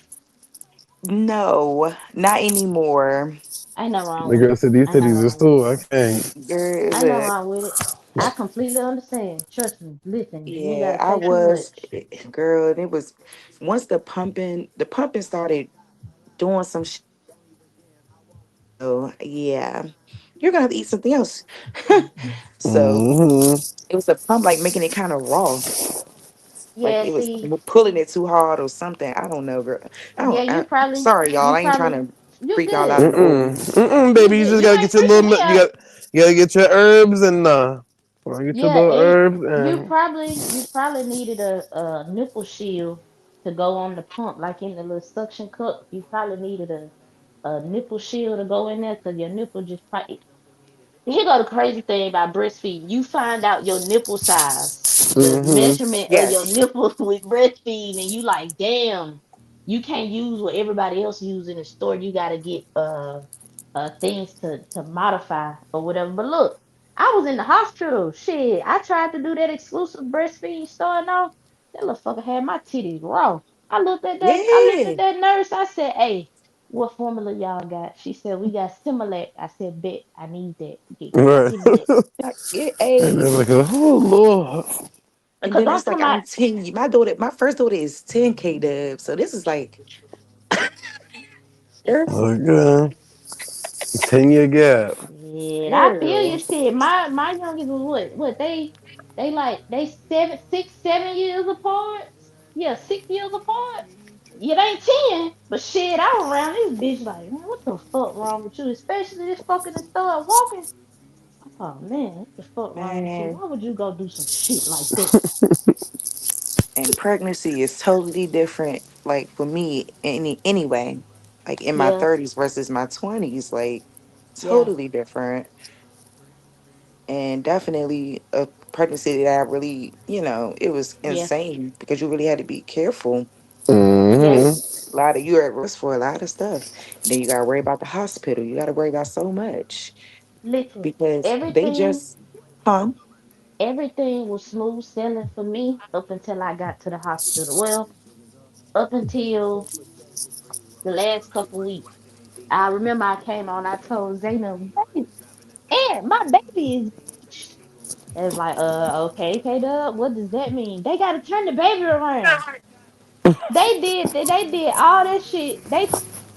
No, not anymore. Ain't nothing wrong The with girl it. said these Ain't nothing titties is wrong with it. full. I can't. Girl, Ain't nothing look, wrong with it. I completely understand. Trust me. Listen, you ain't yeah, gotta I say too was, much. girl. It was once the pumping started doing some shit. So yeah, you're gonna have to eat something else. So Mm-hmm. it was a pump, like making it kind of raw, like Yeah, it was see, pulling it too hard or something. I don't know, girl. I yeah, don't. you probably, Sorry, y'all. you I ain't trying probably, to you freak y'all out good. in the old. You Baby. You good. just You gotta ain't get your freaking little, me out. you gotta get your herbs and get your Yeah, little and herbs you and. probably you probably needed a nipple shield to go on the pump, like in the little suction cup. You probably needed a nipple shield to go in there because your nipple just probably. Here go the crazy thing about breastfeeding. You find out your nipple size, the Mm-hmm. measurement of your Yes. nipple with breastfeeding, and you like, damn, you can't use what everybody else use in the store. You gotta get things to modify or whatever. But look, I was in the hospital. Shit, I tried to do that exclusive breastfeeding starting off. That little fucker had my titties raw. I looked at Yeah. that nurse. I said, "Hey, what formula y'all got?" She said, "We got Similac." I said, "Bet, I need that. Right. Give me that." Yeah. And they're Hey. like, oh Lord. And Cause then I'm it's talking like about, I'm 10. My first daughter is 10K dub. So this is like, girl, Okay. 10-year gap. yeah, I feel you. girl, Shit, my youngest was they 7 6 7 years apart. Yeah, 6 years apart. It ain't 10, but shit, I was around this bitch like, man, what the fuck wrong with you? Especially this fucking and start walking. Oh man, what the fuck wrong with you? man. Why would you go do some shit like that? And pregnancy is totally different. Like for me, anyway, like in my Yeah, 30s versus my 20s, like yeah, totally different. And definitely a pregnancy that I really, it was yeah, insane because you really had to be careful. yeah. Mm-hmm. A lot of you're at risk for a lot of stuff. Then you gotta worry about the hospital. You gotta worry about so much Listen, because they everything just, huh? everything was smooth sailing for me up until I got to the hospital. Well, up until the last couple weeks. I remember I came on, I told Zainab, "Babe, and my baby is benched." It was like, okay, K Dub, what does that mean? They gotta turn the baby around. They did all that shit.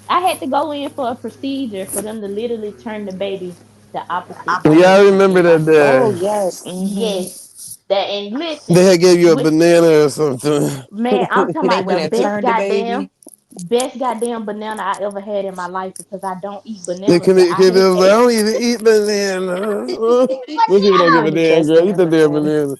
I had to go in for a procedure for them to literally turn the baby the opposite Yeah, I direction remember in my that stomach. Oh day. yes. Yes. That and They listen, had gave you a with banana or something. man, I'm talking They about went the and turned the baby. best goddamn banana I ever had in my life because I don't eat They bananas, but couldn't. I They had was like, I ate. don't even eat banana. Most people don't give Trying a to damn, catch girl. Eat that the damn banana. banana.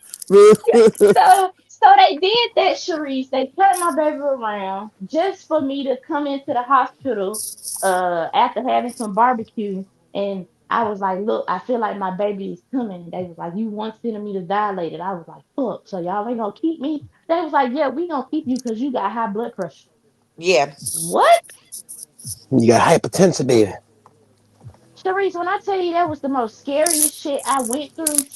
So they did that, Sharice. They turned my baby around just for me to come into the hospital after having some barbecue. And I was like, look, I feel like my baby is coming. They was like, you 1 centimeter dilated. I was like, fuck. So y'all ain't gonna keep me? They was like, yeah, we gonna keep you because you got high blood pressure. Yeah. What? You got hypertension, baby. Sharice, when I tell you that was the most scariest shit I went through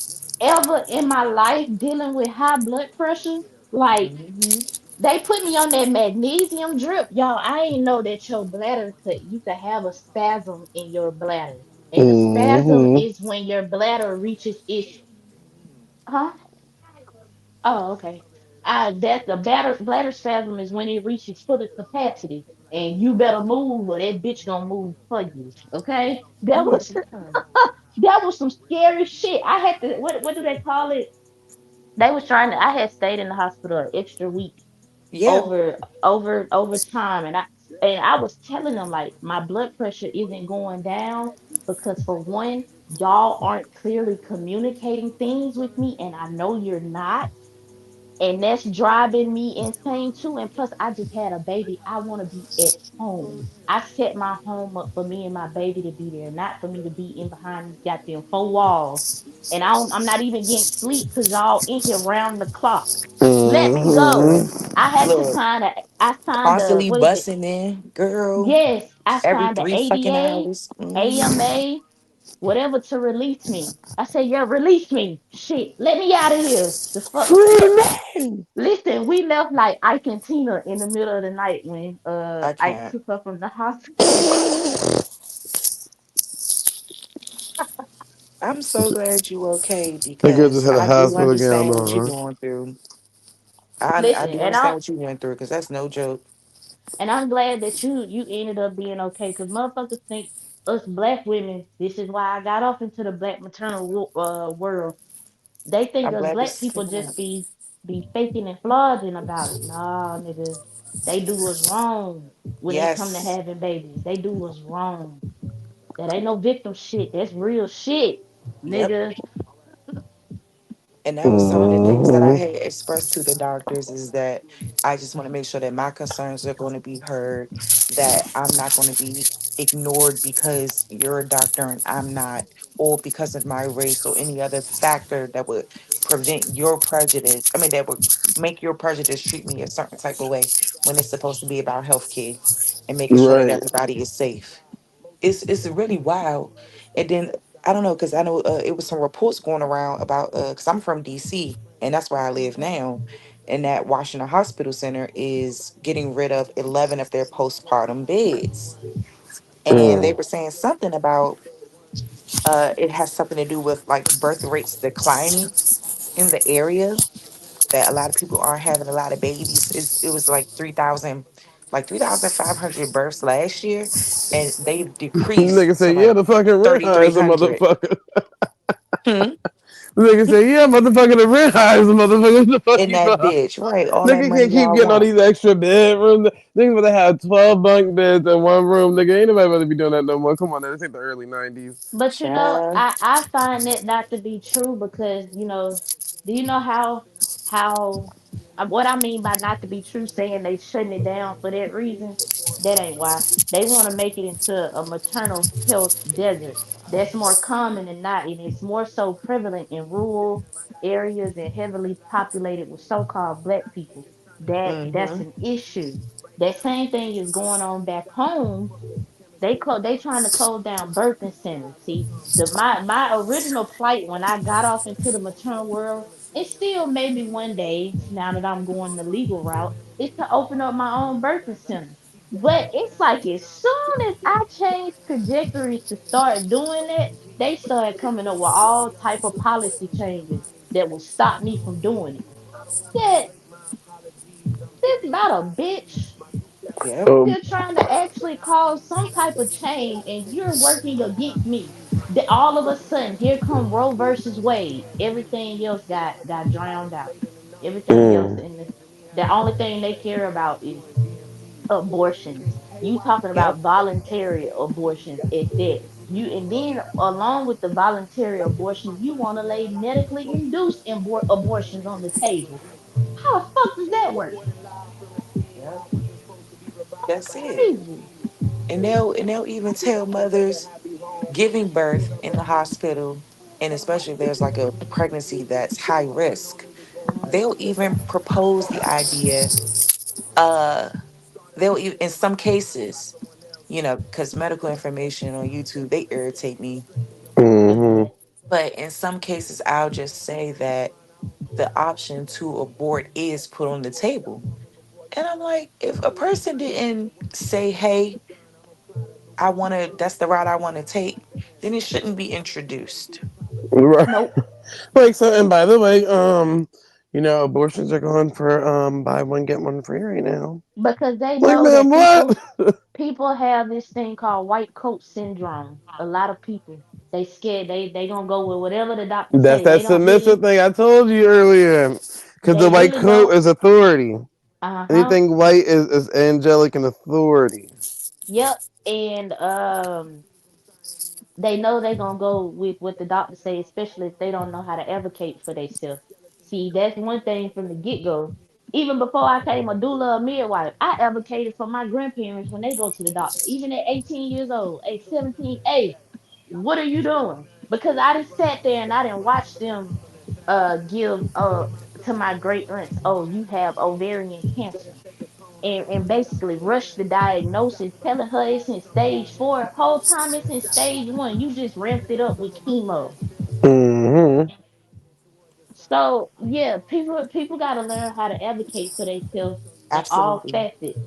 ever in my life dealing with high blood pressure, like Hmm. they put me on that magnesium drip. Y'all, I ain't know that your bladder you could have a spasm in your bladder. And a spasm Mm-hmm. is when your bladder reaches its huh? Oh, okay. That the bladder spasm is when it reaches full capacity. And you better move or that bitch gonna move for you. Okay? Oh yeah. That was some scary shit. I had to what do they call it? They was trying to I had stayed in the hospital an extra week Yeah. over time and I was telling them like my blood pressure isn't going down because for one y'all aren't clearly communicating things with me and I know you're not and that's driving me insane too and plus I just had a baby. I want to be at home. I set my home up for me and my baby to be there, not for me to be in behind these goddamn four walls. And I'm not even getting sleep because y'all in here round the clock. Let me go. Mm-hmm. I had to Look, sign a I signed a constantly what is it? bussing in, girl. Yes, I Every signed a 3 fucking ADA, hours. AMA, whatever to release me. I said, yeah, release me. Shit, let me out of here. The fuck. Free man. Listen, we left like Ike and Tina in the middle of the night when I Ike can't. took her from the hospital. I'm so glad you okay That girl just because had a I do hospital gown understand what you're on. going through. I Listen, do understand what you went through because that's no joke. I'm glad that you ended up being okay because motherfuckers think us black women. This is why I got off into the black maternal world. They think I'm us glad black this people came just out. be faking and flogging about it. Nah, nigga, they do us wrong when it come to Yes. having babies. They do us wrong. That ain't no victim shit. That's real shit, Yep. nigga. And that was some of the things that I Mm-hmm. had expressed to the doctors is that I just want to make sure that my concerns are going to be heard, that I'm not going to be ignored because you're a doctor and I'm not, or because of my race or any other factor that would prevent your prejudice. I mean, that would make your prejudice treat me a certain type of way when it's supposed to be about healthcare and making sure that Right. everybody is safe. It's really wild. And then I don't know because I know it was some reports going around about because I'm from DC and that's where I live now, and that Washington Hospital Center is getting rid of 11 of their postpartum beds, and they Mm. were saying something about it has something to do with like birth rates declining in the area, that a lot of people aren't having a lot of babies. It was like 3,000, like 3,500 births last year, and they've decreased Nigga to say, yeah, like the fucking rent high is a 3,300. motherfucker. Hmm. Nigga say, yeah, motherfucker, the rent high is a motherfucker. What the fuck In you that talking? bitch, right? All that Nigga money can't keep y'all getting all want. these extra bedrooms. Niggas would have 12 bunk beds in one room. Nigga, ain't nobody about to be doing that no more. Come on, now. This ain't the early 90s. But Child. I find that not to be true because do you know how what I mean by not to be true, saying they shutting it down for that reason? That ain't why. They want to make it into a maternal health desert. That's more common than not, and it's more so prevalent in rural areas and heavily populated with so-called black people. That's Mm-hmm. an issue. That same thing is going on back home. They trying to close down birthing centers. See, my original plight when I got off into the maternal world, it still maybe one day, now that I'm going the legal route, is to open up my own birthing center. But it's like as soon as I changed trajectories to start doing it, they started coming up with all type of policy changes that will stop me from doing it. That this about a bitch. Yep. Um, You're trying to actually cause some type of change and you're working against me. That all of a sudden, here come Roe versus Wade. Everything else got drowned out. Everything else mm, in the only thing they care about is abortions. You talking Yep. about voluntary abortions at that. You and then along with the voluntary abortions, you want to lay medically induced abortions on the table. How the fuck does that work? Yep. That's it. Crazy. And they'll even tell mothers giving birth in the hospital, and especially if there's like a pregnancy that's high risk, they'll even propose the idea. Uh, in some cases, because medical information on YouTube, they irritate me. mm-hmm. Mhm. But in some cases, I'll just say that the option to abort is put on the table. And I'm like, if a person didn't say, hey, that's the route I want to take, then it shouldn't be introduced. Right. Nope. Like so, and by the way, abortions are going for buy one get one free right now. Because they Like, know man, that what? people have this thing called white coat syndrome. A lot of people they scared they gonna go with whatever the doctor That's say. that submissive thing I told you earlier. Because the They white really coat don't. is authority. Uh-huh. Anything white is angelic and authority. Yep. And they know they gonna go with what the doctor say, especially if they don't know how to advocate for themselves. See, that's one thing from the get go. Even before I came a doula or midwife, I advocated for my grandparents when they go to the doctor. Even at 18 years old, at 17, hey, what are you doing? Because I just sat there and I didn't watch them give to my great aunts, oh, you have ovarian cancer. And basically rush the diagnosis, telling her it's in stage 4. Whole time it's in stage 1. You just ramped it up with chemo. Mm-hmm. So yeah, people gotta learn how to advocate for themselves in all Absolutely. facets.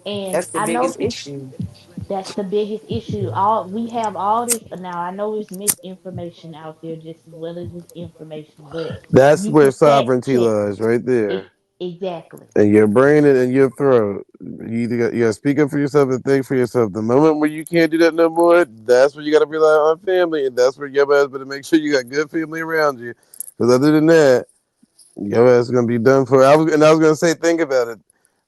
And That's the I know biggest people. issue. That's the biggest issue. All we have all this now. I know it's misinformation out there just as well as it's information, but That's you where can fact sovereignty check lies, right there. it exactly. In your brain and in your throat. You gotta speak up for yourself and think for yourself. The moment where you can't do that no more, that's where you gotta rely on family, and that's where your ass better make sure you got good family around you. Because other than that, your ass is gonna be done for. I was gonna say, think about it.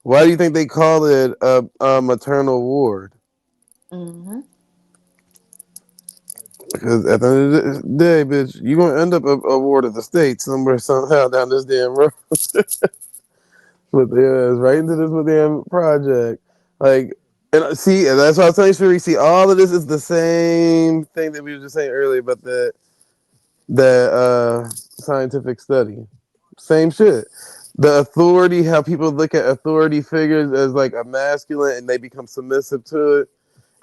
Why do you think they call it a maternal ward? Hmm. Because at the end of the day, bitch, you gonna end up a ward of the state somewhere somehow down this damn road. With their ass right into this with damn project. Like, and see, and that's why I was telling Sheree, see, all of this is the same thing that we were just saying earlier about the scientific study. Same shit. The authority, how people look at authority figures as like a masculine and they become submissive to it.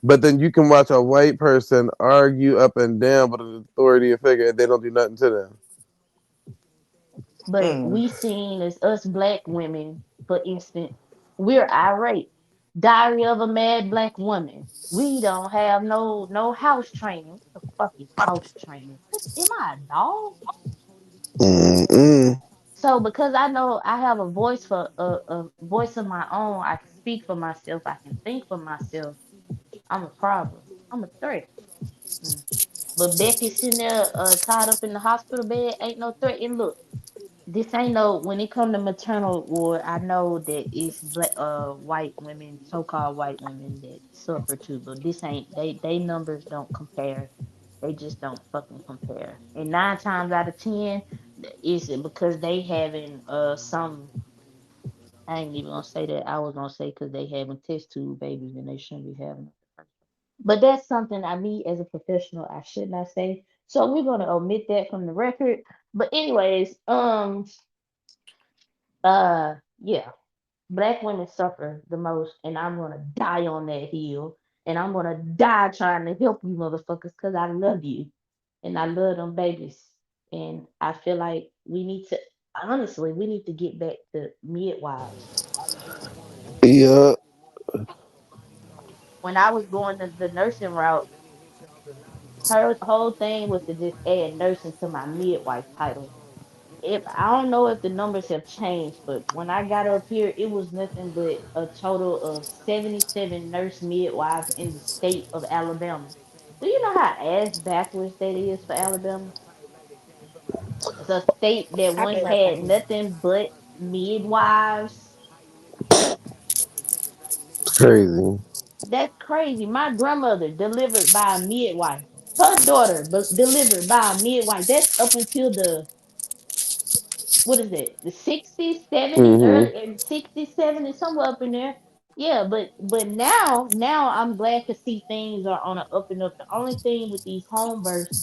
But then you can watch a white person argue up and down with an authority figure and they don't do nothing to them. But Mm. we seen as us black women, for instance, we're irate. Diary of a Mad Black Woman. We don't have no house training. What the fuck is house training? Am I a dog? Mm-mm. So because I know I have a voice for a voice of my own, I can speak for myself. I can think for myself. I'm a problem. I'm a threat. Mm. But Becky sitting there tied up in the hospital bed ain't no threat. And look, this ain't no when it come to maternal ward, I know that it's black white women, so-called white women that suffer too, but this ain't they numbers don't compare. They just don't fucking compare. And 9 times out of 10, is it because they having some I ain't even gonna say that. I was gonna say because they having test tube babies and they shouldn't be having it. But that's something I me as a professional I should not say. So we're gonna omit that from the record. But anyways, yeah. Black women suffer the most, and I'm gonna die on that hill, and I'm gonna die trying to help you motherfuckers because I love you and I love them babies. And I feel like we need to, honestly, we need to get back to midwives. Yeah. When I was going the nursing route, her whole thing was to just add nursing to my midwife title. If I don't know if the numbers have changed, but when I got up here, it was nothing but a total of 77 nurse midwives in the state of Alabama. Do you know how ass backwards that is for Alabama? It's a state that I once bet had they. nothing but midwives. It's crazy. That's crazy. My grandmother delivered by a midwife. Her daughter delivered by a midwife. That's up until the, what is it? The 60s, 70s, Mm-hmm. early 60s, 70s, somewhere up in there. Yeah, but now I'm glad to see things are on an up and up. The only thing with these home births,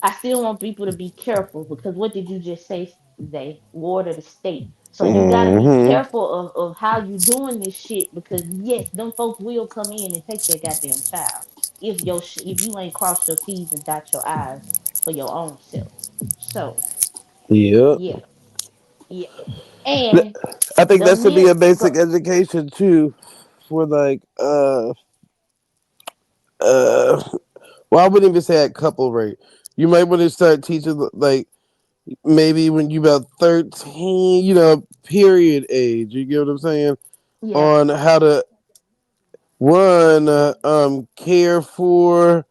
I still want people to be careful because what did you just say, they ward of the state. So you got to be Mm-hmm. careful of how you doing this shit because yes, them folks will come in and take that goddamn child if if you ain't crossed your T's and dot your I's for your own self. So Yep. yeah, yeah, and I think the that should be mid a basic go, education too, for like uh. Well, I wouldn't even say at couple rate. You might want to start teaching like maybe when you about 13, period age. You get what I'm saying? yeah, On how to one care for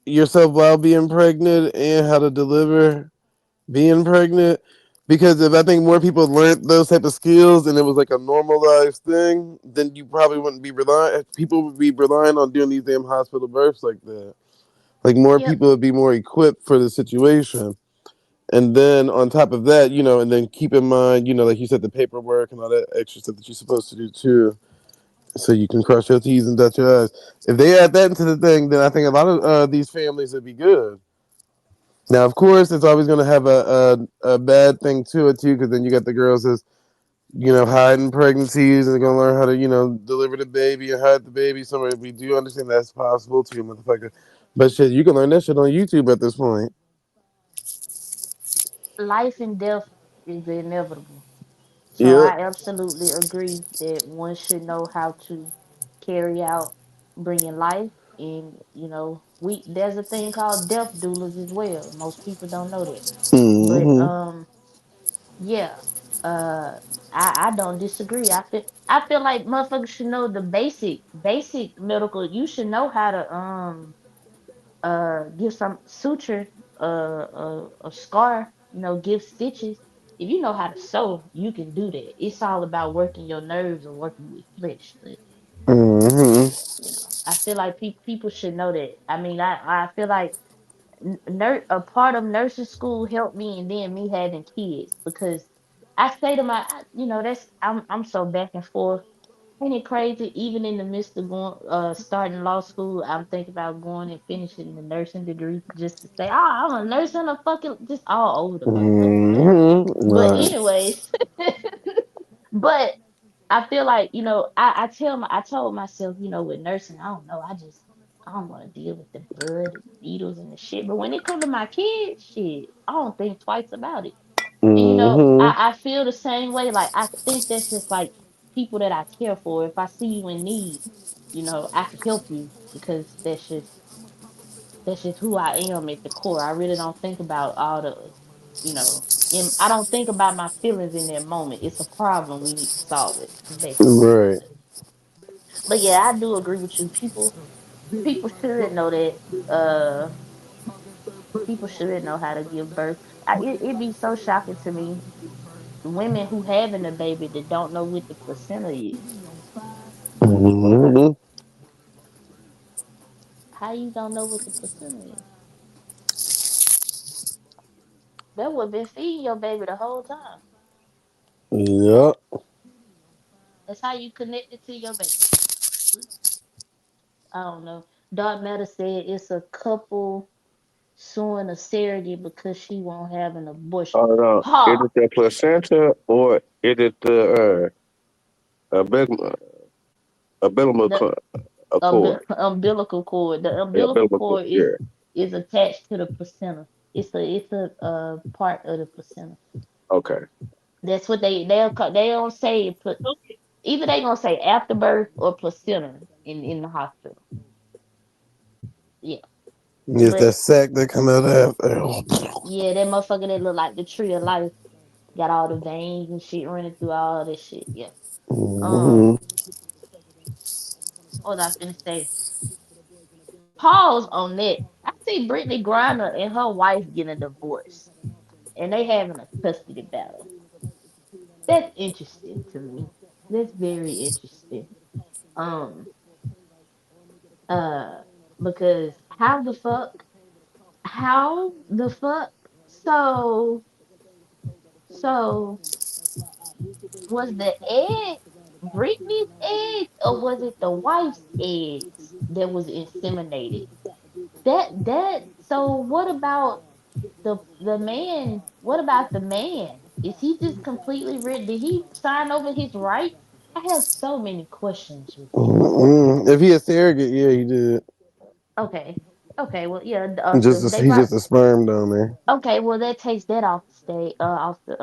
yourself while being pregnant and how to deliver being pregnant. Because if I think more people learned those type of skills and it was like a normalized thing, then you probably wouldn't be relying. People would be relying on doing these damn hospital births like that. Like more yep. people would be more equipped for the situation. And then on top of that, and then keep in mind, like you said, the paperwork and all that extra stuff that you're supposed to do too, so you can cross your T's and dot your I's. If they add that into the thing, then I think a lot of these families would be good. Now, of course, it's always going to have a bad thing to it too, because then you got the girls that's hiding pregnancies and they're going to learn how to deliver the baby and hide the baby somewhere. We do understand that's possible too, motherfucker. But shit, you can learn that shit on YouTube at this point. Life and death is inevitable. So Yep. I absolutely agree that one should know how to carry out bringing life. And we there's a thing called death doulas as well. Most people don't know that, but Mm-hmm. yeah, uh, I don't disagree. I feel like motherfuckers should know the basic medical. You should know how to give some suture, a scar, give stitches. If you know how to sew, you can do that. It's all about working your nerves or working with flesh. But Mm-hmm. I feel like people should know that. I mean, I feel like a part of nursing school helped me, and then me having kids because I say to that's I'm so back and forth. Ain't it crazy? Even in the midst of going, starting law school, I'm thinking about going and finishing the nursing degree just to say, oh, I'm a nurse and a fucking just all over the motherfucking place. Mm-hmm. But Right. anyways, but I feel like I told myself, with nursing, I don't know, I don't want to deal with the blood and needles and the shit. But when it come to my kids, shit, I don't think twice about it. And Mm-hmm. I feel the same way. Like I think that's just like people that I care for. If I see you in need, I can help you because that's just who I am at the core. I really don't think about all the, I don't think about my feelings in that moment. It's a problem. We need to solve it. Basically what it Right. is. But yeah, I do agree with you. People should know that. People should know how to give birth. It'd be so shocking to me women who having a baby that don't know what the placenta is. Mm-hmm. How you don't know what the placenta is? That would have been feeding your baby the whole time. Yep. That's how you connected to your baby. I don't know. Dark Matter said it's a couple. suing a surrogate because she won't have an abortion. Hold on. Is Ha! it the placenta or is it the umbilical The umbilical cord? umbilical cord. The The umbilical umbilical, cord yeah. is attached to the placenta. It's a part of the placenta. Okay. That's what they don't say either they gonna say afterbirth or placenta in the hospital. Yeah, Yes, that but sack that come out after. yeah, that motherfucker that look like the tree of life got all the veins and shit running through all this shit. Yeah. Hmm. Um, what was I finna say? Pause on that. I see Brittany Griner and her wife getting a divorce, and they having a custody battle. That's interesting to me. That's very interesting. Um, uh, because how the fuck? So, so was the egg Britney's eggs or was it the wife's eggs that was inseminated? So what about the man? What about the man? Is he just completely rid? Did he sign over his rights? I have so many questions with that. If he a surrogate, yeah, he did. Okay. Okay, well yeah, He's just a sperm donor. okay, well that takes that off the state off the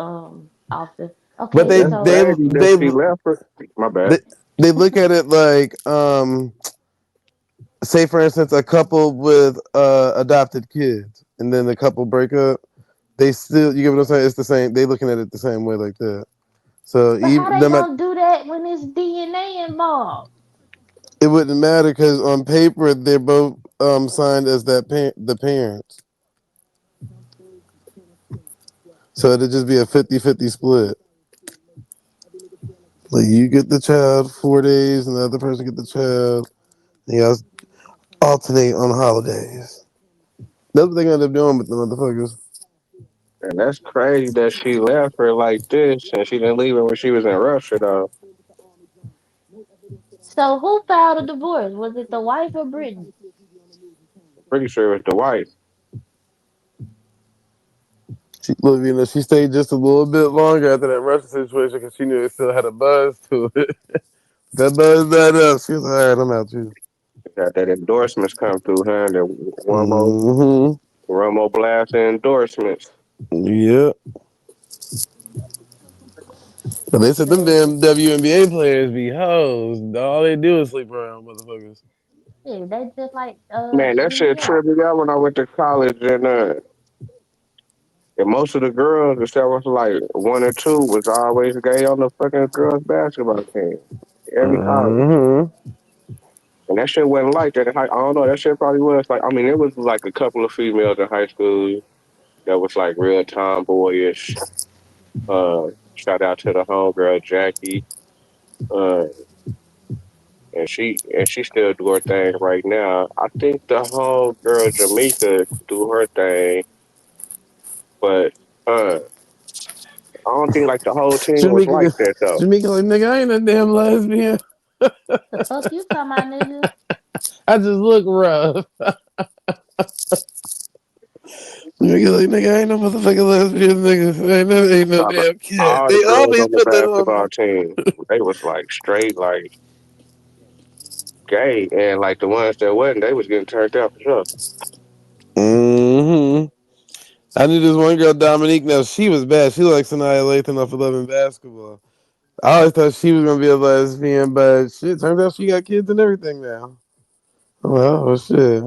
But okay, they That's they so crazy that they she left her. My bad. they, they look at it like say for instance a couple with adopted kids and then the couple break up, they still, you get what I'm saying, it's the same, they looking at it the same way like that. So but how even they them, gonna do that when there's DNA involved? it wouldn't matter because on paper they're both signed as the parents, so it'd just be a 50-50 split. Like you get the child 4 days and the other person get the child, and y'all alternate on holidays. That's what they're gonna end up doing with the motherfuckers. And that's crazy that she left her like this and she didn't leave her when she was in Russia though. So who filed a divorce? Was it the wife or Brittany? Pretty sure it was the wife. She, look, she stayed just a little bit longer after that Russia situation because she knew it still had a buzz to it. That buzz died up. She was like, all right, I'm out too. Got that endorsements come through her and Mm-hmm. one more blast of endorsements. Yeah. But they said them Man, damn WNBA players be hoes. All they do is sleep around motherfuckers. yeah, they just like Man, the that shit NBA. tripped me out when I went to college and most of the girls, except was like one or two, was always gay on the fucking girls basketball team. Every college. Mm-hmm. And that shit wasn't like that in high. I don't know. That shit probably was like. I mean, it was like a couple of females in high school that was like real tomboyish. Shout out to the homegirl Jackie. Uh, and she still do her thing right now. I think the homegirl Jamaica do her thing, but I don't think like the whole team was Jamaica, like that though. Jamaica, like nigga, I ain't a damn lesbian. The fuck you talking about, nigga? I just look rough. Nigga, like nigga, I ain't no motherfucking lesbian, nigga. Ain't no Talking damn cat. all the They girls always on the put that on basketball me. team, they was like straight like gay, and like the ones that wasn't, they was getting turned out for sure. Mm-hmm. I knew this one girl, Dominique. Now she was bad. She looked like Sanaya Lathan off of Love and Basketball. I always thought she was gonna be a lesbian, but shit, turns out she got kids and everything now. Well, oh shit,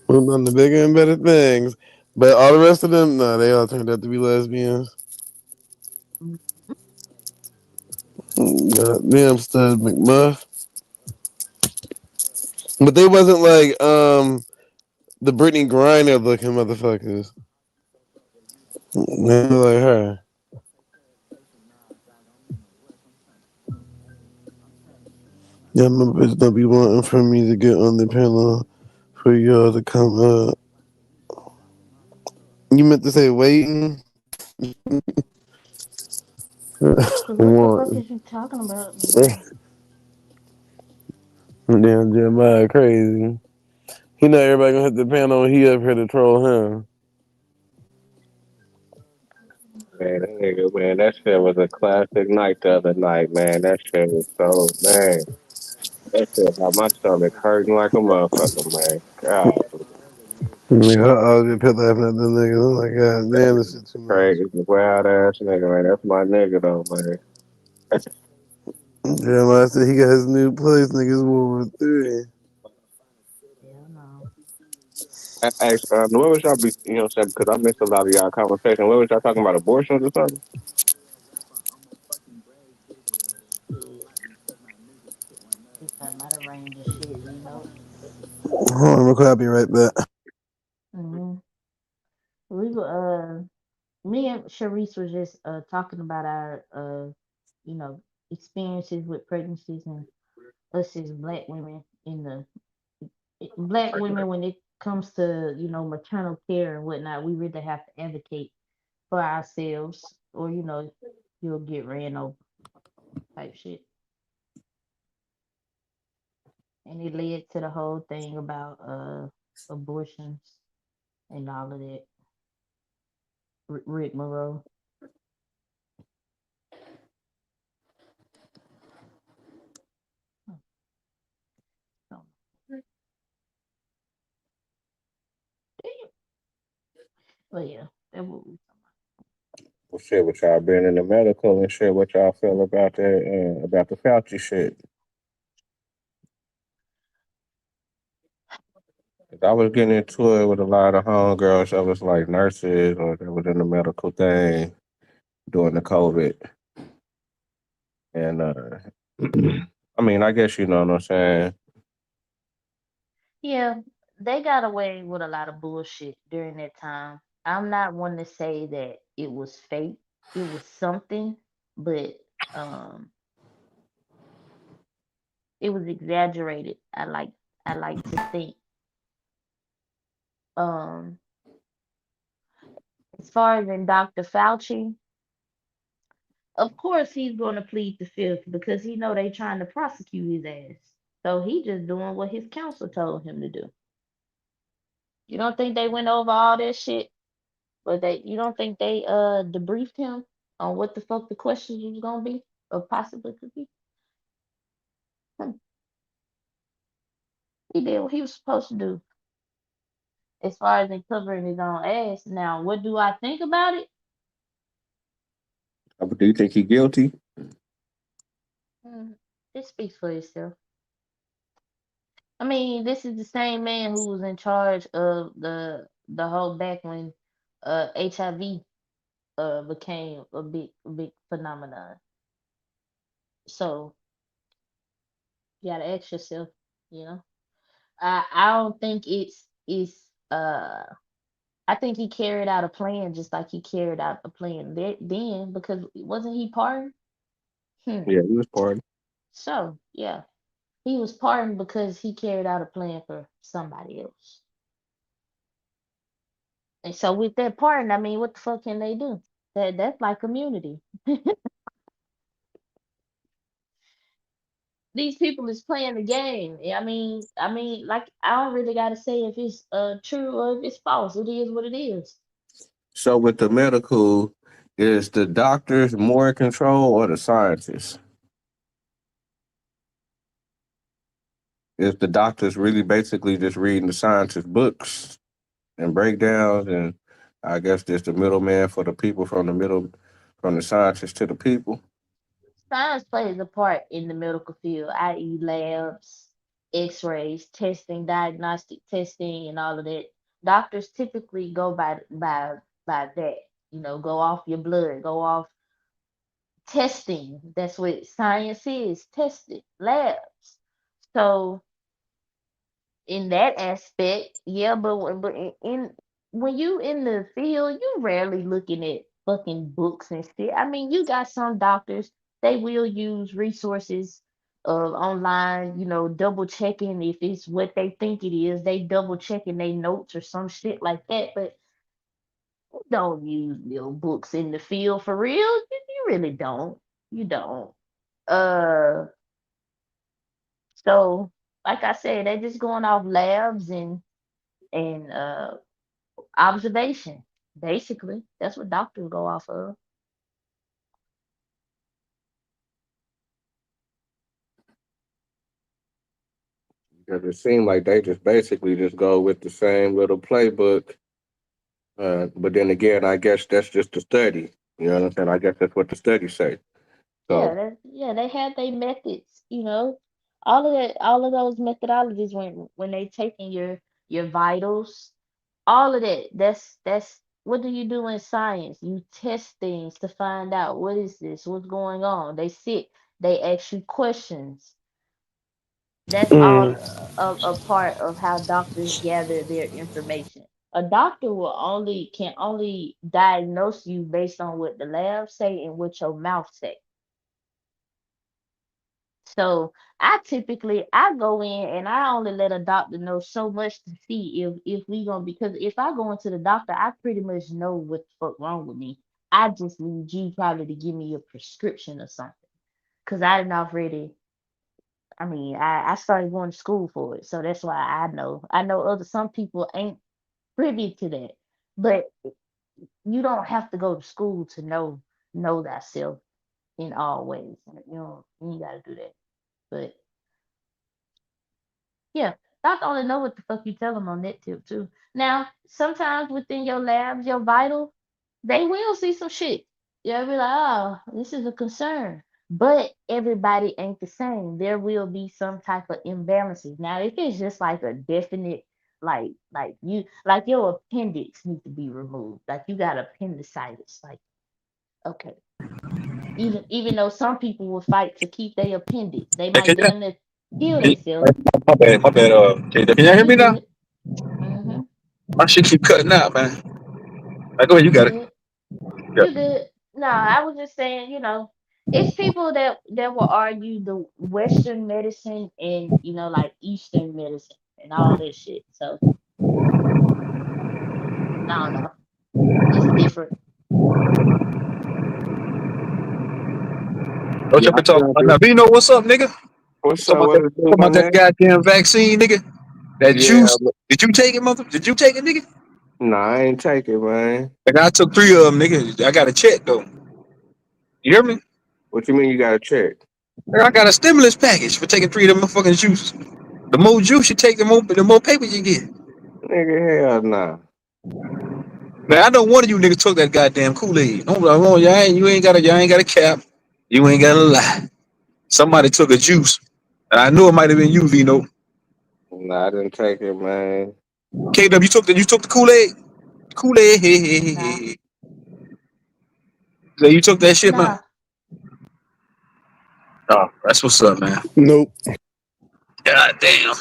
moving on to bigger and better things. But all the rest of them, no, they all turned out to be lesbians. Goddamn stud McMuff. But they wasn't like the Brittany Griner looking motherfuckers. They look like her. Yeah, my bitch don't be wanting for me to get on the pillow for y'all to come up. You meant to say waiting? Cause what the fuck Wanting. is you talking about, nigga? Damn Jeremiah crazy. You know everybody gonna hit the panel when he up here to troll him. Man, that nigga, man, that shit was a classic night the other night, man. That shit was so, man. That shit had my stomach hurting like a motherfucker, man. God, Nigga, I always pit laughing at them niggas. I'm like, God damn, this shit too much. crazy, wild ass nigga, man. That's my nigga though, man. Jeremiah said he got his new place, niggas World War III. Hell no. Hey, what was y'all be, you know what I'm saying? Because I missed a lot of y'all conversation. What was y'all talking about, abortions or something? Shit. We talking about a range of shit, you know. Hold on, real quick, I'll be right back. Mm-hmm. We were me and Sharice was just talking about our you know, experiences with pregnancies and us as black women in the black women when it comes to, you know, maternal care and whatnot, we really have to advocate for ourselves or, you know, you'll get ran over type shit. And it led to the whole thing about abortions and all of that. Rick Moreau. So, damn. But yeah, that what we Well, shit, what y'all been in the medical and shit, what y'all feel about the Fauci shit? 'Cause I was getting into it with a lot of homegirls that was like nurses or that was in the medical thing during the COVID. And, I mean, I guess you know what I'm saying. Yeah, they got away with a lot of bullshit during that time. I'm not one to say that it was fake. It was something, but um it was exaggerated. I like to think. Um as far as in Dr. Fauci, of course he's gonna plead the fifth because he know they trying to prosecute his ass. So he just doing what his counsel told him to do. You don't think they went over all that shit? But they you don't think they debriefed him on what the fuck the questions was gonna be or possibly could be? Hmm. He did what he was supposed to do as far as in covering his own ass. Now, what do I think about it? Do you think he guilty? Hmm. It speaks for itself. I mean, this is the same man who was in charge of the whole back when HIV became a big phenomenon. So you gotta ask yourself, you know. I don't think it's I think he carried out a plan just like he carried out a plan then because wasn't he pardoned? Hmm. Yeah, he was part. So yeah, he was pardoned because he carried out a plan for somebody else. And so with that pardon, I mean, what the fuck can they do? That's like community. These people is playing the game. I mean, like I don't really gotta say if it's true or if it's false. It is what it is. So with the medical, is the doctors more in control or the scientists? Is the doctors really basically just reading the scientist books and breakdowns, and I guess just the middleman for the people from the middle, from the scientists to the people? Science plays a part in the medical field, i.e., labs, X-rays, testing, diagnostic testing, and all of that. Doctors typically go by that. You know, go off your blood, go off testing. That's what science is, testing, labs. So in that aspect, yeah, but when you in the field, you rarely looking at fucking books and shit. I mean, you got some doctors they will use resources online, you know, double checking if it's what they think it is. They double checking their notes or some shit like that, but you don't use your books in the field for real. You really don't. You don't. Uh, so like I said, they just going off labs and and observation. Basically, that's what doctors go off of. Because it seemed like they just basically just go with the same little playbook. But then again, I guess that's just the study. You know what I'm saying? I guess that's what the studies say. Yeah, So, yeah, they have their methods, all of that, all of those methodologies when they taking your vitals, all of that. That's what do you do in science? You test things to find out what is this, what's going on. They sit, they ask you questions. That's all Mm. a part of how doctors gather their information. A doctor can only diagnose you based on what the lab say and what your mouth say. So I go in and I only let a doctor know so much to see if we gonna, because if I go into the doctor, I pretty much know what the fuck wrong with me. I just need you probably to give me a prescription or something. Cause I didn't already I mean, I started going to school for it. So that's why I know. I know other some people ain't privy to that. But you don't have to go to school to know thyself in all ways. You ain't gotta do that. But yeah, doctor only know what the fuck you tell them on that tip too. Now, sometimes within your labs, your vital, they will see some shit. You'll be like, oh, this is a concern. But everybody ain't the same. There will be some type of imbalances. Now, if it's just like a definite, like your appendix needs to be removed. Like you got appendicitis. Like, okay. Even though some people will fight to keep their appendix, they Hey, might damn near kill can, themselves. my bad, my bad. Can y'all hear You me now? good. Mm-hmm. My shit keep cutting out, man. Like, go ahead, you You got it. good. Yeah. You good. No, I was just saying, it's people that will argue the Western medicine and like Eastern medicine and all this shit. So I don't know. It's different. What yeah, y'all I been talking feel about now? you. But you know what's up, nigga? What's Talking up? about that, What it do, talking my about that man? goddamn vaccine, nigga. That Yeah, juice. Did you take it, mother? Did you take it, nigga? nah, I ain't take it, man. Like I took three of them, nigga. I got a check though. You hear me? What you mean you got to check? Like, I got a stimulus package for taking three of them motherfucking juices. The more juice you take, the more paper you get. Nigga, hell nah. Man, I know one of you niggas took that goddamn Kool Aid. No, you ain't got a cap. You ain't got to lie. Somebody took a juice, and I knew it might have been you, Vino. Nah, I didn't take it, man. KW, you took the Kool Aid. Kool Aid. Hey, hey, hey, hey, Nah, hey. So you took that shit, man. nah, Oh, that's what's up, man. Nope. God damn.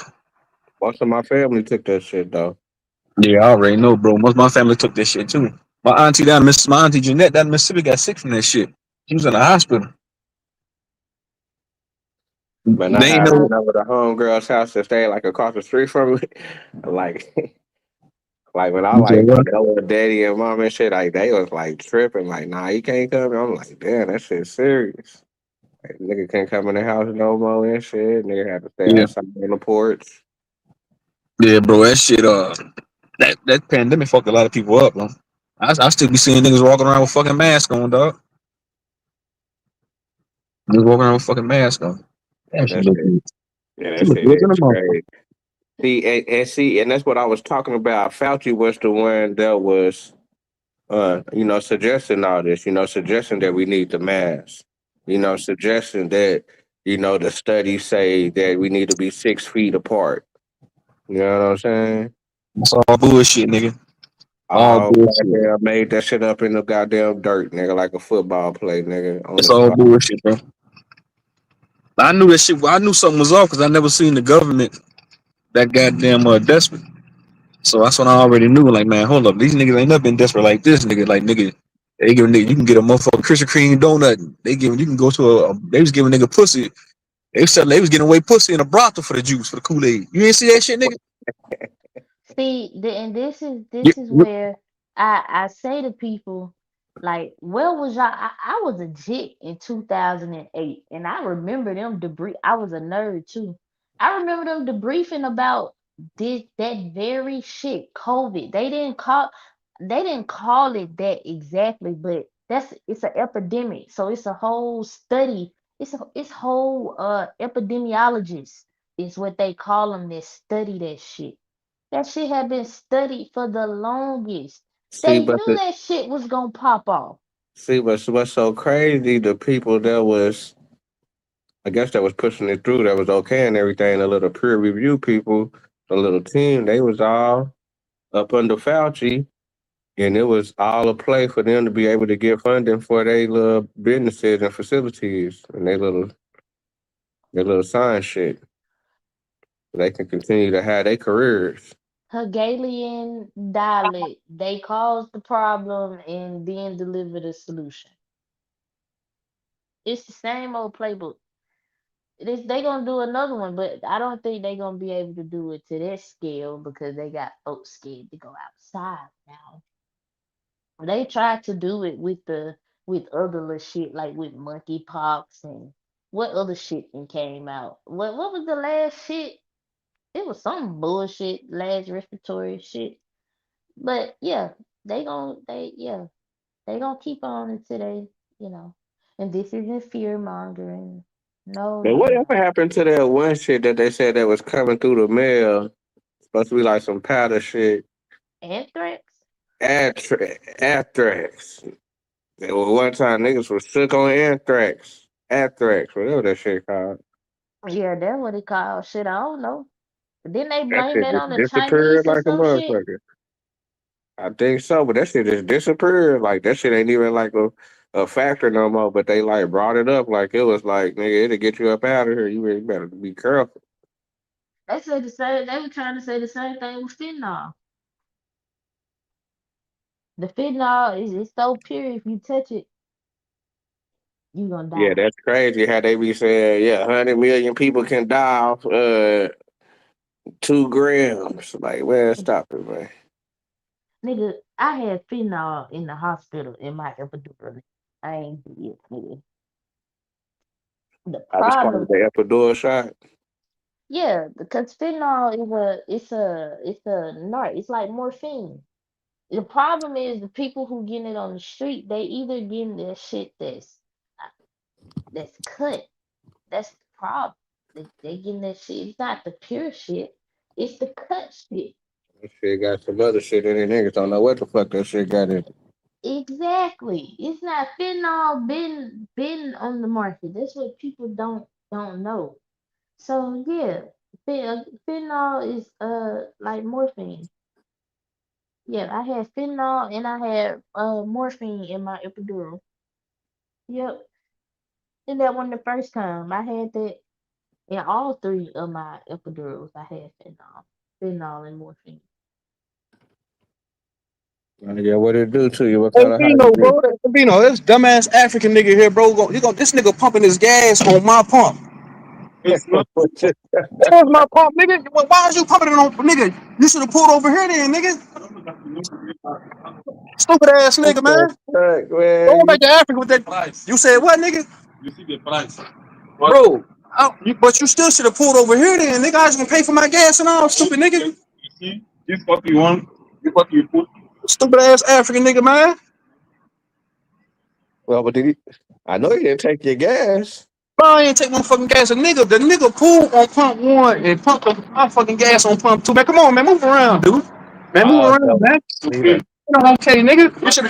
Most of my family took that shit, though. Yeah, I already know, bro. Most of my family took that shit too. My auntie Jeanette down in Mississippi got sick from that shit. She was in the hospital. Man, I They ain't had know. went over to homegirl's house that stayed like across the street from me. like, like when I You said like what? go with daddy and mom and shit, like they was like tripping, like, nah, you can't come. I'm like, damn, that shit's serious. Like, nigga can't come in the house no more and shit. Nigga had to stay Yeah, outside on the porch. yeah, bro. That shit. That pandemic fucked a lot of people up, bro. I still be seeing niggas walking around with fucking masks on, dog. Niggas walking around with fucking masks on. Yeah, Damn, she that look shit. good. Yeah, She that look shit good in the is motherfucker. crazy. See, and that's what I was talking about. Fauci was the one that was suggesting all this, suggesting that we need the mask, suggesting that, the studies say that we need to be 6 feet apart. You know what I'm saying? That's all bullshit, nigga. All All bullshit. goddamn made that shit up in the goddamn dirt, nigga, like a football play, nigga, on It's the all spot. bullshit, bro. I knew that shit. I knew something was off because I never seen the government that goddamn desperate. So that's when I already knew. Like, man, hold up, these niggas ain't never been desperate like this, nigga. Like, nigga, they give a nigga, you can get a motherfucking Krispy Kreme donut. You can go to they was giving nigga pussy. They was giving away pussy in a brothel for the juice for the Kool Aid. You ain't see that shit, nigga? see, and this is Yep, this is yep. where I say to people, like, where was y'all? I was a jit in 2008, and I remember them debris. I was a nerd too. I remember them debriefing about This that very shit, COVID. They didn't call it that exactly, but it's an epidemic. So it's a whole study. It's whole epidemiologists is what they call them that study that shit. That shit had been studied for the longest. See, They but knew that shit was gonna pop off. what's so crazy? The people that was, I guess, that was pushing it through, that was okay and everything. The little peer review people, the little team, they was all up under Fauci, and it was all a play for them to be able to get funding for their little businesses and facilities and their little science shit. So they can continue to have their careers. Hegelian dialect. They cause the problem and then deliver the solution. It's the same old playbook. They gonna do another one, but I don't think they gonna be able to do it to that scale because they got folks scared to go outside now. They tried to do it with other little shit like with monkeypox and what other shit that came out. What was the last shit? It was some bullshit last respiratory shit. But yeah, they gonna keep on until they, you know. And this isn't fear mongering. No, And no, no. whatever happened to that one shit that they said that was coming through the mail? Supposed to be like some powder shit. Anthrax? Anthrax. One time niggas was sick on anthrax. Anthrax, whatever that shit called. Yeah, that's what it called. Shit, I don't know. Didn't they That blame shit that just on the disappeared Chinese or like a some shit? motherfucker. I think so, but that shit just disappeared. Like that shit ain't even like a factor no more. But they like brought it up like it was like nigga, it'll get you up out of here. You really better be careful. They said the same. They were trying to say the same thing with fentanyl. The fentanyl is so pure. If you touch it, you gonna Yeah, die. that's crazy how they be saying, yeah, 100 million people can die off 2 grams. Like, man, stop it, man. Nigga, I had fentanyl in the hospital in my epidural. I ain't did, nigga. The I just call it problem, the epidural shot. yeah, because fentanyl is it's a narc. It's like morphine. The problem is the people who getting it on the street, they either getting that shit that's cut. That's the problem. They getting that shit. It's not the pure shit. It's the cut shit. That shit got some other shit in it. Niggas don't know what the fuck that shit got in it. Exactly. It's not fentanyl been on the market. That's what people don't know. So yeah, fentanyl is like morphine. Yeah, I had fentanyl and I had morphine in my epidural. Yep. And that wasn't the first time. I had that in all three of my epidurals. I had fentanyl and morphine. Yeah, what it do to you? What Hey, kind of how Bino, you get? bro. Bino, this dumbass African nigga here, bro. This nigga pumping his gas on my pump. It's not. Where's my pump, nigga? Why is you pumping it on, nigga? You should have pulled over here then, nigga. Stupid ass What nigga, the man. fuck, Go man? back to Africa with that. Price. You said what, nigga? You see the price, bro. But you still should have pulled over here then, nigga. I was gonna pay for my gas and all, stupid nigga. You see, this what you want. This what you put. Stupid ass African nigga, man. Well, but did he? I know he didn't take your gas. Bro, I ain't take no fucking gas. The nigga pulled on pump one and pumped my fucking gas on pump two. Man, come on, man, move around, dude. Man, move around, So man. he You done. know, okay, nigga. You should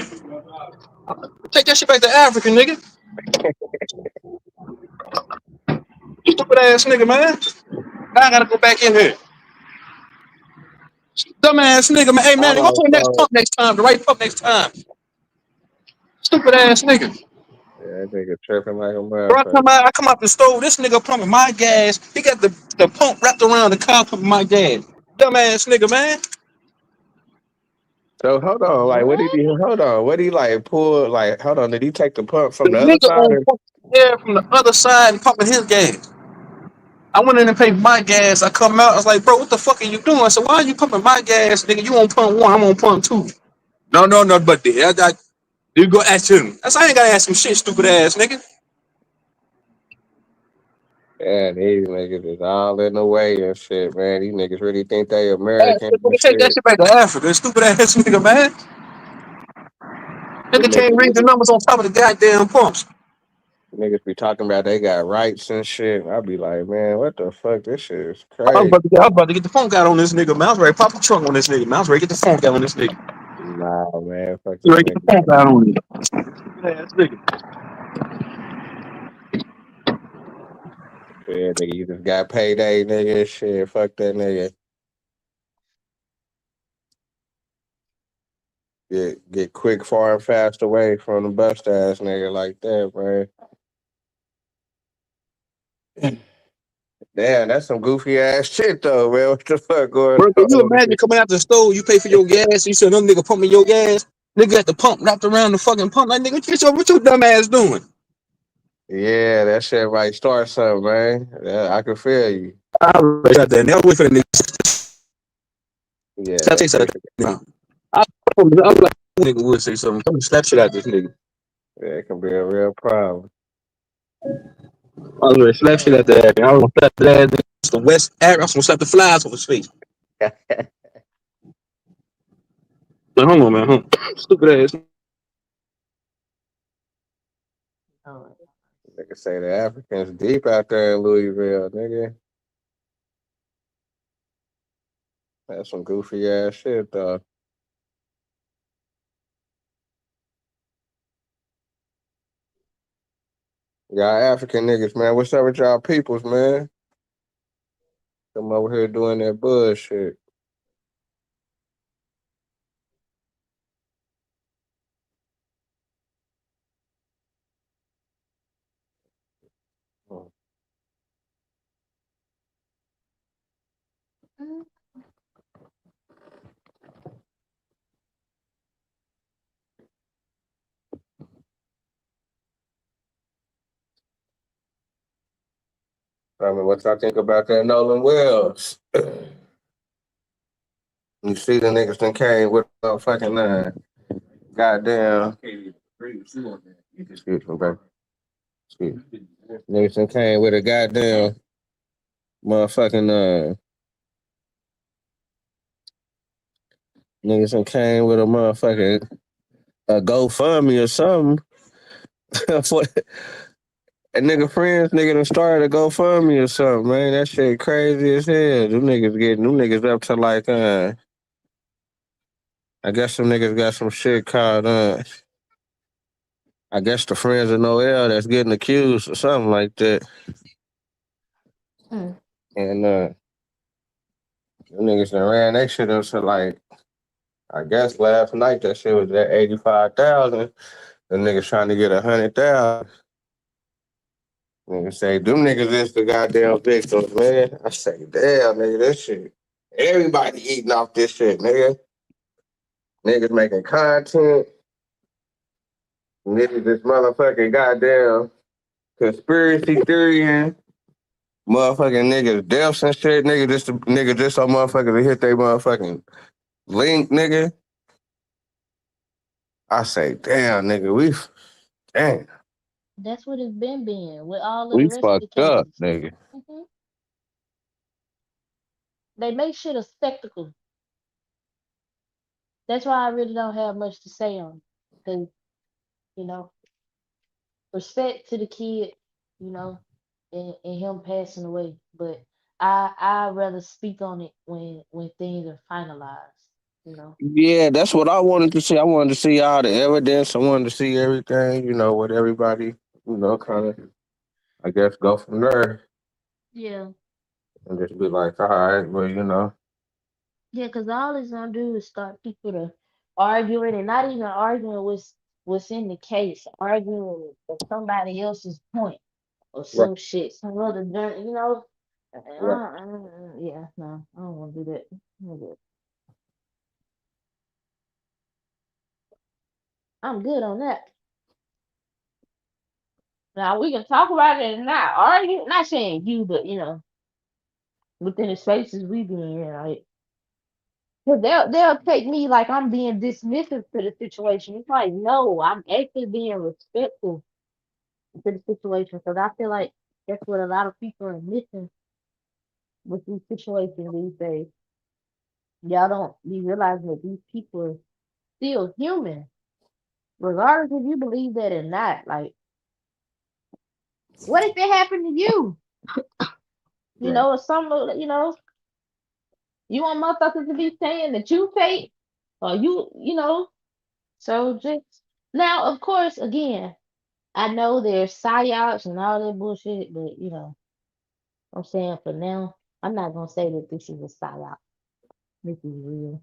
take that shit back to Africa, nigga. You stupid ass nigga, man. Now I gotta go back in here. Dumbass nigga, man. Hey, man, go to Oh, the next so pump next time. The right pump next time. Stupid ass nigga. yeah, that nigga tripping like a Bro, motherfucker. I come out the stove. This nigga pumping my gas. He got the pump wrapped around the car pumping my gas. Dumbass nigga, man. So hold on, like, what did What? he? Hold on, what did he like pull? Like, hold on, did he take the pump The from the other nigga side? on Or, yeah from the other side and pumping his gas. I went in and paid for my gas. I come out. I was like, bro, what the fuck are you doing? I said, why are you pumping my gas, nigga? You on pump one, I'm on pump two. No, no, no, but you go ask him. I said, I ain't gotta ask him shit, stupid ass nigga. Yeah, these niggas is all in the way and shit, man. These niggas really think they Ass, American and nigga, take that shit. shit back to Africa. Stupid ass nigga, man. These Nigga can't read the niggas, numbers on top of the goddamn pumps. niggas be talking about they got rights and shit. I be like, man, what the fuck? This shit is I crazy. was about to get the funk out on this nigga, man. I was ready to pop the trunk on this nigga, man. I was ready to get the funk out on this nigga. Nah, man, fuck You them ready to get the niggas. funk out on him. Stupid ass nigga. Yeah, nigga, you just got payday, nigga. Shit, fuck that nigga. Get quick, far, and fast away from the bust ass nigga like that, man. Damn, that's some goofy ass shit though, man. What the fuck going Bro, can you on? imagine coming out the store, you pay for your gas, you see another nigga pumping your gas, nigga at the pump wrapped around the fucking pump, like nigga, what your dumb ass doing? Yeah, that shit might start something, man. Yeah, I can feel you. I was out there, and I was waiting for the nigga Yeah, to that say shit, something. I was like, nigga would say something. I'm gonna slap shit out this nigga. yeah, it can be a real problem. I was ready to slap shit out that ass. I was gonna slap that ass. The West Africa. I was gonna slap the flies off his face. Like, hold on, man. Hold on. Stupid ass. Oh, Nigga say the Africans deep out there in Louisville, nigga. That's some goofy ass shit though. Y'all African niggas, man. What's up with y'all peoples, man? Come over here doing that bullshit. mm, I mean, what y'all think about that Nolan Wells? You see the niggas that came with a fucking goddamn. Excuse me, bro. Excuse me. Niggas that came with a goddamn motherfucking niggas that came with a motherfucking a GoFundMe or something. For a nigga friends nigga done started a GoFundMe or something, man. That shit crazy as hell. Them niggas up to like I guess some niggas got some shit called I guess the friends of Noel that's getting accused or something like that. mm. And them niggas done ran that shit up to like I guess last night that shit was at 85,000. The niggas trying to get 100,000. Niggas say them niggas is the goddamn victims, man. I say, damn, nigga, this shit. Everybody eating off this shit, nigga. Niggas making content. Niggas this motherfucking goddamn conspiracy theory. Motherfucking niggas deaths and shit, nigga just so motherfuckers to hit they motherfucking link, nigga. I say, damn, nigga, damn, That's what it's been being with all of the we rest of the fucked up, cases. nigga. hmm They make shit a spectacle. That's why I really don't have much to say on it. Because, you know, respect to the kid, you know, and him passing away. But I rather speak on it when things are finalized, you know. Yeah, that's what I wanted to see. I wanted to see all the evidence. I wanted to see everything, what everybody, kind of, I guess, go from there Yeah. and just be like, all right, well. Yeah, because all it's gonna do is start people to arguing and not even arguing what's in the case, arguing with somebody else's point or Right, some shit, some other dirt, you know. right. Yeah, no, I don't want to do that. I'm good. I'm good on that. Now we can talk about it and not argue. Not saying you, but you know, within the spaces we be in, like, cause they'll take me like I'm being dismissive to the situation. It's like, no, I'm actually being respectful to the situation because I feel like That's what a lot of people are missing with these situations these days. Y'all don't be realizing that these people are still human, regardless if you believe that or not. Like, what if it happened to you? Right. Or some, you want motherfuckers to be saying that you fake, or so just now, of course, again, I know there's psyops and all that bullshit, but I'm saying for now, I'm not gonna say that this is a psyop. This is real.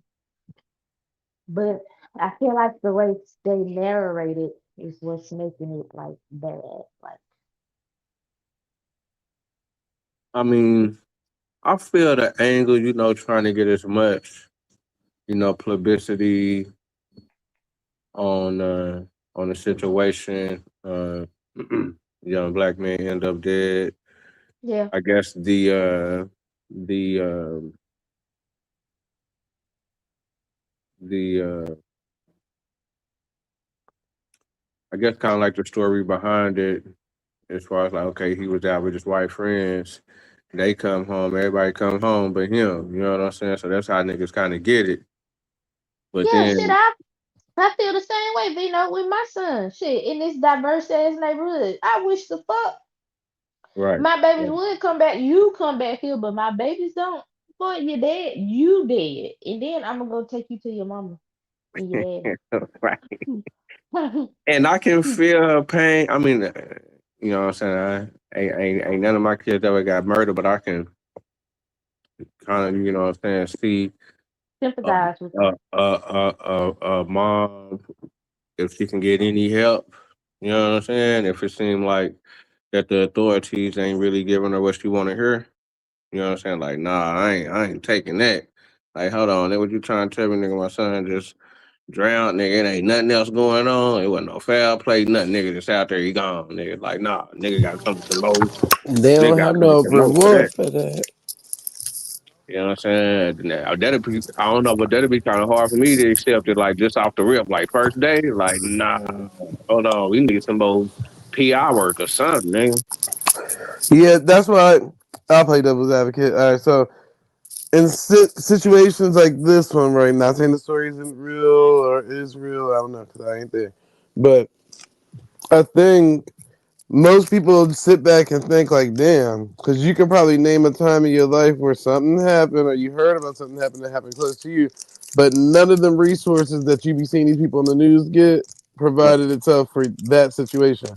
But I feel like the way they narrate it is what's making it like bad. Like, I mean, I feel the angle, trying to get as much, publicity on the situation. Young black man end up dead. yeah, I guess the I guess kind of like the story behind it, as far as like, okay, he was out with his white friends. They come home, everybody come home, but him. You know what I'm saying? So that's how niggas kind of get it. But yeah, shit. then, I feel the same way. But, with my son, shit, in this diverse ass neighborhood, I wish the fuck right, my babies right, would come back. You come back here, but my babies don't. Boy, you're dead. You dead, and then I'm gonna go take you to your mama and your right. ass. And I can feel her pain. I mean, you know what I'm saying? Ain't none of my kids ever got murdered, but I can kind of, you know what I'm saying, see a, Sympathize with them. a mom, if she can get any help. You know what I'm saying? If it seemed like that the authorities ain't really giving her what she want to hear. You know what I'm saying? Like, nah, I ain't taking that. Like, hold on, that what you trying to tell me, nigga? My son just drowned, nigga. It ain't nothing else going on. It wasn't no foul play, nothing, nigga. Just out there, he gone, nigga. Like, nah, nigga got to come to the most. They Nigga don't got to have come to no the most for reward that. for that. You know what I'm saying? Now, I don't know, but that'll be kind of hard for me to accept it, like, just off the rip. Like, first day, like, nah, hold on, we need some more PI work or something, nigga. Yeah, that's why I'll play devil's advocate. All right, so in situations like this one, right? Not saying the story isn't real or is real. I don't know because I ain't there. But I think most people sit back and think like, damn, because you can probably name a time in your life where something happened or you heard about something happened that happened close to you, but none of them resources that you be seeing these people on the news get Right, provided itself for that situation.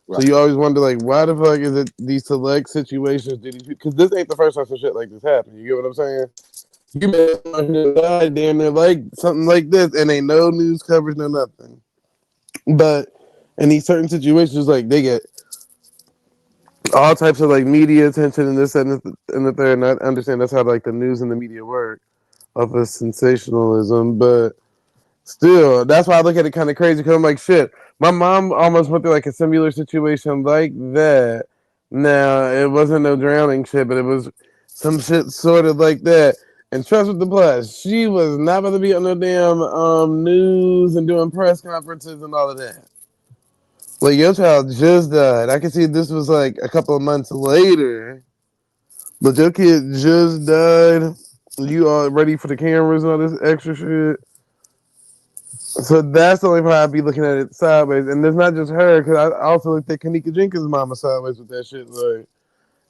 So right, you always wonder, like, why the fuck is it these select situations do these? Because this ain't the first time some shit like this happened. You get what I'm saying? You may have died damn near like something like this, and ain't no news coverage, no nothing. But in these certain situations, like they get all types of like media attention and this and the third. And I understand that's how like the news and the media work of a sensationalism, but still, that's why I look at it kind of crazy because I'm like, shit. My mom almost went through like a similar situation like that. Now it wasn't no drowning shit, but it was some shit sort of like that. And trust with the plus, she was not going to be on no damn news and doing press conferences and all of that. Like your child just died. I can see this was like a couple of months later, but your kid just died. You all ready for the cameras and all this extra shit. So that's the only part I'd be looking at it sideways. And it's not just her, because I also looked at Kanika Jenkins' mama sideways with that shit. Like,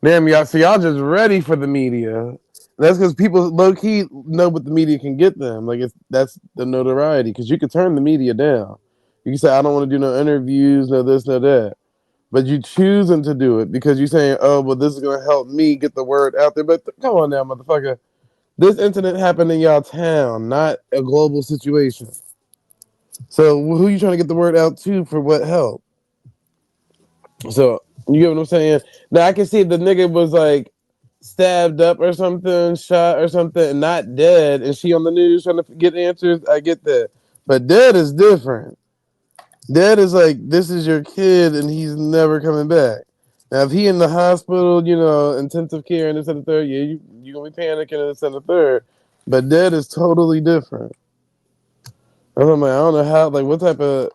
damn, y'all, so y'all just ready for the media. That's because people low key know what the media can get them. Like, that's the notoriety, because you can turn the media down. You can say, I don't want to do no interviews, no this, no that. But you choosing to do it because you're saying, oh, well, this is going to help me get the word out there. But come on now, motherfucker. This incident happened in y'all town, not a global situation. So who you trying to get the word out to for what help? So you get what I'm saying? Now I can see if the nigga was like stabbed up or something, shot or something, and not dead, and she on the news trying to get answers. I get that, but dead is different. Dead is like this is your kid and he's never coming back. Now if he in the hospital, intensive care and this and the third, yeah, you gonna be panicking and this and the third. But dead is totally different. I'm like, I don't know how, like, what type of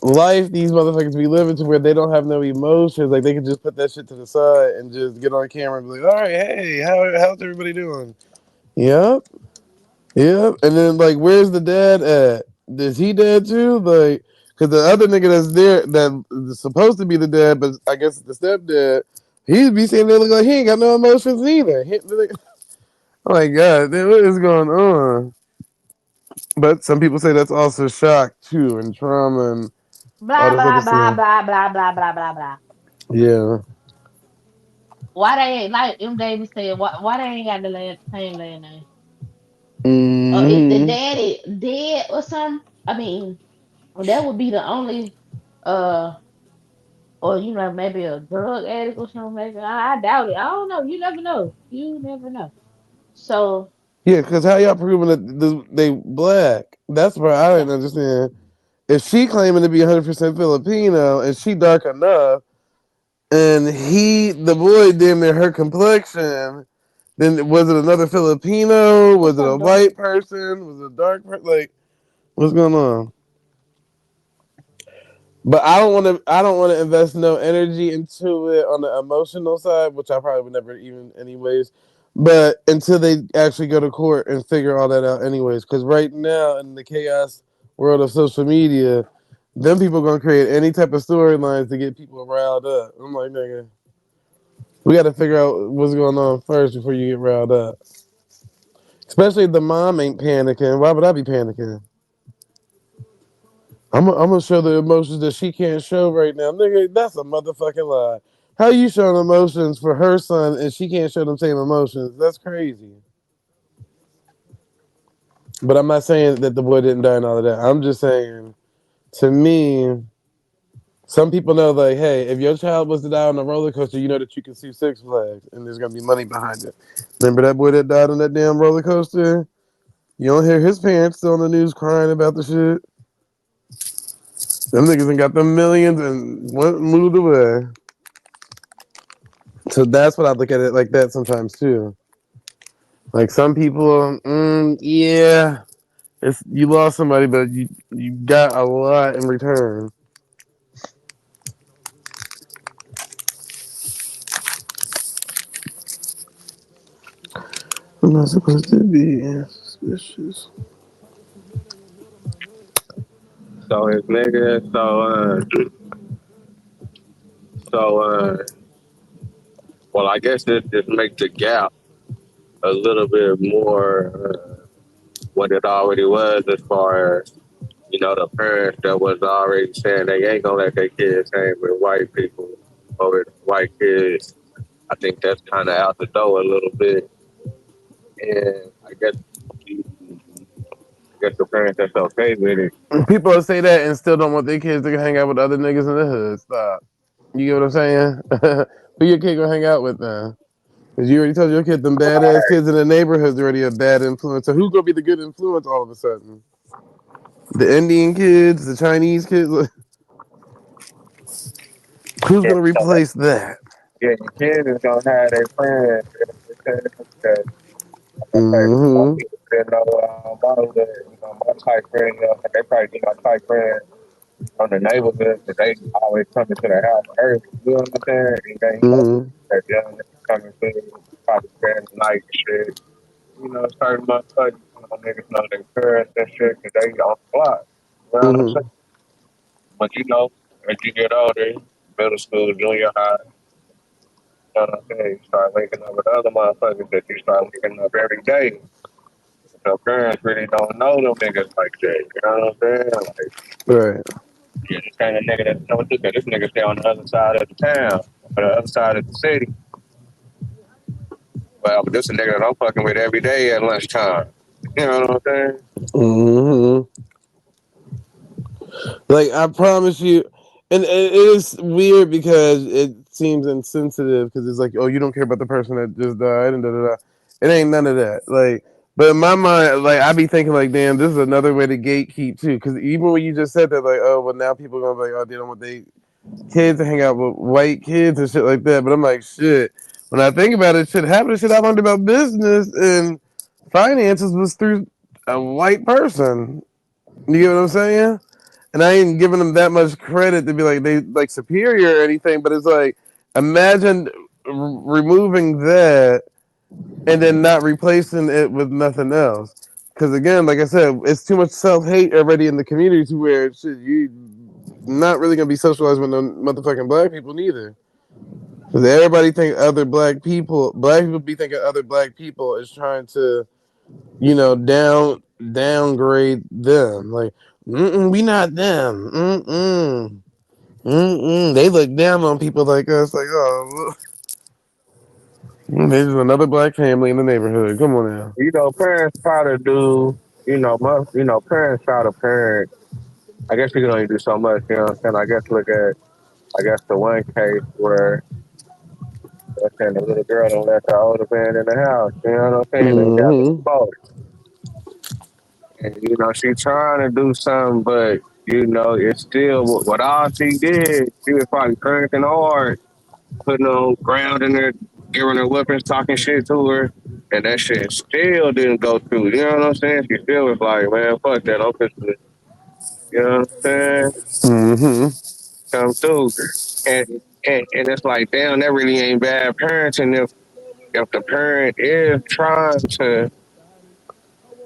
life these motherfuckers be living to where they don't have no emotions. Like they can just put that shit to the side and just get on camera and be like, all right, hey, how's everybody doing? Yep, yep. And then like, where's the dad at? Is he dead too? Like, cause the other nigga that's there that is supposed to be the dad, but I guess it's the stepdad. He be sitting there looking like he ain't got no emotions either. Oh my god, what is going on? But some people say that's also shock too and trauma and all Blah this blah other blah stuff. blah blah blah blah blah blah. Yeah. Why they ain't like M. Davis said? Why they ain't got the same last name? Or is the Hmm. daddy dead or something? I mean, that would be the only uh or maybe a drug addict or something. Maybe I doubt it. I don't know. You never know. You never know. So Yeah, because how y'all proving that they black? That's what I yeah, didn't understand. If she claiming to be 100% Filipino and she dark enough, and the boy, damn near her complexion, then was it another Filipino? Was what's it a up, though? white person? Was it a dark person? Like, what's going on? But I don't want to. I don't want to invest no energy into it on the emotional side, which I probably would never even, anyways. But until they actually go to court and figure all that out, anyways, because right now in the chaos world of social media, them people gonna create any type of storylines to get people riled up. I'm like, nigga, we got to figure out what's going on first before you get riled up. Especially if the mom ain't panicking. Why would I be panicking? I'm gonna show the emotions that she can't show right now. Nigga, that's a motherfucking lie. How you showing emotions for her son and she can't show them same emotions? That's crazy. But I'm not saying that the boy didn't die and all of that. I'm just saying, to me, some people know, like, hey, if your child was to die on a roller coaster, you know that you can see Six Flags and there's gonna be money behind it. Remember that boy that died on that damn roller coaster? You don't hear his parents still on the news crying about the shit. Them niggas ain't got them millions and went moved away. So that's what I look at it like that sometimes too. Like some people, yeah, it's you lost somebody, but you got a lot in return. I'm not supposed to be suspicious. So his nigga, well, I guess this just makes the gap a little bit more what it already was as far as, the parents that was already saying they ain't gonna let their kids hang with white people or with white kids. I think that's kind of out the door a little bit. And I guess the parents that's okay with it. People say that and still don't want their kids to hang out with other niggas in the hood. Stop. You get what I'm saying? Who your kid gonna hang out with then? Because you already told your kid them badass Right. kids in the neighborhood's already a bad influence. So who's gonna be the good influence all of a sudden? The Indian kids, the Chinese kids. Who's Yeah, gonna replace that? yeah, your kid is gonna have their friends. Because, like I say, some Mm-hmm. people didn't know my type friends, they probably be my type friends from the neighborhood, but they always coming to the house early. You know what I'm saying? And then Mm-hmm. that young niggas coming through, probably spending the night and shit. Certain motherfuckers, niggas know their parents and shit because they on the block. You know what I'm saying? Mm-hmm. But as you get older, middle school, junior high, you know what I'm saying? You start linking up with other motherfuckers that you start linking up every day. So parents really don't know them niggas like that. You know what I'm saying? Like, Right. yeah, this kind of nigga that know this, this nigga stay on the other side of the town, or the other side of the city. Well, but this a nigga that I'm fucking with every day at lunchtime. You know what I'm saying? Mm-hmm. Like I promise you, and it is weird because it seems insensitive because it's like, oh, you don't care about the person that just died and da da da. It ain't none of that. Like, but in my mind, like I be thinking like, damn, this is another way to gatekeep too. Because even when you just said that, like, oh, well, now people gonna be like, oh, they don't want they kids to hang out with white kids and shit like that. But I'm like, shit. When I think about it, shit, half of the shit I learned about business and finances was through a white person. You get what I'm saying? and I ain't giving them that much credit to be like they like superior or anything, but it's like imagine removing that and then not replacing it with nothing else. Because again, like I said, it's too much self hate already in the community to where shit, you not really gonna be socialized with no motherfucking black people neither. Because everybody think other black people be thinking other black people is trying to, downgrade them. Like, we not them. They look down on people like us. Like, oh, there's another black family in the neighborhood. Come on now. Parents try to do, parents try to parent. I guess you can only do so much, you know what I'm saying? I guess look at, I guess the one case where, I'm saying the little girl don't let the older man in the house, you know what I'm saying? They got the Mm-hmm. fault. And, she trying to do something, but, it's still, what all she did, she was probably cranking hard, putting on ground in there, giving her weapons, talking shit to her. And that shit still didn't go through. You know what I'm saying? She still was like, man, fuck that. I'm just, you know what I'm saying? Mm-hmm. Come through. And, and it's like, damn, that really ain't bad parenting if the parent is trying to,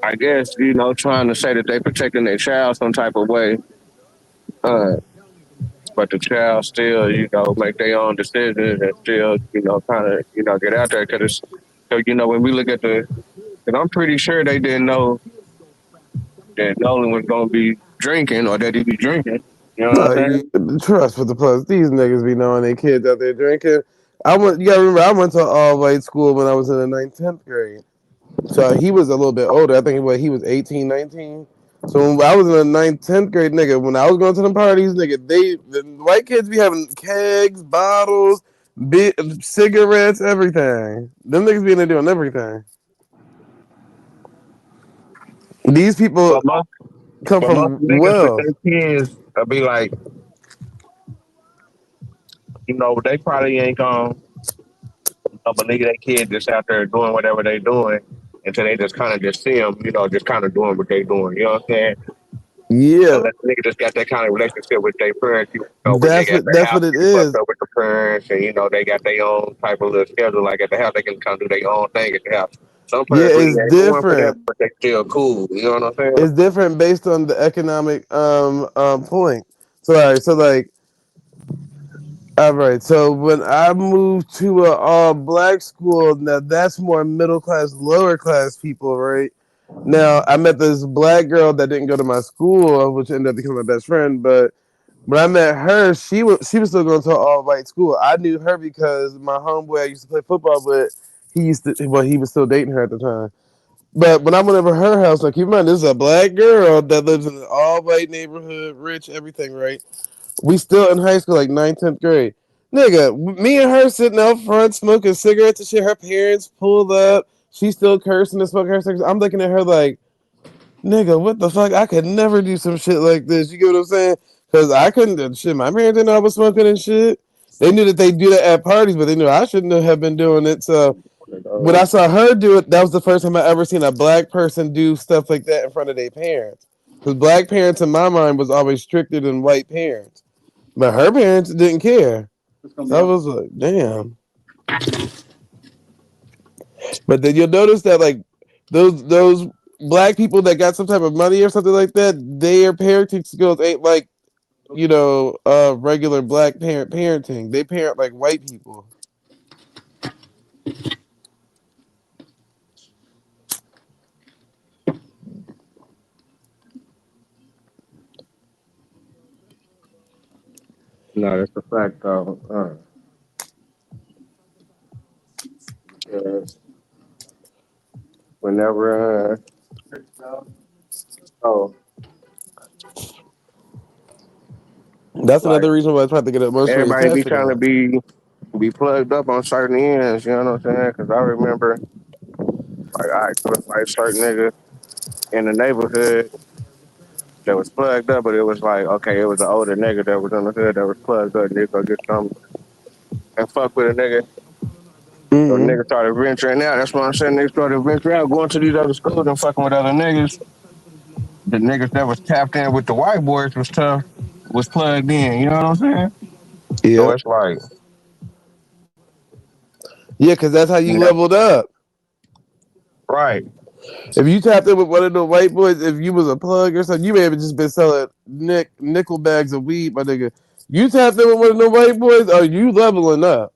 I guess, trying to say that they protecting their child some type of way. Uh, but the child still, make their own decisions and still, kind of, get out there. Cause so, when we look at and I'm pretty sure they didn't know that Nolan was going to be drinking or that he'd be drinking. You know what I'm saying? Trust for the plus. These niggas be knowing their kids out there drinking. You gotta remember, I went to all white school when I was in the ninth, 10th grade. So he was a little bit older. I think he was 18, 19. So when I was in the ninth, 10th grade, nigga, when I was going to them parties, nigga, the white kids be having kegs, bottles, cigarettes, everything. Them niggas be in there doing everything. These people But most, come but most from niggas with wealth. their kids will be like, they probably ain't going to believe their kid just out there doing whatever they doing until they just kind of just see them, just kind of doing what they doing. You know what I'm saying? Yeah, Unless the nigga just got that kind of relationship with their parents, when they that's got what their that's house what it get fucked is. up with the parents, and they got their own type of little schedule. Like at the house, they can kind of do their own thing at the house. Some Yeah, parents really it's ain't going for that, different. but they still cool. You know what I'm saying? It's different based on the economic point. So like all right. So when I moved to a all black school, now that's more middle class, lower class people, right? Now I met this black girl that didn't go to my school, which ended up becoming my best friend. But when I met her, she was still going to an all white school. I knew her because my homeboy I used to play football with, he was still dating her at the time. But when I went over her house, like keep in mind, this is a black girl that lives in an all white neighborhood, rich, everything, right? We still in high school, like ninth, 10th grade. Nigga, me and her sitting out front smoking cigarettes and shit. Her parents pulled up. She's still cursing and smoking her cigarettes. I'm looking at her like, nigga, what the fuck? I could never do some shit like this. You get what I'm saying? Because I couldn't do shit. My parents didn't know I was smoking and shit. They knew that they do that at parties, but they knew I shouldn't have been doing it. So when I saw her do it, that was the first time I ever seen a black person do stuff like that in front of their parents. Because black parents, in my mind, was always stricter than white parents. But her parents didn't care. So I was like, damn. But then you'll notice that like those black people that got some type of money or something like that, their parenting skills ain't like, regular black parenting. They parent like white people. No, that's a fact, though. Because whenever, oh, That's like another reason why I tried to get emotionally everybody be attached to trying to them. be plugged up on certain ends. You know what I'm saying? Because I remember, like, was like certain niggas in the neighborhood that was plugged up, but it was like, okay, it was an older nigga that was in the hood that was plugged up. Nigga go get some and fuck with a nigga. So Mm-hmm. niggas started venturing out. That's why I'm saying. Niggas started venturing out, going to these other schools and fucking with other niggas. the niggas that was tapped in with the white boys was tough, was plugged in. You know what I'm saying? So Yep. it's like, Yeah, because that's how you you know, leveled up. right, If you tapped in with one of the white boys, if you was a plug or something, you may have just been selling nickel bags of weed, my nigga. You tapped in with one of the white boys, are you leveling up?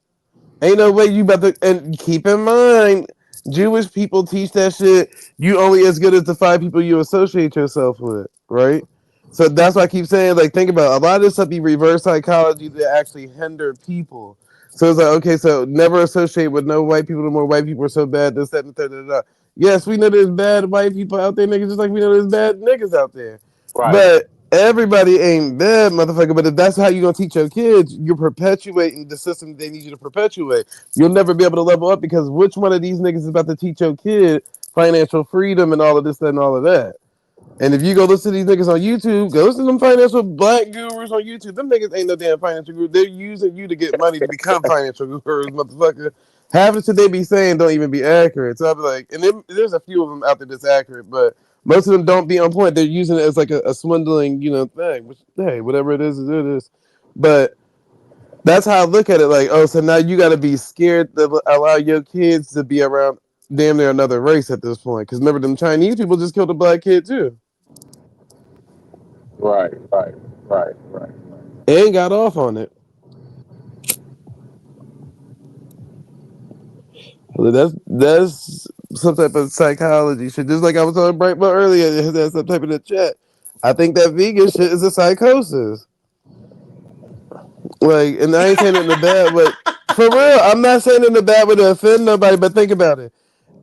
Ain't no way you about to. And keep in mind, Jewish people teach that shit. You only as good as the five people you associate yourself with, right? So that's why I keep saying, like, think about it. A lot of this stuff be reverse psychology that actually hinder people. So it's like, okay, so never associate with no white people no more. White people are so bad. This, that, and the third. Da, da, da. Yes, we know there's bad white people out there, niggas, just like we know there's bad niggas out there. right, But everybody ain't bad, motherfucker. But if that's how you gonna teach your kids, you're perpetuating the system they need you to perpetuate. You'll never be able to level up because which one of these niggas is about to teach your kid financial freedom and all of this and all of that? And if you go listen to these niggas on YouTube, go listen to them financial black gurus on YouTube. Them niggas ain't no damn financial gurus. They're using you to get money to become financial gurus, motherfucker. Half the shit they be saying don't even be accurate. So I'll be like, and there's a few of them out there that's accurate, but most of them don't be on point. They're using it as like a swindling, thing. Which, hey, whatever it is, it is. But that's how I look at it. Like, oh, so now you got to be scared to allow your kids to be around damn near another race at this point. Because remember, them Chinese people just killed a black kid too. right, right, right, right. And got off on it. That's some type of psychology shit. Just like I was talking about earlier, that's some type of the chat. I think that vegan shit is a psychosis. Like, and I ain't saying it in a bad way. For real, I'm not saying it in a bad way to offend nobody, but think about it.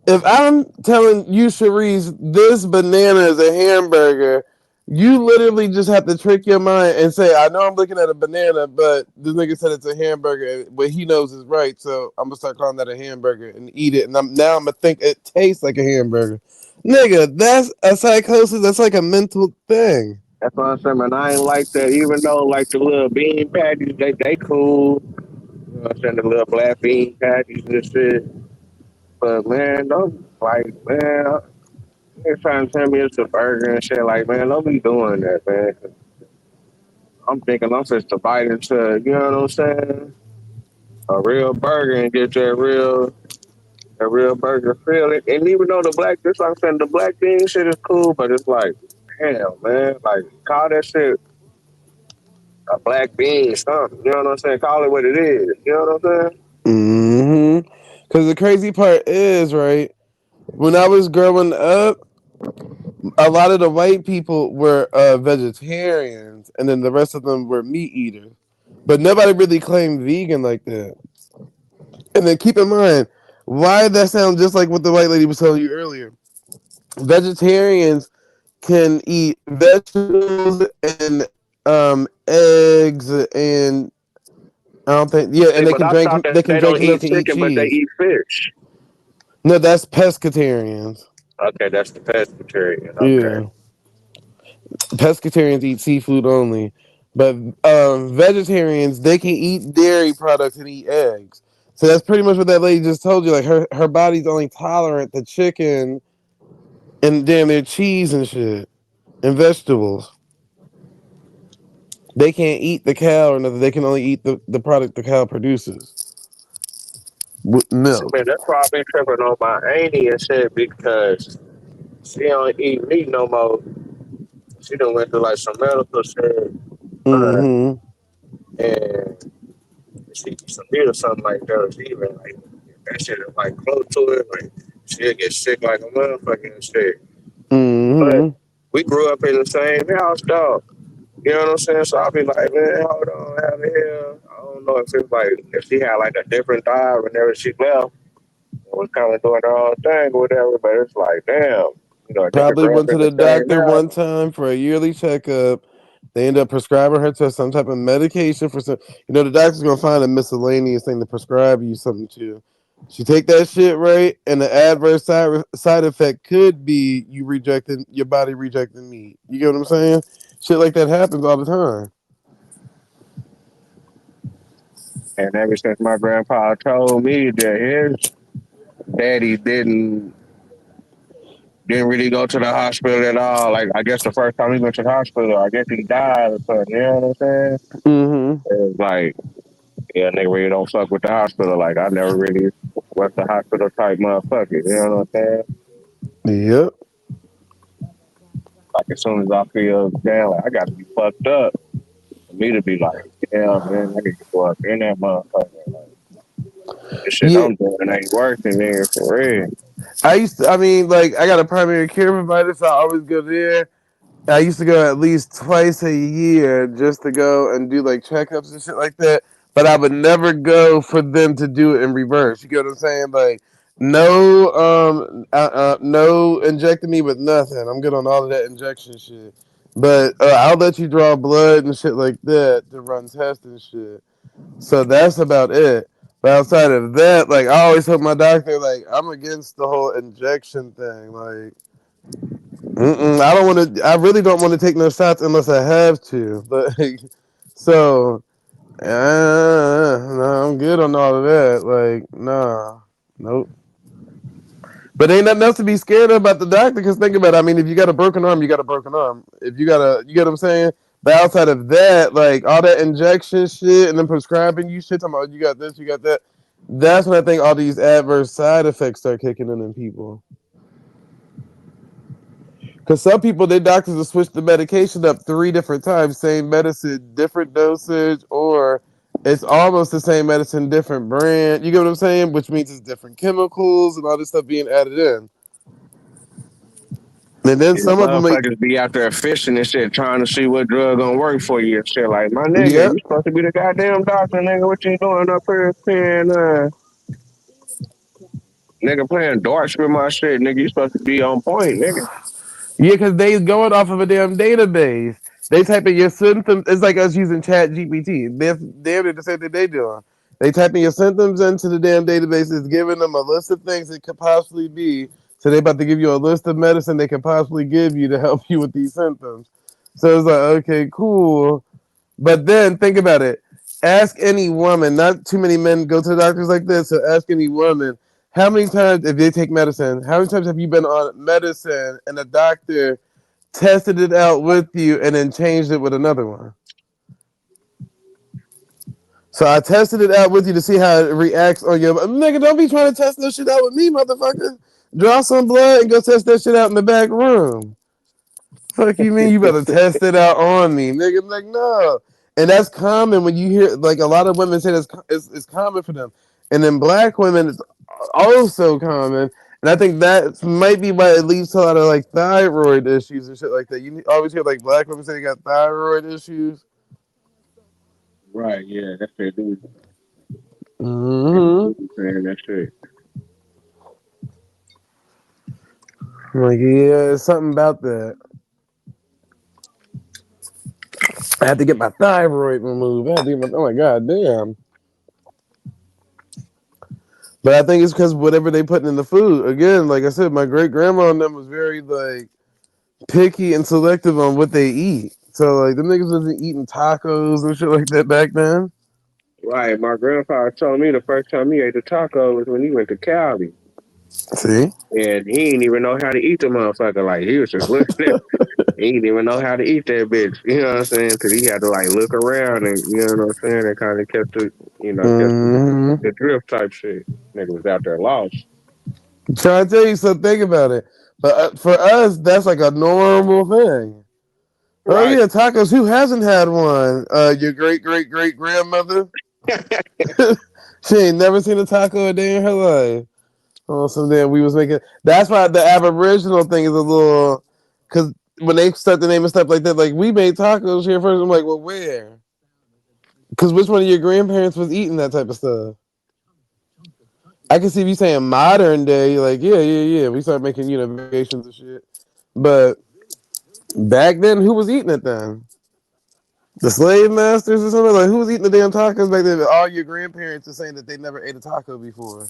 If I'm telling you, Cherise, this banana is a hamburger, you literally just have to trick your mind and say, I know I'm looking at a banana, but this nigga said it's a hamburger, but he knows it's right, so I'm gonna start calling that a hamburger and eat it, and I'm gonna think it tastes like a hamburger. Nigga, that's a psychosis. That's like a mental thing. That's what I'm saying, man. I ain't like that, even though like the little bean patties, they cool. You know what I'm saying? The little black bean patties and shit. But man, don't like man. They're trying to tell me it's a burger and shit. Like man, don't be doing that, man. 'Cause I'm thinking I'm just to bite into, you know what I'm saying? A real burger and get that real burger feel. And even though the black, just like I'm saying, the black bean shit is cool, but it's like, damn, man, like call that shit a black bean something. You know what I'm saying? Call it what it is. You know what I'm saying? Mm-hmm. Because the crazy part is, right, when I was growing up, a lot of the white people were vegetarians, and then the rest of them were meat eaters. But nobody really claimed vegan like that. And then keep in mind, why that sound just like what the white lady was telling you earlier. Vegetarians can eat vegetables and eggs and I don't think yeah, See, and they but can I drink thought that they can they drink don't eat milk and eat chicken, but they cheese. eat fish. No, that's pescatarians. Okay, that's the pescatarian. Okay. Yeah, pescatarians eat seafood only, but vegetarians they can eat dairy products and eat eggs. So that's pretty much what that lady just told you. Like her body's only tolerant to chicken and damn near cheese and shit and vegetables. They can't eat the cow or nothing. They can only eat the product the cow produces with See, milk. man, that's why I've been tripping on my auntie and shit because she don't eat meat no more. She done went through like some medical shit, Mm-hmm. and she eats some meat or something like that. Or she even like that shit is like close to it. Like she'll get sick like a motherfucking shit. But Mm-hmm. we grew up in the same house, dog. You know what I'm saying? So I'll be like, man, hold on, how the hell? I don't know if it's like if she had like a different diet whenever she left, was kind of doing her own thing or whatever. But it's like, damn, you know, a nigga Probably grew up went in to the the same doctor house. one time for a yearly checkup. They end up prescribing her to some type of medication for some. The doctor's gonna find a miscellaneous thing to prescribe you something to. She take that shit right, and the adverse side effect could be you rejecting your body rejecting meat. You get what I'm saying? Shit like that happens all the time. And ever since my grandpa told me that his daddy didn't Didn't really go to the hospital at all. Like I guess the first time he went to the hospital, I guess he died or something. You know what I'm saying? Mm-hmm. It's like, yeah, nigga really don't fuck with the hospital. Like I never really was the hospital type motherfucker. You know what I'm saying? Yep. Like as soon as I feel down, like I got to be fucked up for me to be like, yeah, man, I need to go up in that motherfucker. Like this shit Yeah. I'm doing ain't working there for real. I used to. I mean, like, I got a primary care provider, so I always go there. I used to go at least twice a year just to go and do like checkups and shit like that. But I would never go for them to do it in reverse. You get what I'm saying? Like, no injecting me with nothing. I'm good on all of that injection shit. But I'll let you draw blood and shit like that to run tests and shit. So that's about it. But outside of that, like I always told my doctor, like I'm against the whole injection thing. Like, I don't want to. I really don't want to take no shots unless I have to. But so, no, I'm good on all of that. Like, nah, nope. But ain't nothing else to be scared of about the doctor. Because think about it. I mean, if you got a broken arm, you got a broken arm. If you got a, you get what I'm saying. But outside of that, like all that injection shit and then prescribing you shit, talking about you got this, you got that. That's when I think all these adverse side effects start kicking in people. Because some people, their doctors will switch the medication up 3 different times, same medicine, different dosage, or it's almost the same medicine, different brand. You get what I'm saying? Which means it's different chemicals and all this stuff being added in. And then Yeah, some of them make, motherfuckers be out there fishing and shit, trying to see what drug gonna work for you and shit. Like, my nigga, yep. you supposed to be the goddamn doctor, nigga. What you doing up here playing, nigga playing darts with my shit, nigga? You supposed to be on point, nigga. Yeah, because they going off of a damn database. They type in your symptoms. It's like us using Chat GPT. They're damn near the same thing they doing. They type in your symptoms into the damn database. It's giving them a list of things it could possibly be. So they about to give you a list of medicine they could possibly give you to help you with these symptoms. So it's like, okay, cool. But then think about it. Ask any woman, not too many men go to the doctors like this, so ask any woman, how many times, if they take medicine, how many times have you been on medicine and a doctor tested it out with you and then changed it with another one? So I tested it out with you to see how it reacts on your nigga. Don't be trying to test this shit out with me, motherfucker. Draw some blood and go test that shit out in the back room. Fuck you mean you better test it out on me, nigga? Like no, and that's common when you hear like a lot of women say it's common for them, and then black women it's also common, and I think that might be why it leads to a lot of like thyroid issues and shit like that. You always hear like black women say they got thyroid issues. Right, yeah, that shit, dude. Mm-hmm. Saying that shit. Like yeah, it's something about that. I had to get my thyroid removed. I had to get my, oh my god, damn. But I think it's because whatever they put in the food. Again, like I said, my great grandma and them was very like picky and selective on what they eat. So like them niggas wasn't eating tacos and shit like that back then. Right, my grandfather told me the first time he ate a taco was when he went to Cali. See? And he didn't even know how to eat the motherfucker. Like, he was just looking at he didn't even know how to eat that bitch. You know what I'm saying? Because he had to, like, look around and, you know what I'm saying? And kind of kept the, kept Mm-hmm. the drift type shit. Nigga was out there lost. Trying to tell you something. Think about it. But for us, that's like a normal thing. Oh Right. yeah, tacos. Who hasn't had one? Your great great great grandmother. She ain't never seen a taco a day in her life. Oh, so then we was making. That's why the Aboriginal thing is a little, because when they start the name and stuff like that, like we made tacos here first. I'm like, well, where? Because which one of your grandparents was eating that type of stuff? I can see if you saying modern day, like yeah. We start making variations of shit. But back then, who was eating it then? The slave masters or something? Like who was eating the damn tacos back then? All your grandparents are saying that they never ate a taco before.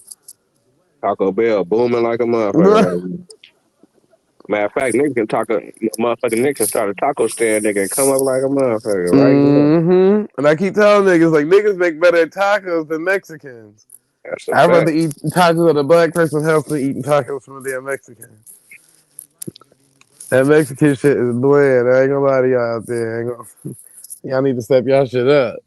Taco Bell booming like a motherfucker. Right. Like, matter of fact, nigga can talk a motherfucking nigga can start a taco stand, nigga, and come up like a motherfucker right now. And I keep telling niggas like niggas make better tacos than Mexicans. That's a I'd rather fact. eat tacos at a black person's house than eating tacos from a damn Mexican. That Mexican shit is bland. I ain't gonna lie to y'all out there. I ain't gonna, y'all need to step y'all shit up.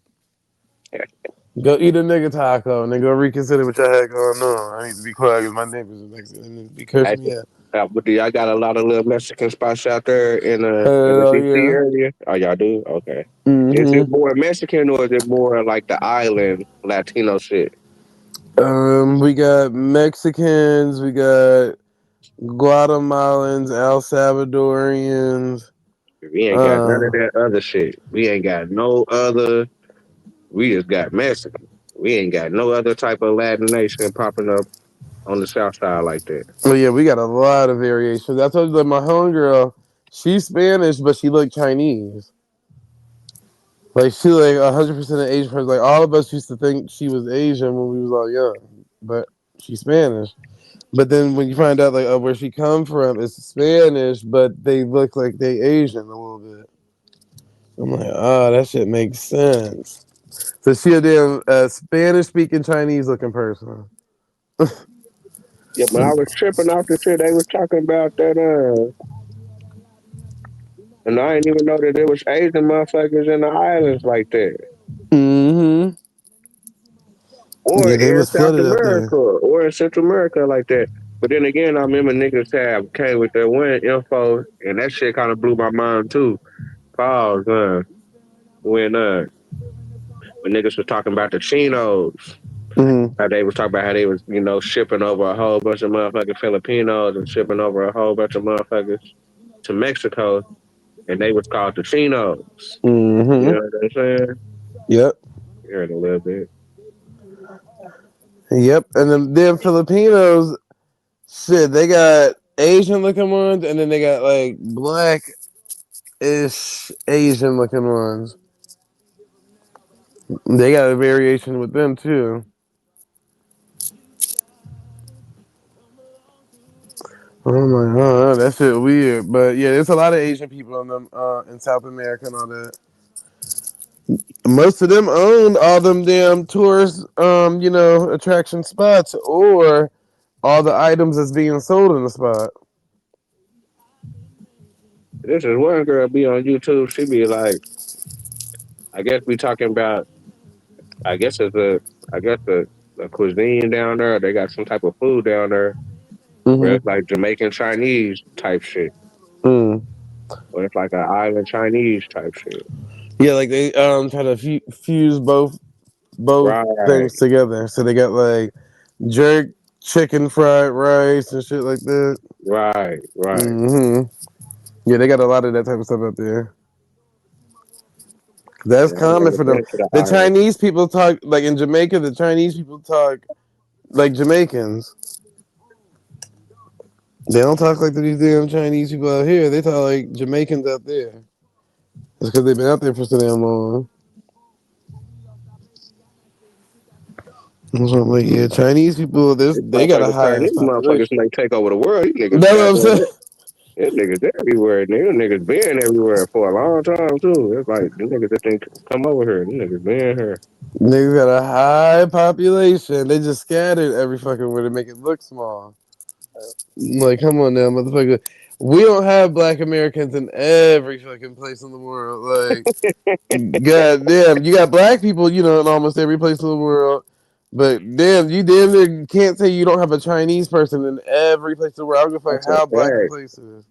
Go eat a nigga taco and then go reconsider what y'all had going on. I need to be quiet because my neighbors are Mexican and they be I, cursing me out. but do y'all got a lot of little Mexican spots out there in the Hell DC yeah. area? Oh, y'all do? Okay. Is it Mm-hmm. more Mexican or is it more like the island Latino shit? We got Mexicans, we got Guatemalans, El Salvadorians. We ain't got none of Uh, that other shit. We ain't got no other. We just got Mexican. We ain't got no other type of Latin nation popping up on the south side like that. oh yeah, we got a lot of variations. I told you that my homegirl, she's Spanish, but she looked Chinese. Like she like 100% of Asian person. Like all of us used to think she was Asian when we was all young, but she's Spanish. But then when you find out like where she come from, it's Spanish, but they look like they Asian a little bit. I'm like, oh, that shit makes sense. So she a damn Spanish speaking Chinese looking person. Yeah, but I was tripping off the shit they was talking about that and I didn't even know that there was Asian motherfuckers in the islands like that. Mm-hmm. Or Yeah, they in was South flooded out America there. or in Central America like that. But then again, I remember niggas have came with their win info and that shit kinda blew my mind too. Pause, when when niggas was talking about the chinos. Mm-hmm. How they was talking about how they was, shipping over a whole bunch of motherfucking Filipinos and shipping over a whole bunch of motherfuckers to Mexico, and they was called the Chinos. You Mm-hmm. know what I'm saying? Yep. You heard a little bit. Yep. And then them Filipinos, shit, they got Asian looking ones, and then they got like black ish Asian looking ones. They got a variation with them too. Oh my god, that shit weird. But yeah, there's a lot of Asian people in them in South America and all that. Most of them owned all them damn tourist attraction spots or all the items that's being sold in the spot. This is one girl be on YouTube. She be like, I guess we talking about, I guess it's I guess a cuisine down there. They got some type of food down there where Mm-hmm. it's like Jamaican Chinese type shit, Mm. or it's like an island Chinese type shit. Yeah, like they try to fuse both Right, things together. So they got like jerk chicken fried rice and shit like that. right. Hmm. Yeah, they got a lot of that type of stuff out there. That's Yeah, I common never for them. been to the The island. Chinese people talk like in Jamaica. The Chinese people talk like Jamaicans. They don't talk like these damn Chinese people out here. They talk like Jamaicans out there. It's because they've been out there for so damn long. So I'm like, yeah, Chinese people, These they got a motherfuckers highest Chinese motherfuckers population. may take over the world. These niggas That's what got I'm saying. these niggas everywhere. These niggas been everywhere for a long time too. It's like these niggas just didn't come over here. These niggas been here. Niggas got a high population. They just scattered every fucking where to make it look small. Like, come on now, motherfucker. We don't have black Americans in every fucking place in the world. Like, god damn, you got black people, in almost every place in the world. But damn, you damn near can't say you don't have a Chinese person in every place in the world. I don't give a fuck That's a how black the fact. place is.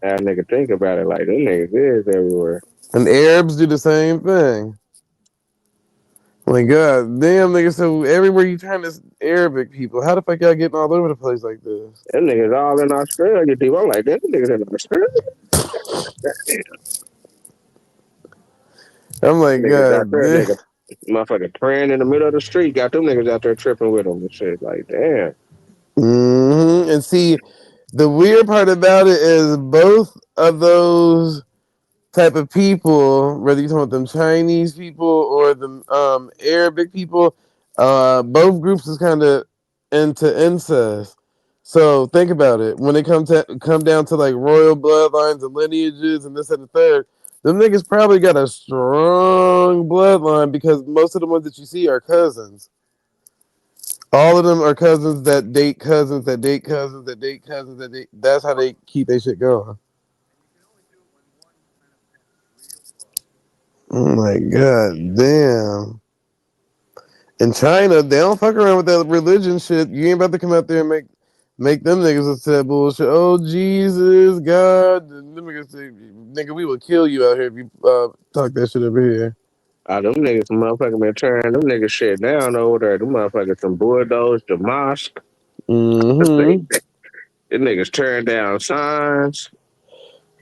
That nigga think about it like them niggas is everywhere. And Arabs do the same thing. Like, god damn, nigga. So everywhere you turn, is Arabic people. How the fuck y'all getting all over the place like this? Them niggas all in Australia, dude. I'm like, them niggas in Australia. I'm like, Niggas out god there, damn. nigga, motherfucker praying in the middle of the street. Got them niggas out there tripping with them and shit. Like, damn. And see, the weird part about it is both of those type of people, whether you're talking about them Chinese people or the Arabic people, both groups is kind of into incest. So think about it. When it come down to like royal bloodlines and lineages and this and the third, them niggas probably got a strong bloodline because most of the ones that you see are cousins. All of them are cousins that date cousins that date cousins that date cousins that date. That's how they keep their shit going. Oh my god, damn. In China, they don't fuck around with that religion shit. You ain't about to come out there and make them niggas upset that bullshit. Oh Jesus, God, them niggas say, nigga, we will kill you out here if you talk that shit over here. Them niggas, some motherfuckers been tearing them niggas shit down over there. Them motherfuckers, some bulldoze, the mosque. They, Mm-hmm. them niggas tearing down signs.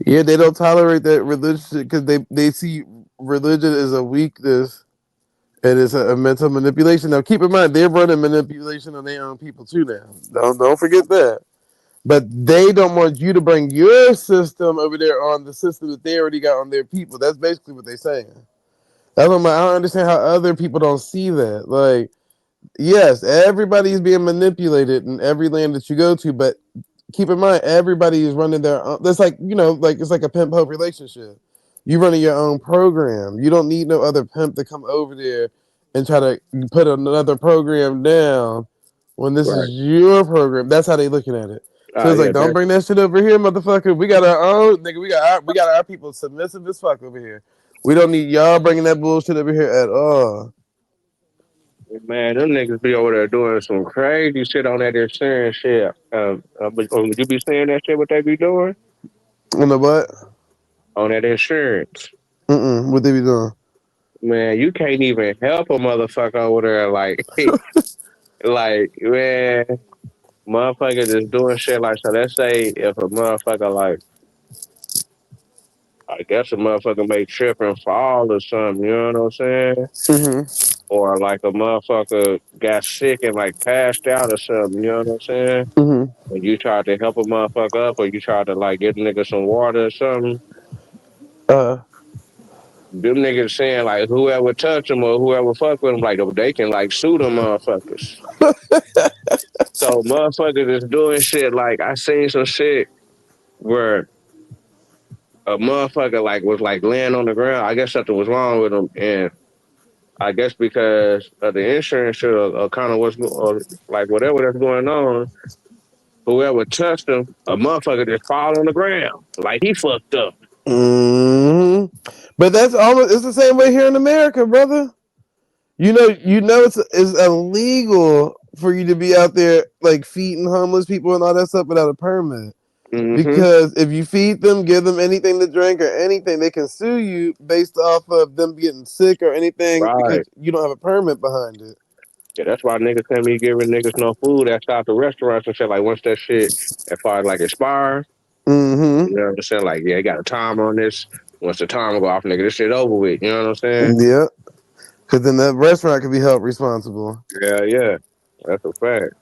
Yeah, they don't tolerate that religion shit because they see religion as a weakness and it's a mental manipulation. Now, keep in mind, they're running manipulation on their own people too. Now, don't forget that. But they don't want you to bring your system over there on the system that they already got on their people. That's basically what they're saying. That's what I don't understand how other people don't see that. Like, yes, everybody's being manipulated in every land that you go to, but keep in mind everybody is running their own. That's like like it's like a pimp hope relationship. You running your own program. You don't need no other pimp to come over there and try to put another program down when this is Right. your program. That's how they looking at it. So it's Yeah, like, don't bring that shit over here, motherfucker. We got our own nigga. We got our people submissive as fuck over here. We don't need y'all bringing that bullshit over here at all. man, them niggas be over there doing some crazy shit on that insurance shit. Would you be saying that shit? What they be doing On the what? on that insurance? What they be doing? Man, you can't even help a motherfucker over there. Like, like man, motherfucker just doing shit like so. Let's say if a motherfucker like, I guess a motherfucker may trip and fall or something. You know what I'm saying? Mm-hmm. Or like a motherfucker got sick and like passed out or something. You know what I'm saying? Mm-hmm. When you try to help a motherfucker up or you try to like get a nigga some water or something, Uh. them niggas saying like whoever touch them or whoever fuck with them, like they can like sue them motherfuckers. So motherfuckers is doing shit like I seen some shit where a motherfucker like was like laying on the ground. I guess something was wrong with him, and I guess because of the insurance shit or kind of or like whatever that's going on, whoever touched him, a motherfucker just fall on the ground like he fucked up. Hmm. But that's almost it's the same way here in America, brother. It's illegal for you to be out there like feeding homeless people and all that stuff without a permit. Hmm. Because if you feed them, give them anything to drink or anything, they can sue you based off of them getting sick or anything Right. because you don't have a permit behind it. Yeah, that's why niggas can't be giving niggas no food outside the restaurants and shit. Like once that shit, as far as like expire, Mm-hmm. you know what I'm saying? Like, yeah, you got a timer on this. Once the timer go off, nigga, this shit over with. You know what I'm saying? Yeah. Because then that restaurant could be held responsible. Yeah, yeah. That's a fact.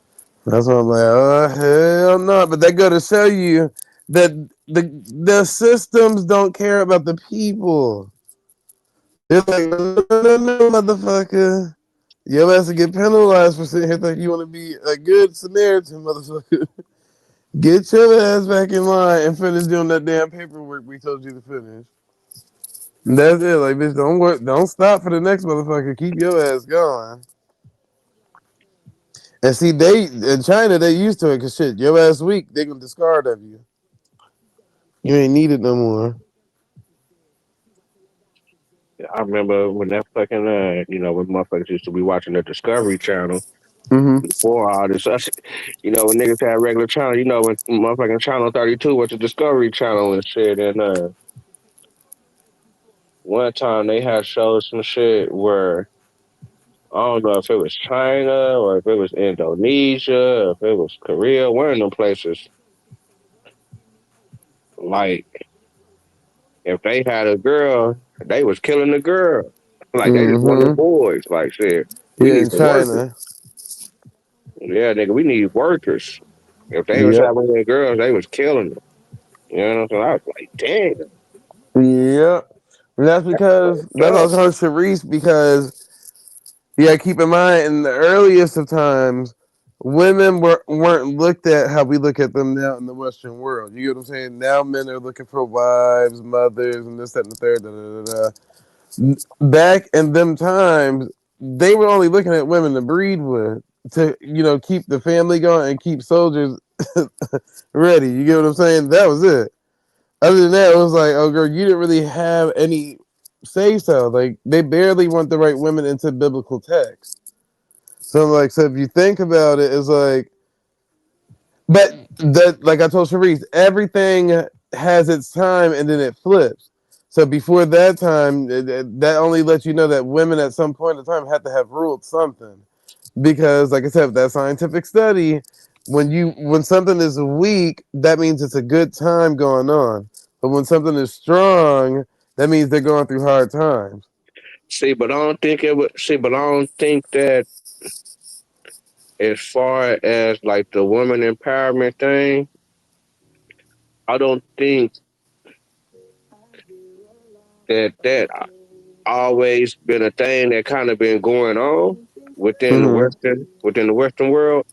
That's why I'm like, oh hell no! But they go to show you that the systems don't care about the people. They're like, no, motherfucker. Your ass to get penalized for sitting here thinking you want to be a good Samaritan, motherfucker. Get your ass back in line and finish doing that damn paperwork we told you to finish. And that's it. Like, bitch, don't work, don't stop for the next motherfucker. Keep your ass going. And see, they in China they used to it because shit, your ass weak, they gonna discard of you. You ain't needed no more. I remember when that fucking, when motherfuckers used to be watching the Discovery Channel Mm-hmm. before all this. When niggas had regular channel, when motherfucking Channel 32 was the Discovery Channel and shit. And one time they had showed some shit where I don't know if it was China or if it was Indonesia, or if it was Korea, one of them places. Like if they had a girl, they was killing the girl. Like they just wanted Mm-hmm. boys. Like shit, we Yeah, need in some workers. China. Yeah, nigga, we need workers. If they was Yep. having their girls, they was killing them. You know what I'm saying? I was like, damn, Yep. And that's because fucked that's up. also her Sharice because yeah, keep in mind in the earliest of times, women weren't looked at how we look at them now in the Western world. You get what I'm saying? Now men are looking for wives, mothers, and this, that, and the third. Da, da, da, back in them times, they were only looking at women to breed with, to keep the family going and keep soldiers ready. You get what I'm saying? That was it. Other than that, it was like, oh girl, you didn't really have any. say so. Like they barely want the right women into biblical text. So like, so if you think about it, it's like, but that like I told Sharice, everything has its time and then it flips. So before that time, that only lets you know that women at some point in time had to have ruled something. Because like I said, that scientific study, when something is weak, that means it's a good time going on. But when something is strong, that means they're going through hard times. See, but I don't think it would. See, but I don't think that as far as like the woman empowerment thing, I don't think that always been a thing that kind of been going on Mm-hmm. within the Western world.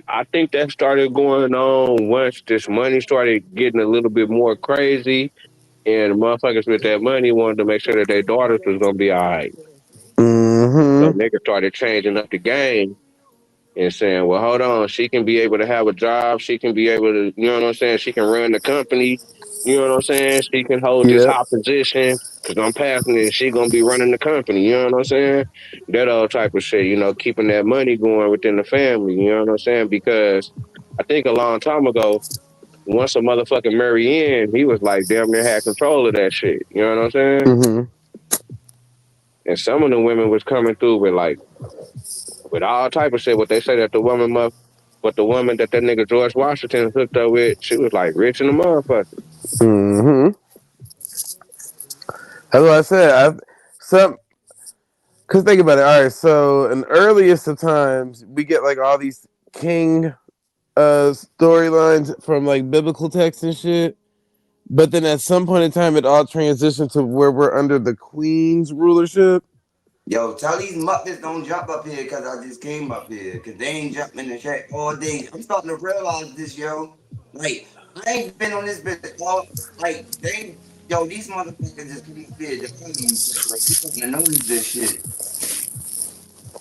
I think that started going on once this money started getting a little bit more crazy, and motherfuckers with that money wanted to make sure that their daughters was gonna be all right. So Mm-hmm. niggas started changing up the game and saying, well, hold on, she can be able to have a job. She can be able to, you know what I'm saying? She can run the company. You know what I'm saying? She can hold this Yep. high position because I'm passing it. She going to be running the company. You know what I'm saying? That all type of shit, keeping that money going within the family. You know what I'm saying? Because I think a long time ago, once a motherfucking marry in, he was like damn near had control of that shit. You know what I'm saying? Mm-hmm. And some of the women was coming through with like, with all type of shit. What they say that the woman must, but the woman that nigga George Washington hooked up with, she was like rich in the motherfucker. Mm-hmm. That's what I said. Some Cause think about it. All right, so in earliest of times, we get like all these king storylines from like biblical texts and shit. But then at some point in time, it all transitioned to where we're under the queen's rulership. Yo, tell these Muppets don't jump up here because I just came up here. Because they ain't jumping in the chat all day. I'm starting to realize this, yo. Like, I ain't been on this bitch all, like, yo, these motherfuckers just come up here to argue. Like, we starting to notice this shit.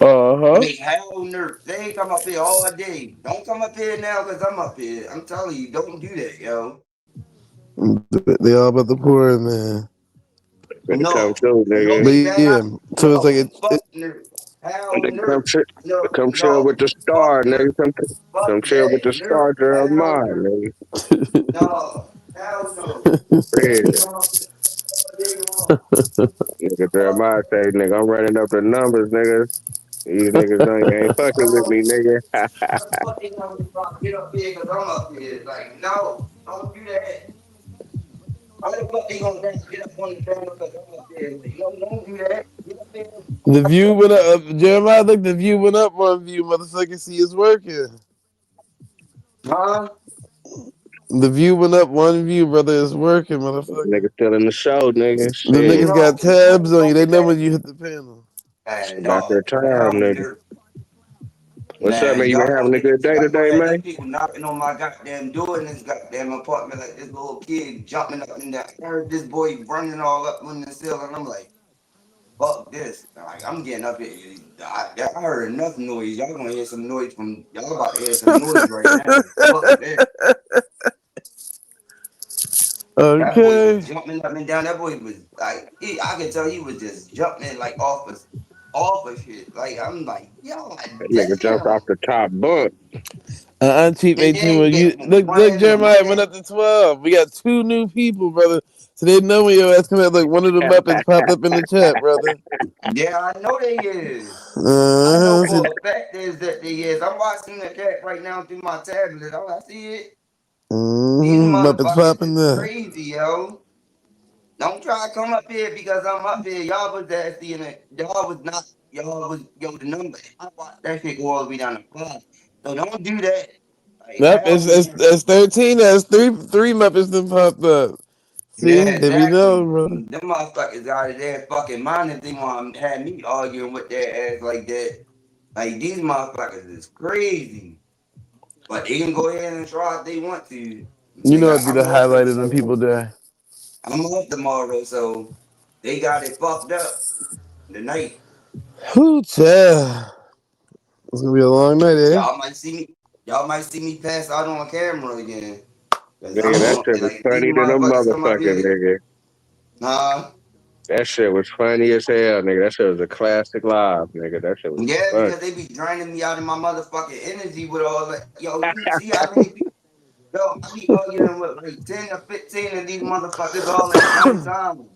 Uh huh. Like, hell nerve. They ain't come up here all day. Don't come up here now because I'm up here. I'm telling you, don't do that, yo. They all about the poor man. When it comes No. to No, nigga, But they yeah, better not. so it's like No. Fuck nerve. when Hell they come nerve. chill, No, come chill with no. the Fuck star, nerve. nigga. Come Fuck chill with that. the Nerve. star, Hell Jeremiah, nerve. nigga. No. Hell no. Yeah, They come up all day long. nigga Fuck. Jeremiah say, nigga, I'm running up the numbers, nigga. These niggas ain't fucking with No. me, nigga. What the fuck they gonna do about get up here because I'm up here? Like, no. Don't do that. How the fuck they gonna get up on the channel because I'm up here? Like, no, don't do that. Get up there. the view went up. Jeremiah, look, the view went up one view. Motherfucker, see it's working. Huh? The view went up one view, brother. It's working, motherfucker. Nigga still in the show, nigga. The You Shit. niggas know, got it's cool. tabs on you. Don't They get know that. when you hit the panel. It's And about that dog, time, hell nigga. no. What's up, man? Man, You been having a good day y'all today, gonna have these man? people knocking on my goddamn door in this goddamn apartment like this little kid jumping up and down. I heard this boy running all up on the ceiling. I'm like, fuck this. Like, I'm getting up here. I heard enough noise. Y'all gonna hear some noise from y'all about to hear some noise right now. Fuck this. That boy was Okay. jumping up and down. That boy was like, I can tell he was just jumping like off of shit. Like I'm like, yo, That nigga jumped off damn. the top bunk. Cheap And 18. then Well, you get look, running and Jeremiah went running. up to 12. We got two new people, brother. So they know when your ass come out. Like one of the Muppets popped up in the chat, brother. Yeah, I know they is. I know Uh huh. for a fact is that they is. I'm watching the cat right now through my tablet. Oh, I see it. These Muppets motherfuckers popping is there. crazy, yo. Don't try to come up here because I'm up here. Y'all was nasty and y'all was not. Y'all was the number. I watched that shit go all the way down the block. So don't do that. Like Yep, hell no. it's 13. That's three Muppets that popped up. See, Yeah, there we go, exactly. brother. Them motherfuckers out of their fucking mind if they want to have me arguing with their ass like that. Like these motherfuckers is crazy. But they can go ahead and try if they want to. You know Nigga, it'd be I'm the off highlight of them tomorrow. people there. I'm off tomorrow, so they got it fucked up tonight. Whoo, child. It's gonna be a long night, eh? Y'all might see me. Y'all might see me pass out on camera again. Cause Nigga, I'm that going shit was like these funny to the motherfuckers come up motherfucker, here. nigga. Huh? That shit was funny as hell, nigga. That shit was a classic live, nigga. That shit was Yeah, funny. because they be draining me out of my motherfucking energy with all that. Yo, you see how many people? Yo, I be arguing with like 10 or 15 of these motherfuckers all at one time.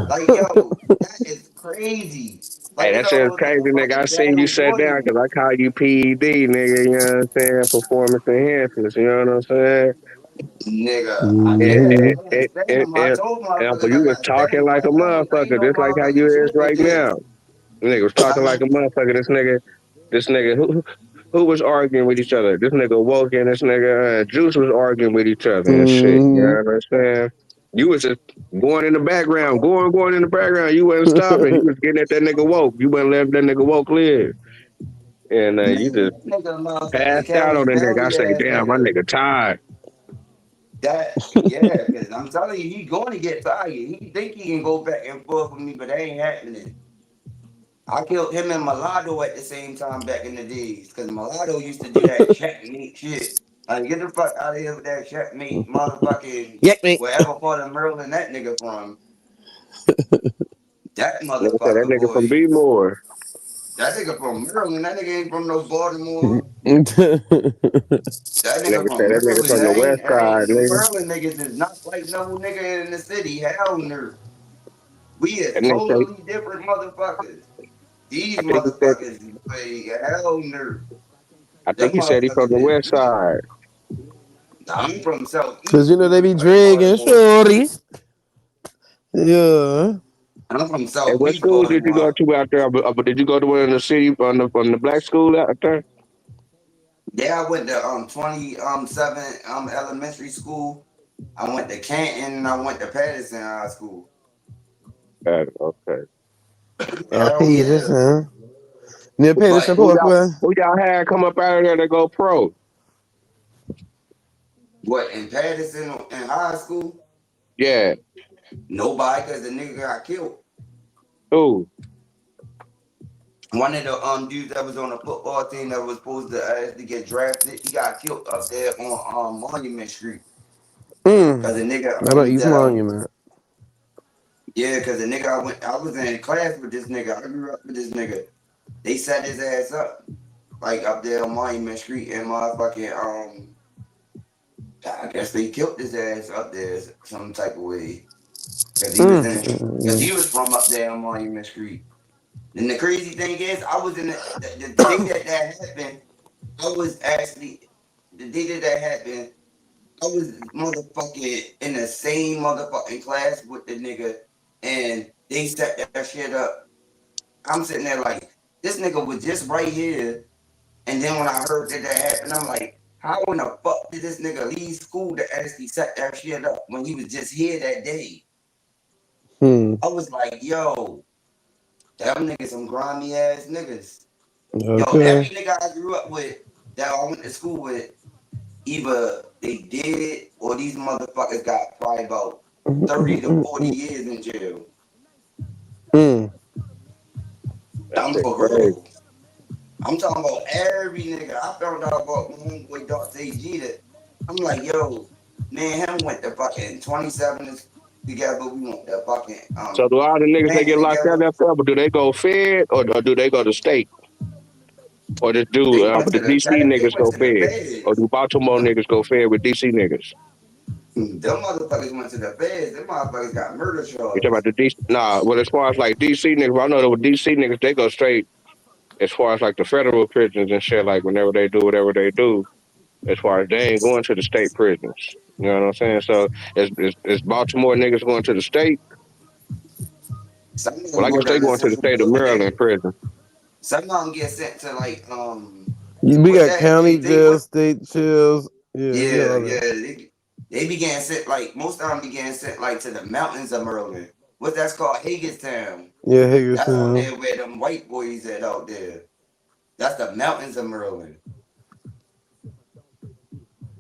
Like, yo, that is crazy. Hey, Like, it's that shit is almost like crazy, a nigga. I fucking seen you battle shut down royal. because I called you PED, nigga. You know what I'm saying? Performance enhancements. You know what I'm saying? Nigga, And, yeah, and, Mhm. I got and, and, stamina. I and, told and for motherfuckers you I was got talking stamina, like a but ain't motherfucker, no just like how motherfucking you is shooting right now. this. Nigga was I talking like mean, a motherfucker. This nigga, who was arguing with each other? This nigga woke and this nigga Juice was arguing with each other and shit. You know Mhm. what I'm saying? You was just going in the background, going in the background. You wasn't stopping. You was getting at that nigga woke. You wasn't letting that nigga woke live. And you man, just that nigga motherfucking passed out Kelly on that nigga. I Belly say, ass damn, my nigga. nigga tired. That, yeah, because I'm telling you, he going to get tired. He think he can go back and forth with me, but that ain't happening. I killed him and Mulatto at the same time back in the days, because Mulatto used to do that checkmate shit. Like, get the fuck out of here with that checkmate motherfucking Yak me. wherever part of Maryland that nigga from. That Nigga said that motherfucker, nigga from boy. B-More. That nigga from Maryland. That nigga ain't from no Baltimore. That nigga Nigga said from that nigga Maryland. from the west That side, ain't you nigga. Maryland niggas is not like no nigga in the city. Hell no. We is That nigga said, totally different motherfuckers. I These think he said, motherfuckers, boy, hell no. I think Them he said he from motherfuckers the is west weak. side. I'm from Cause Southeast. you know they be I ain't dragging Baltimore. shorty. Yeah. I'm from Hey, what Southeast school did you go Baltimore. to out there? Did you go to one in the city on the black school out there? Yeah, I went to 27 elementary school. I went to Canton and I went to Patterson High School. Okay. Hell Peters, yeah. huh? Near Peterson But Parkway. Who y'all had come up out of there to go pro? what in Patterson in high school? Yeah. Nobody, because the nigga got killed. Who? One of the dudes that was on the football team that was supposed to actually get drafted, he got killed up there on Monument Street. Mm. Cause the nigga How about East Monument? yeah, cause the nigga I was in class with this nigga. I grew up with this nigga. They set his ass up like up there on Monument Street and motherfucking I guess they killed his ass up there some type of way. Cause he was in cause Mm. he was from up there on Monument Street. And the crazy thing is I was in the day that happened, I was actually the day that happened, I was motherfucking in the same motherfucking class with the nigga and they set that shit up. I'm sitting there like, this nigga was just right here. And then when I heard that happened, I'm like, how in the fuck did this nigga leave school to actually set that shit up when he was just here that day? Hmm. I was like, yo, them niggas some grimy ass niggas. Yo, Okay. every nigga I grew up with that I went to school with, either they did or these motherfuckers got probably about 30 to 40 Mm. years in jail. Mm. That I'm shit for crazy. real. I'm talking about every nigga. I found out about my homeboy Dr. G that I'm like, yo, man, him went to fucking 27 together. We went to fucking So do all the niggas they get Canton locked out together. that there, but do they go fed or do they go to state? Or just do Went but to the the DC they niggas went go to the fed? Or feds. do Baltimore niggas go fed with DC niggas? Them motherfuckers went to the feds. Them motherfuckers got murder You talk charges. about the DC? Nah. Well, as far as like DC niggas, I know that with DC niggas they go straight. As far as like the federal prisons and shit, like whenever they do whatever they do, as far as they ain't going to the state prisons. You know what I'm saying? So is Baltimore niggas going to the state? Some of Well, them I go guess they down to going to the Central state of Building. Maryland prison. Some of them get sent to like We what's got that? county They jail, went state chills. Yeah, we got yeah, all yeah. that. They began sent like most of them began sent like to the mountains of Maryland. What that's called Hagerstown. Yeah, That's out Hagerstown. there where them white boys at out there. That's the mountains of Maryland.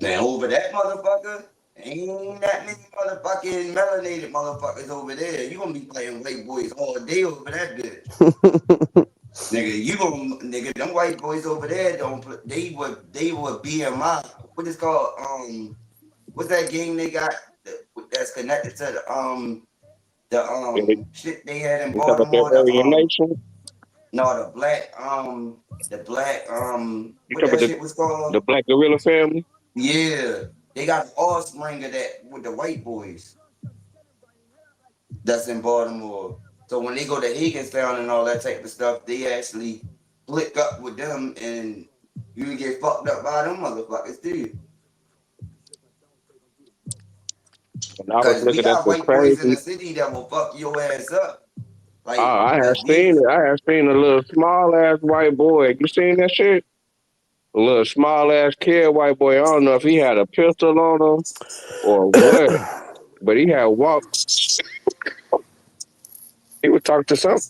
Now over that motherfucker, ain't that many motherfucking melanated motherfuckers over there. You gonna be playing white boys all day over that bitch. Nigga, you gonna nigga, them white boys over there don't put they would BMI. What is called what's that game they got that's connected to the The Yeah, shit they had in you talk about that Baltimore, the Aryan Nation. no, the black You what talk that about shit was called? the Black Gorilla family. Yeah. They got the offspring of that with the white boys that's in Baltimore. So when they go to Higginstown and all that type of stuff, they actually click up with them and you get fucked up by them motherfuckers too. And I was Cause we looking at got some white boys in the crazy. city that will fuck your ass up. Oh, Like, I have cause seen we it. I have seen a little small ass white boy. You seen that shit? A little small ass kid white boy. I don't know if he had a pistol on him or what, but he had walked. He would talk to some.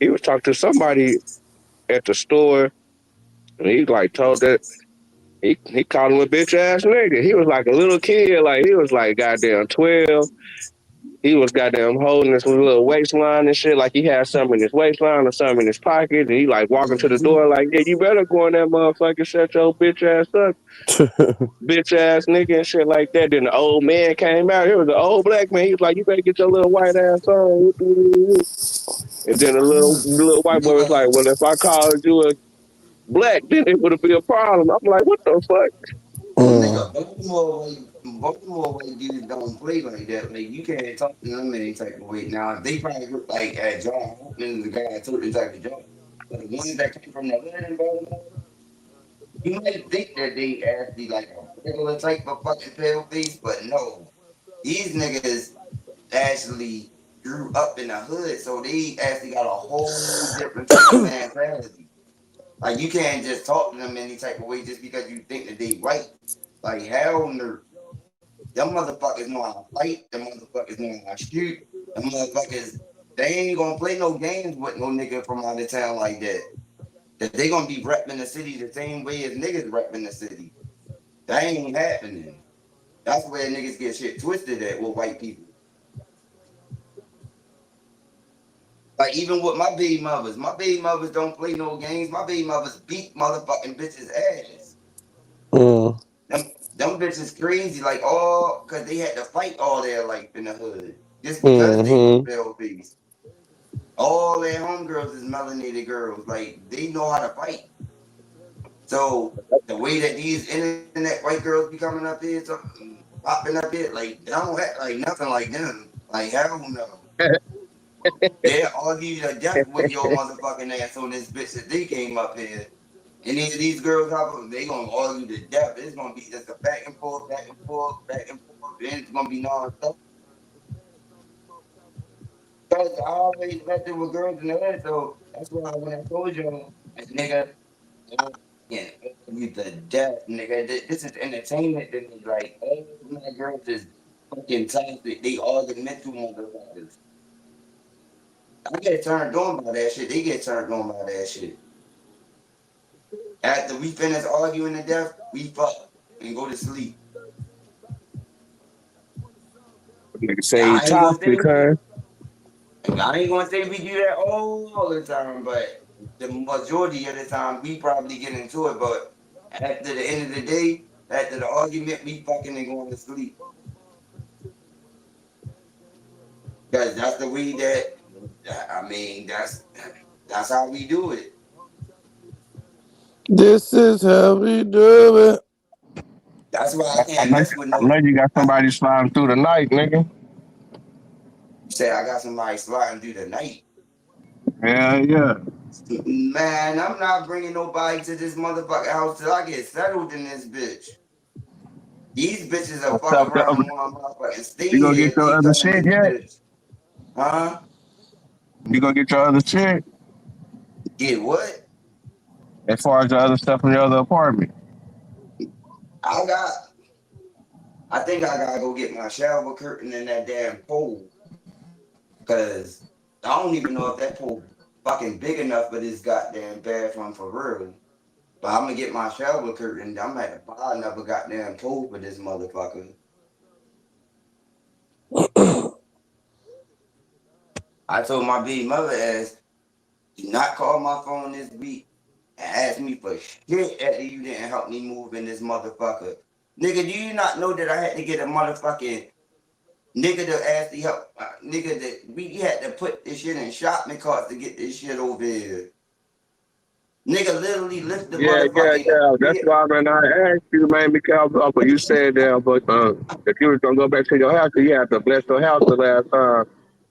He was talking to somebody at the store, and he like told that he called him a bitch ass nigga. He was like a little kid, like he was like goddamn 12. He was goddamn holding this little waistline and shit, like he had something in his waistline or something in his pocket, and he like walking to the door like, yeah, you better go in that motherfucker, shut your bitch ass up, bitch ass nigga and shit like that. Then the old man came out. It was an old black man. He was like, you better get your little white ass on. And then the little white boy was like, well, if I called you a black, then it would be a problem. I'm like, what the fuck? nigga, Mm. Baltimore white dudes don't play like that. Like you can't talk to them any type of way. Now they probably look like at John Hoffman, the guy I told you type of job. But the ones that came from the hood in Baltimore, you might think that they actually like a regular type of fucking pale face, but no. These niggas actually grew up in the hood, so they actually got a whole different type of mentality. Like you can't just talk to them any type of way just because you think that they right. Like hell no. Them motherfuckers know how to fight. Them motherfuckers know how to shoot. Them motherfuckers, they ain't gonna play no games with no nigga from out of town like that. That they gonna be repping the city the same way as niggas repping the city. That ain't happening. That's where niggas get shit twisted at with white people. Like even with my baby mothers don't play no games. My baby mothers beat motherfucking bitches ass. Mm. Them bitches crazy, like all because they had to fight all their life in the hood. Just because they was Mm-hmm. pale face. All their homegirls is melanated girls. Like they know how to fight. So the way that these internet white girls be coming up here, popping up here, like they don't act like nothing like them. Like hell no. They argue to death with your motherfucking ass on this bitch that they came up here. And then these girls, they gonna argue to death. It's gonna be just a back and forth, back and forth, back and forth. And it's gonna be non-stop. Because I always met there with girls in the hood, so that's why when I told you, like, nigga, yeah, argue to death, nigga. This is entertainment to me. Like all my girls is fucking toxic. They all the mental motherfuckers. I get turned on by that shit. They get turned on by that shit. After we finish arguing to death, we fuck and go to sleep. Nigga say he I ain't gonna toxic, say huh? I ain't gonna say we do that all the time, but the majority of the time we probably get into it. But after the end of the day, after the argument, we fucking and going to sleep. Cause that's the way that I mean that's how we do it. This is how we do it. That's why I I can't know, mess with I know no. you got I somebody sliding through the night, nigga. say I got somebody sliding through the night. Hell yeah. Man, I'm not bringing nobody to this motherfucking house till I get settled in this bitch. These bitches will What's fuck up, around though? and want to motherfucking stay You gonna here get and your they other come in shit this yet? bitch. Huh? You gonna get your other shit? Get what? As far as the other stuff in the other apartment. I got, I think I gotta go get my shower curtain and that damn pole. Cause I don't even know if that pole fucking big enough for this goddamn bathroom for real. But I'm gonna get my shower curtain. I'm gonna have to buy another goddamn pole for this motherfucker. I told my baby mother ass, do not call my phone this week and ask me for shit after you didn't help me move in this motherfucker. Nigga, do you not know that I had to get a motherfucking Nigga to actually help, nigga that we had to put this shit in shopping carts to get this shit over here. Nigga literally lift the Yeah, yeah, motherfucking yeah. That's why when I asked you, man, because but you said that, but if you was gonna go back to your house, you had to bless your house the last time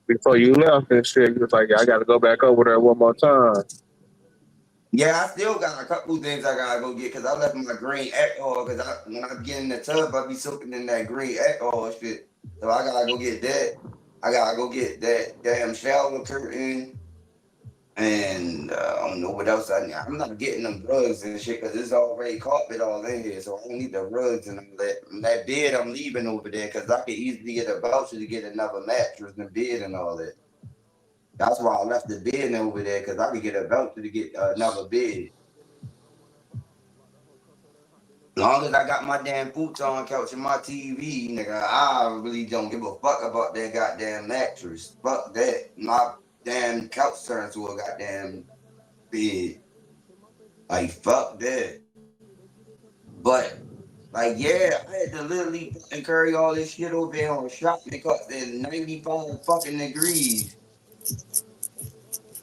before you left and shit. You was like, I got to go back over there one more time. Yeah, I still got a couple things I gotta go get because I left my green alcohol because when I get in the tub I be soaking in that green alcohol shit. So I gotta go get that. I gotta go get that damn shower curtain and I don't know what else I need. I'm not getting them rugs and shit because it's already carpet all in here, so I don't need the rugs and all that. And that bed I'm leaving over there because I could easily get a voucher to get another mattress and bed and all that. That's why I left the bed over there because I could get a voucher to get another bed. Long as I got my damn futon couch and my TV, nigga, I really don't give a fuck about that goddamn mattress. Fuck that. My damn couch turned to a goddamn bed. Like, fuck that. But, like, yeah, I had to literally fucking carry all this shit over here on shopping carts in 95 fucking degrees.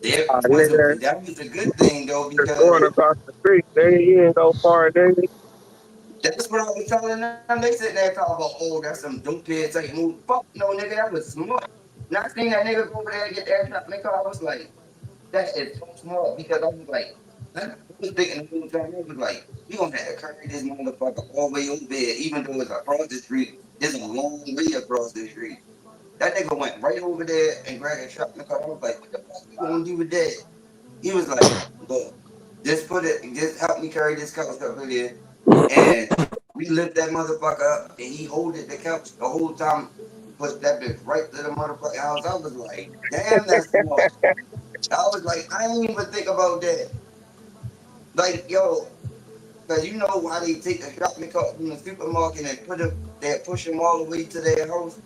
Nigga, That was a good thing, though, just going because across the street, nigga, you ain't no far, nigga. that's what I was telling them. They sitting there talking about, oh, that's some dope head type move. Fuck no, nigga, that was smart. And I seen that nigga go over there and get that shot in the car. I was like, that is so smart because I was like, I was thinking the whole time. I was like, we gonna have to carry this motherfucker all the way over there, even though it's across the street. It's a long way across the street. That nigga went right over there and grabbed a shot in the car. I was like, what the fuck you gonna do with that? He was like, look, just help me carry this couch up here. And we lift that motherfucker up and he holded the couch the whole time, pushed that bitch right to the motherfucking house. I was like, damn, that's smart. I was like, I didn't even think about that. Like, yo, cause you know why they take the shopping cart from the supermarket and they push them all the way to their house.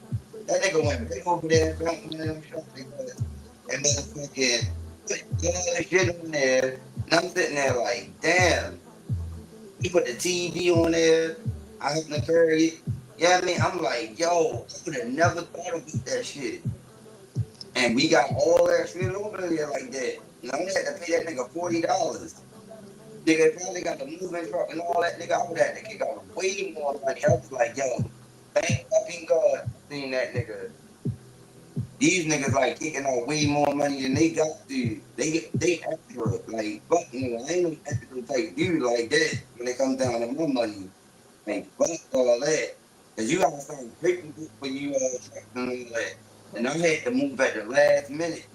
That nigga went right over there and found one of them shopping carts and motherfucking put all that shit on there. And I'm sitting there like, damn. He put the TV on there. I helped him carry it. Yeah, I mean, I'm like, yo, I would have never thought about that shit. And we got all that shit over there like that. And I only had to pay that nigga $40. Nigga probably got the moving truck and all that. Nigga, I would have to kick out way more money. I was like, yo, thank fucking God seeing that nigga. These niggas like kicking out way more money than they got to. They extra. Like, fuck you. I ain't no extra type dude like that when it comes down to my money. Like, fuck all that. Cause you gotta start breaking when you and all that. And I had to move at the last minute.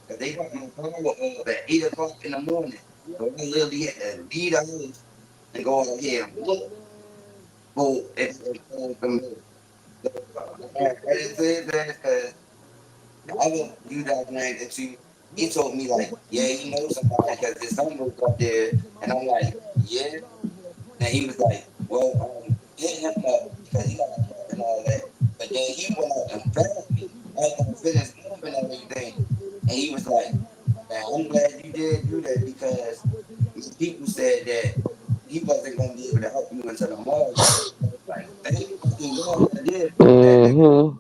Cause they got my power off at 8 o'clock in the morning. So I literally had to leave the house and go out here and look for if they called them. So I didn't say that because the other dude I ran into, he told me like, yeah, he knows somebody because his son worked up there. And I'm like, yeah. And he was like, well, hit him up because he got a car and all that. But then he went out and found me after I finished moving and everything. And he was like, man, I'm glad you did do that because these people said that he wasn't going to be able to help you until tomorrow. I was like, thank fucking God I did find that nigga. Mm-hmm.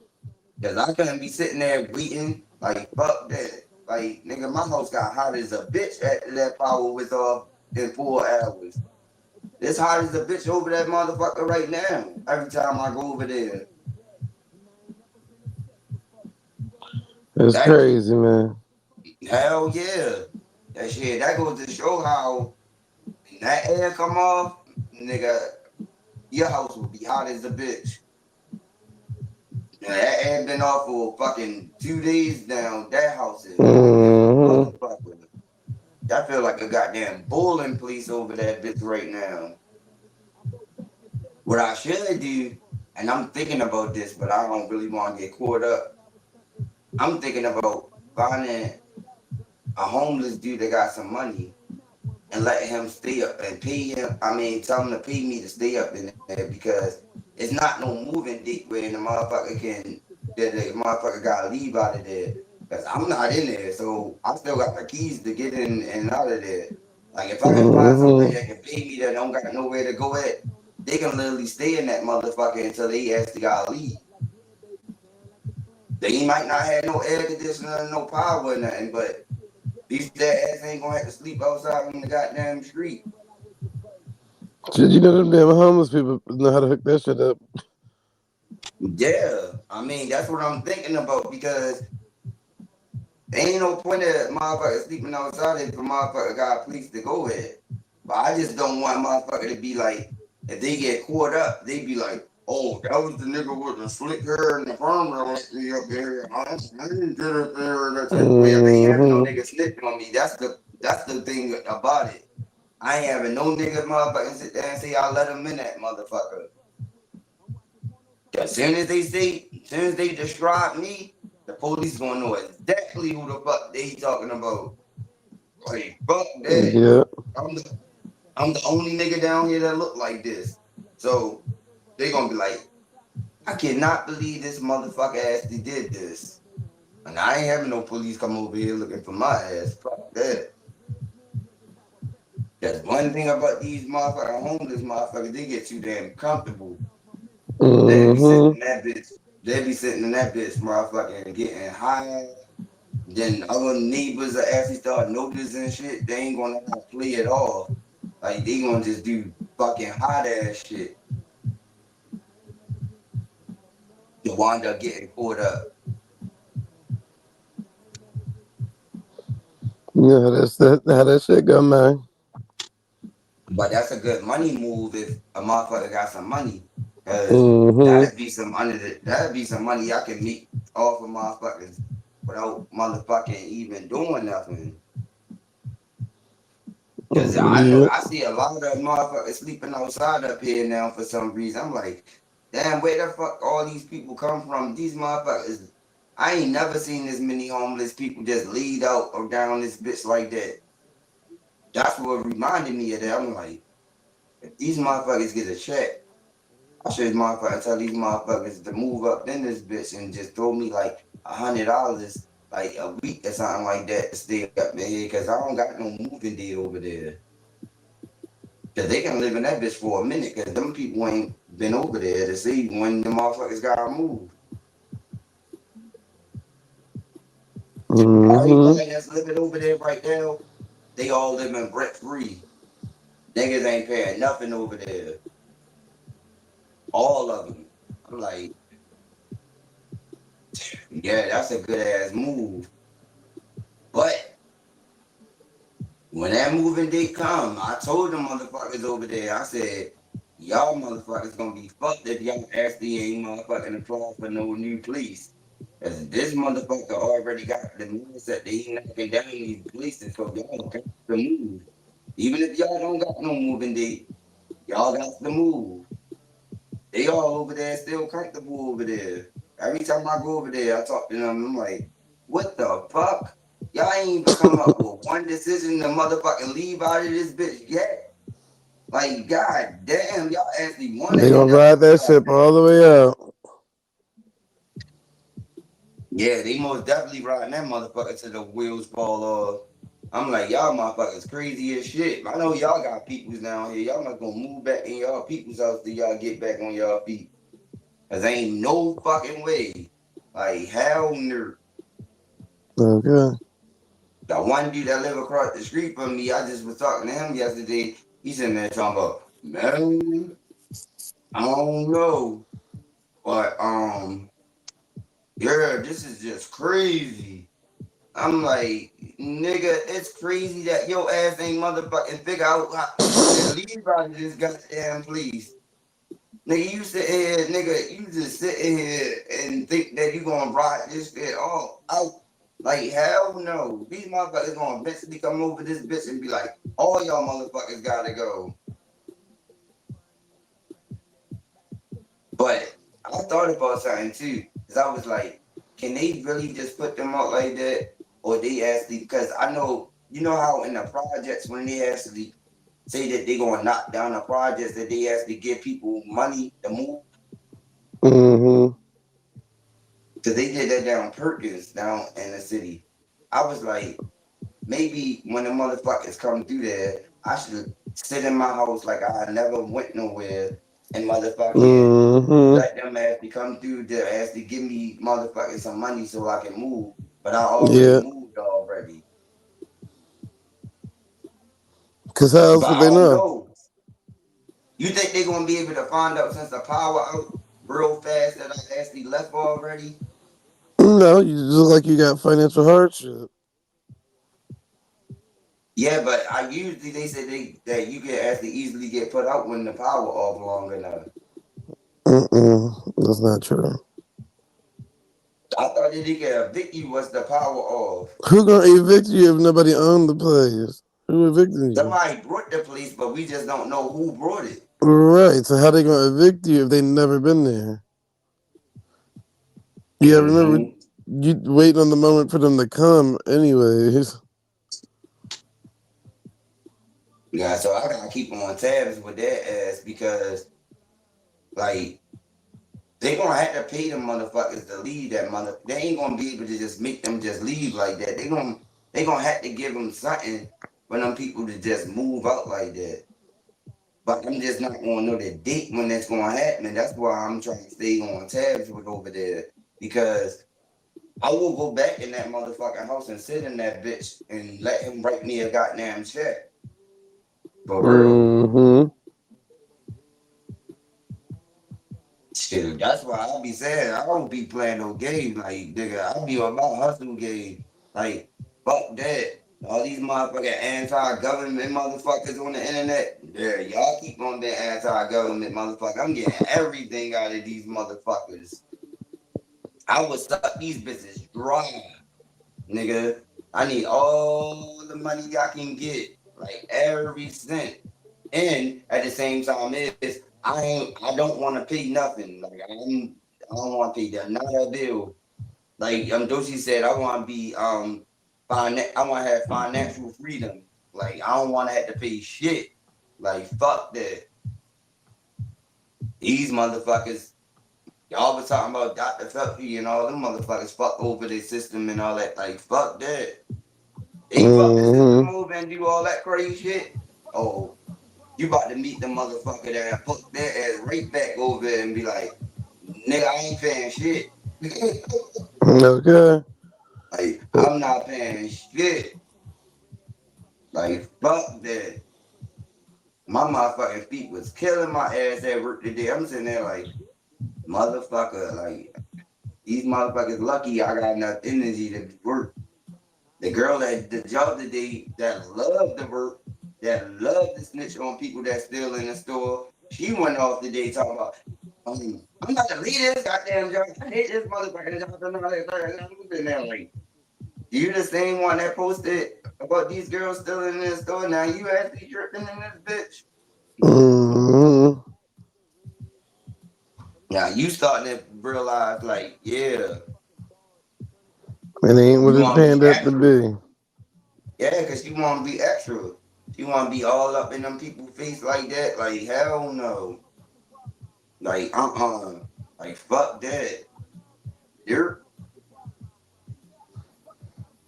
Because I couldn't be sitting there waiting. Like, fuck that. Like, nigga, my house got hot as a bitch after that power was off in 4 hours. It's hot as a bitch over that motherfucker right now. Every time I go over there, It's that crazy, man. hell yeah, that shit. That goes to show how when that air come off, nigga, your house will be hot as a bitch. Yeah, that air been off for fucking 2 days now. That house is hot as a Mm-hmm. motherfucker. I feel like a goddamn bowling police over that bitch right now. What I should do, and I'm thinking about this, but I don't really want to get caught up. I'm thinking about finding a homeless dude that got some money and letting him stay up and pay him. I mean, tell him to pay me to stay up in there because it's not no moving dick where the motherfucker gotta leave out of there. Cause I'm not in there, so I still got the keys to get in and out of there. Like if I can find somebody Mm-hmm. that can pay me that don't got nowhere to go at, they can literally stay in that motherfucker until they actually gotta leave. They might not have no air conditioner, no power or nothing, but these their ass ain't gonna have to sleep outside on the goddamn street. Shit, you know them damn homeless people know how to hook that shit up. Yeah, I mean that's what I'm thinking about because ain't no point of motherfucker sleeping outside if a motherfucker got a place to go at. But I just don't want motherfucker to be like, if they get caught up, they be like, oh, that was the nigga with the slick hair and the farmer left me up there. I didn't get up there that type of way. I ain't having no Mm-hmm. nigga snitching on me. That's the thing about it. I ain't having no nigga motherfucking sit there and say I let him in that motherfucker. As soon as they describe me, the police gonna know exactly who the fuck they talking about. Like, fuck that. Yeah. I'm the I'm the only nigga down here that look like this. So they gonna be like, I cannot believe this motherfucker actually did this. And I ain't having no police come over here looking for my ass. Fuck that. That's one thing about these motherfucking homeless motherfuckers, they get too damn comfortable. They be sitting Mm-hmm. in that bitch. They be sitting in that bitch motherfucking getting high. Then other neighbors are actually start noticing shit. They ain't gonna play it off. Like they gonna just do fucking hot ass shit. To wind up getting caught up. Yeah, that's that how that shit go, man. But that's a good money move if a motherfucker got some money. Cause Mm-hmm. that'd be some money I can meet off of motherfuckers without motherfucking even doing nothing. Cause I know Yeah. I see a lot of motherfuckers sleeping outside up here now for some reason. I'm like, damn, where the fuck all these people come from? These motherfuckers, I ain't never seen this many homeless people just lead out or down this bitch like that. That's what reminded me of that. I'm like, if these motherfuckers get a check, I should motherfucker tell these motherfuckers to move up in this bitch and just throw me like $100 like a week or something like that to stay up in here because I don't got no moving day over there. Cause they can live in that bitch for a minute because them people ain't been over there to see when the motherfuckers gotta move. Mm-hmm. Everybody that's living over there right now, they all living rent free. Niggas ain't paying nothing over there. All of them. I'm like, yeah, that's a good ass move. But when that moving date come, I told them motherfuckers over there, I said, y'all motherfuckers gonna be fucked if y'all actually ain't motherfucking apply for no new police. Cause this motherfucker already got the mindset that he knocking down these places, so y'all got to move. Even if y'all don't got no moving date, y'all got to move. They all over there still comfortable over there. Every time I go over there, I talk to them. I'm like, what the fuck? Y'all ain't even come up with one decision to motherfucking leave out of this bitch yet. Like, god damn, y'all actually want They to gonna end up ride that outside. ship all the way out. Yeah, they most definitely riding that motherfucker to the wheels fall off. I'm like, y'all motherfuckers crazy as shit. I know y'all got peoples down here. Y'all not gonna move back in y'all people's house till y'all get back on y'all feet. Cause ain't no fucking way. Like hell no. Okay. The one dude that live across the street from me, I just was talking to him yesterday. He's sitting there talking about, man, I don't know. But yeah, this is just crazy. I'm like, nigga, it's crazy that your ass ain't motherfucking figure out how to leave out of this goddamn place. Nigga, you sit here, nigga, you just sitting here and think that you gonna ride this shit all out. Like, hell no. These motherfuckers gonna eventually come over this bitch and be like, all y'all motherfuckers gotta go. But I thought about something too, because I was like, can they really just put them out like that? Or they actually, because I know, you know how in the projects, when they actually say that they gonna knock down the projects, that they actually give people money to move? Mm-hmm. Because they did that down Perkins, down in the city. I was like, maybe when the motherfuckers come through there, I should sit in my house like I never went nowhere and motherfucking Mm-hmm. let them actually come through to actually give me motherfucking some money so I can move. But I already Yeah. moved already. Cause how else But would I they don't know? know. You think they're gonna be able to find out since the power out real fast that I actually left already? No, you look like you got financial hardship. Yeah, but I usually they said that you can actually easily get put out when the power off long enough. Mm-mm. That's not true. I thought that they could evict you once the power off. Who gonna evict you if nobody owned the place? Who evicting you? Somebody brought the police, but we just don't know who brought it. Right. So how they gonna evict you if they never been there? Yeah, remember Hmm. you waiting on the moment for them to come. Anyways. Yeah, so I gotta keep on tabs with that ass because like they gonna have to pay them motherfuckers to leave that mother. They ain't gonna be able to just make them just leave like that. They gonna have to give them something for them people to just move out like that. But I'm just not gonna know the date when that's gonna happen. And that's why I'm trying to stay on tabs with over there because I will go back in that motherfucking house and sit in that bitch and let him write me a goddamn check for real. Mm-hmm. Shit, that's why I be saying I don't be playing no game. Like, nigga, I be on my hustle game. Like, fuck that. All these motherfucking anti-government motherfuckers on the internet. Yeah, y'all keep on being anti-government motherfucker. I'm getting everything out of these motherfuckers. I would suck these bitches dry, nigga. I need all the money I can get. Like every cent. And at the same time is I don't want to pay nothing. I don't want to pay that not a bill. Like Doshi said, I want to be I want to have financial freedom. Like I don't want to have to pay shit. Like fuck that. These motherfuckers, y'all was talking about Dr. Felty and all them motherfuckers fuck over their system and all that. Like fuck that. They fuck the system Mm-hmm. over and do all that crazy shit. Oh, you about to meet the motherfucker that put their ass right back over and be like, nigga, I ain't paying shit. Okay. Like, I'm not paying shit. Like, fuck that. My motherfucking feet was killing my ass at work today. I'm sitting there like, motherfucker, like, these motherfuckers lucky I got enough energy to work. The girl at the job today that loved the work, that loved to snitch on people that's still in the store, she went off today talking about, I'm about to leave this goddamn job. I hate this motherfucking job. And all that. I'm sitting there like, you the same one that posted about these girls still in the store. Now you actually tripping in this bitch. Mm-hmm. Now you starting to realize like, yeah, It ain't what you it want to panned be out to extra. be. Yeah, because you want to be extra. You want to be all up in them people's face like that. Like, hell no. Like, Like, fuck that. You're,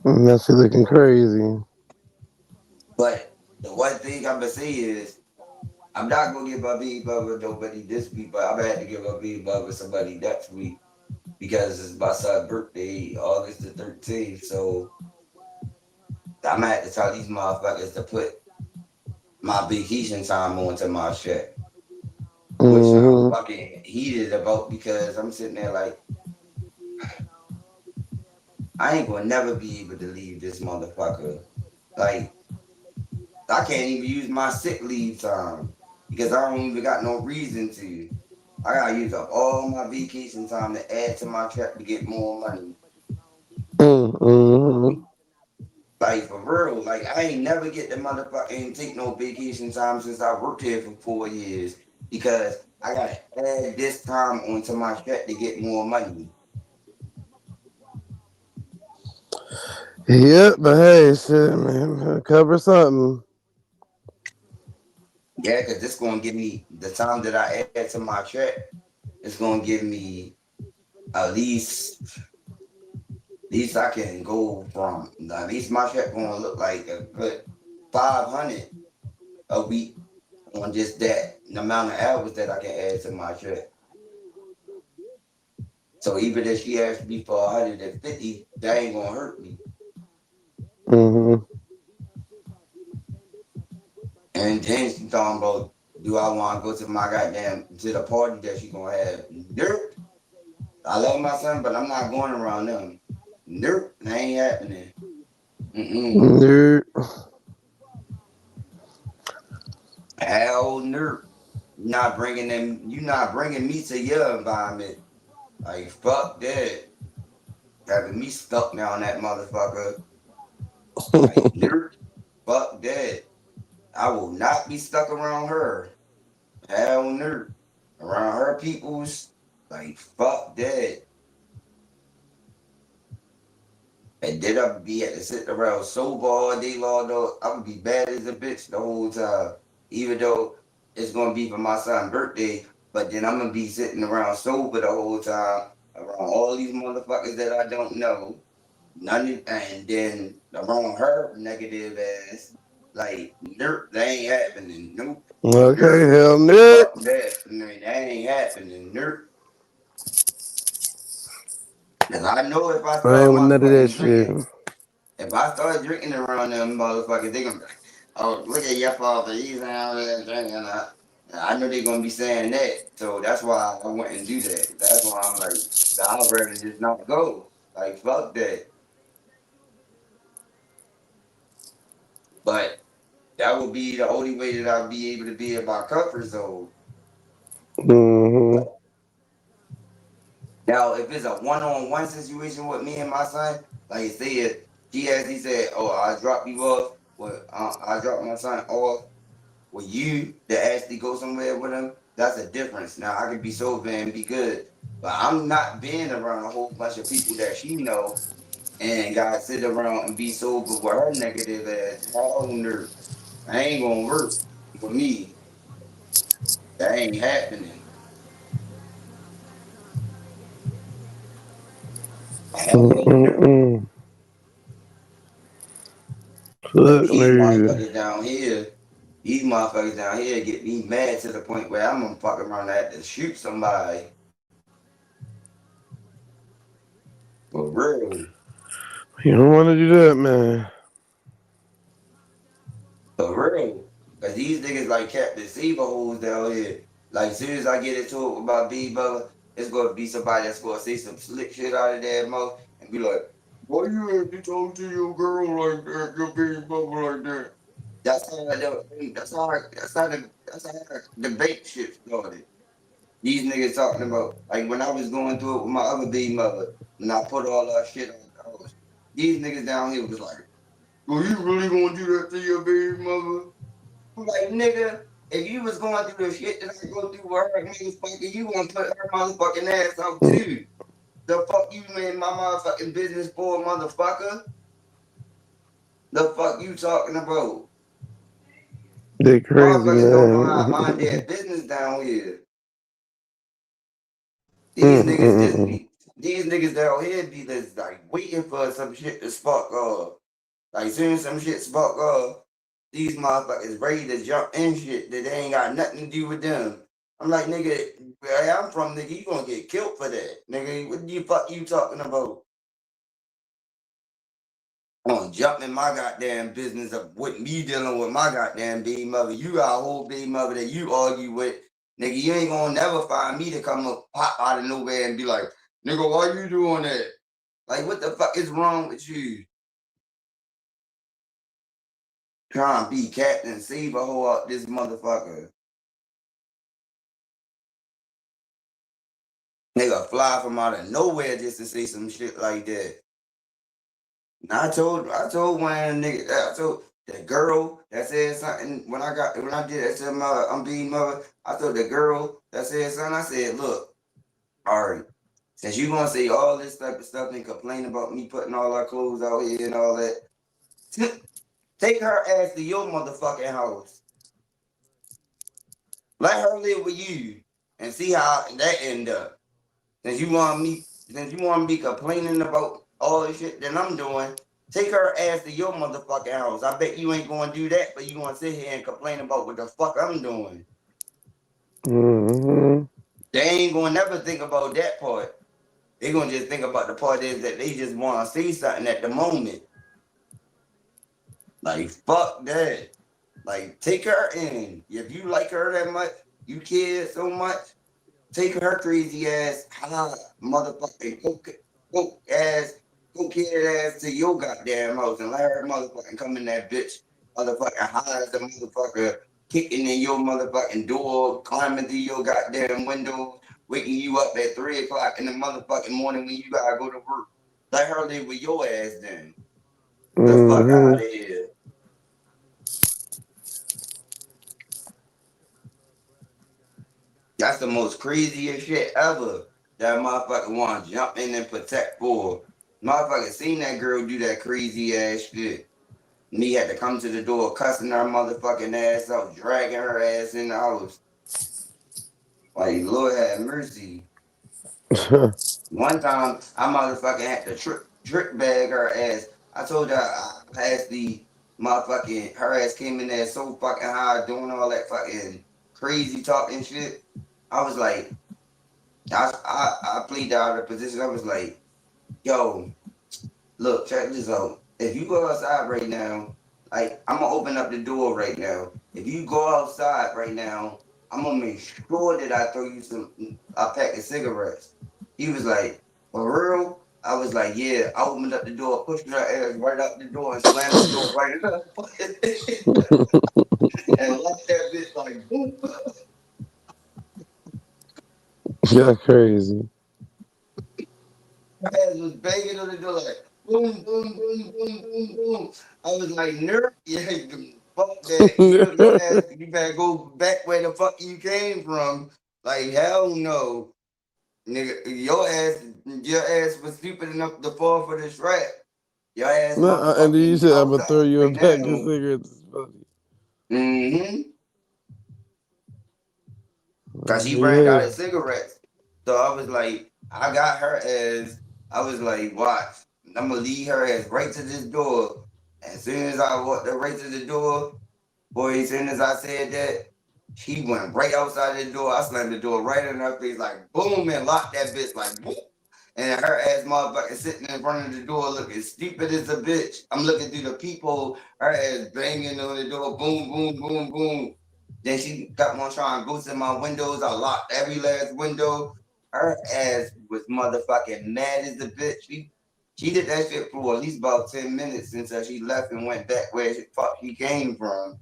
And now she looking crazy. but the one thing I'm going to say is, I'm not going to give a big bubba nobody this week, but I'm going to have to give a big bubba somebody next week because it's my son's birthday, August the 13th. So I'm going to have to tell these motherfuckers to put my vacation time onto my check, which I'm Mm-hmm. fucking heated about because I'm sitting there like, I ain't gonna never be able to leave this motherfucker. Like, I can't even use my sick leave time because I don't even got no reason to. I gotta use up all my vacation time to add to my check to get more money. Mm-hmm. Like for real, like I ain't never get the motherfucking take no vacation time since I worked here for 4 years because I gotta add this time onto my check to get more money. Yep, but hey, shit, man, cover something. Yeah, because this gonna give me the time that I add to my check. It's gonna give me at least I can go from at least my check gonna look like a good 500 a week on just that. the amount of hours that I can add to my check. So even if she asked me for 150, that ain't gonna hurt me. Mm-hmm. And then she talking about, do I want to go to my goddamn to the party that she gonna have? Nope. I love my son, but I'm not going around them. Nope, that ain't happening. Mm-mm. Nerd. Hell no. Not bringing them. You not bringing me to your environment. Like fuck that. Having me stuck down that motherfucker. Like nerd. Fuck that. I will not be stuck around her. Hell no. Around her peoples. Like fuck that. And then I be at to sit around sober all day long though. I would be bad as a bitch the whole time. Even though it's gonna be for my son's birthday, but then I'm gonna be sitting around sober the whole time, around all these motherfuckers that I don't know. And then around her negative ass. Like, nope, that ain't happening. Nope. Okay, Nope. hell nerd. Fuck that. No, that ain't happening. Nope. Cause I know if I I start ain't with none of that motherfucking shit. drinking, if I start drinking around them motherfuckers, they gonna be like, oh, look at your father, he's out there drinking. I know they're gonna be saying that. So that's why I went and do that. That's why I'm like, I'd rather just not go. Like, fuck that. But that would be the only way that I'd be able to be in my comfort zone. Mm-hmm. Now, if it's a one-on-one situation with me and my son, like say if he said, oh, I drop you off, well, I drop my son off with you to actually go somewhere with him, that's a difference. Now I could be sober and be good, but I'm not being around a whole bunch of people that she know and gotta sit around and be sober with her negative ass. Hell no, I ain't gonna work with me. That ain't happening. Hell no. Mm-mm-mm. But Fuck nerd. these motherfuckers down here get me mad to the point where I'm gonna fuck around and have to shoot somebody. For real. You don't want to do that, man. For real. Cause these niggas like Captain Seaver hoes down here. Like soon as I get into it with my B brother, it's gonna be somebody that's gonna say some slick shit out of their mouth and be like, why you have to talk to your girl like that, your baby brother like that? That's how the debate shit started. These niggas talking about like when I was going through it with my other baby mother, and I put all that shit on the house. These niggas down here was like, well, you really gonna do that to your baby mother? I'm like, nigga, if you was going through the shit that I go through with her, motherfucker, you gonna put her motherfucking ass out too. The fuck you made my motherfucking business for, motherfucker? The fuck you talking about? They crazy, Motherfuckers don't know how to man. mind their business down here. These niggas just Mm-mm-mm. be, these niggas down here be just like waiting for some shit to spark off. Like soon as some shit spark off, these motherfuckers ready to jump in shit that they ain't got nothing to do with them. I'm like, nigga, where I'm from, nigga, you gonna get killed for that. Nigga, what the fuck you talking about? I'm gonna jump in my goddamn business of with me dealing with my goddamn baby mother. You got a whole baby mother that you argue with. Nigga, you ain't gonna never find me to come up pop out of nowhere and be like, nigga, why you doing that? Like, what the fuck is wrong with you? Trying to be Captain Save a hoe up this motherfucker. Nigga fly from out of nowhere just to say some shit like that. And I told one of the niggas, I told the girl that said something when I did that to my I'm being mother. I told the girl that said something. I said, look, all right, since you gonna say all this type of stuff and complain about me putting all our clothes out here and all that, take her ass to your motherfucking house. Let her live with you and see how that end up. Since you want me complaining about all the shit that I'm doing, take her ass to your motherfucking house. I bet you ain't gonna do that, but you gonna sit here and complain about what the fuck I'm doing. Mm-hmm. They ain't gonna never think about that part. They gonna just think about the part is that they just wanna see something at the moment. Like fuck that. Like take her in. If you like her that much, you care so much, take her crazy ass, motherfucking coke ass, cokehead ass to your goddamn house and let her motherfucking come in that bitch, motherfucking high as a motherfucker, kicking in your motherfucking door, climbing through your goddamn windows, waking you up at 3 o'clock in the motherfucking morning when you gotta go to work. Let her live with your ass then. The fuck out Mm-hmm. of here. That's the most craziest shit ever. That motherfucker want to jump in and protect for. Motherfucker seen that girl do that crazy ass shit. And he had to come to the door cussing her motherfucking ass out, dragging her ass in the house. Like, Lord have mercy. One time, I motherfucking had to trick bag her ass. I told her I passed the motherfucking, her ass came in there so fucking high doing all that fucking crazy talking shit. I was like, I played out of position. I was like, yo, look, check this out. If you go outside right now, like I'm gonna open up the door right now. If you go outside right now, I'm gonna make sure that I throw you a pack of cigarettes. He was like, for real? I was like, yeah. I opened up the door, pushed her ass right out the door, and slammed the door right in her fucking face, and left that bitch like boom. That's crazy. Ass was banging on the door like boom, boom, boom, boom, boom, boom. I was like, nerd, yeah, fuck that. Your ass, you better go back where the fuck you came from. Like, hell no. Nigga, your ass was stupid enough to fall for this trap. Your ass Nah, and then you motherfucking said I'm gonna throw outside you a right pack of now. cigarettes. It's funny. Mm-hmm. Cause she ran out Yeah. of cigarettes. So I was like, I got her as I was like, watch, I'm gonna lead her ass right to this door. As soon as I walked her right to the door, boy, as soon as I said that, she went right outside the door. I slammed the door right in her face, like boom, and locked that bitch like boom. And her ass motherfucker sitting in front of the door looking stupid as a bitch. I'm looking through the peephole, her ass banging on the door, boom, boom, boom, boom. Then she got on trying to go to my windows. I locked every last window. Her ass was motherfucking mad as a bitch. She did that shit for at least about 10 minutes until she left and went back where she fuck she came from.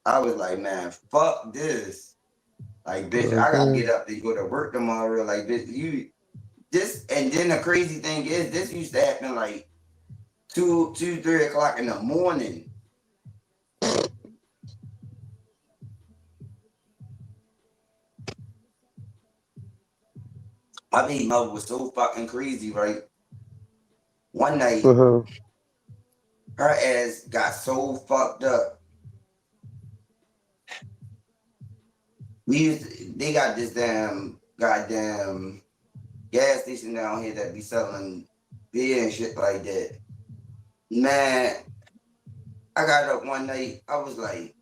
I was like, man, fuck this. Like, bitch, I gotta Mm-hmm. get up to go to work tomorrow. Like, bitch, you this and then the crazy thing is this used to happen like 3 o'clock in the morning. My baby mother was so fucking crazy, right? One night, Uh-huh. her ass got so fucked up. They got this damn goddamn gas station down here that be selling beer and shit like that. Man, I got up one night, I was like,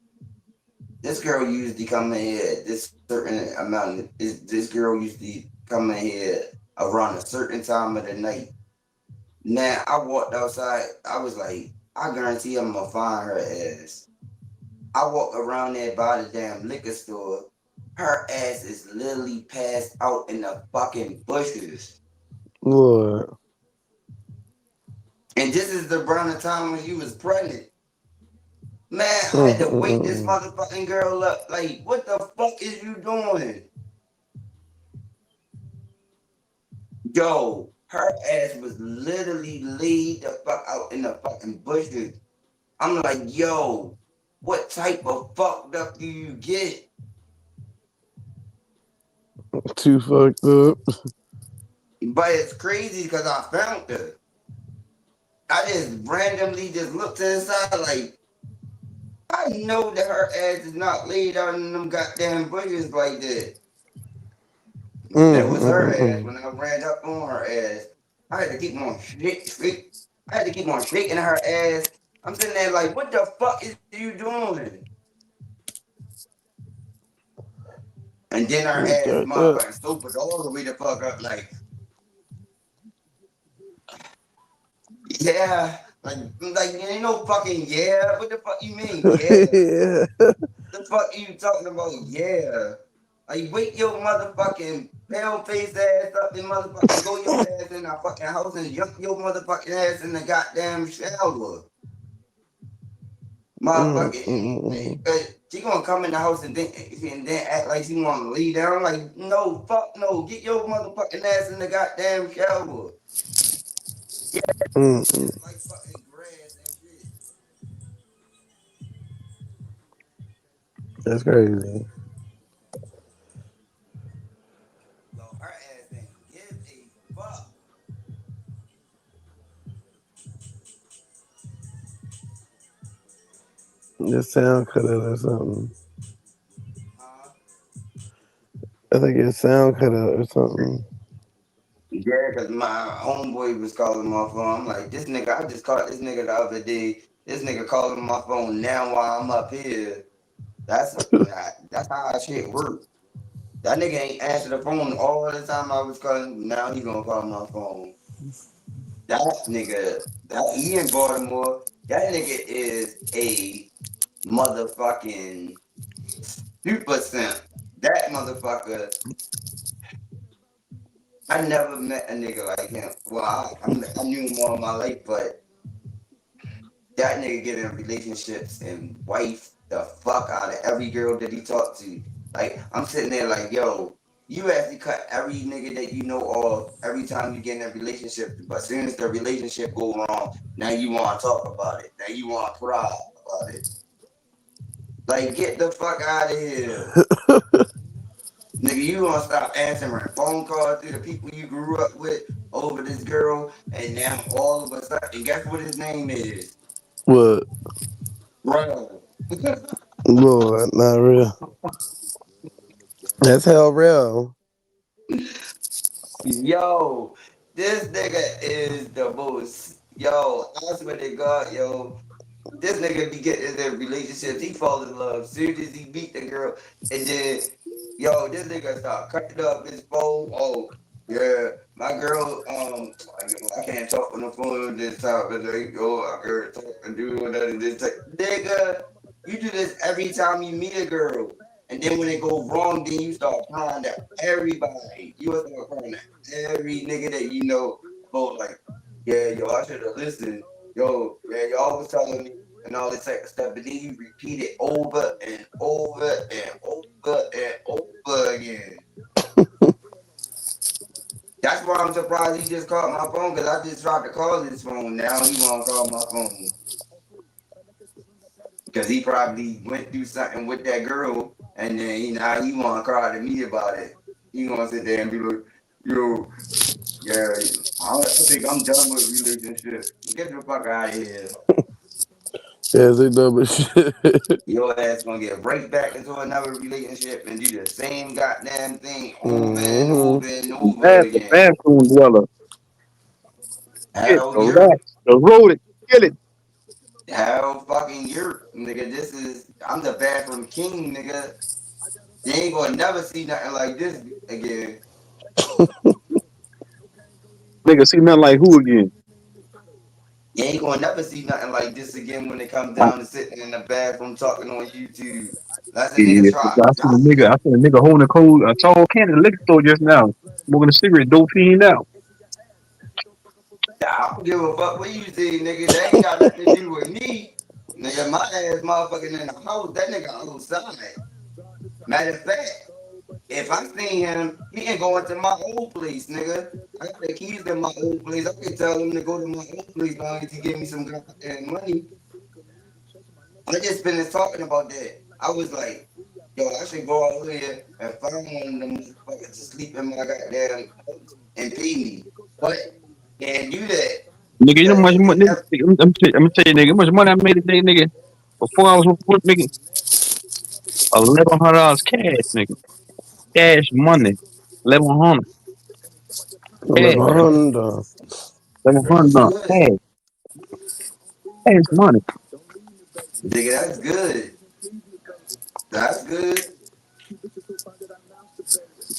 this girl usually come in here at this certain amount. This girl usually come in here around a certain time of the night. Now I walked outside. I was like, I guarantee I'm gonna find her ass. I walk around there by the damn liquor store. Her ass is literally passed out in the fucking bushes. Lord. And this is the around the time when she was pregnant. Man, I had to wake this Mm-mm. motherfucking girl up. Like, what the fuck is you doing? Yo, her ass was literally laid the fuck out in the fucking bushes. I'm like, yo, what type of fucked up do you get? Too fucked up. But it's crazy because I found her. I just randomly just looked to the side like, I know that her ass is not laid out in them goddamn bushes like that. That was her ass Mm-mm. when I ran up on her ass. I had to keep on I had to keep on shaking her ass. I'm sitting there like, what the fuck is you doing? And then her You ass turned up. motherfucking stupid all the way the fuck up. Like, yeah. Like, ain't no fucking yeah. What the fuck you mean? Yeah. Yeah. The fuck you talking about? Yeah. Like, wake your motherfucking pale face ass up and motherfucking go your ass in our fucking house and jump your motherfucking ass in the goddamn shower. Motherfucking, Mm. she gonna come in the house and then act like she wanna lay down. Like, no, fuck no. Get your motherfucking ass in the goddamn shower. Mm. It's like fucking grass and shit. That's crazy. Yo, her ass ain't give a fuck. Your sound cut out or something. Huh? I think your sound cut out or something. Yeah, cause my homeboy was calling my phone. I'm like, this nigga, I just called this nigga the other day. This nigga calling my phone now while I'm up here. That's how shit work. That nigga ain't answer the phone all the time I was calling. Now he gonna call my phone. That nigga, that he in Baltimore. That nigga is a motherfucking super simp. That motherfucker. I never met a nigga like him. Well, I knew him all my life, but that nigga get in relationships and wife the fuck out of every girl that he talked to. Like, I'm sitting there like, yo, you actually cut every nigga that you know off every time you get in a relationship. But as soon as the relationship go wrong, now you want to talk about it. Now you want to cry about it. Like, get the fuck out of here. Nigga, you gonna stop answering phone calls to the people you grew up with over this girl, and now all of a sudden, guess what his name is? What? Bro. Lord, not real. That's hell real. Yo, this nigga is the most. Yo, I swear to God, yo, this nigga be getting in relationships. He falls in love soon as he beat the girl, and then, yo, this nigga start cutting up his phone. Oh, yeah, my girl. I can't talk on the phone this time. But like, oh, I can't talk and do that and this. Nigga, you do this every time you meet a girl. And then when it go wrong, then you start crying to everybody. You start crying to every nigga that you know. About like, yeah, yo, I should have listened. Yo, yeah, y'all was telling me and all this type of stuff, but then you repeat it over and over and over and over again. That's why I'm surprised he just called my phone because I just tried to call his phone. Now he want to call my phone because he probably went through something with that girl, and then now he want to cry to me about it. He gonna sit there and be like, "Yo, yeah, I think I'm done with relationships. Get the fuck out of here." Yeah, they dumb as shit. Your ass gonna get right back into another relationship and do the same goddamn thing over and Mm-hmm. over and over That's the again. bathroom dweller. Get Hell, the you're rats, the rodent, kill it. hell fucking you're nigga. I'm the bathroom king, nigga. You ain't gonna never see nothing like this again. Nigga, see nothing like who again? You ain't gonna never see nothing like this again when it comes I, down to sitting in the bathroom talking on YouTube. That's a nigga yeah, try. I seen a nigga holding a cold, a tall can at the liquor store just now, smoking a cigarette, dope fiend out. I don't give a fuck what you see, nigga. That ain't got nothing to do with me. Nigga, my ass motherfucking in the house. That nigga outside. Matter of fact, if I see him, he ain't going to my old place, nigga. I got the keys to my old place. I can tell him to go to my old place as long as he give me some goddamn money. I just finished talking about that. I was like, yo, I should go out here and find one of them motherfuckers to sleep in my goddamn house and pay me. But can't do that Nigga, you know how because much they money, can nigga, never. I'm gonna tell you, nigga, how much money I made today, nigga, for 4 hours of work, nigga, $1,100 cash, nigga, cash money, 1,100 cash, Lavanda. That's $1,100 good. cash, cash money. Nigga, that's good. That's good.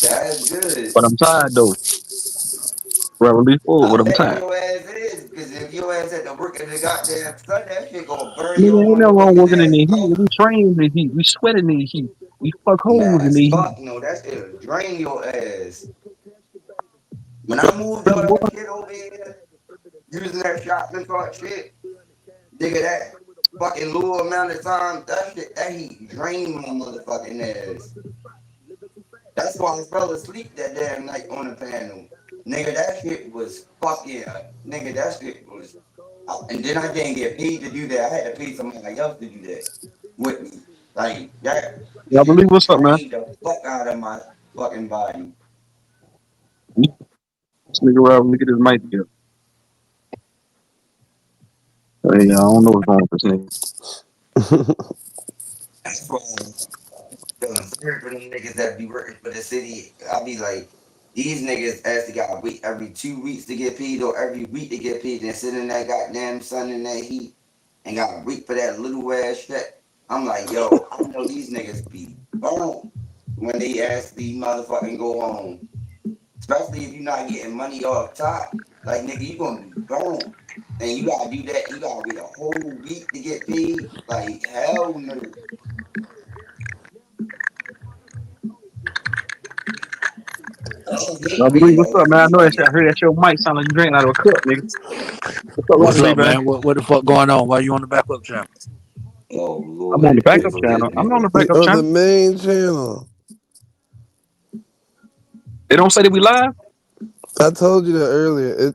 That's good. But I'm tired though. Reverently full, I but I'm bet tired. your ass is, because if your ass had to work in the goddamn sun, that shit gonna burn Nigga, your ain't nothing wrong motherfucking working in ass the heat. out. We train in the heat. We sweat in the heat. We fuck holes in Man, the heat. fuck no, that shit'll drain your ass. When I moved all that shit over here, using that shopping cart shit, nigga, that fucking little amount of time, that shit, that heat drained my motherfucking ass. That's why I fell asleep that damn night on the panel. Nigga, that shit was fucking, nigga, that shit was, and then I didn't get paid to do that. I had to pay somebody else to do that with me. Like, that I believe shit what's up, man. drained the fuck out of my fucking body. This nigga Rob, look at his mic together. Hey, I don't know what's wrong with this nigga. That's why I'm feeling sorry for them niggas that be working for the city. I be like, these niggas actually got to wait every 2 weeks to get paid or every week to get paid and sit in that goddamn sun in that heat and got to wait for that little ass shit. I'm like, yo, I know these niggas be burned when they actually motherfucking go home. Especially if you're not getting money off top. Like, nigga, you gonna be burned. And you gotta do that. You gotta wait a whole week to get paid. Like, hell no. I don't I hate believe waiting what's on up, man. I free know that money. shit. I heard that your mic sound like you drinking out of a cup, nigga. What's up, What's Robert Lee, up, man? man? What the fuck going on? Why you on the backup channel? Oh I'm on the Lord, here backup go this channel. I'm on nigga. the backup On the channel. main channel. They don't say that we live. I told you that earlier.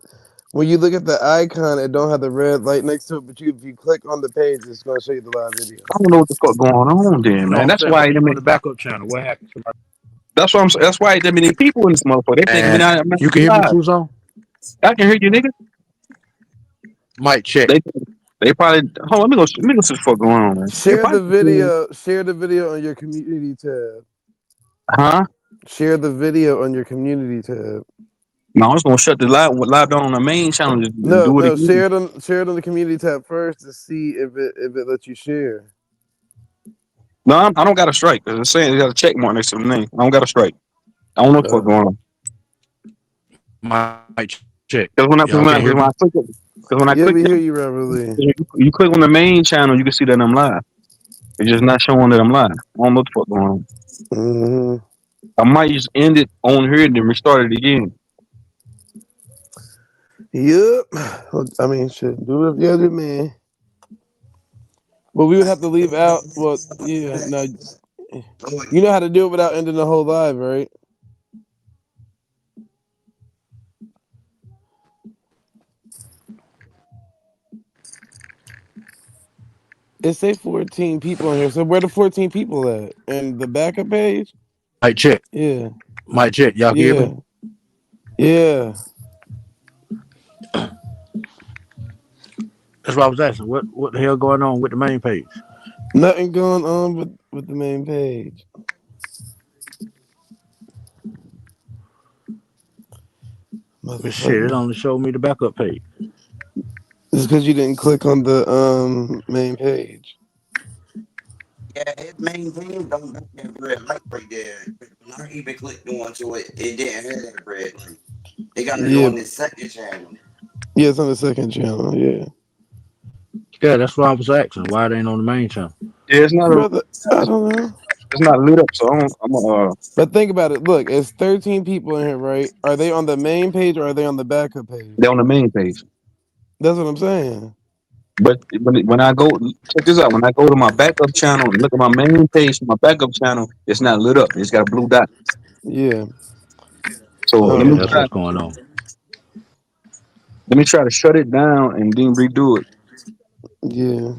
When you look at the icon, it don't have the red light next to it, but if you click on the page, it's going to show you the live video. I don't know what the fuck going on, then, No, man. I'm That's saying why why they you mean, on the backup channel? What happened? that's why I'm. That's why there many people in this motherfucker. They think And I'm not you can hear me, live. True Zone? I can hear you, nigga. Mic check. They they probably. Hold on, let me go see what the fuck going on, man. They Share the probably. video. Share the video on your community tab. Huh? Share the video on your community tab. No, I was gonna shut the live down on the main channel and No, do it no, again. share it on the community tab first to see if it lets you share. No, I don't got a strike. Cause it's saying it got a check mark next to the name. I don't got a strike. I don't know what the fuck Oh. going on. Mic check. Cause Y'all can't hear me? when I Yeah, click we it, hear you, Robert Lee. you click on the main channel, you can see that I'm live. It's just not showing that I'm live. I don't know what the fuck going on. Hmm. I might just end it on here and then restart it again. Yep. I mean, shit. Do what you gotta do, man. But we would have to leave out. Well, yeah. No, you know how to do it without ending the whole live, right? It say 14 people in here. So where the 14 people at? And the backup page? Mic check. Yeah. Mic check. Y'all can hear me? Yeah. Yeah. That's what I was asking. What the hell going on with the main page? Nothing going on with the main page. But shit, it Motherfucker. only showed me the backup page. It's because you didn't click on the main page. Yeah, his main thing don't got that red light right there. When I even clicked onto it, it didn't have that red light. They got it Yeah. on this second channel. Yeah, it's on the second channel. Yeah. Yeah, that's why I was asking. Why it ain't on the main channel? Yeah, Brother, I don't know. it's not lit up, so I'm But think about it. Look, it's 13 people in here, right? Are they on the main page or are they on the backup they're page? on the main page. That's what I'm saying. But when I go check this out, when I go to my backup channel and look at my main page, my backup channel, it's not lit up. It's got a blue dot. Yeah. So Yeah, that's Um. what's going on. let me try to shut it down and then redo it. Yeah.